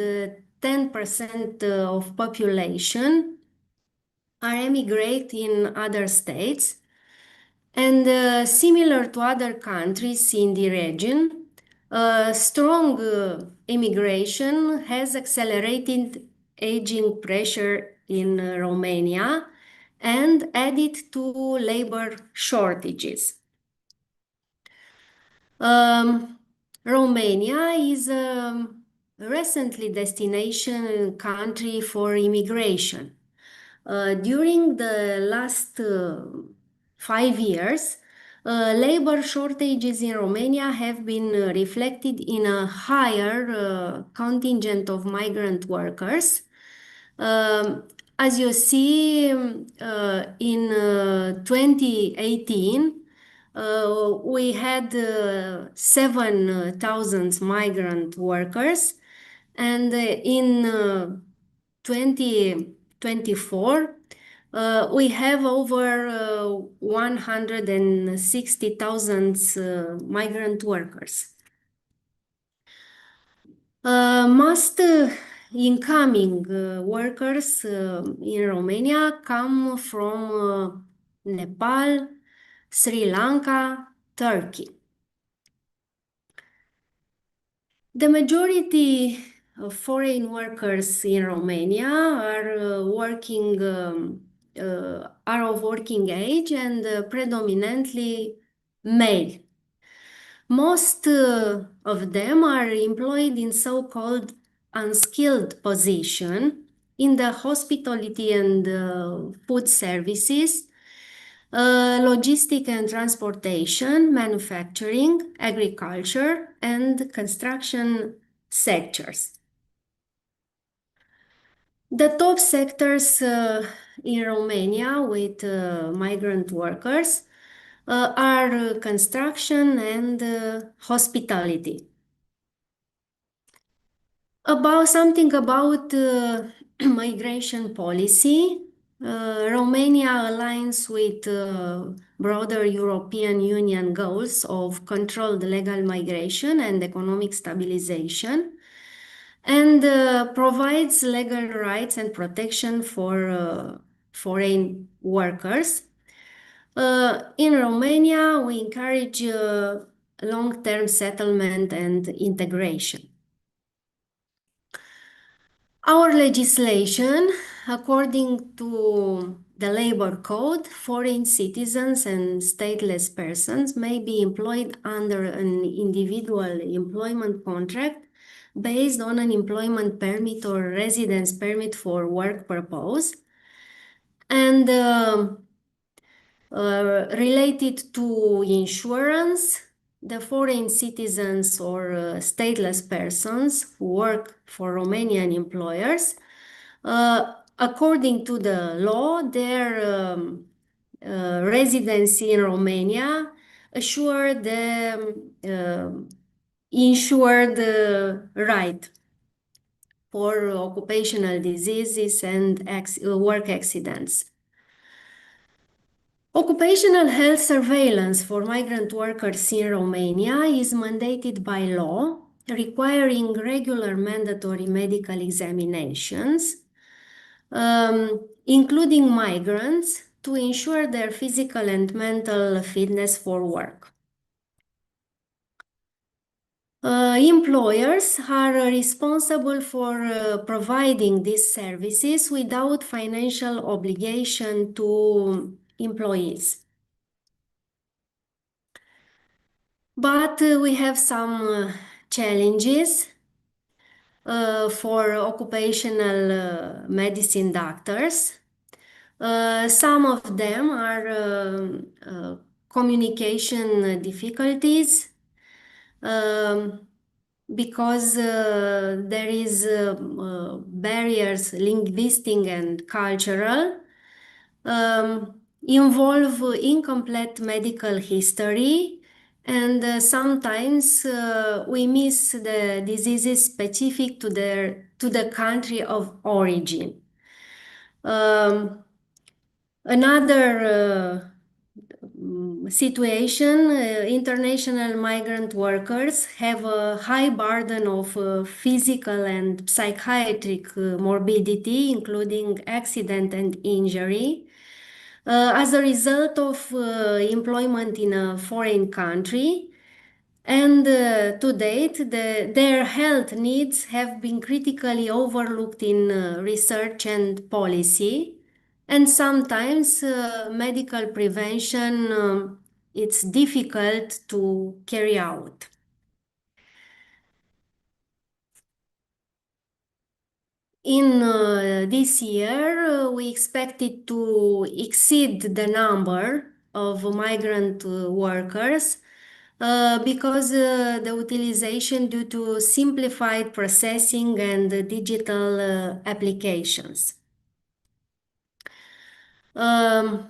[SPEAKER 16] 10% of population are emigrate in other states, and similar to other countries in the region, strong immigration has accelerated aging pressure in Romania and added to labor shortages. Romania is a recently destination country for immigration. During the last 5 years, labor shortages in Romania have been reflected in a higher contingent of migrant workers. As you see, in 2018, we had 7,000 migrant workers, and in 2024, we have over 160,000 migrant workers. Most incoming workers in Romania come from Nepal, Sri Lanka, Turkey. The majority of foreign workers in Romania are of working age and predominantly male. Most of them are employed in so-called unskilled position in the hospitality and food services, logistic and transportation, manufacturing, agriculture, and construction sectors. The top sectors in Romania with migrant workers are construction and hospitality. Something about migration policy. Romania aligns with broader European Union goals of controlled legal migration and economic stabilization, and provides legal rights and protection for foreign workers. In Romania, we encourage long-term settlement and integration. Our legislation, according to the Labor Code, foreign citizens and stateless persons may be employed under an individual employment contract based on an employment permit or residence permit for work purpose, and related to insurance, the foreign citizens or stateless persons who work for Romanian employers, according to the law, their residency in Romania assure the insured right for occupational diseases and work accidents. Occupational health surveillance for migrant workers in Romania is mandated by law, requiring regular mandatory medical examinations, including migrants, to ensure their physical and mental fitness for work. Employers are responsible for providing these services without financial obligation to employees. But we have some challenges for occupational medicine doctors. Some of them are communication difficulties, because there is barriers, linguistic and cultural, involve incomplete medical history, and sometimes we miss the diseases specific to the country of origin. Another situation, international migrant workers have a high burden of physical and psychiatric morbidity, including accident and injury, as a result of employment in a foreign country. And to date, their health needs have been critically overlooked in research and policy. And sometimes medical prevention, it's difficult to carry out. In this year, we expected to exceed the number of migrant workers because the utilization due to simplified processing and digital applications. The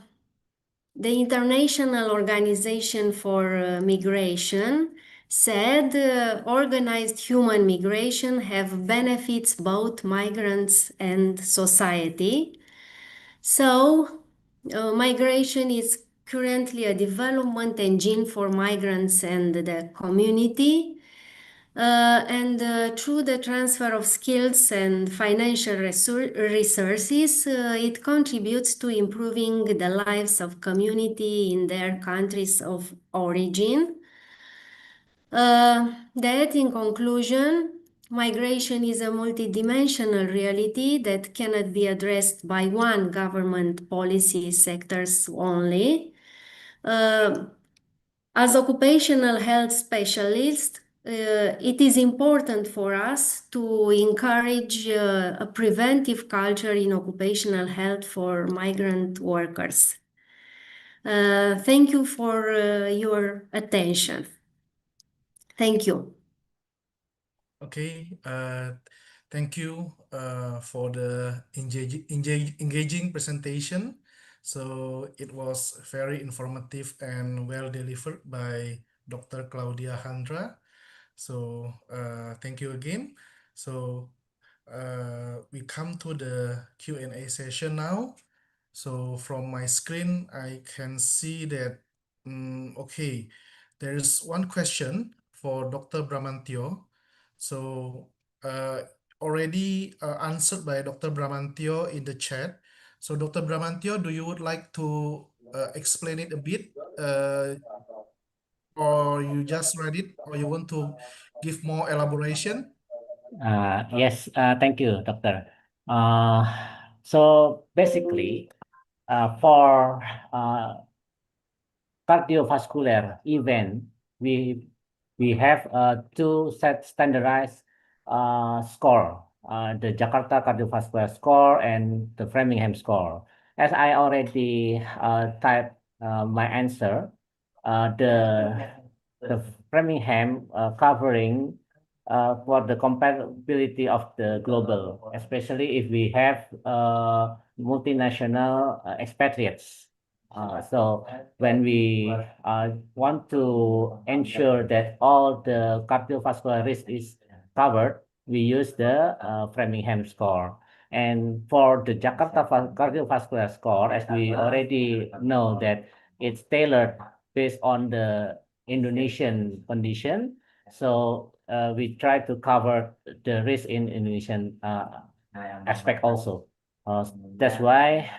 [SPEAKER 16] International Organization for Migration said organized human migration have benefits both migrants and society. So migration is currently a development engine for migrants and the community. And through the transfer of skills and financial resources, it contributes to improving the lives of community in their countries of origin. That, in conclusion, migration is a multidimensional reality that cannot be addressed by one government policy sectors only. As occupational health specialists, it is important for us to encourage a preventive culture in occupational health for migrant workers. Thank you for your attention. Thank you.
[SPEAKER 13] Okay, thank you for the engaging presentation. So it was very informative and well delivered by Dr. Claudia Handra. So thank you again. So we come to the Q&A session now. So from my screen, I can see that, okay, there's one question for Dr. Bramantio. So already answered by Dr. Bramantio in the chat. So Dr. Bramantio, do you would like to explain it a bit, or you just read it, or you want to give more elaboration?
[SPEAKER 14] Yes, thank you, Doctor. So basically, for cardiovascular event, we have two standardized score, the Jakarta Cardiovascular Score and the Framingham Score. As I already typed my answer, the Framingham covering for the compatibility of the global, especially if we have multinational expatriates. So when we want to ensure that all the cardiovascular risk is covered, we use the Framingham score. And for the Jakarta cardiovascular score, as we already know that it's tailored based on the Indonesian condition. So we try to cover the risk in Indonesian aspect also. That's why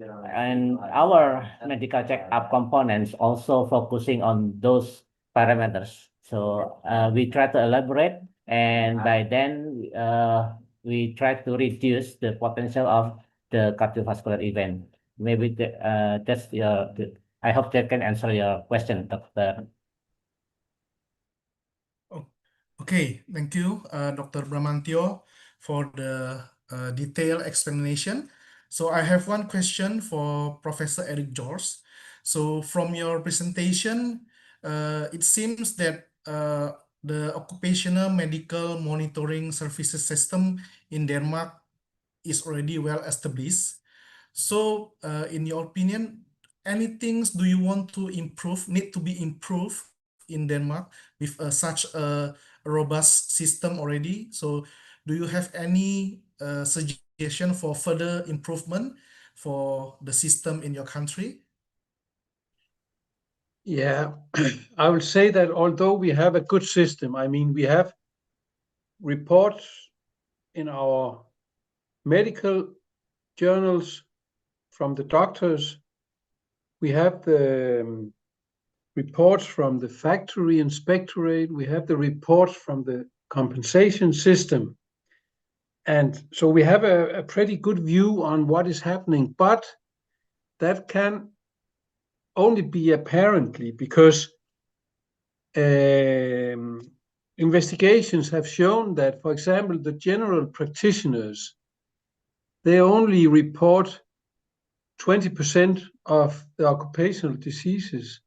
[SPEAKER 14] and our medical check-up components also focusing on those parameters. So we try to elaborate, and by then we try to reduce the potential of the cardiovascular event. Maybe that's I hope that can answer your question, Dr.
[SPEAKER 13] Okay, thank you, Dr. Bramantio, for the detailed explanation. So I have one question for Professor Eric George. So from your presentation, it seems that the occupational medical monitoring services system in Denmark is already well established. So in your opinion, any things do you want to improve, need to be improved in Denmark with such a robust system already? So do you have any suggestion for further improvement for the system in your country?
[SPEAKER 15] Yeah, I will say that although we have a good system, I mean, we have reports in our medical journals from the doctors. We have the reports from the factory inspectorate. We have the reports from the compensation system. And so we have a pretty good view on what is happening, but that can only be apparently because investigations have shown that, for example, the general practitioners, they only report 20% of the occupational diseases.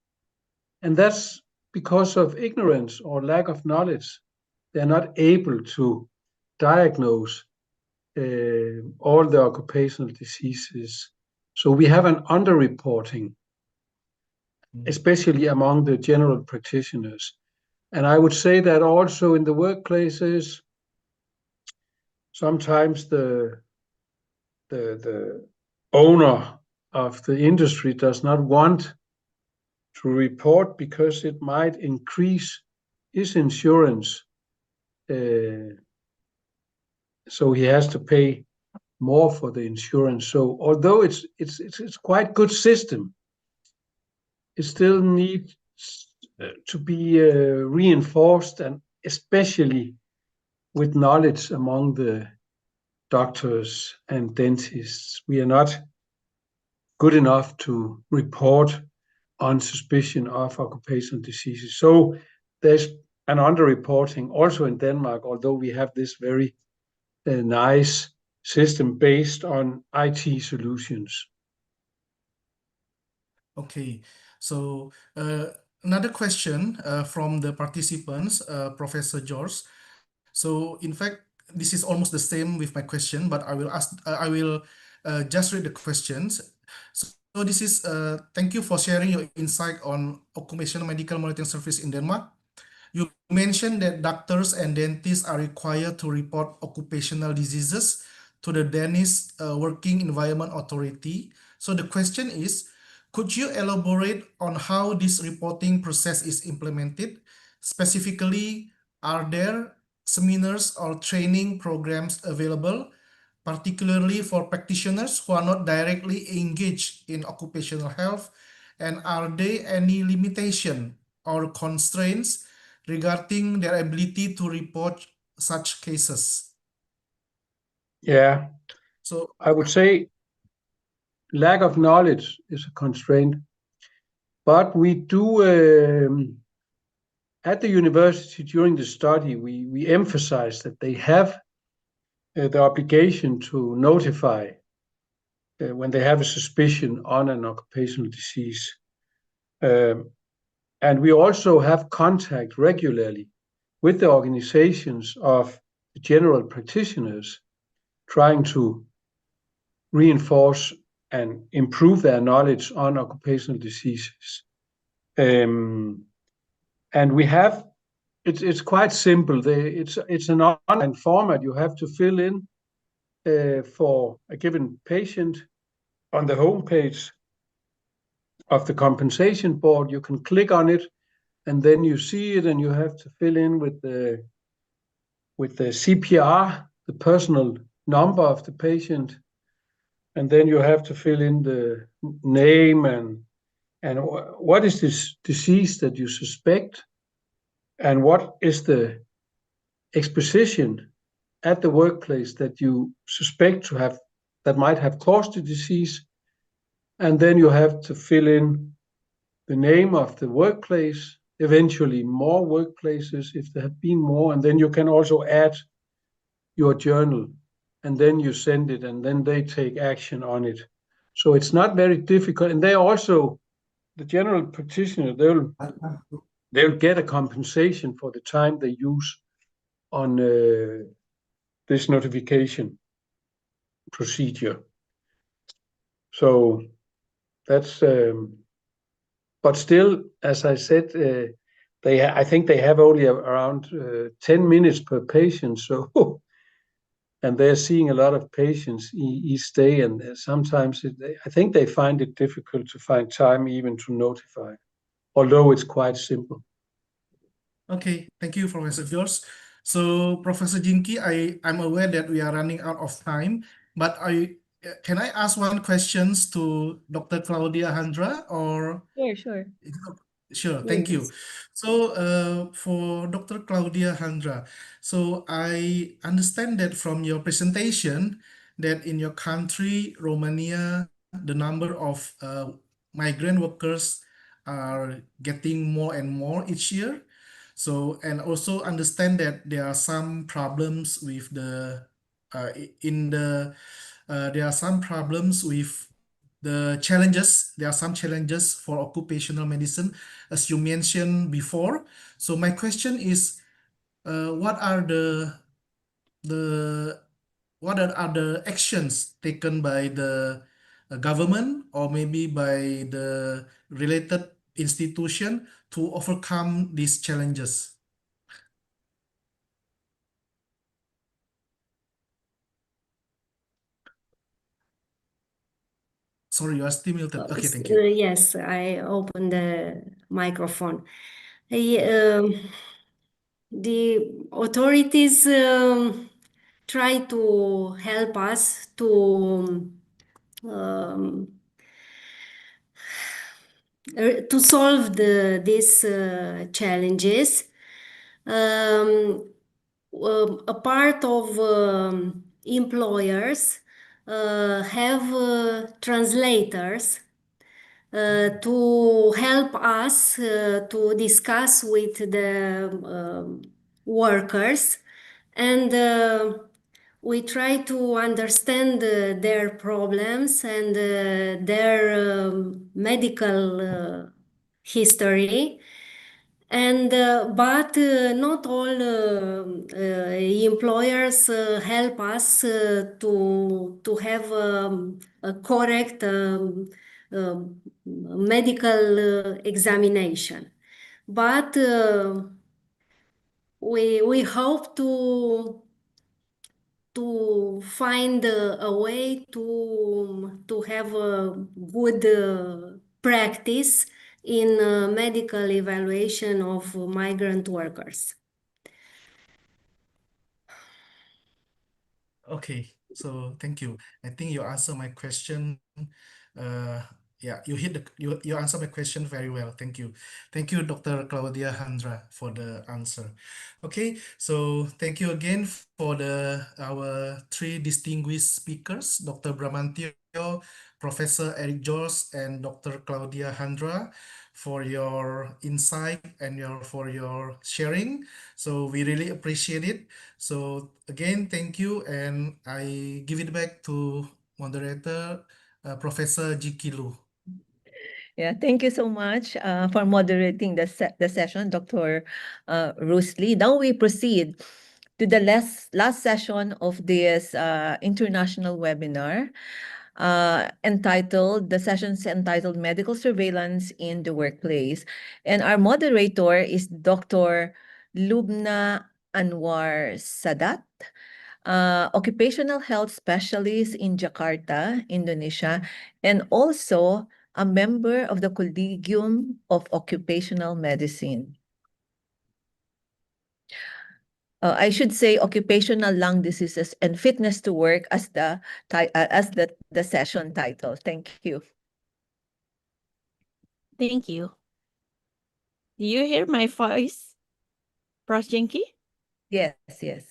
[SPEAKER 15] And that's because of ignorance or lack of knowledge. They're not able to diagnose all the occupational diseases. So we have an underreporting, especially among the general practitioners. And I would say that also in the workplaces, sometimes the owner of the industry does not want to report because it might increase his insurance. So he has to pay more for the insurance. So although it's quite good system, it still needs to be reinforced, and especially with knowledge among the doctors and dentists. We are not good enough to report on suspicion of occupational diseases. So there's an underreporting also in Denmark, although we have this very nice system based on IT solutions.
[SPEAKER 13] Okay, so another question from the participants, Professor George. So in fact, this is almost the same with my question, but I will just read the questions. So this is, thank you for sharing your insight on occupational medical monitoring service in Denmark. You mentioned that doctors and dentists are required to report occupational diseases to the Danish Working Environment Authority. So the question is, could you elaborate on how this reporting process is implemented? Specifically, are there seminars or training programs available, particularly for practitioners who are not directly engaged in occupational health? And are there any limitation or constraints regarding their ability to report such cases?
[SPEAKER 15] Yeah,
[SPEAKER 13] So
[SPEAKER 15] I would say lack of knowledge is a constraint, but we do at the university during the study, we emphasize that they have the obligation to notify when they have a suspicion on an occupational disease. And we also have contact regularly with the organizations of the general practitioners, trying to reinforce and improve their knowledge on occupational diseases. And we have, it's quite simple. It's an online format you have to fill in for a given patient on the homepage of the compensation board. You can click on it, and then you see it, and you have to fill in with the CPR, the personal number of the patient, and then you have to fill in the name and what is this disease that you suspect, and what is the exposition at the workplace that you suspect to have that might have caused the disease. And then you have to fill in the name of the workplace, eventually more workplaces if there have been more, and then you can also add your journal, and then you send it, and then they take action on it. So it's not very difficult, and they also, the general practitioner, they'll get a compensation for the time they use on this notification procedure. So that's, but still, as I said, I think they have only around 10 minutes per patient. So, and they're seeing a lot of patients each day, and sometimes I think they find it difficult to find time even to notify, although it's quite simple.
[SPEAKER 13] okay, thank you, Professor George. So, Professor Jinky, I'm aware that we are running out of time, but can I ask one questions to Dr. Claudia Handra, or?
[SPEAKER 1] Sure.
[SPEAKER 13] Sure, thank you. So, for Dr. Claudia Handra, so I understand that from your presentation that in your country, Romania, the number of migrant workers are getting more and more each year. So, and also understand that there are some problems with the there are some problems with the challenges. There are some challenges for occupational medicine, as you mentioned before. So my question is, what are the actions taken by the government or maybe by the related institution to overcome these challenges? Sorry, you are still muted. Okay, thank you.
[SPEAKER 16] Yes, I opened the microphone. The authorities try to help us to solve these challenges. A part of employers have translators to help us to discuss with the workers, and we try to understand their problems and their medical history. And but not all employers help us to have a correct medical examination. But we hope to find a way to have a good practice in medical evaluation of migrant workers.
[SPEAKER 13] Okay, so thank you. I think you answered my question. Yeah, you answered my question very well. Thank you. Thank you, Dr. Claudia Handra, for the answer. Okay, so thank you again for our three distinguished speakers, Dr. Bramantio, Professor Eric George, and Dr. Claudia Handra, for your insight and for your sharing. So we really appreciate it. So again, thank you, and I give it back to moderator, Professor Jikilu.
[SPEAKER 1] Yeah, thank you so much for moderating the session, Dr. Rusli. Now we proceed to the last session of this international webinar. The session's entitled Medical Surveillance in the Workplace. And our moderator is Dr. Lubna Anwar Sadat, occupational health specialist in Jakarta, Indonesia, and also a member of the Collegium of Occupational Medicine. I should say occupational lung diseases and fitness to work as the session title. Thank you.
[SPEAKER 17] Thank you. Do you hear my voice, Prof. Jinky?
[SPEAKER 1] Yes, yes.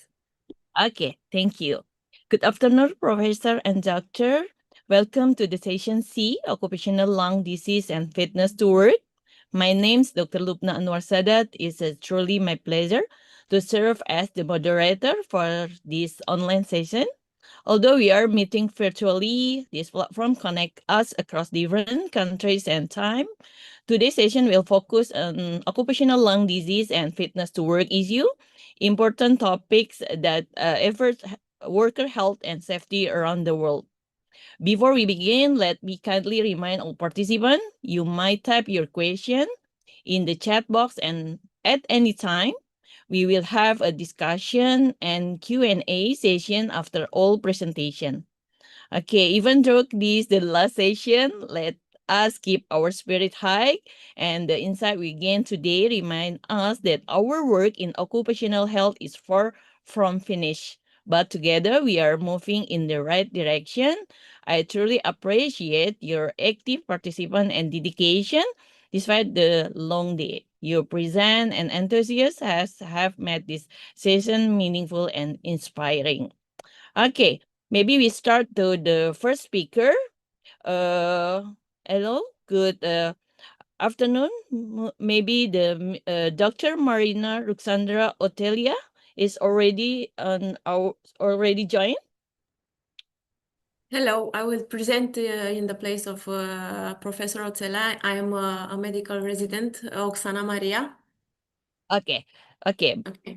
[SPEAKER 17] Okay, thank you. Good afternoon, Professor and Doctor. Welcome to the session C, Occupational Lung Disease and Fitness to Work. My name is Dr. Lubna Anwar Sadat. It's truly my pleasure to serve as the moderator for this online session. Although we are meeting virtually, this platform connects us across different countries and time. Today's session will focus on occupational lung disease and fitness to work issue, important topics that affect worker health and safety around the world. Before we begin, let me kindly remind all participants, you might type your question in the chat box, and at any time, we will have a discussion and Q&A session after all presentation. Okay, even though this is the last session, let us keep our spirit high, and the insight we gain today remind us that our work in occupational health is far from finished. But together we are moving in the right direction. I truly appreciate your active participation and dedication despite the long day. Your presence and enthusiasm have made this session meaningful and inspiring. Okay, maybe we start to the first speaker. Hello, good afternoon. Maybe the Dr. Marina Ruxandra Otelia is already joined.
[SPEAKER 18] Hello, I will present in the place of Professor Oțela. I am a medical resident, Oksana Maria.
[SPEAKER 17] Okay.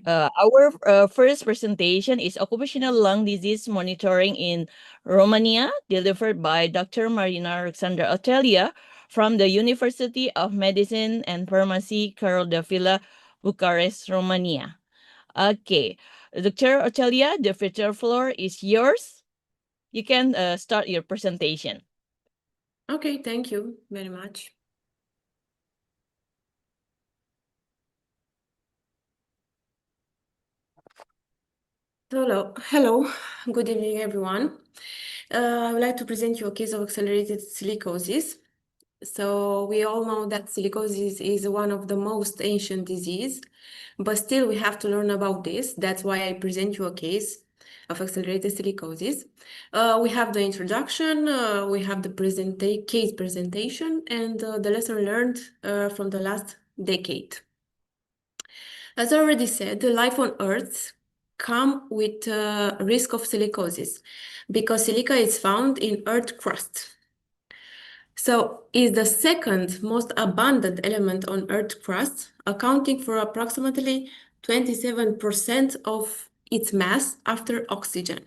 [SPEAKER 17] Our first presentation is Occupational Lung Disease Monitoring in Romania, delivered by Dr. Marina Ruxandra Otelia from the University of Medicine and Pharmacy, Carol de Vila, Bucharest, Romania. Okay, Dr. Otelia, the virtual floor is yours. You can start your presentation.
[SPEAKER 18] Okay, thank you very much. Hello, good evening, everyone. I would like to present you a case of accelerated silicosis. So we all know that silicosis is one of the most ancient disease, but still we have to learn about this. That's why I present you a case of accelerated silicosis. We have the introduction, we have the case presentation, and the lesson learned from the last decade. As I already said, the life on Earth come with risk of silicosis because silica is found in Earth crust. So is the second most abundant element on Earth crust, accounting for approximately 27% of its mass after oxygen.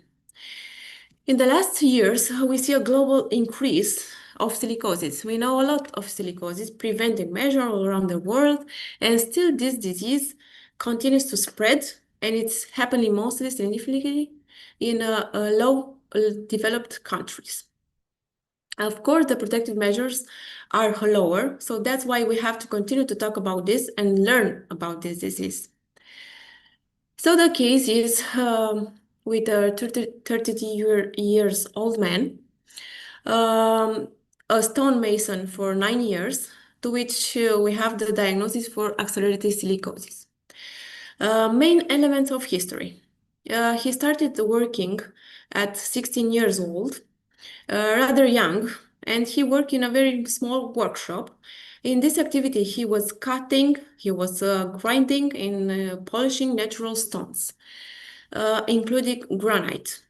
[SPEAKER 18] In the last years, we see a global increase of silicosis. We know a lot of silicosis, preventive measures all around the world, and still this disease continues to spread, and it's happening mostly significantly in low developed countries. Of course, the protective measures are lower, so that's why we have to continue to talk about this and learn about this disease. So the case is with a 30 years old man, a stonemason for 9 years, to which we have the diagnosis for accelerated silicosis. Main elements of history. He started working at 16 years old, rather young, and he worked in a very small workshop. In this activity, he was cutting, he was grinding and polishing natural stones, including granite.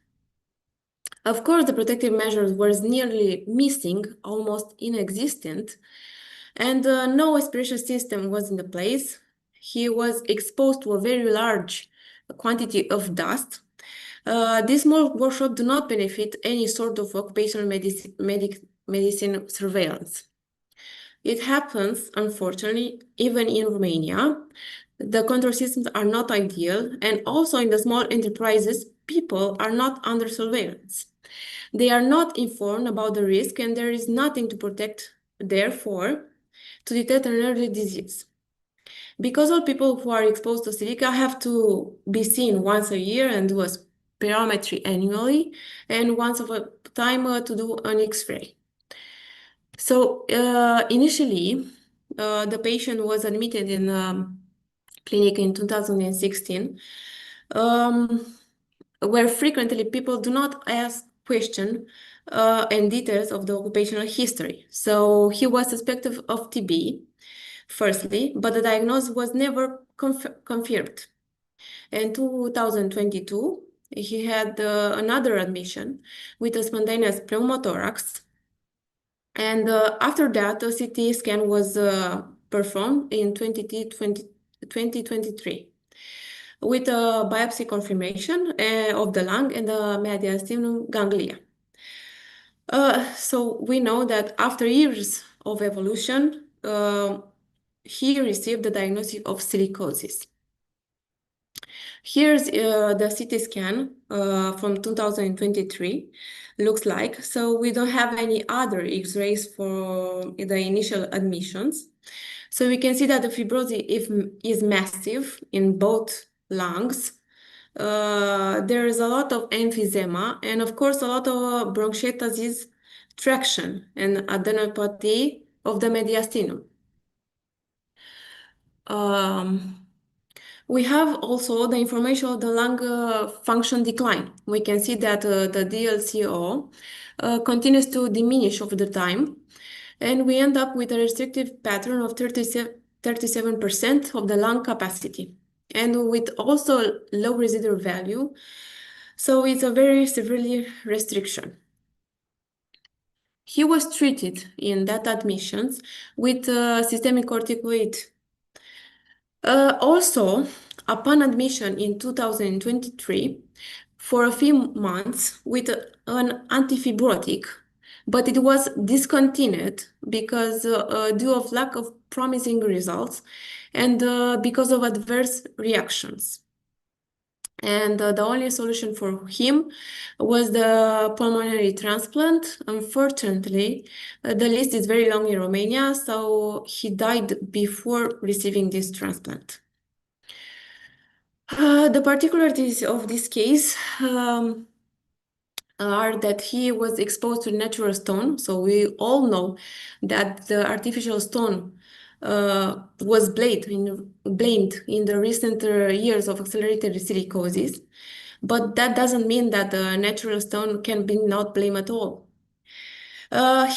[SPEAKER 18] Of course, the protective measures were nearly missing, almost inexistent, and no aspiration system was in the place. He was exposed to a very large quantity of dust. This small workshop do not benefit any sort of occupational medicine surveillance. It happens, unfortunately, even in Romania. The control systems are not ideal, and also in the small enterprises, people are not under surveillance. They are not informed about the risk, and there is nothing to protect, therefore, to detect an early disease. Because all people who are exposed to silica have to be seen once a year and do a spirometry annually, and once of a time to do an X-ray. So initially, the patient was admitted in clinic in 2016, where frequently people do not ask questions and details of the occupational history. So he was suspected of TB, firstly, but the diagnosis was never confirmed. In 2022, he had another admission with a spontaneous pneumothorax. And after that, a CT scan was performed in 2023 with a biopsy confirmation of the lung and the mediastinum ganglia. So we know that after years of evolution, he received the diagnosis of silicosis. Here's the CT scan from 2023 looks like. So we don't have any other X-rays for the initial admissions. So we can see that the fibrosis is massive in both lungs. There is a lot of emphysema and of course a lot of bronchiectasis traction and adenopathy of the mediastinum. We have also the information of the lung function decline. We can see that the DLCO continues to diminish over the time, and we end up with a restrictive pattern of 37% of the lung capacity, and with also low residual value. So it's a very severely restriction. He was treated in that admissions with systemic corticoid. Also, upon admission in 2023, for a few months with an antifibrotic, but it was discontinued because due of lack of promising results and because of adverse reactions. And the only solution for him was the pulmonary transplant. Unfortunately, the list is very long in Romania, so he died before receiving this transplant. The particularities of this case are that he was exposed to natural stone. So we all know that the artificial stone was blamed in the recent years of accelerated silicosis, but that doesn't mean that the natural stone can be not blamed at all.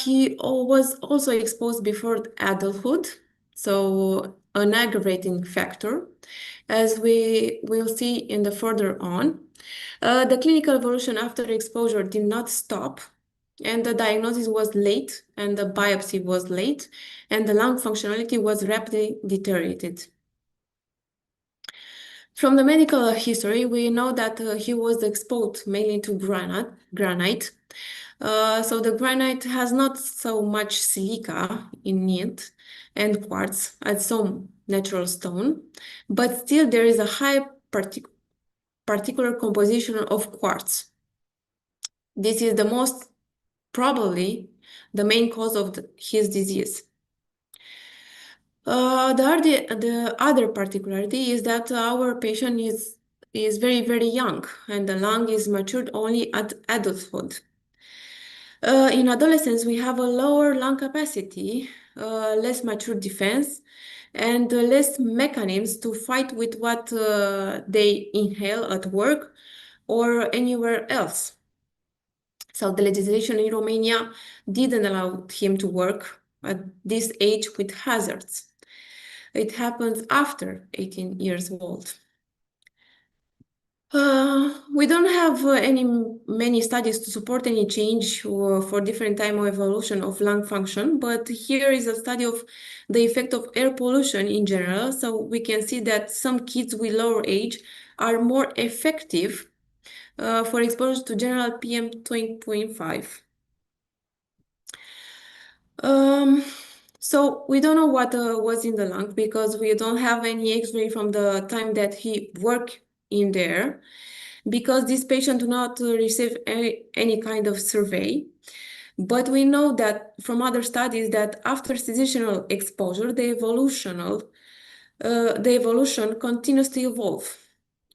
[SPEAKER 18] He was also exposed before adulthood, so an aggravating factor, as we will see in the further on. The clinical evolution after exposure did not stop, and the diagnosis was late, and the biopsy was late, and the lung functionality was rapidly deteriorated. From the medical history, we know that he was exposed mainly to granite. So the granite has not so much silica in it and quartz as some natural stone, but still there is a high particular composition of quartz. This is the most probably the main cause of his disease. The other particularity is that our patient is very, very young, and the lung is matured only at adulthood. In adolescence, we have a lower lung capacity, less mature defense, and less mechanisms to fight with what they inhale at work or anywhere else. So the legislation in Romania didn't allow him to work at this age with hazards. It happens after 18 years old. We don't have many studies to support any change for different time of evolution of lung function, but here is a study of the effect of air pollution in general. So we can see that some kids with lower age are more effective for exposure to general PM 20.5. So we don't know what was in the lung because we don't have any X-ray from the time that he worked in there, because this patient do not receive any kind of survey. But we know that from other studies that after seasonal exposure, the evolution continues to evolve.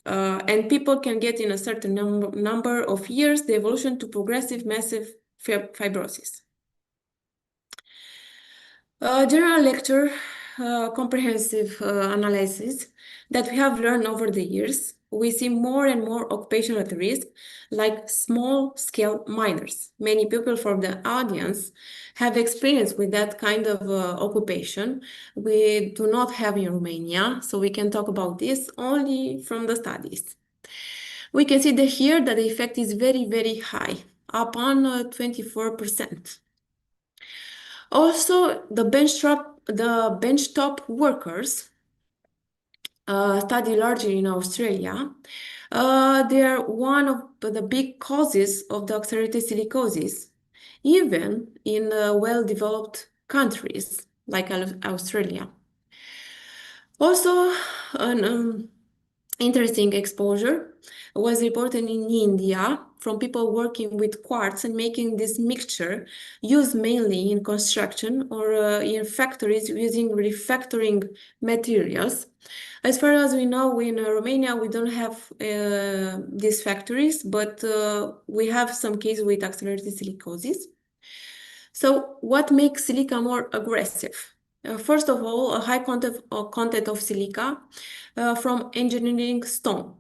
[SPEAKER 18] And people can get in a certain number of years the evolution to progressive massive fibrosis. General lecture, comprehensive analysis that we have learned over the years, we see more and more occupational at risk, like small-scale miners. Many people from the audience have experience with that kind of occupation. We do not have in Romania, so we can talk about this only from the studies. We can see that here that the effect is very, very high, upon 24%. Also, the benchtop workers, studied largely in Australia, they are one of the big causes of the accelerated silicosis, even in well-developed countries like Australia. Also, an interesting exposure was reported in India from people working with quartz and making this mixture used mainly in construction or in factories using refactoring materials. As far as we know, in Romania, we don't have these factories, but we have some cases with accelerated silicosis. So what makes silica more aggressive? First of all, a high content of silica from engineering stone.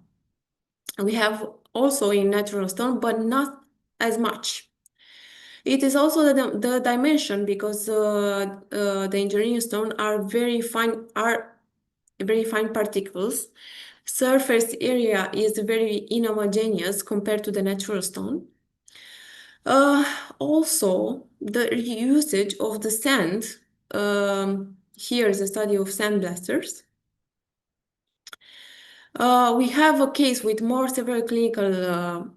[SPEAKER 18] We have also in natural stone, but not as much. It is also the dimension, because the engineering stone are very fine particles. Surface area is very inhomogeneous compared to the natural stone. Also, the usage of the sand. Here is a study of sandblasters. We have a case with more severe clinical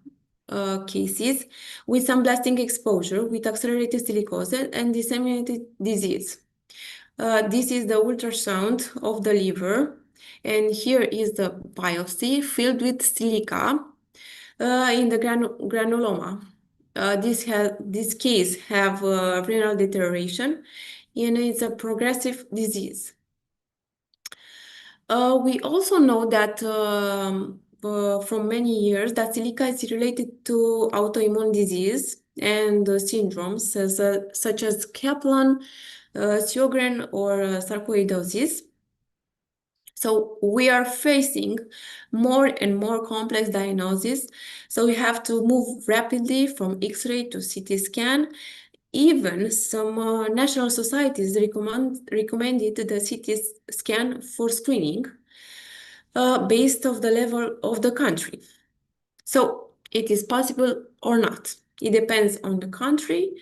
[SPEAKER 18] cases with some blasting exposure with accelerated silicosis and disseminated disease. This is the ultrasound of the liver, and here is the biopsy filled with silica in the granuloma. This case have renal deterioration, and it's a progressive disease. We also know that from many years that silica is related to autoimmune disease and syndromes such as Kaplan, Sjogren, or sarcoidosis. So we are facing more and more complex diagnosis. So we have to move rapidly from X-ray to CT scan. Even some national societies recommended the CT scan for screening based on the level of the country. So it is possible or not. It depends on the country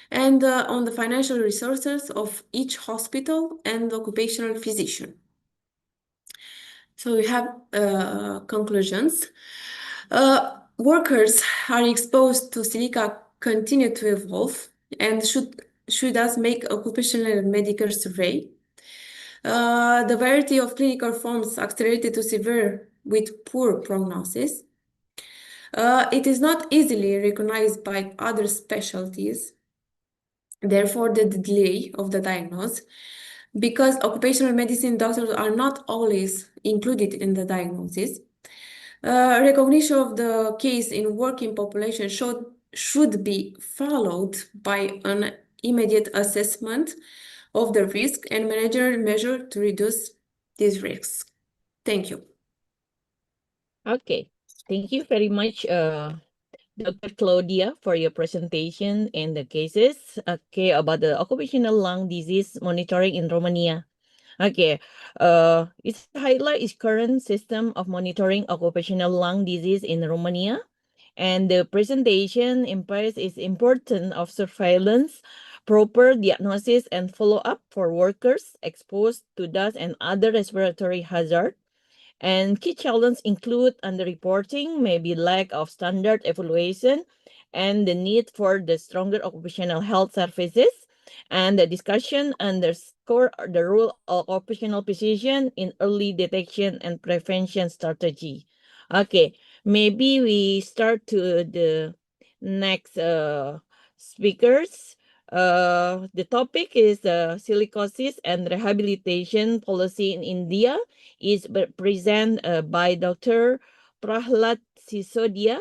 [SPEAKER 18] and on the financial resources of each hospital and occupational physician. So we have conclusions. Workers are exposed to silica continue to evolve and should thus make occupational and medical survey. The variety of clinical forms accelerated to severe with poor prognosis. It is not easily recognized by other specialties, therefore the delay of the diagnosis, because occupational medicine doctors are not always included in the diagnosis. Recognition of the case in working population should be followed by an immediate assessment of the risk and managerial measure to reduce these risks. Thank you.
[SPEAKER 17] Okay, thank you very much, Dr. Claudia, for your presentation and the cases, okay, about the occupational lung disease monitoring in Romania. Okay, its highlight is current system of monitoring occupational lung disease in Romania, and the presentation implies its importance of surveillance, proper diagnosis, and follow-up for workers exposed to dust and other respiratory hazards. And key challenges include underreporting, maybe lack of standard evaluation, and the need for the stronger occupational health services. And the discussion underscore the role of occupational precision in early detection and prevention strategy. Okay, maybe we start to the next speakers. The topic is silicosis and rehabilitation policy in India is presented by Dr. Prahlad Sisodia,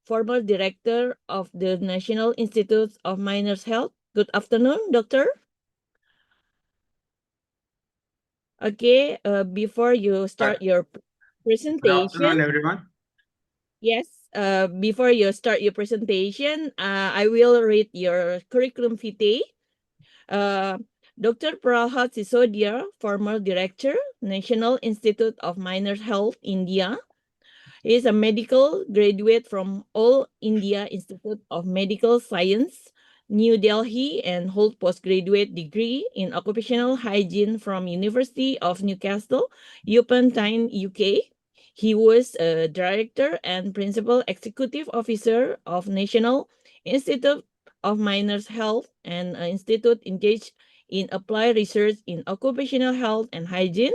[SPEAKER 17] former director of the National Institute of Miners' Health. Good afternoon, doctor. Okay, before you start your presentation.
[SPEAKER 19] Good afternoon, everyone.
[SPEAKER 17] Yes, before you start your presentation, I will read your curriculum vitae. Dr. Prahlad Sisodia, former director, National Institute of Miners' Health, India. He is a medical graduate from All India Institute of Medical Science, New Delhi, and holds postgraduate degree in occupational hygiene from University of Newcastle upon Tyne, UK. He was a director and principal executive officer of National Institute of Miners' Health, and an institute engaged in applied research in occupational health and hygiene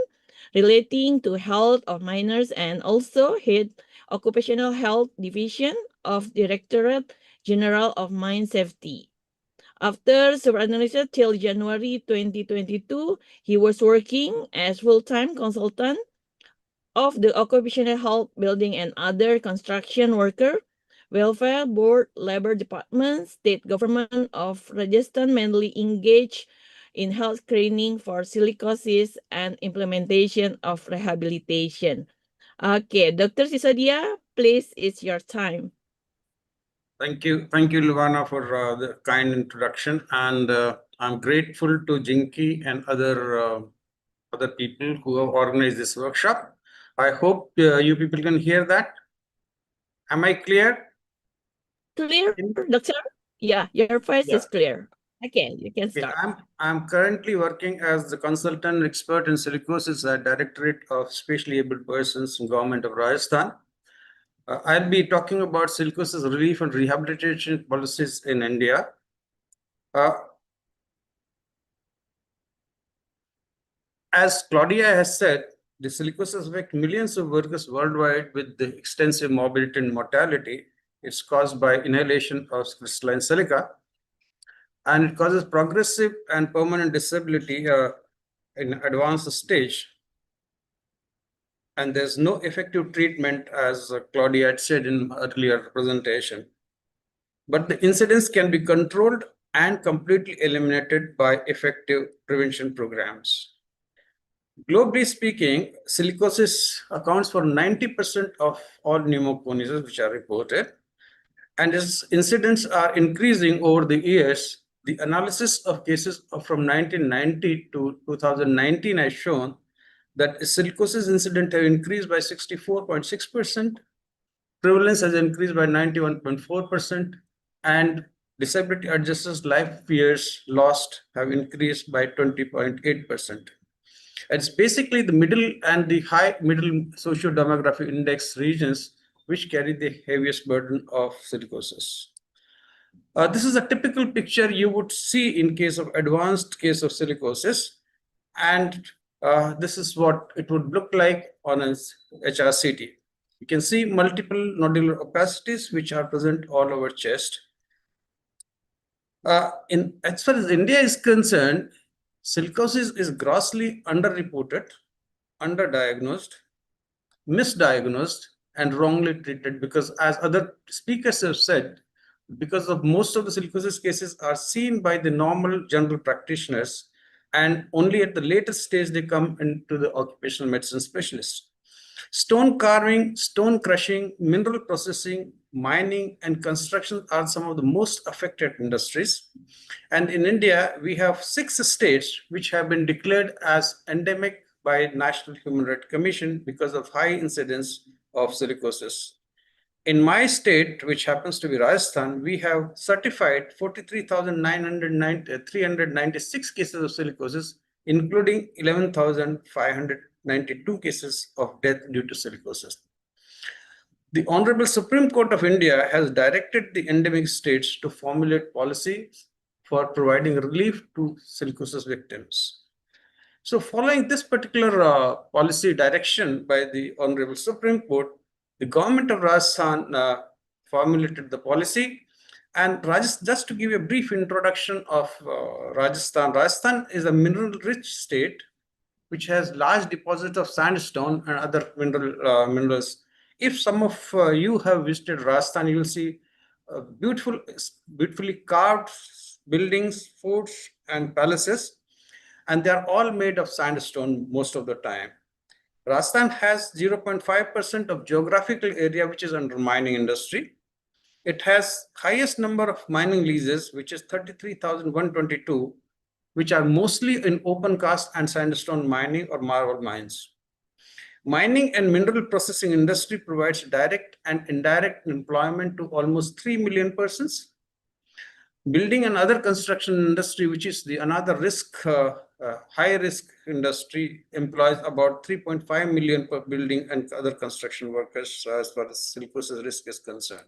[SPEAKER 17] relating to health of miners, and also head Occupational Health Division of Directorate General of Mine Safety. After superannuation till January 2022, he was working as full-time consultant of the Occupational Health Building and other construction worker, Welfare Board, Labor Department, State Government of Rajasthan, mainly engaged in health screening for silicosis and implementation of rehabilitation. Okay, Dr. Sisodia, please, it's your time.
[SPEAKER 19] Thank you, Luvana, for the kind introduction, and I'm grateful to Jinky and other people who have organized this workshop. I hope you people can hear that. Am I clear?
[SPEAKER 17] Clear, doctor? Yeah, your voice is clear. Okay, you can start.
[SPEAKER 19] I'm currently working as the consultant expert in silicosis at Directorate of Specially Abled Persons in Government of Rajasthan. I'll be talking about silicosis relief and rehabilitation policies in India. As Claudia has said, the silicosis affects millions of workers worldwide with the extensive morbidity and mortality. It's caused by inhalation of crystalline silica, and it causes progressive and permanent disability in advanced stage. And there's no effective treatment, as Claudia had said in earlier presentation. But the incidence can be controlled and completely eliminated by effective prevention programs. Globally speaking, silicosis accounts for 90% of all pneumoconias which are reported, and its incidents are increasing over the years. The analysis of cases from 1990 to 2019 has shown that silicosis incident have increased by 64.6%, prevalence has increased by 91.4%, and disability adjusted life years lost have increased by 20.8%. It's basically the middle and the high middle socio-demographic index regions which carry the heaviest burden of silicosis. This is a typical picture you would see in case of advanced case of silicosis, and This is what it would look like on an HRCT. You can see multiple nodular opacities which are present all over chest. As far as India is concerned, silicosis is grossly underreported, underdiagnosed, misdiagnosed, and wrongly treated because, as other speakers have said, because of most of the silicosis cases are seen by the normal general practitioners, and only at the latest stage they come into the occupational medicine specialist. Stone carving, stone crushing, mineral processing, mining, and construction are some of the most affected industries. And in India, we have 6 states which have been declared as endemic by National Human Rights Commission because of high incidence of silicosis. In my state, which happens to be Rajasthan, we have certified 43,396 cases of silicosis, including 11,592 cases of death due to silicosis. The Honorable Supreme Court of India has directed the endemic states to formulate policies for providing relief to silicosis victims. So following this particular policy direction by the Honorable Supreme Court, the government of Rajasthan formulated the policy. And just to give you a brief introduction of Rajasthan, Rajasthan is a mineral-rich state which has large deposits of sandstone and other minerals. If some of you have visited Rajasthan, you will see beautifully carved buildings, forts, and palaces, and they are all made of sandstone most of the time. Rajasthan has 0.5% of geographical area which is under mining industry. It has highest number of mining leases, which is 33,122, which are mostly in open cast and sandstone mining or marble mines. Mining and mineral processing industry provides direct and indirect employment to almost 3 million persons. Building and other construction industry, which is another high risk industry, employs about 3.5 million per building and other construction workers as far as silicosis risk is concerned.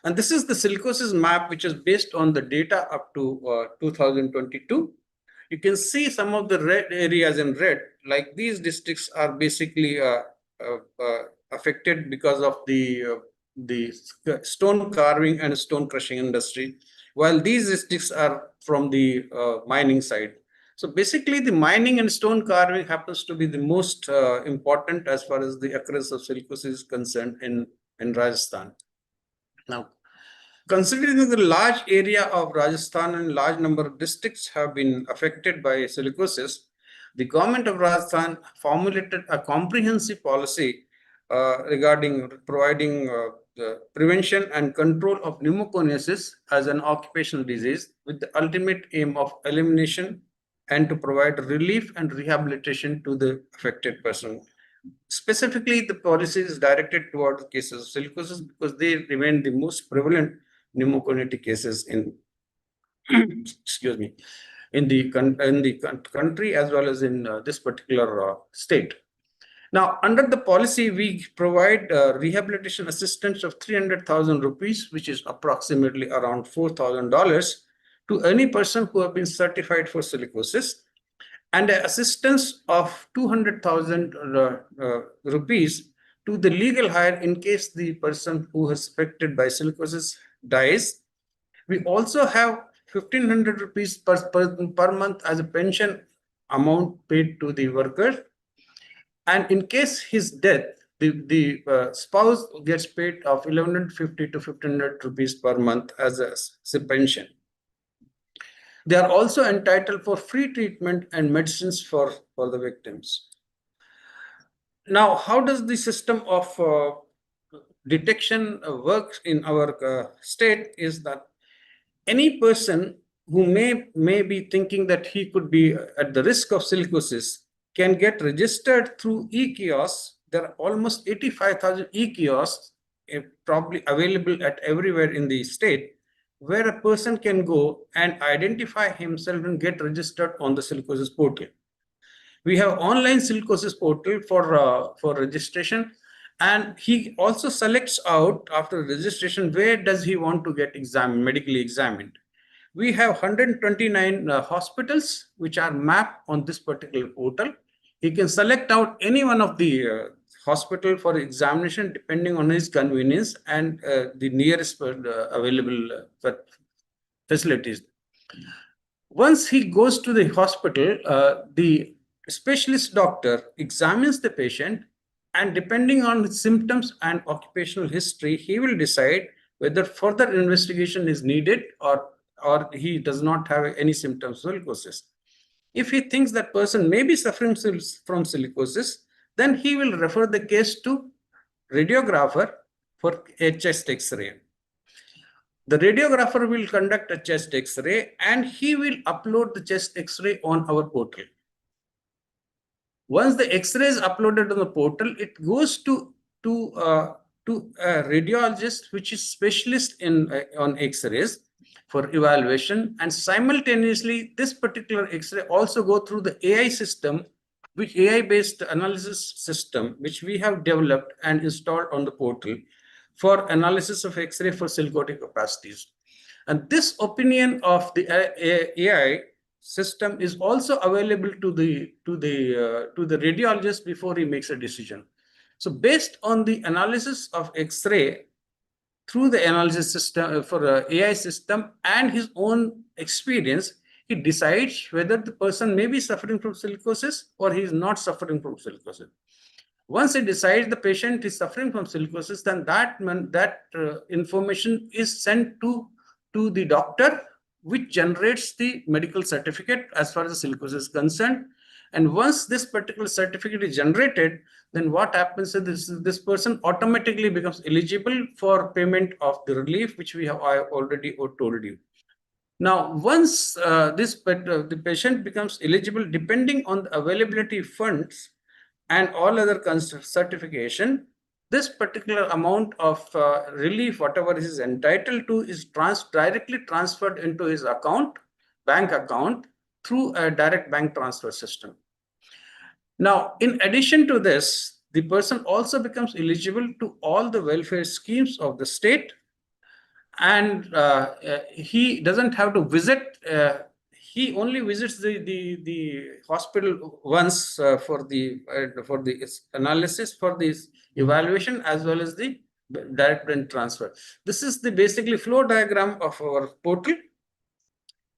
[SPEAKER 19] And this is the silicosis map, which is based on the data up to 2022. You can see some of the red areas in red, like these districts are basically affected because of the stone carving and stone crushing industry, while these districts are from the mining side. So basically the mining and stone carving happens to be the most important as far as the occurrence of silicosis is concerned in Rajasthan. Now, considering the large area of Rajasthan and large number of districts have been affected by silicosis, the government of Rajasthan formulated a comprehensive policy regarding providing the prevention and control of pneumoconiosis as an occupational disease with the ultimate aim of elimination and to provide relief and rehabilitation to the affected person. Specifically, the policy is directed towards cases of silicosis because they remain the most prevalent pneumoconic cases in excuse me, in the country as well as in this particular state. Now, under the policy, we provide rehabilitation assistance of 300,000 rupees, which is approximately around $4,000 to any person who have been certified for silicosis, and assistance of 200,000 rupees to the legal hire in case the person who is affected by silicosis dies. We also have 1,500 rupees per month as a pension amount paid to the worker. And in case his death, the spouse gets paid of 1,150 to 1,500 rupees per month as a pension. They are also entitled for free treatment and medicines for the victims. Now, how does the system of detection work in our state is that any person who may be thinking that he could be at the risk of silicosis can get registered through e-kiosks. There are almost 85,000 e-kiosks probably available at everywhere in the state, where a person can go and identify himself and get registered on the silicosis portal. We have online silicosis portal for registration, and he also selects out after registration where does he want to get medically examined. We have 129 hospitals which are mapped on this particular portal, He can select out any one of the hospital for examination depending on his convenience and the nearest available facilities. Once he goes to the hospital, the specialist doctor examines the patient, and depending on his symptoms and occupational history, he will decide whether further investigation is needed or he does not have any symptoms of silicosis. If he thinks that person may be suffering from silicosis, then he will refer the case to radiographer for a chest X-ray. The radiographer will conduct a chest X-ray and he will upload the chest X-ray on our portal. Once the X-ray is uploaded on the portal, it goes to a radiologist, which is specialist on X-rays for evaluation, and simultaneously this particular X-ray also go through the AI system, which AI-based analysis system, which we have developed and installed on the portal for analysis of X-ray for silicotic opacities. And this opinion of the AI system is also available to the radiologist before he makes a decision. So based on the analysis of X-ray through the analysis system for AI system and his own experience, he decides whether the person may be suffering from silicosis or he is not suffering from silicosis. Once he decides the patient is suffering from silicosis, then that information is sent to the doctor, which generates the medical certificate as far as the silicosis is concerned. And once this particular certificate is generated, then what happens is this person automatically becomes eligible for payment of the relief, which I already told you. Now, once the patient becomes eligible, depending on the availability of funds and all other certification, this particular amount of relief, whatever he is entitled to, is directly transferred into his bank account, through a direct bank transfer system. Now, in addition to this, the person also becomes eligible to all the welfare schemes of the state, and he doesn't have to visit. He only visits the hospital once for the analysis, for this evaluation, as well as the direct bank transfer. This is the basically flow diagram of our portal.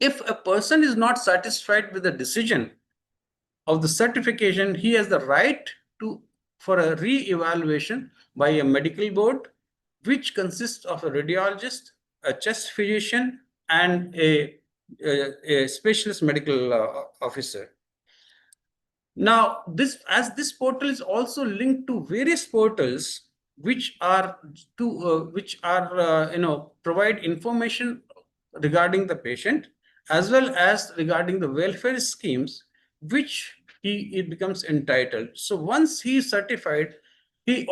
[SPEAKER 19] If a person is not satisfied with the decision of the certification, he has the right for a re-evaluation by a medical board, which consists of a radiologist, a chest physician, and a specialist medical officer. Now, this portal is also linked to various portals which provide information regarding the patient, as well as regarding the welfare schemes which he becomes entitled. So once he is certified, he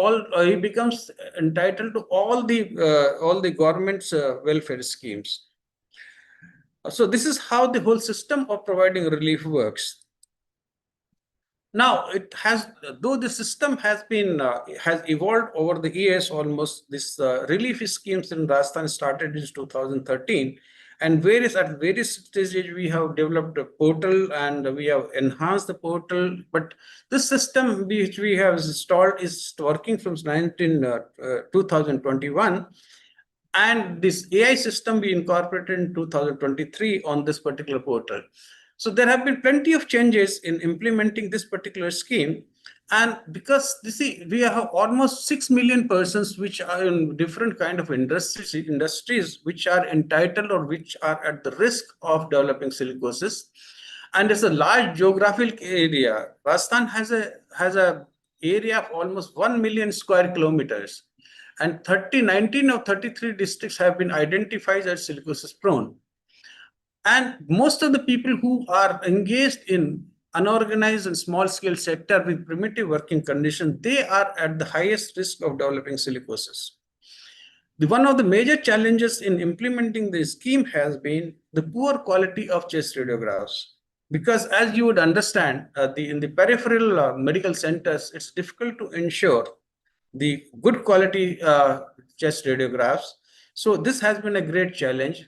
[SPEAKER 19] becomes entitled to all the government's welfare schemes. So this is how the whole system of providing relief works. Now, though the system has evolved over the years, almost this relief schemes in Rajasthan started in 2013, and at various stages we have developed a portal and we have enhanced the portal. But this system which we have installed is working from 2021, and this AI system we incorporated in 2023 on this particular portal. So there have been plenty of changes in implementing this particular scheme. And because we have almost 6 million persons which are in different kind of industries which are entitled or which are at the risk of developing silicosis. And it's a large geographic area. Rajasthan has a area of almost 1 million square kilometers. And 19 of 33 districts have been identified as silicosis prone. And most of the people who are engaged in unorganized and small-scale sector with primitive working conditions, they are at the highest risk of developing silicosis. One of the major challenges in implementing the scheme has been the poor quality of chest radiographs. Because as you would understand, in the peripheral medical centers, it's difficult to ensure the good quality chest radiographs. So this has been a great challenge.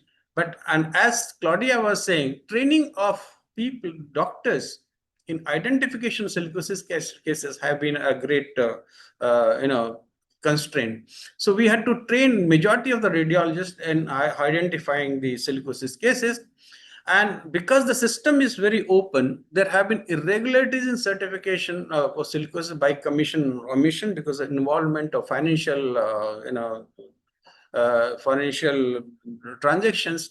[SPEAKER 19] And as Claudia was saying, training of doctors in identification of silicosis cases have been a great, constraint. So we had to train majority of the radiologists in identifying the silicosis cases. And because the system is very open, there have been irregularities in certification for silicosis by commission or omission because of involvement of financial, financial transactions.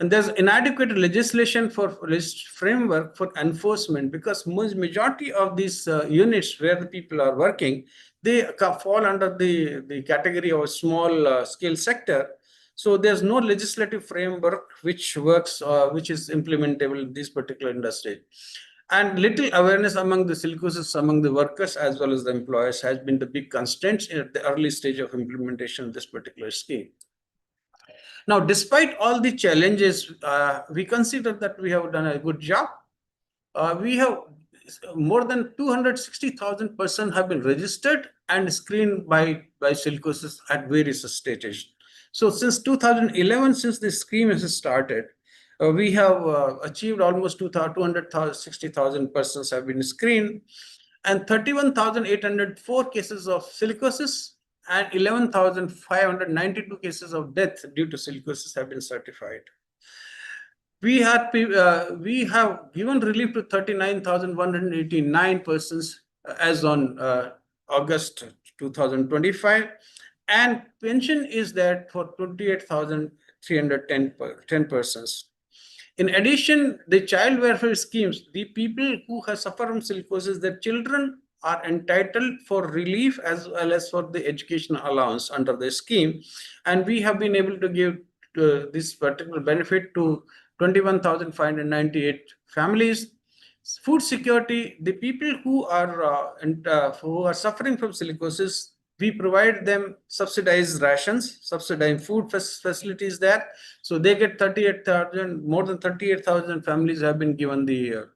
[SPEAKER 19] And there's inadequate legislation for framework for enforcement because majority of these units where the people are working, they fall under the category of small scale sector. So there's no legislative framework which works, which is implementable in this particular industry. And little awareness among the silicosis, among the workers as well as the employers has been the big constraints at the early stage of implementation of this particular scheme. Now, despite all the challenges, we consider that we have done a good job. We have more than 260,000 persons have been registered and screened by silicosis at various stages. So since 2011, since this scheme has started, we have achieved almost 260,000 persons have been screened, and 31,804 cases of silicosis and 11,592 cases of death due to silicosis have been certified. We have given relief to 39,189 persons as on August 2025, and pension is there for 28,310 persons. In addition, the child welfare schemes, the people who have suffered from silicosis, their children are entitled for relief as well as for the educational allowance under the scheme. And we have been able to give this particular benefit to 21,598 families. Food security, the people who are suffering from silicosis, we provide them subsidized rations, subsidized food facilities there. So they get 38,000, more than 38,000 families have been given the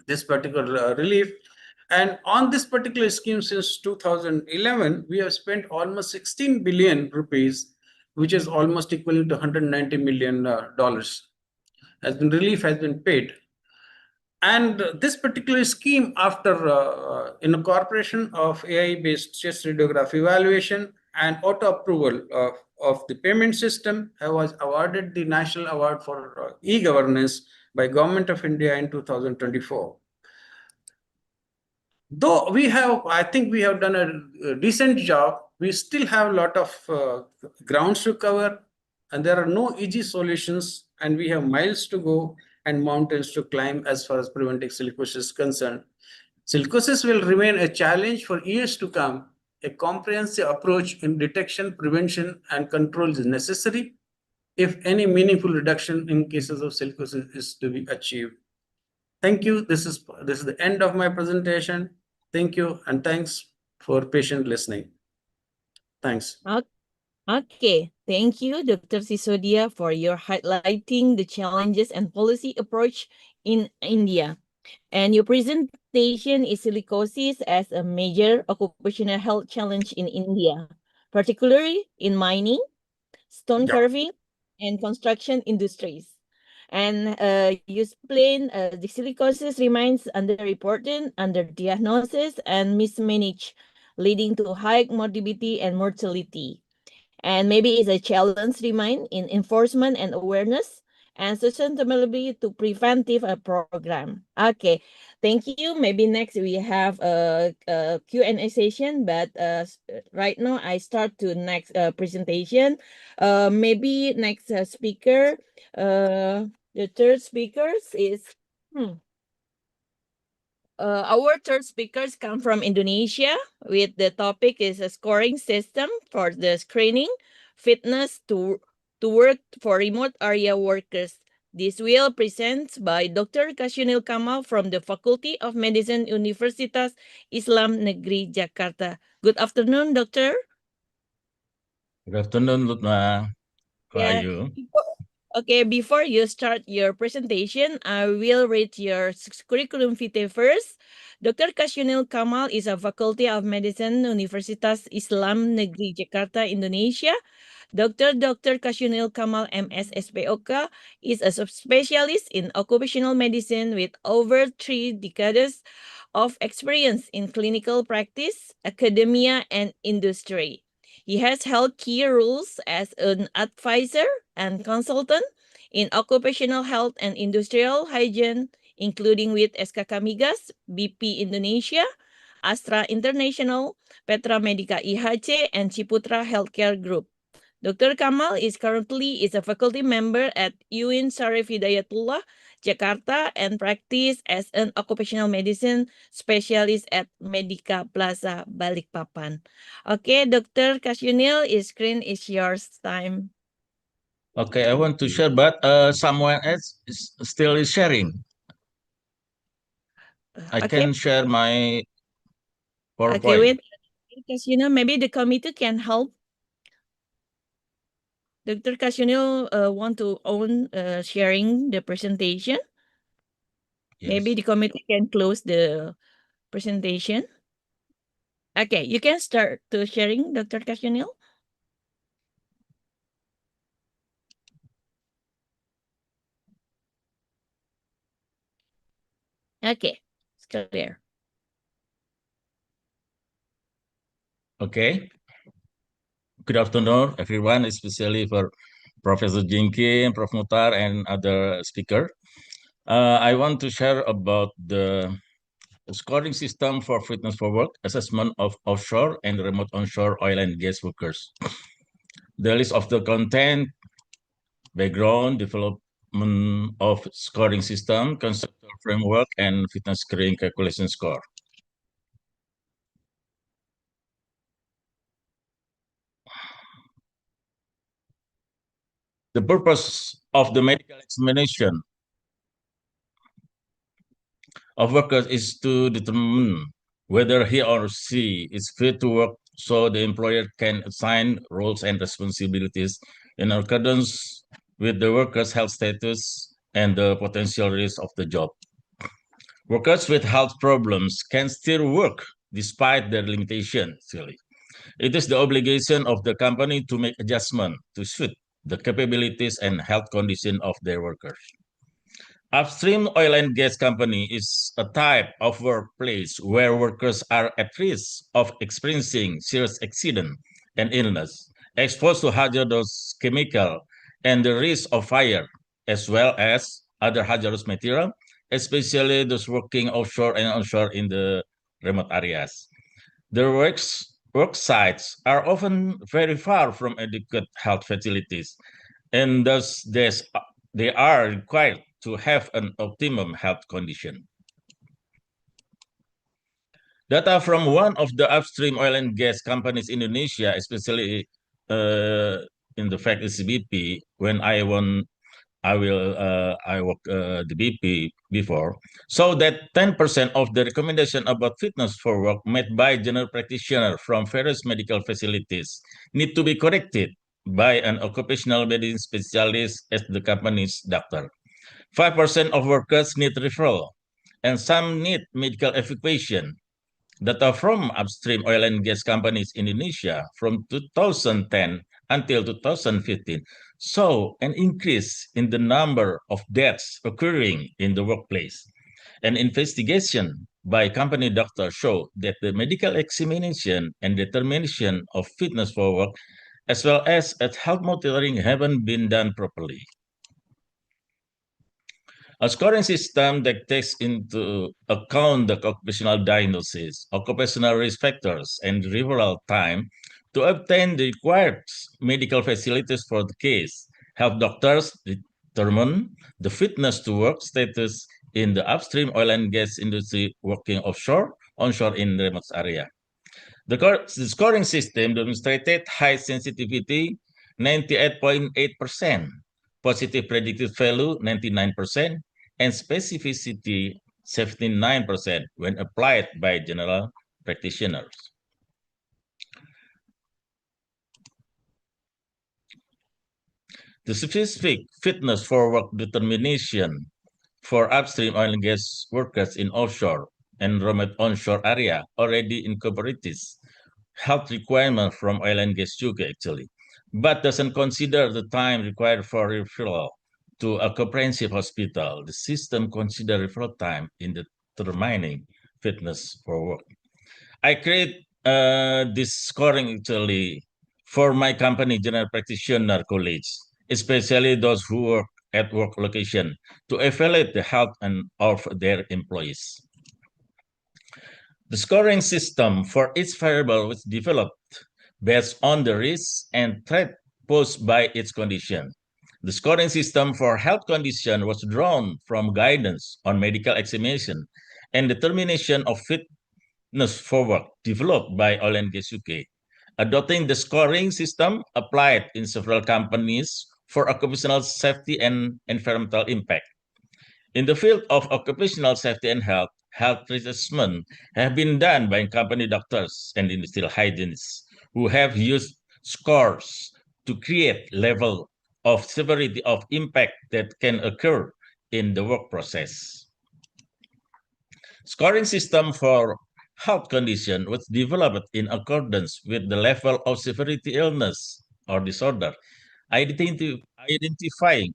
[SPEAKER 19] this particular relief. And on this particular scheme since 2011, we have spent almost 16 billion rupees, which is almost equivalent to $190 million. Relief has been paid. And this particular scheme, after incorporation of AI-based chest radiography evaluation and auto approval of the payment system, was awarded the National Award for E-Governance by Government of India in 2024. Though I think we have done a decent job, we still have a lot of grounds to cover, and there are no easy solutions, and we have miles to go and mountains to climb as far as preventing silicosis is concerned. Silicosis will remain a challenge for years to come. A comprehensive approach in detection, prevention, and control is necessary if any meaningful reduction in cases of silicosis is to be achieved. Thank you. This is the end of my presentation. Thank you, and thanks for patient listening. Thanks.
[SPEAKER 17] Okay, thank you, Dr. Sisodia, for your highlighting the challenges and policy approach in India. And your presentation is silicosis as a major occupational health challenge in India, particularly in mining, stone carving, and construction industries. And you explained the silicosis remains underreported, underdiagnosed, and mismanaged, leading to high morbidity and mortality. And maybe it's a challenge remain in enforcement and awareness and sustainability to preventive program. Okay, thank you. Maybe next we have a Q&A session, but right now I start to next presentation. Maybe next speaker, the third speaker is our third speakers come from Indonesia with the topic is a scoring system for the screening fitness to work for remote area workers. This will present by Dr. Kasyunil Kamal from the Faculty of Medicine, Universitas Islam Negeri Jakarta. Good afternoon, Doctor.
[SPEAKER 20] Good afternoon, Lutma. How are you?
[SPEAKER 17] Okay, before you start your presentation, I will read your curriculum vitae first. Dr. Kasyunil Kamal is a Faculty of Medicine, Universitas Islam Negeri Jakarta, Indonesia. Dr. Kashunil Kamal MS SPOK is a subspecialist in occupational medicine with over 3 decades of experience in clinical practice, academia, and industry. He has held key roles as an advisor and consultant in occupational health and industrial hygiene, including with SKK Migas, BP Indonesia, Astra International, Petra Medica IHC, and Ciputra Healthcare Group. Dr. Kamal is currently a faculty member at UIN Syarif Hidayatullah, Jakarta, and practice as an occupational medicine specialist at Medica Plaza, Balikpapan. Okay, Dr. Kashunil, screen is yours time.
[SPEAKER 20] Okay, I want to share, but someone else still is sharing. I can share my PowerPoint.
[SPEAKER 17] Okay, wait, because maybe the committee can help. Dr. Kashunil want to own sharing the presentation. Yes. Maybe the committee can close the presentation. Okay, you can start to sharing, Dr. Kashunil. Okay, it's clear.
[SPEAKER 20] Okay. Good afternoon, everyone, especially for Professor Jinky, Prof. Mutar, and other speaker. I want to share about the scoring system for fitness for work, assessment of offshore and remote onshore oil and gas workers. The list of the content, background, development of scoring system, conceptual framework, and fitness screening calculation score. The purpose of the medical examination of workers is to determine whether he or she is fit to work so the employer can assign roles and responsibilities in accordance with the worker's health status and the potential risk of the job. Workers with health problems can still work despite their limitations. It is the obligation of the company to make adjustments to suit the capabilities and health condition of their workers. Upstream oil and gas company is a type of workplace where workers are at risk of experiencing serious accident and illness, exposed to hazardous chemical and the risk of fire, as well as other hazardous material, especially those working offshore and onshore in the remote areas. Their work sites are often very far from adequate health facilities, and thus they are required to have an optimum health condition. Data from one of the upstream oil and gas companies in Indonesia, especially in the fact is BP, when I worked the BP before, so that 10% of the recommendation about fitness for work made by general practitioner from various medical facilities need to be corrected by an occupational medicine specialist as the company's doctor. 5% of workers need referral, and some need medical evacuation. Data from upstream oil and gas companies in Indonesia from 2010 until 2015 saw an increase in the number of deaths occurring in the workplace. An investigation by company doctors showed that the medical examination and determination of fitness for work, as well as health monitoring, haven't been done properly. A scoring system that takes into account the occupational diagnosis, occupational risk factors, and referral time to obtain the required medical facilities for the case. Help doctors determine the fitness to work status in the upstream oil and gas industry working offshore, onshore in remote area. The scoring system demonstrated high sensitivity, 98.8%, positive predictive value, 99%, and specificity, 79% when applied by general practitioners. The specific fitness for work determination for upstream oil and gas workers in offshore and remote onshore area already incorporates health requirements from oil and gas juga actually. but doesn't consider the time required for referral to a comprehensive hospital. The system considers referral time in determining fitness for work. I create this scoring actually for my company, general practitioner colleagues, especially those who work at work location, to evaluate the health of their employees. The scoring system for each variable was developed based on the risks and threat posed by its condition. The scoring system for health condition was drawn from guidance on medical examination and determination of fitness for work developed by Oil and Gas UK. Adopting the scoring system applied in several companies for occupational safety and environmental impact. In the field of occupational safety and health assessment have been done by company doctors and industrial hygienists who have used scores to create level of severity of impact that can occur in the work process. Scoring system for health condition was developed in accordance with the level of severity illness or disorder, identifying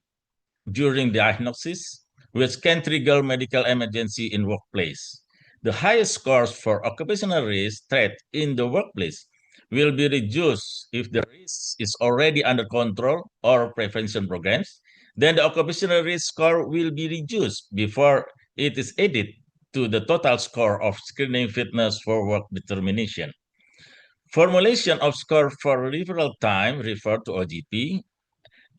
[SPEAKER 20] during diagnosis, which can trigger medical emergency in workplace. The highest scores for occupational risk threat in the workplace will be reduced if the risk is already under control or prevention programs. Then the occupational risk score will be reduced before it is added to the total score of screening fitness for work determination. Formulation of score for referral time referred to OGP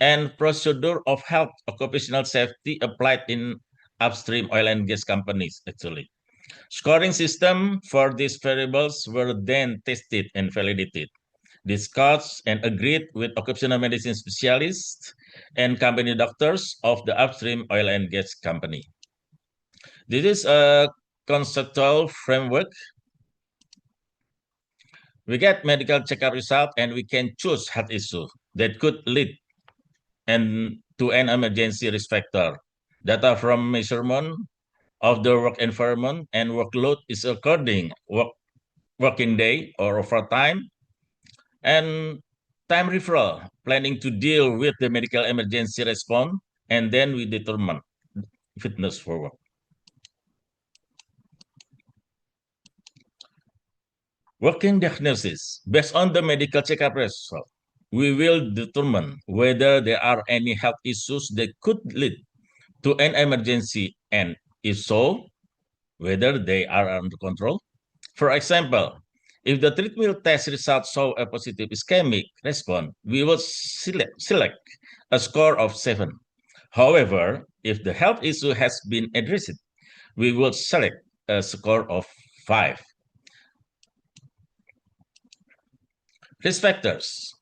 [SPEAKER 20] and procedure of health occupational safety applied in upstream oil and gas companies actually. Scoring system for these variables were then tested and validated, discussed and agreed with occupational medicine specialists and company doctors of the upstream oil and gas company. This is a conceptual framework. We get medical checkup result and we can choose health issue that could lead to an emergency risk factor. Data from measurement of the work environment and workload is according working day or overtime, and time referral, planning to deal with the medical emergency response, and then we determine fitness for work. Working diagnosis. Based on the medical checkup result, we will determine whether there are any health issues that could lead to an emergency, and if so, whether they are under control. For example, if the treadmill test results show a positive ischemic response, we will select a score of 7. However, if the health issue has been addressed, we will select a score of 5. Risk factors.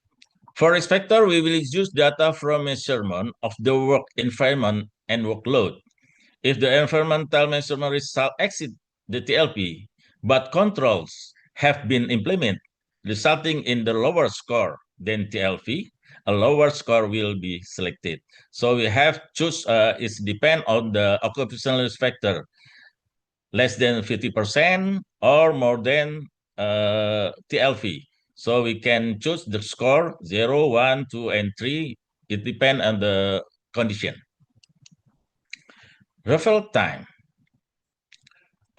[SPEAKER 20] For risk factor, we will use data from measurement of the work environment and workload. If the environmental measurement result exceed the TLP, but controls have been implemented, resulting in the lower score than TLP, a lower score will be selected. So we have choose, it depend on the occupational risk factor, less than 50% or more than TLP. So we can choose the score 0, 1, 2, and 3. It depends on the condition. Referral time.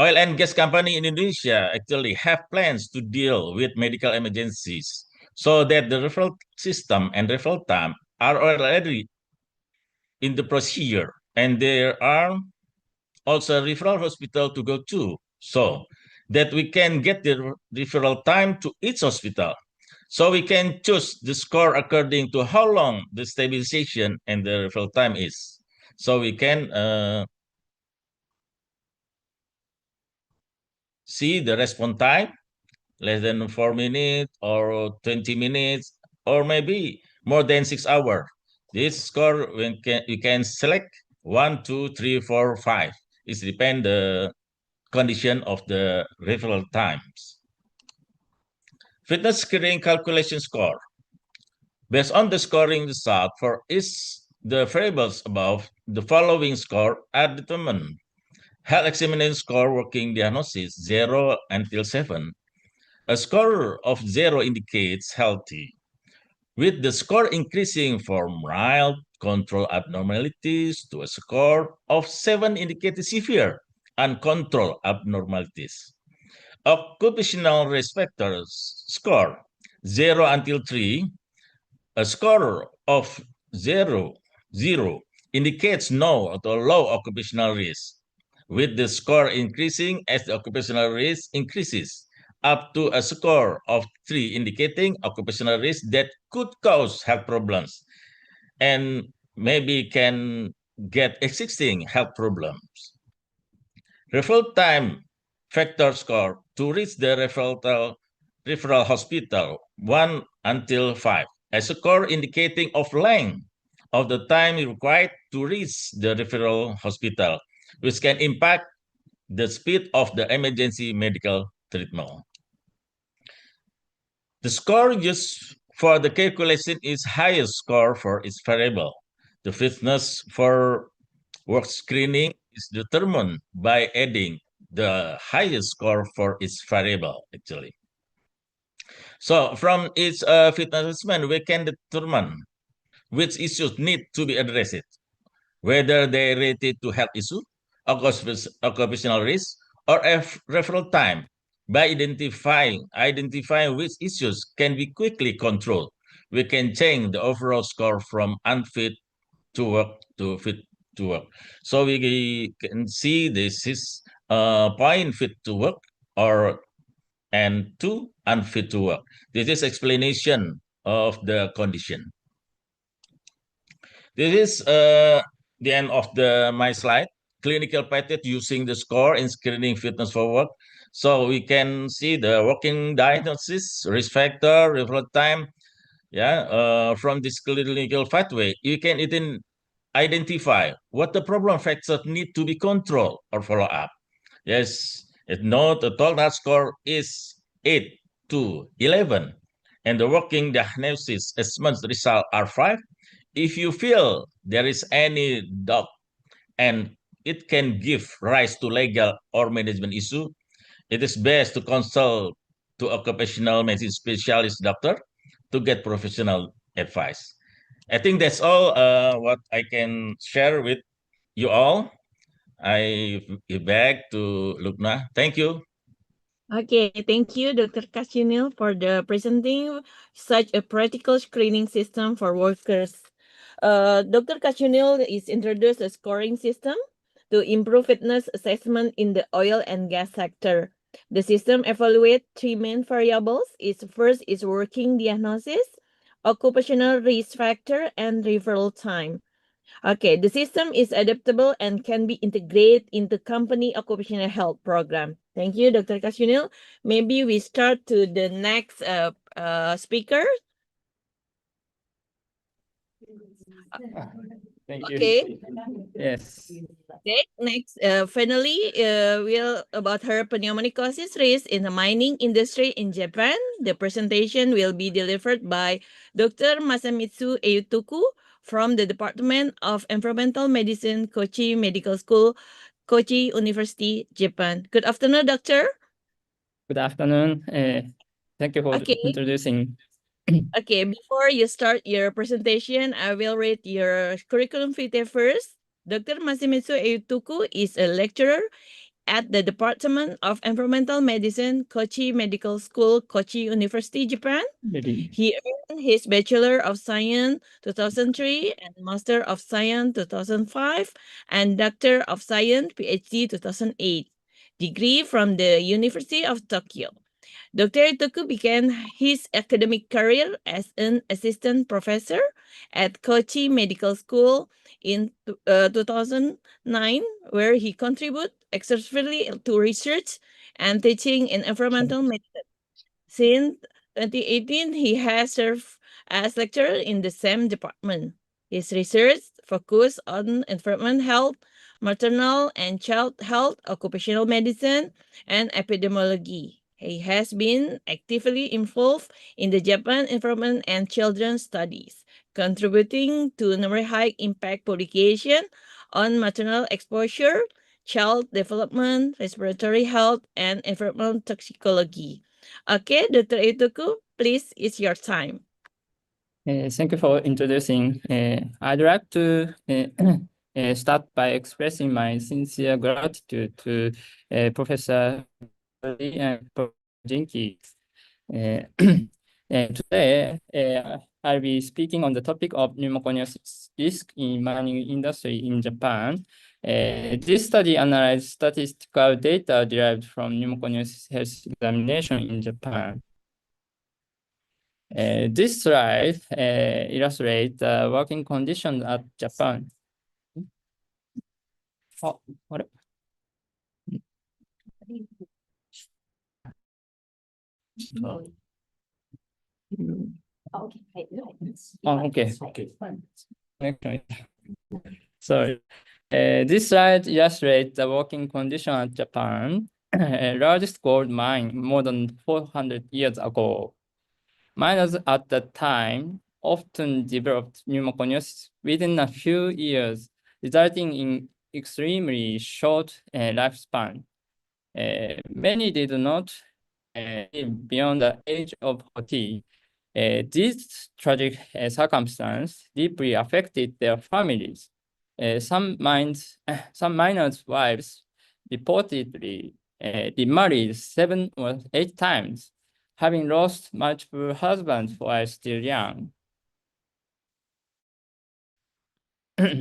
[SPEAKER 20] Oil and gas company in Indonesia actually have plans to deal with medical emergencies so that the referral system and referral time are already in the procedure, and there are also referral hospital to go to, so that we can get the referral time to each hospital. So we can choose the score according to how long the stabilization and the referral time is. So we can see the response time, less than 4 minutes or 20 minutes, or maybe more than 6 hours. This score, we can select 1, 2, 3, 4, 5. It depends the condition of the referral times. Fitness screening calculation score. Based on the scoring result for each the variables above, the following score are determined. Health examination score working diagnosis 0 until 7. A score of 0 indicates healthy, with the score increasing from mild control abnormalities to a score of 7 indicating severe uncontrolled abnormalities. Occupational risk factors score 0 until 3, a score of 0 indicates no or low occupational risk, with the score increasing as the occupational risk increases, up to a score of 3 indicating occupational risk that could cause health problems and maybe can get existing health problems. Referral time factor score to reach the referral hospital 1 until 5, a score indicating of length of the time required to reach the referral hospital, which can impact the speed of the emergency medical treatment. The score used for the calculation is highest score for its variable. The fitness for work screening is determined by adding the highest score for its variable, actually. So from its fitness assessment, we can determine which issues need to be addressed, whether they are related to health issue, occupational risk, or referral time, by identifying which issues can be quickly controlled. We can change the overall score from unfit to work to fit to work. So we can see this is point fit to work and 2 unfit to work. This is explanation of the condition. This is the end of my slide. Clinical pattern using the score in screening fitness for work. So we can see the working diagnosis, risk factor, referral time. Yeah, from this clinical pathway, you can identify what the problem factors need to be controlled or follow up. Yes, note the total score is 8 to 11, and the working diagnosis assessment result are 5. If you feel there is any doubt and it can give rise to legal or management issue, it is best to consult to occupational medicine specialist doctor to get professional advice. I think that's all what I can share with you all. I give back to Lubna. Thank you.
[SPEAKER 17] Okay, thank you, Dr. Kasunil, for the presenting such a practical screening system for workers. Dr. Kasunil is introduced a scoring system to improve fitness assessment in the oil and gas sector. The system evaluates 3 main variables. First is working diagnosis, occupational risk factor, and referral time. Okay, the system is adaptable and can be integrated into company occupational health program. Thank you, Dr. Kasunil. Maybe we start to the next speaker.
[SPEAKER 9] Thank you.
[SPEAKER 17] Okay.
[SPEAKER 9] Yes.
[SPEAKER 17] Okay, next, finally, we'll about her pneumococcosis risk in the mining industry in Japan. The presentation will be delivered by Dr. Masamitsu Eituku from the Department of Environmental Medicine, Kochi Medical School, Kochi University, Japan. Good afternoon, doctor.
[SPEAKER 21] Good afternoon. Thank you for introducing.
[SPEAKER 17] Okay, before you start your presentation, I will read your curriculum vitae first. Dr. Masamitsu Eituku is a lecturer at the Department of Environmental Medicine, Kochi Medical School, Kochi University, Japan. He earned his Bachelor of Science 2003 and Master of Science 2005 and Doctor of Science PhD 2008 degree from the University of Tokyo. Dr. Eituku began his academic career as an assistant professor at Kochi Medical School in 2009, where he contributed extensively to research and teaching in environmental medicine. Since 2018, he has served as lecturer in the same department. His research focused on environment health, maternal and child health, occupational medicine, and epidemiology. He has been actively involved in the Japan Environment and Children's Studies, contributing to numerous high-impact publications on maternal exposure, child development, respiratory health, and environmental toxicology. Okay, Dr. Eituku, please, it's your time.
[SPEAKER 21] Thank you for introducing. I'd like to start by expressing my sincere gratitude to Professor Lee and Professor Jinky. Today, I'll be speaking on the topic of pneumoconiosis risk in mining industry in Japan. This study analyzed statistical data derived from pneumoconiosis health examination in Japan. This slide illustrates the working conditions at Japan. Oh, what? Oh, okay. Okay. Sorry. This slide illustrates the working condition at Japan, largest gold mine more than 400 years ago. Miners at that time often developed pneumoconiosis within a few years, resulting in extremely short lifespan. Many did not live beyond the age of 40. This tragic circumstance deeply affected their families. Some miners' wives reportedly remarried 7 or 8 times, having lost multiple husbands while still young. Okay.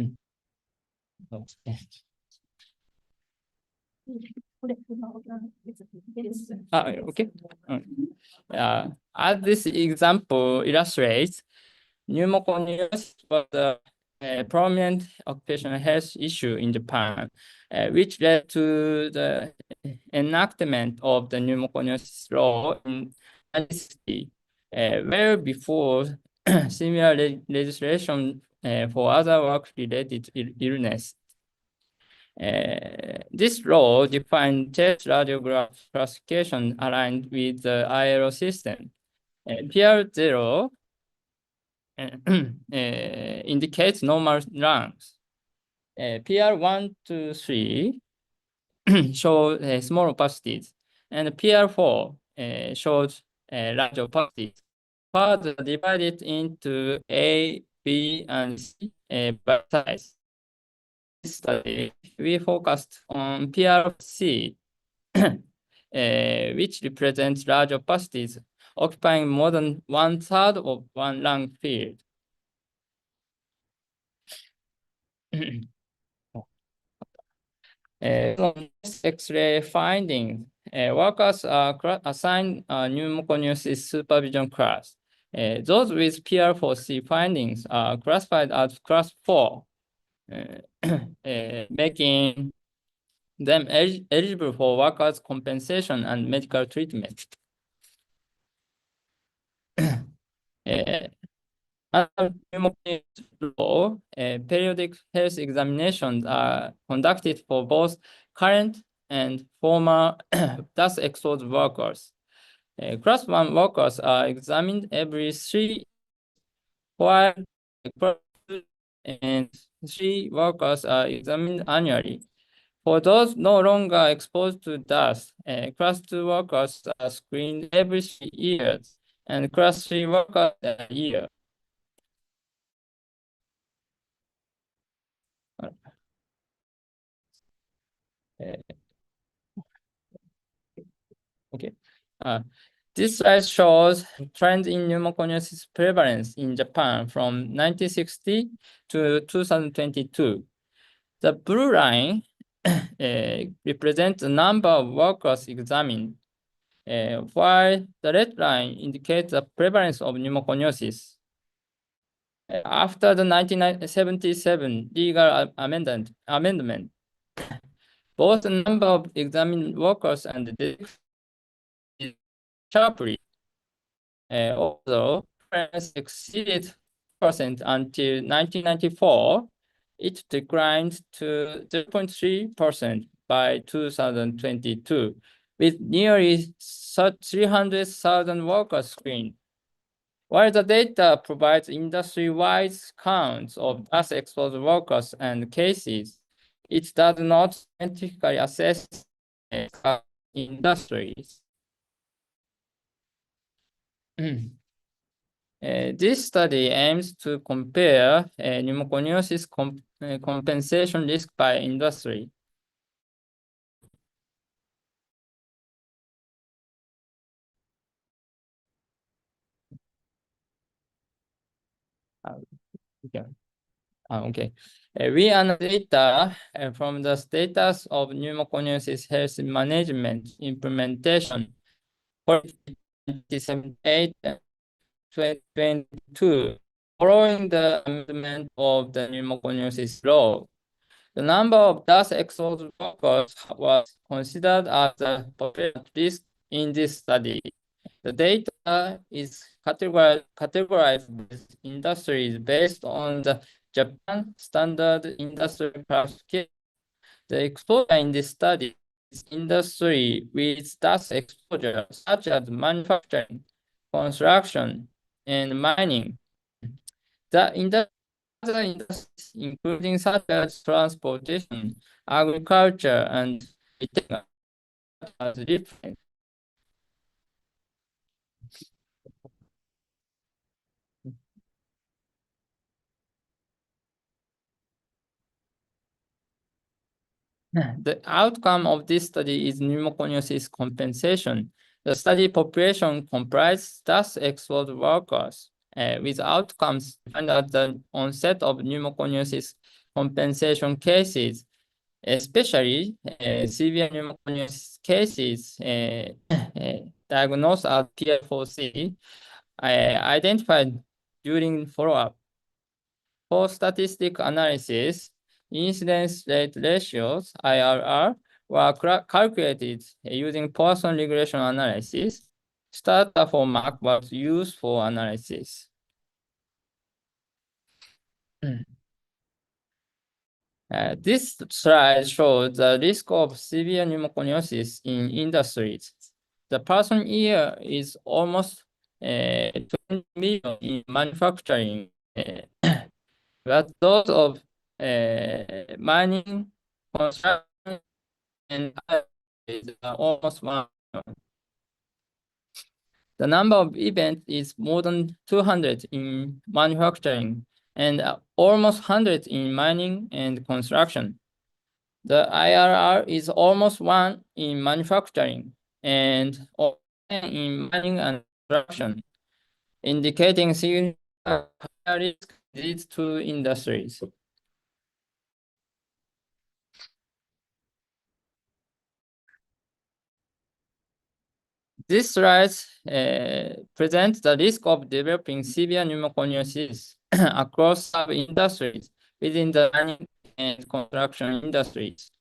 [SPEAKER 21] As this example illustrates, pneumoconiosis was a prominent occupational health issue in Japan, which led to the enactment of the pneumoconiosis law in 1960, well before similar legislation for other work-related illness. This law defined chest radiograph classification aligned with the ILO system. PR0 indicates normal lungs. PR1 to 3 show small opacities, and PR4 shows large opacities. Further divided into A, B, and C by size. This study, we focused on PRC, which represents large opacities occupying more than 1/3 of one lung field. On X-ray findings, workers are assigned a pneumoconiosis supervision class. Those with PR4C findings are classified as class 4, making them eligible for workers' compensation and medical treatment. Under pneumoconiosis law, periodic health examinations are conducted for both current and former dust exposed workers. Class 1 workers are examined every 3, while class 2 and 3 workers are examined annually. For those no longer exposed to dust, class 2 workers are screened every 3 years, and class 3 workers a year. Okay. This slide shows trend in pneumoconiosis prevalence in Japan from 1960 to 2022. The blue line represents the number of workers examined, while the red line indicates the prevalence of pneumoconiosis. After the 1977 legal amendment, both the number of examined workers and the deaths sharply. Although prevalence exceeded % until 1994, it declined to 0.3% by 2022, with nearly 300,000 workers screened. While the data provides industry-wide counts of dust exposed workers and cases, it does not scientifically assess industries. This study aims to compare pneumoconiosis compensation risk by industry. Okay. We analyze data from the status of pneumoconiosis health management implementation for 2017 and 2022 following the amendment of the pneumoconiosis law. The number of dust exposed workers was considered as a potential risk in this study. The data is categorized by industries based on the Japan Standard Industry Classification. The exposure in this study is industry with dust exposure, such as manufacturing, construction, and mining. The other industries, including such as transportation, agriculture, and retail, are different. The outcome of this study is pneumoconiosis compensation. The study population comprised dust exposed workers with outcomes defined at the onset of pneumoconiosis compensation cases, especially severe pneumoconiosis cases diagnosed as PL4C, identified during follow-up. For statistic analysis, incidence rate ratios, IRR, were calculated using Poisson regression analysis. Starter format was used for analysis. This slide shows the risk of severe pneumoconiosis in industries. The person year is almost 20 million in manufacturing, but those of mining, construction, and is almost 1 million. The number of events is more than 200 in manufacturing and almost 100 in mining and construction. The IRR is almost 1 in manufacturing and 10 in mining and construction, indicating significant higher risk in these two industries. This slide presents the risk of developing severe pneumoconiosis across sub-industries within the mining and construction industries.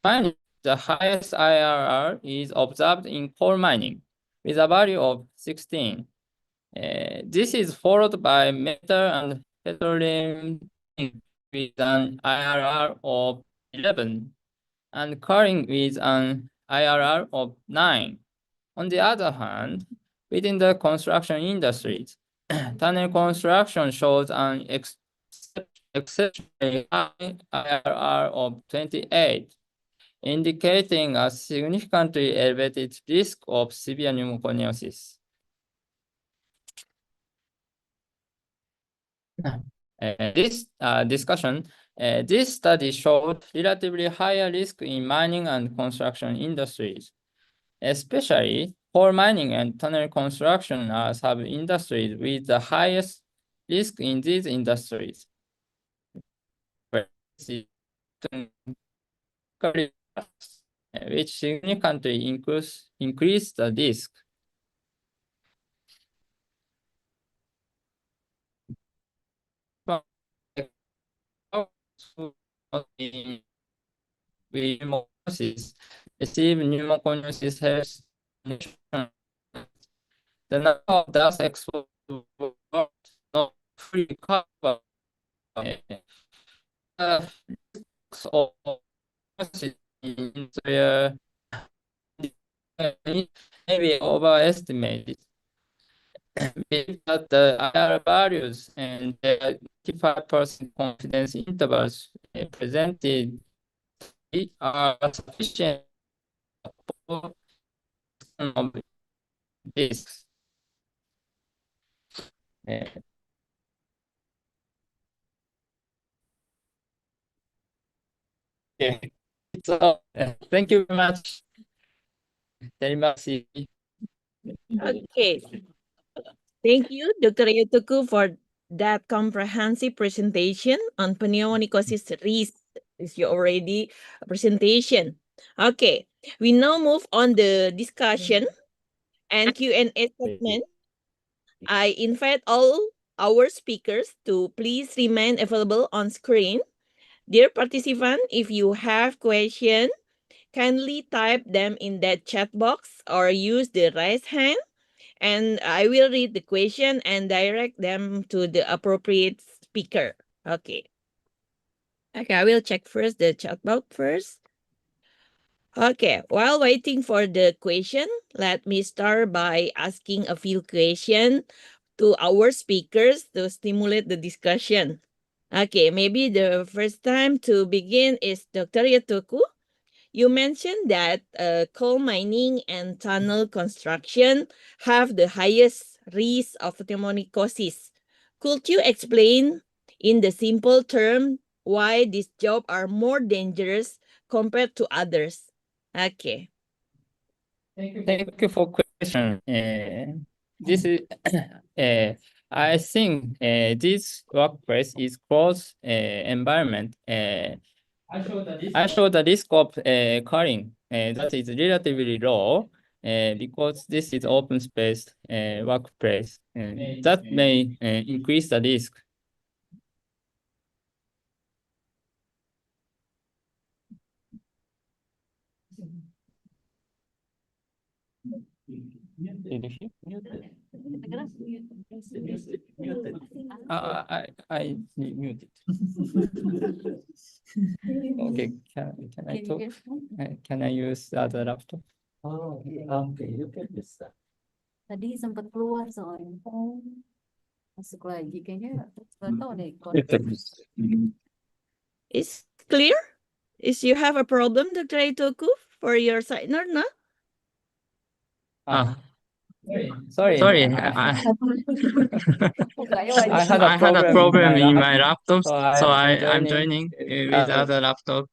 [SPEAKER 21] Finally, the highest IRR is observed in coal mining with a value of 16. This is followed by metal and petroleum with an IRR of 11 and quarrying with an IRR of 9. On the other hand, within the construction industries, tunnel construction shows an exceptionally high IRR of 28, indicating a significantly elevated risk of severe pneumoconiosis. This discussion, this study showed relatively higher risk in mining and construction industries. Especially coal mining and tunnel construction are sub-industries with the highest risk in these industries. Which significantly increase the risk. Pneumoconiosis, receive pneumoconiosis health. The number of dust exposed not fully covered. Maybe overestimated. But the IR values and the 95% confidence intervals presented are sufficient for this. Okay. So, thank you very much. Terima kasih.
[SPEAKER 17] Okay. Thank you, Dr. Yotoku, for that comprehensive presentation on pneumonicosis risk. Is your already presentation. Okay, we now move on the discussion and Q&A segment. I invite all our speakers to please remain available on screen. Dear participant, if you have questions, kindly type them in that chat box or use the raise hand, and I will read the question and direct them to the appropriate speaker. Okay. Okay, I will check first the chat box first. Okay, while waiting for the question, let me start by asking a few questions to our speakers to stimulate the discussion. Okay, maybe the first time to begin is Dr. Yotoku. You mentioned that coal mining and tunnel construction have the highest risk of pneumonicosis. Could you explain in the simple term why these jobs are more dangerous compared to others? Okay.
[SPEAKER 21] Thank you for question. This is I think this workplace is close environment. I show the risk of culling that is relatively low because this is open space workplace. That may increase the risk. I muted. Okay, can I talk? Can I use the other laptop?
[SPEAKER 5] Oh, okay, you can use that. Tadi sempat keluar soalnya. Masuk lagi kayaknya nggak tahu deh.
[SPEAKER 17] Is clear? Is you have a problem, Dr. Itoku, for your side or not?
[SPEAKER 21] Sorry. I had a problem in my laptop, so I'm joining with other laptop.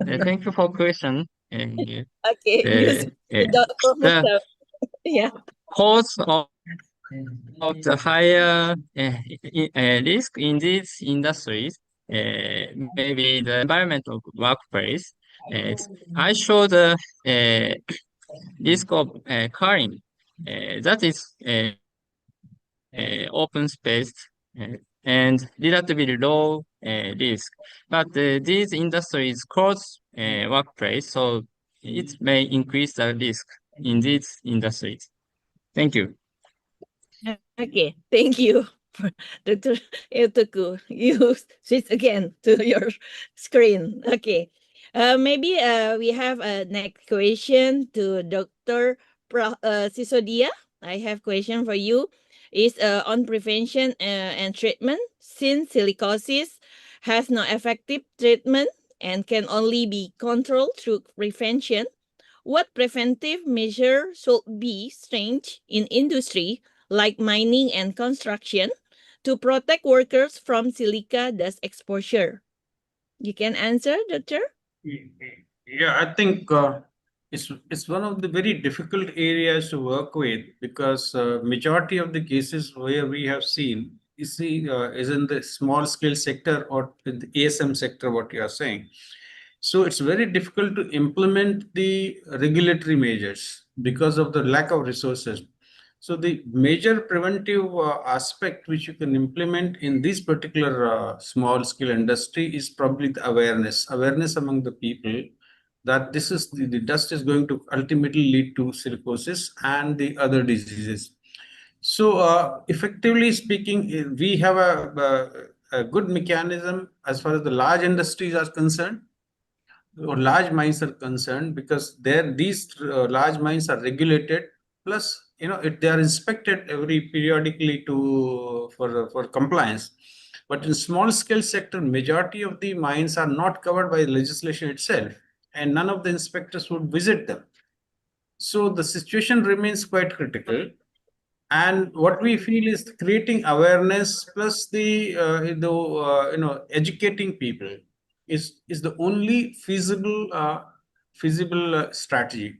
[SPEAKER 21] Thank you for question.
[SPEAKER 17] Okay,
[SPEAKER 21] The
[SPEAKER 17] yeah.
[SPEAKER 21] cause of the higher risk in these industries, maybe the environmental workplace. I show the risk of culling. That is open space and relatively low risk. But these industries close workplace, so it may increase the risk in these industries. Thank you.
[SPEAKER 17] Okay, thank you, Dr. Yotoku. You switch again to your screen. Okay, maybe we have a next question to Dr. Sisodia. I have question for you. Is on prevention and treatment, since silicosis has no effective treatment and can only be controlled through prevention. What preventive measure should be strengthened in industry like mining and construction to protect workers from silica dust exposure? You can answer, Doctor?
[SPEAKER 19] Yeah, I think it's one of the very difficult areas to work with because majority of the cases where we have seen is in the small scale sector or in the ASM sector, what you are saying. So it's very difficult to implement the regulatory measures because of the lack of resources. So the major preventive aspect which you can implement in this particular small scale industry is probably the awareness among the people that this is the dust is going to ultimately lead to silicosis and the other diseases. So effectively speaking, we have a good mechanism as far as the large industries are concerned or large mines are concerned, because these large mines are regulated, plus they are inspected periodically for compliance. But in small scale sector, majority of the mines are not covered by legislation itself, and none of the inspectors would visit them. So the situation remains quite critical. And what we feel is creating awareness plus the educating people is the only feasible strategy.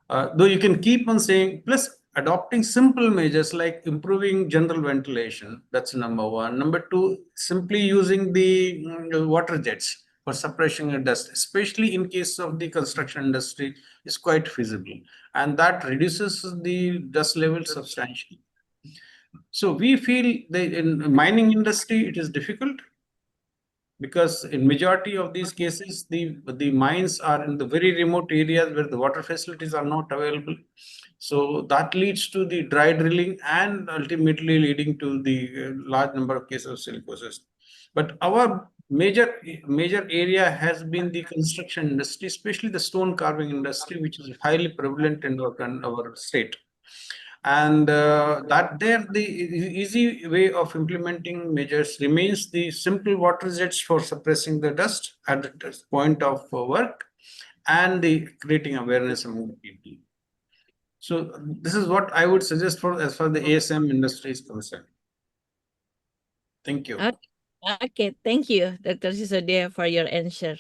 [SPEAKER 19] Though you can keep on saying, plus adopting simple measures like improving general ventilation. That's number one. Number two, simply using the water jets for suppressing dust, especially in case of the construction industry, is quite feasible, and that reduces the dust level substantially. So we feel that in mining industry it is difficult, because in majority of these cases the mines are in the very remote areas where the water facilities are not available. So that leads to the dry drilling and ultimately leading to the large number of cases of silicosis. But our major area has been the construction industry, especially the stone carving industry, which is highly prevalent in our state. And that there the easy way of implementing measures remains the simple water jets for suppressing the dust at the point of work, and the creating awareness among people. So this is what I would suggest for as far as the ASM industry is concerned. Thank you.
[SPEAKER 17] Okay, thank you, Dr. Sisodya, for your answer.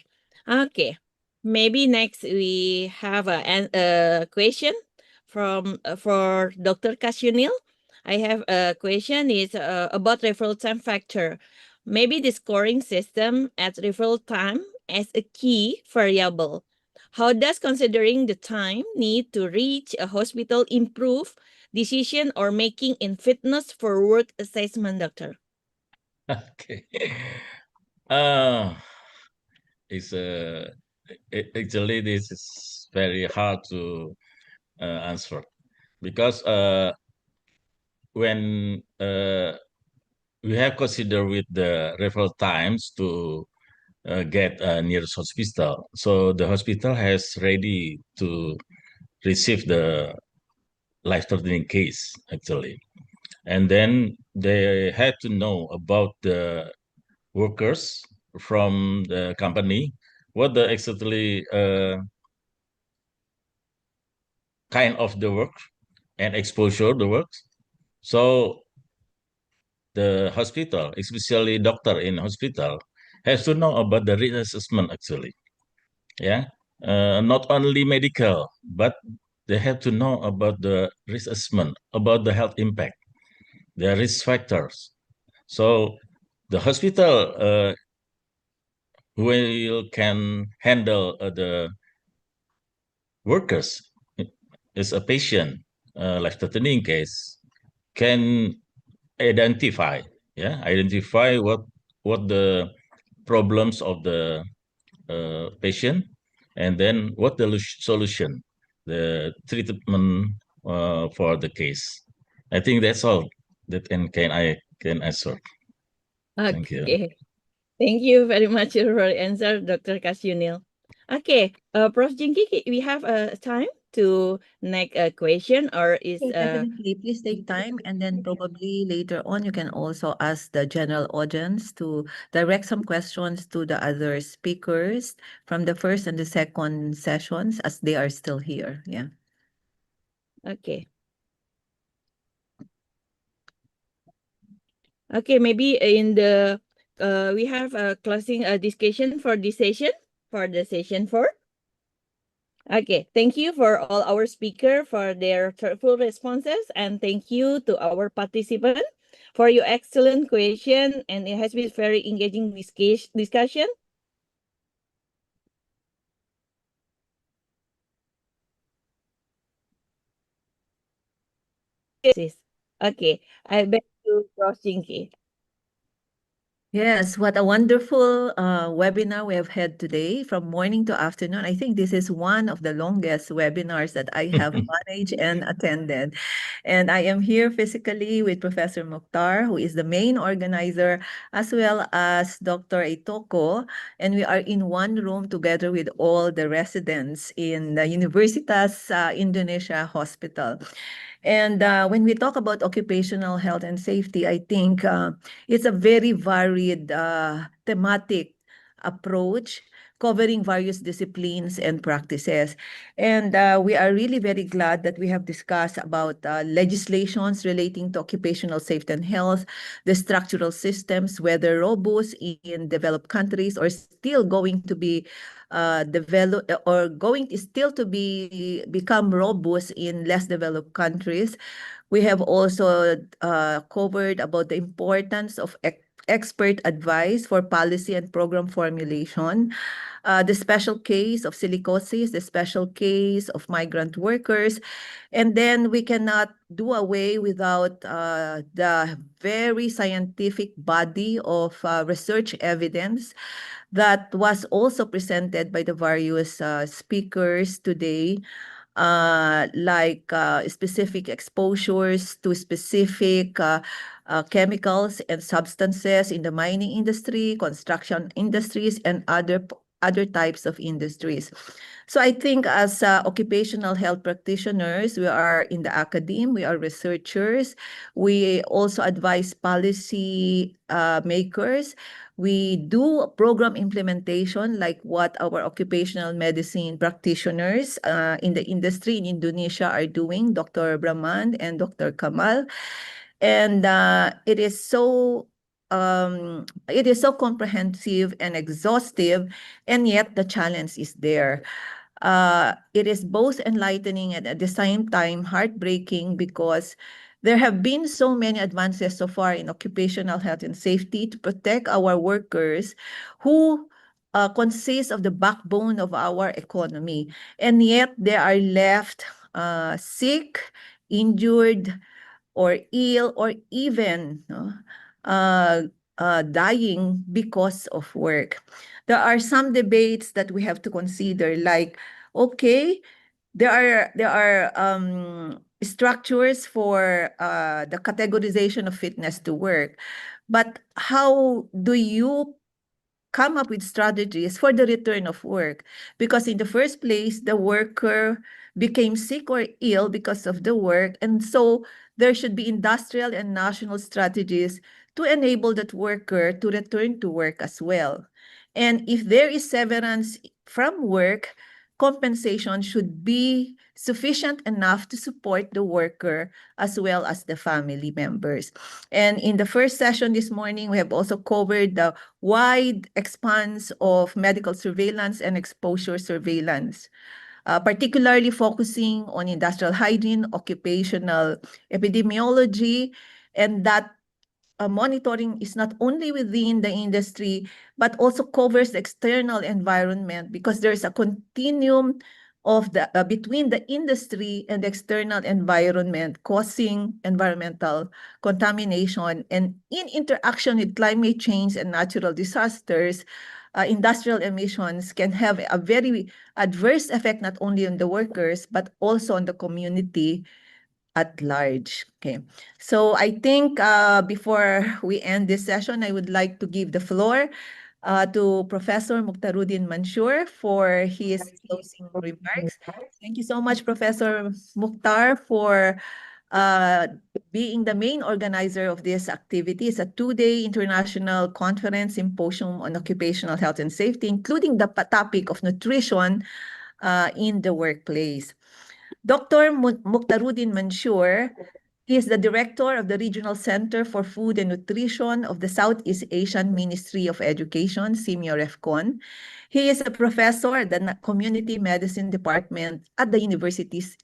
[SPEAKER 17] Okay, maybe next we have a question from for Dr. Kasyunil. I have a question is about referral time factor. Maybe the scoring system adds referral time as a key variable. How does considering the time need to reach a hospital improve decision or making in fitness for work assessment, doctor?
[SPEAKER 20] Okay. It's actually this is very hard to answer, because when we have considered with the referral times to get a nearest hospital, so the hospital has ready to receive the life-threatening case actually, and then they had to know about the workers from the company, what the exactly kind of the work and exposure the work. So the hospital, especially doctor in hospital, has to know about the risk assessment actually. Yeah, not only medical, but they have to know about the risk assessment, about the health impact, the risk factors. So the hospital can handle the workers as a patient, life-threatening case, can identify what the problems of the patient, and then what the solution, the treatment for the case. I think that's all that I can answer. Thank you.
[SPEAKER 17] Okay, thank you very much for your answer, Dr. Kasyunil. Okay, Prof. Jinky, we have time to make a question, or is
[SPEAKER 1] definitely, please take time, and then probably later on you can also ask the general audience to direct some questions to the other speakers from the first and the second sessions, as they are still here. Yeah.
[SPEAKER 17] Okay. Okay, maybe in the we have a closing discussion for this session, for the session 4. Okay, thank you for all our speakers for their thoughtful responses, and thank you to our participants for your excellent question, and it has been very engaging discussion. Okay, I back to Prof. Jinky.
[SPEAKER 1] Yes, what a wonderful webinar we have had today from morning to afternoon. I think this is one of the longest webinars that I have managed and attended. And I am here physically with Professor Mokhtar, who is the main organizer, as well as Dr. Itoko. And we are in one room together with all the residents in the Universitas Indonesia Hospital. And when we talk about occupational health and safety, I think it's a very varied thematic approach covering various disciplines and practices. And we are really very glad that we have discussed about legislations relating to occupational safety and health, the structural systems, whether robust in developed countries or still going to be developed or going to still to become robust in less developed countries. We have also covered about the importance of expert advice for policy and program formulation, the special case of silicosis, the special case of migrant workers, and then we cannot do away without the very scientific body of research evidence that was also presented by the various speakers today, like specific exposures to specific chemicals and substances in the mining industry, construction industries, and other types of industries. So I think as occupational health practitioners, we are in the academe, we are researchers, we also advise policy makers. We do program implementation like what our occupational medicine practitioners in the industry in Indonesia are doing, Dr. Brahman and Dr. Kamal. And it is so comprehensive and exhaustive, and yet the challenge is there. It is both enlightening and at the same time heartbreaking because there have been so many advances so far in occupational health and safety to protect our workers who consist of the backbone of our economy. And yet they are left sick, injured, or ill, or even dying because of work. There are some debates that we have to consider, like, okay, there are structures for the categorization of fitness to work, but how do you come up with strategies for the return of work? Because in the first place, the worker became sick or ill because of the work, and so there should be industrial and national strategies to enable that worker to return to work as well. And if there is severance from work, compensation should be sufficient enough to support the worker as well as the family members. And in the first session this morning, we have also covered the wide expanse of medical surveillance and exposure surveillance, particularly focusing on industrial hygiene, occupational epidemiology, and that monitoring is not only within the industry, but also covers the external environment, because there's a continuum of the between the industry and the external environment causing environmental contamination. And in interaction with climate change and natural disasters, industrial emissions can have a very adverse effect not only on the workers, but also on the community at large. Okay, so I think before we end this session, I would like to give the floor to Professor Mukhtaruddin Mansour for his closing remarks. Thank you so much, Professor Mukhtar, for being the main organizer of this activity. It's a two-day international conference symposium on occupational health and safety, including the topic of nutrition in the workplace. Dr. Mukhtaruddin Mansour is the director of the Regional Center for Food and Nutrition of the Southeast Asian Ministry of Education, SEAMEO RECFON. He is a professor at the Community Medicine Department at the Universitas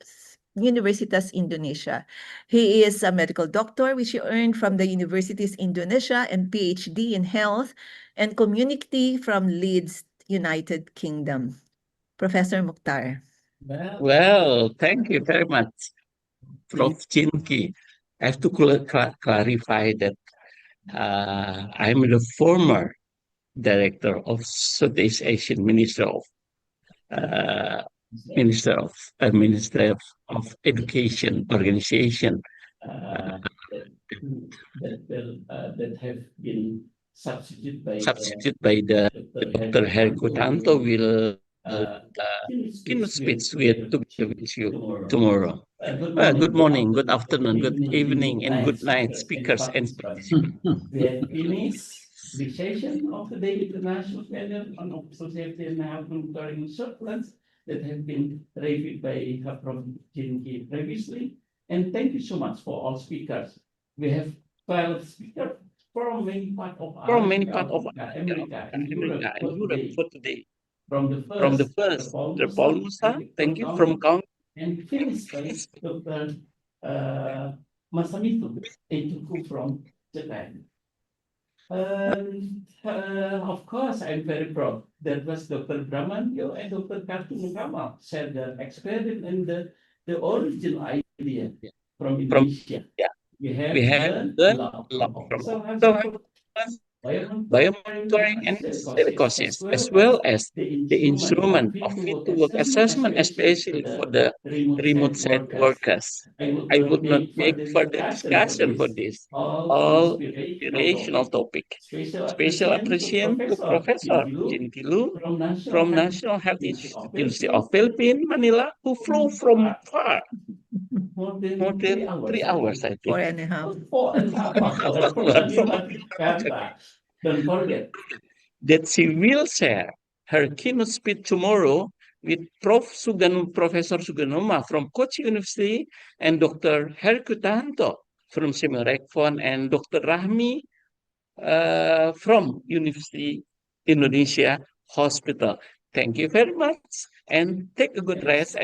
[SPEAKER 1] Indonesia. He is a medical doctor, which he earned from the Universitas Indonesia, and PhD in health and community from Leeds, United Kingdom. Professor Mukhtar.
[SPEAKER 6] Well, thank you very much, Prof. Jinki. I have to clarify that I'm the former director of Southeast Asian Ministry of Education organization that have been substituted by the Dr. Herko Tanto will keynote speech together with you tomorrow. Good morning, good afternoon, good evening, and good night, speakers and participants. the session of the Day International Panel on Occupational Safety and Health Monitoring Surveillance that have been reviewed by Prof. Jinki previously. And thank you so much for all speakers. We have 12 speakers from many parts of America and Europe for today. From the first, Dr. Paul Musa, thank you, from Kong. And finished by Dr. Masamitu Eituku from Japan. Of course, I'm very proud. That was Dr. Bramantio and Dr. Kartini Kamal said their experience and the original idea from Indonesia. We have learned a lot from biomonitoring and silicosis, as well as the instrument of fit-to-work assessment, especially for the remote site workers. I would not make further discussion for this. All inspirational topic. Special appreciation to Professor Jintilu from National Health Institute, University of Philippines, Manila, who flew from far. More than 3 hours, I think.
[SPEAKER 1] 4.5.
[SPEAKER 6] 4.5. Don't forget that she will share her keynote speech tomorrow with Professor Suganoma from Kochi University and Dr. Herkutanto from SEAMEO RECFON and Dr. Rahmi from University Indonesia Hospital. Thank you very much and take a good rest.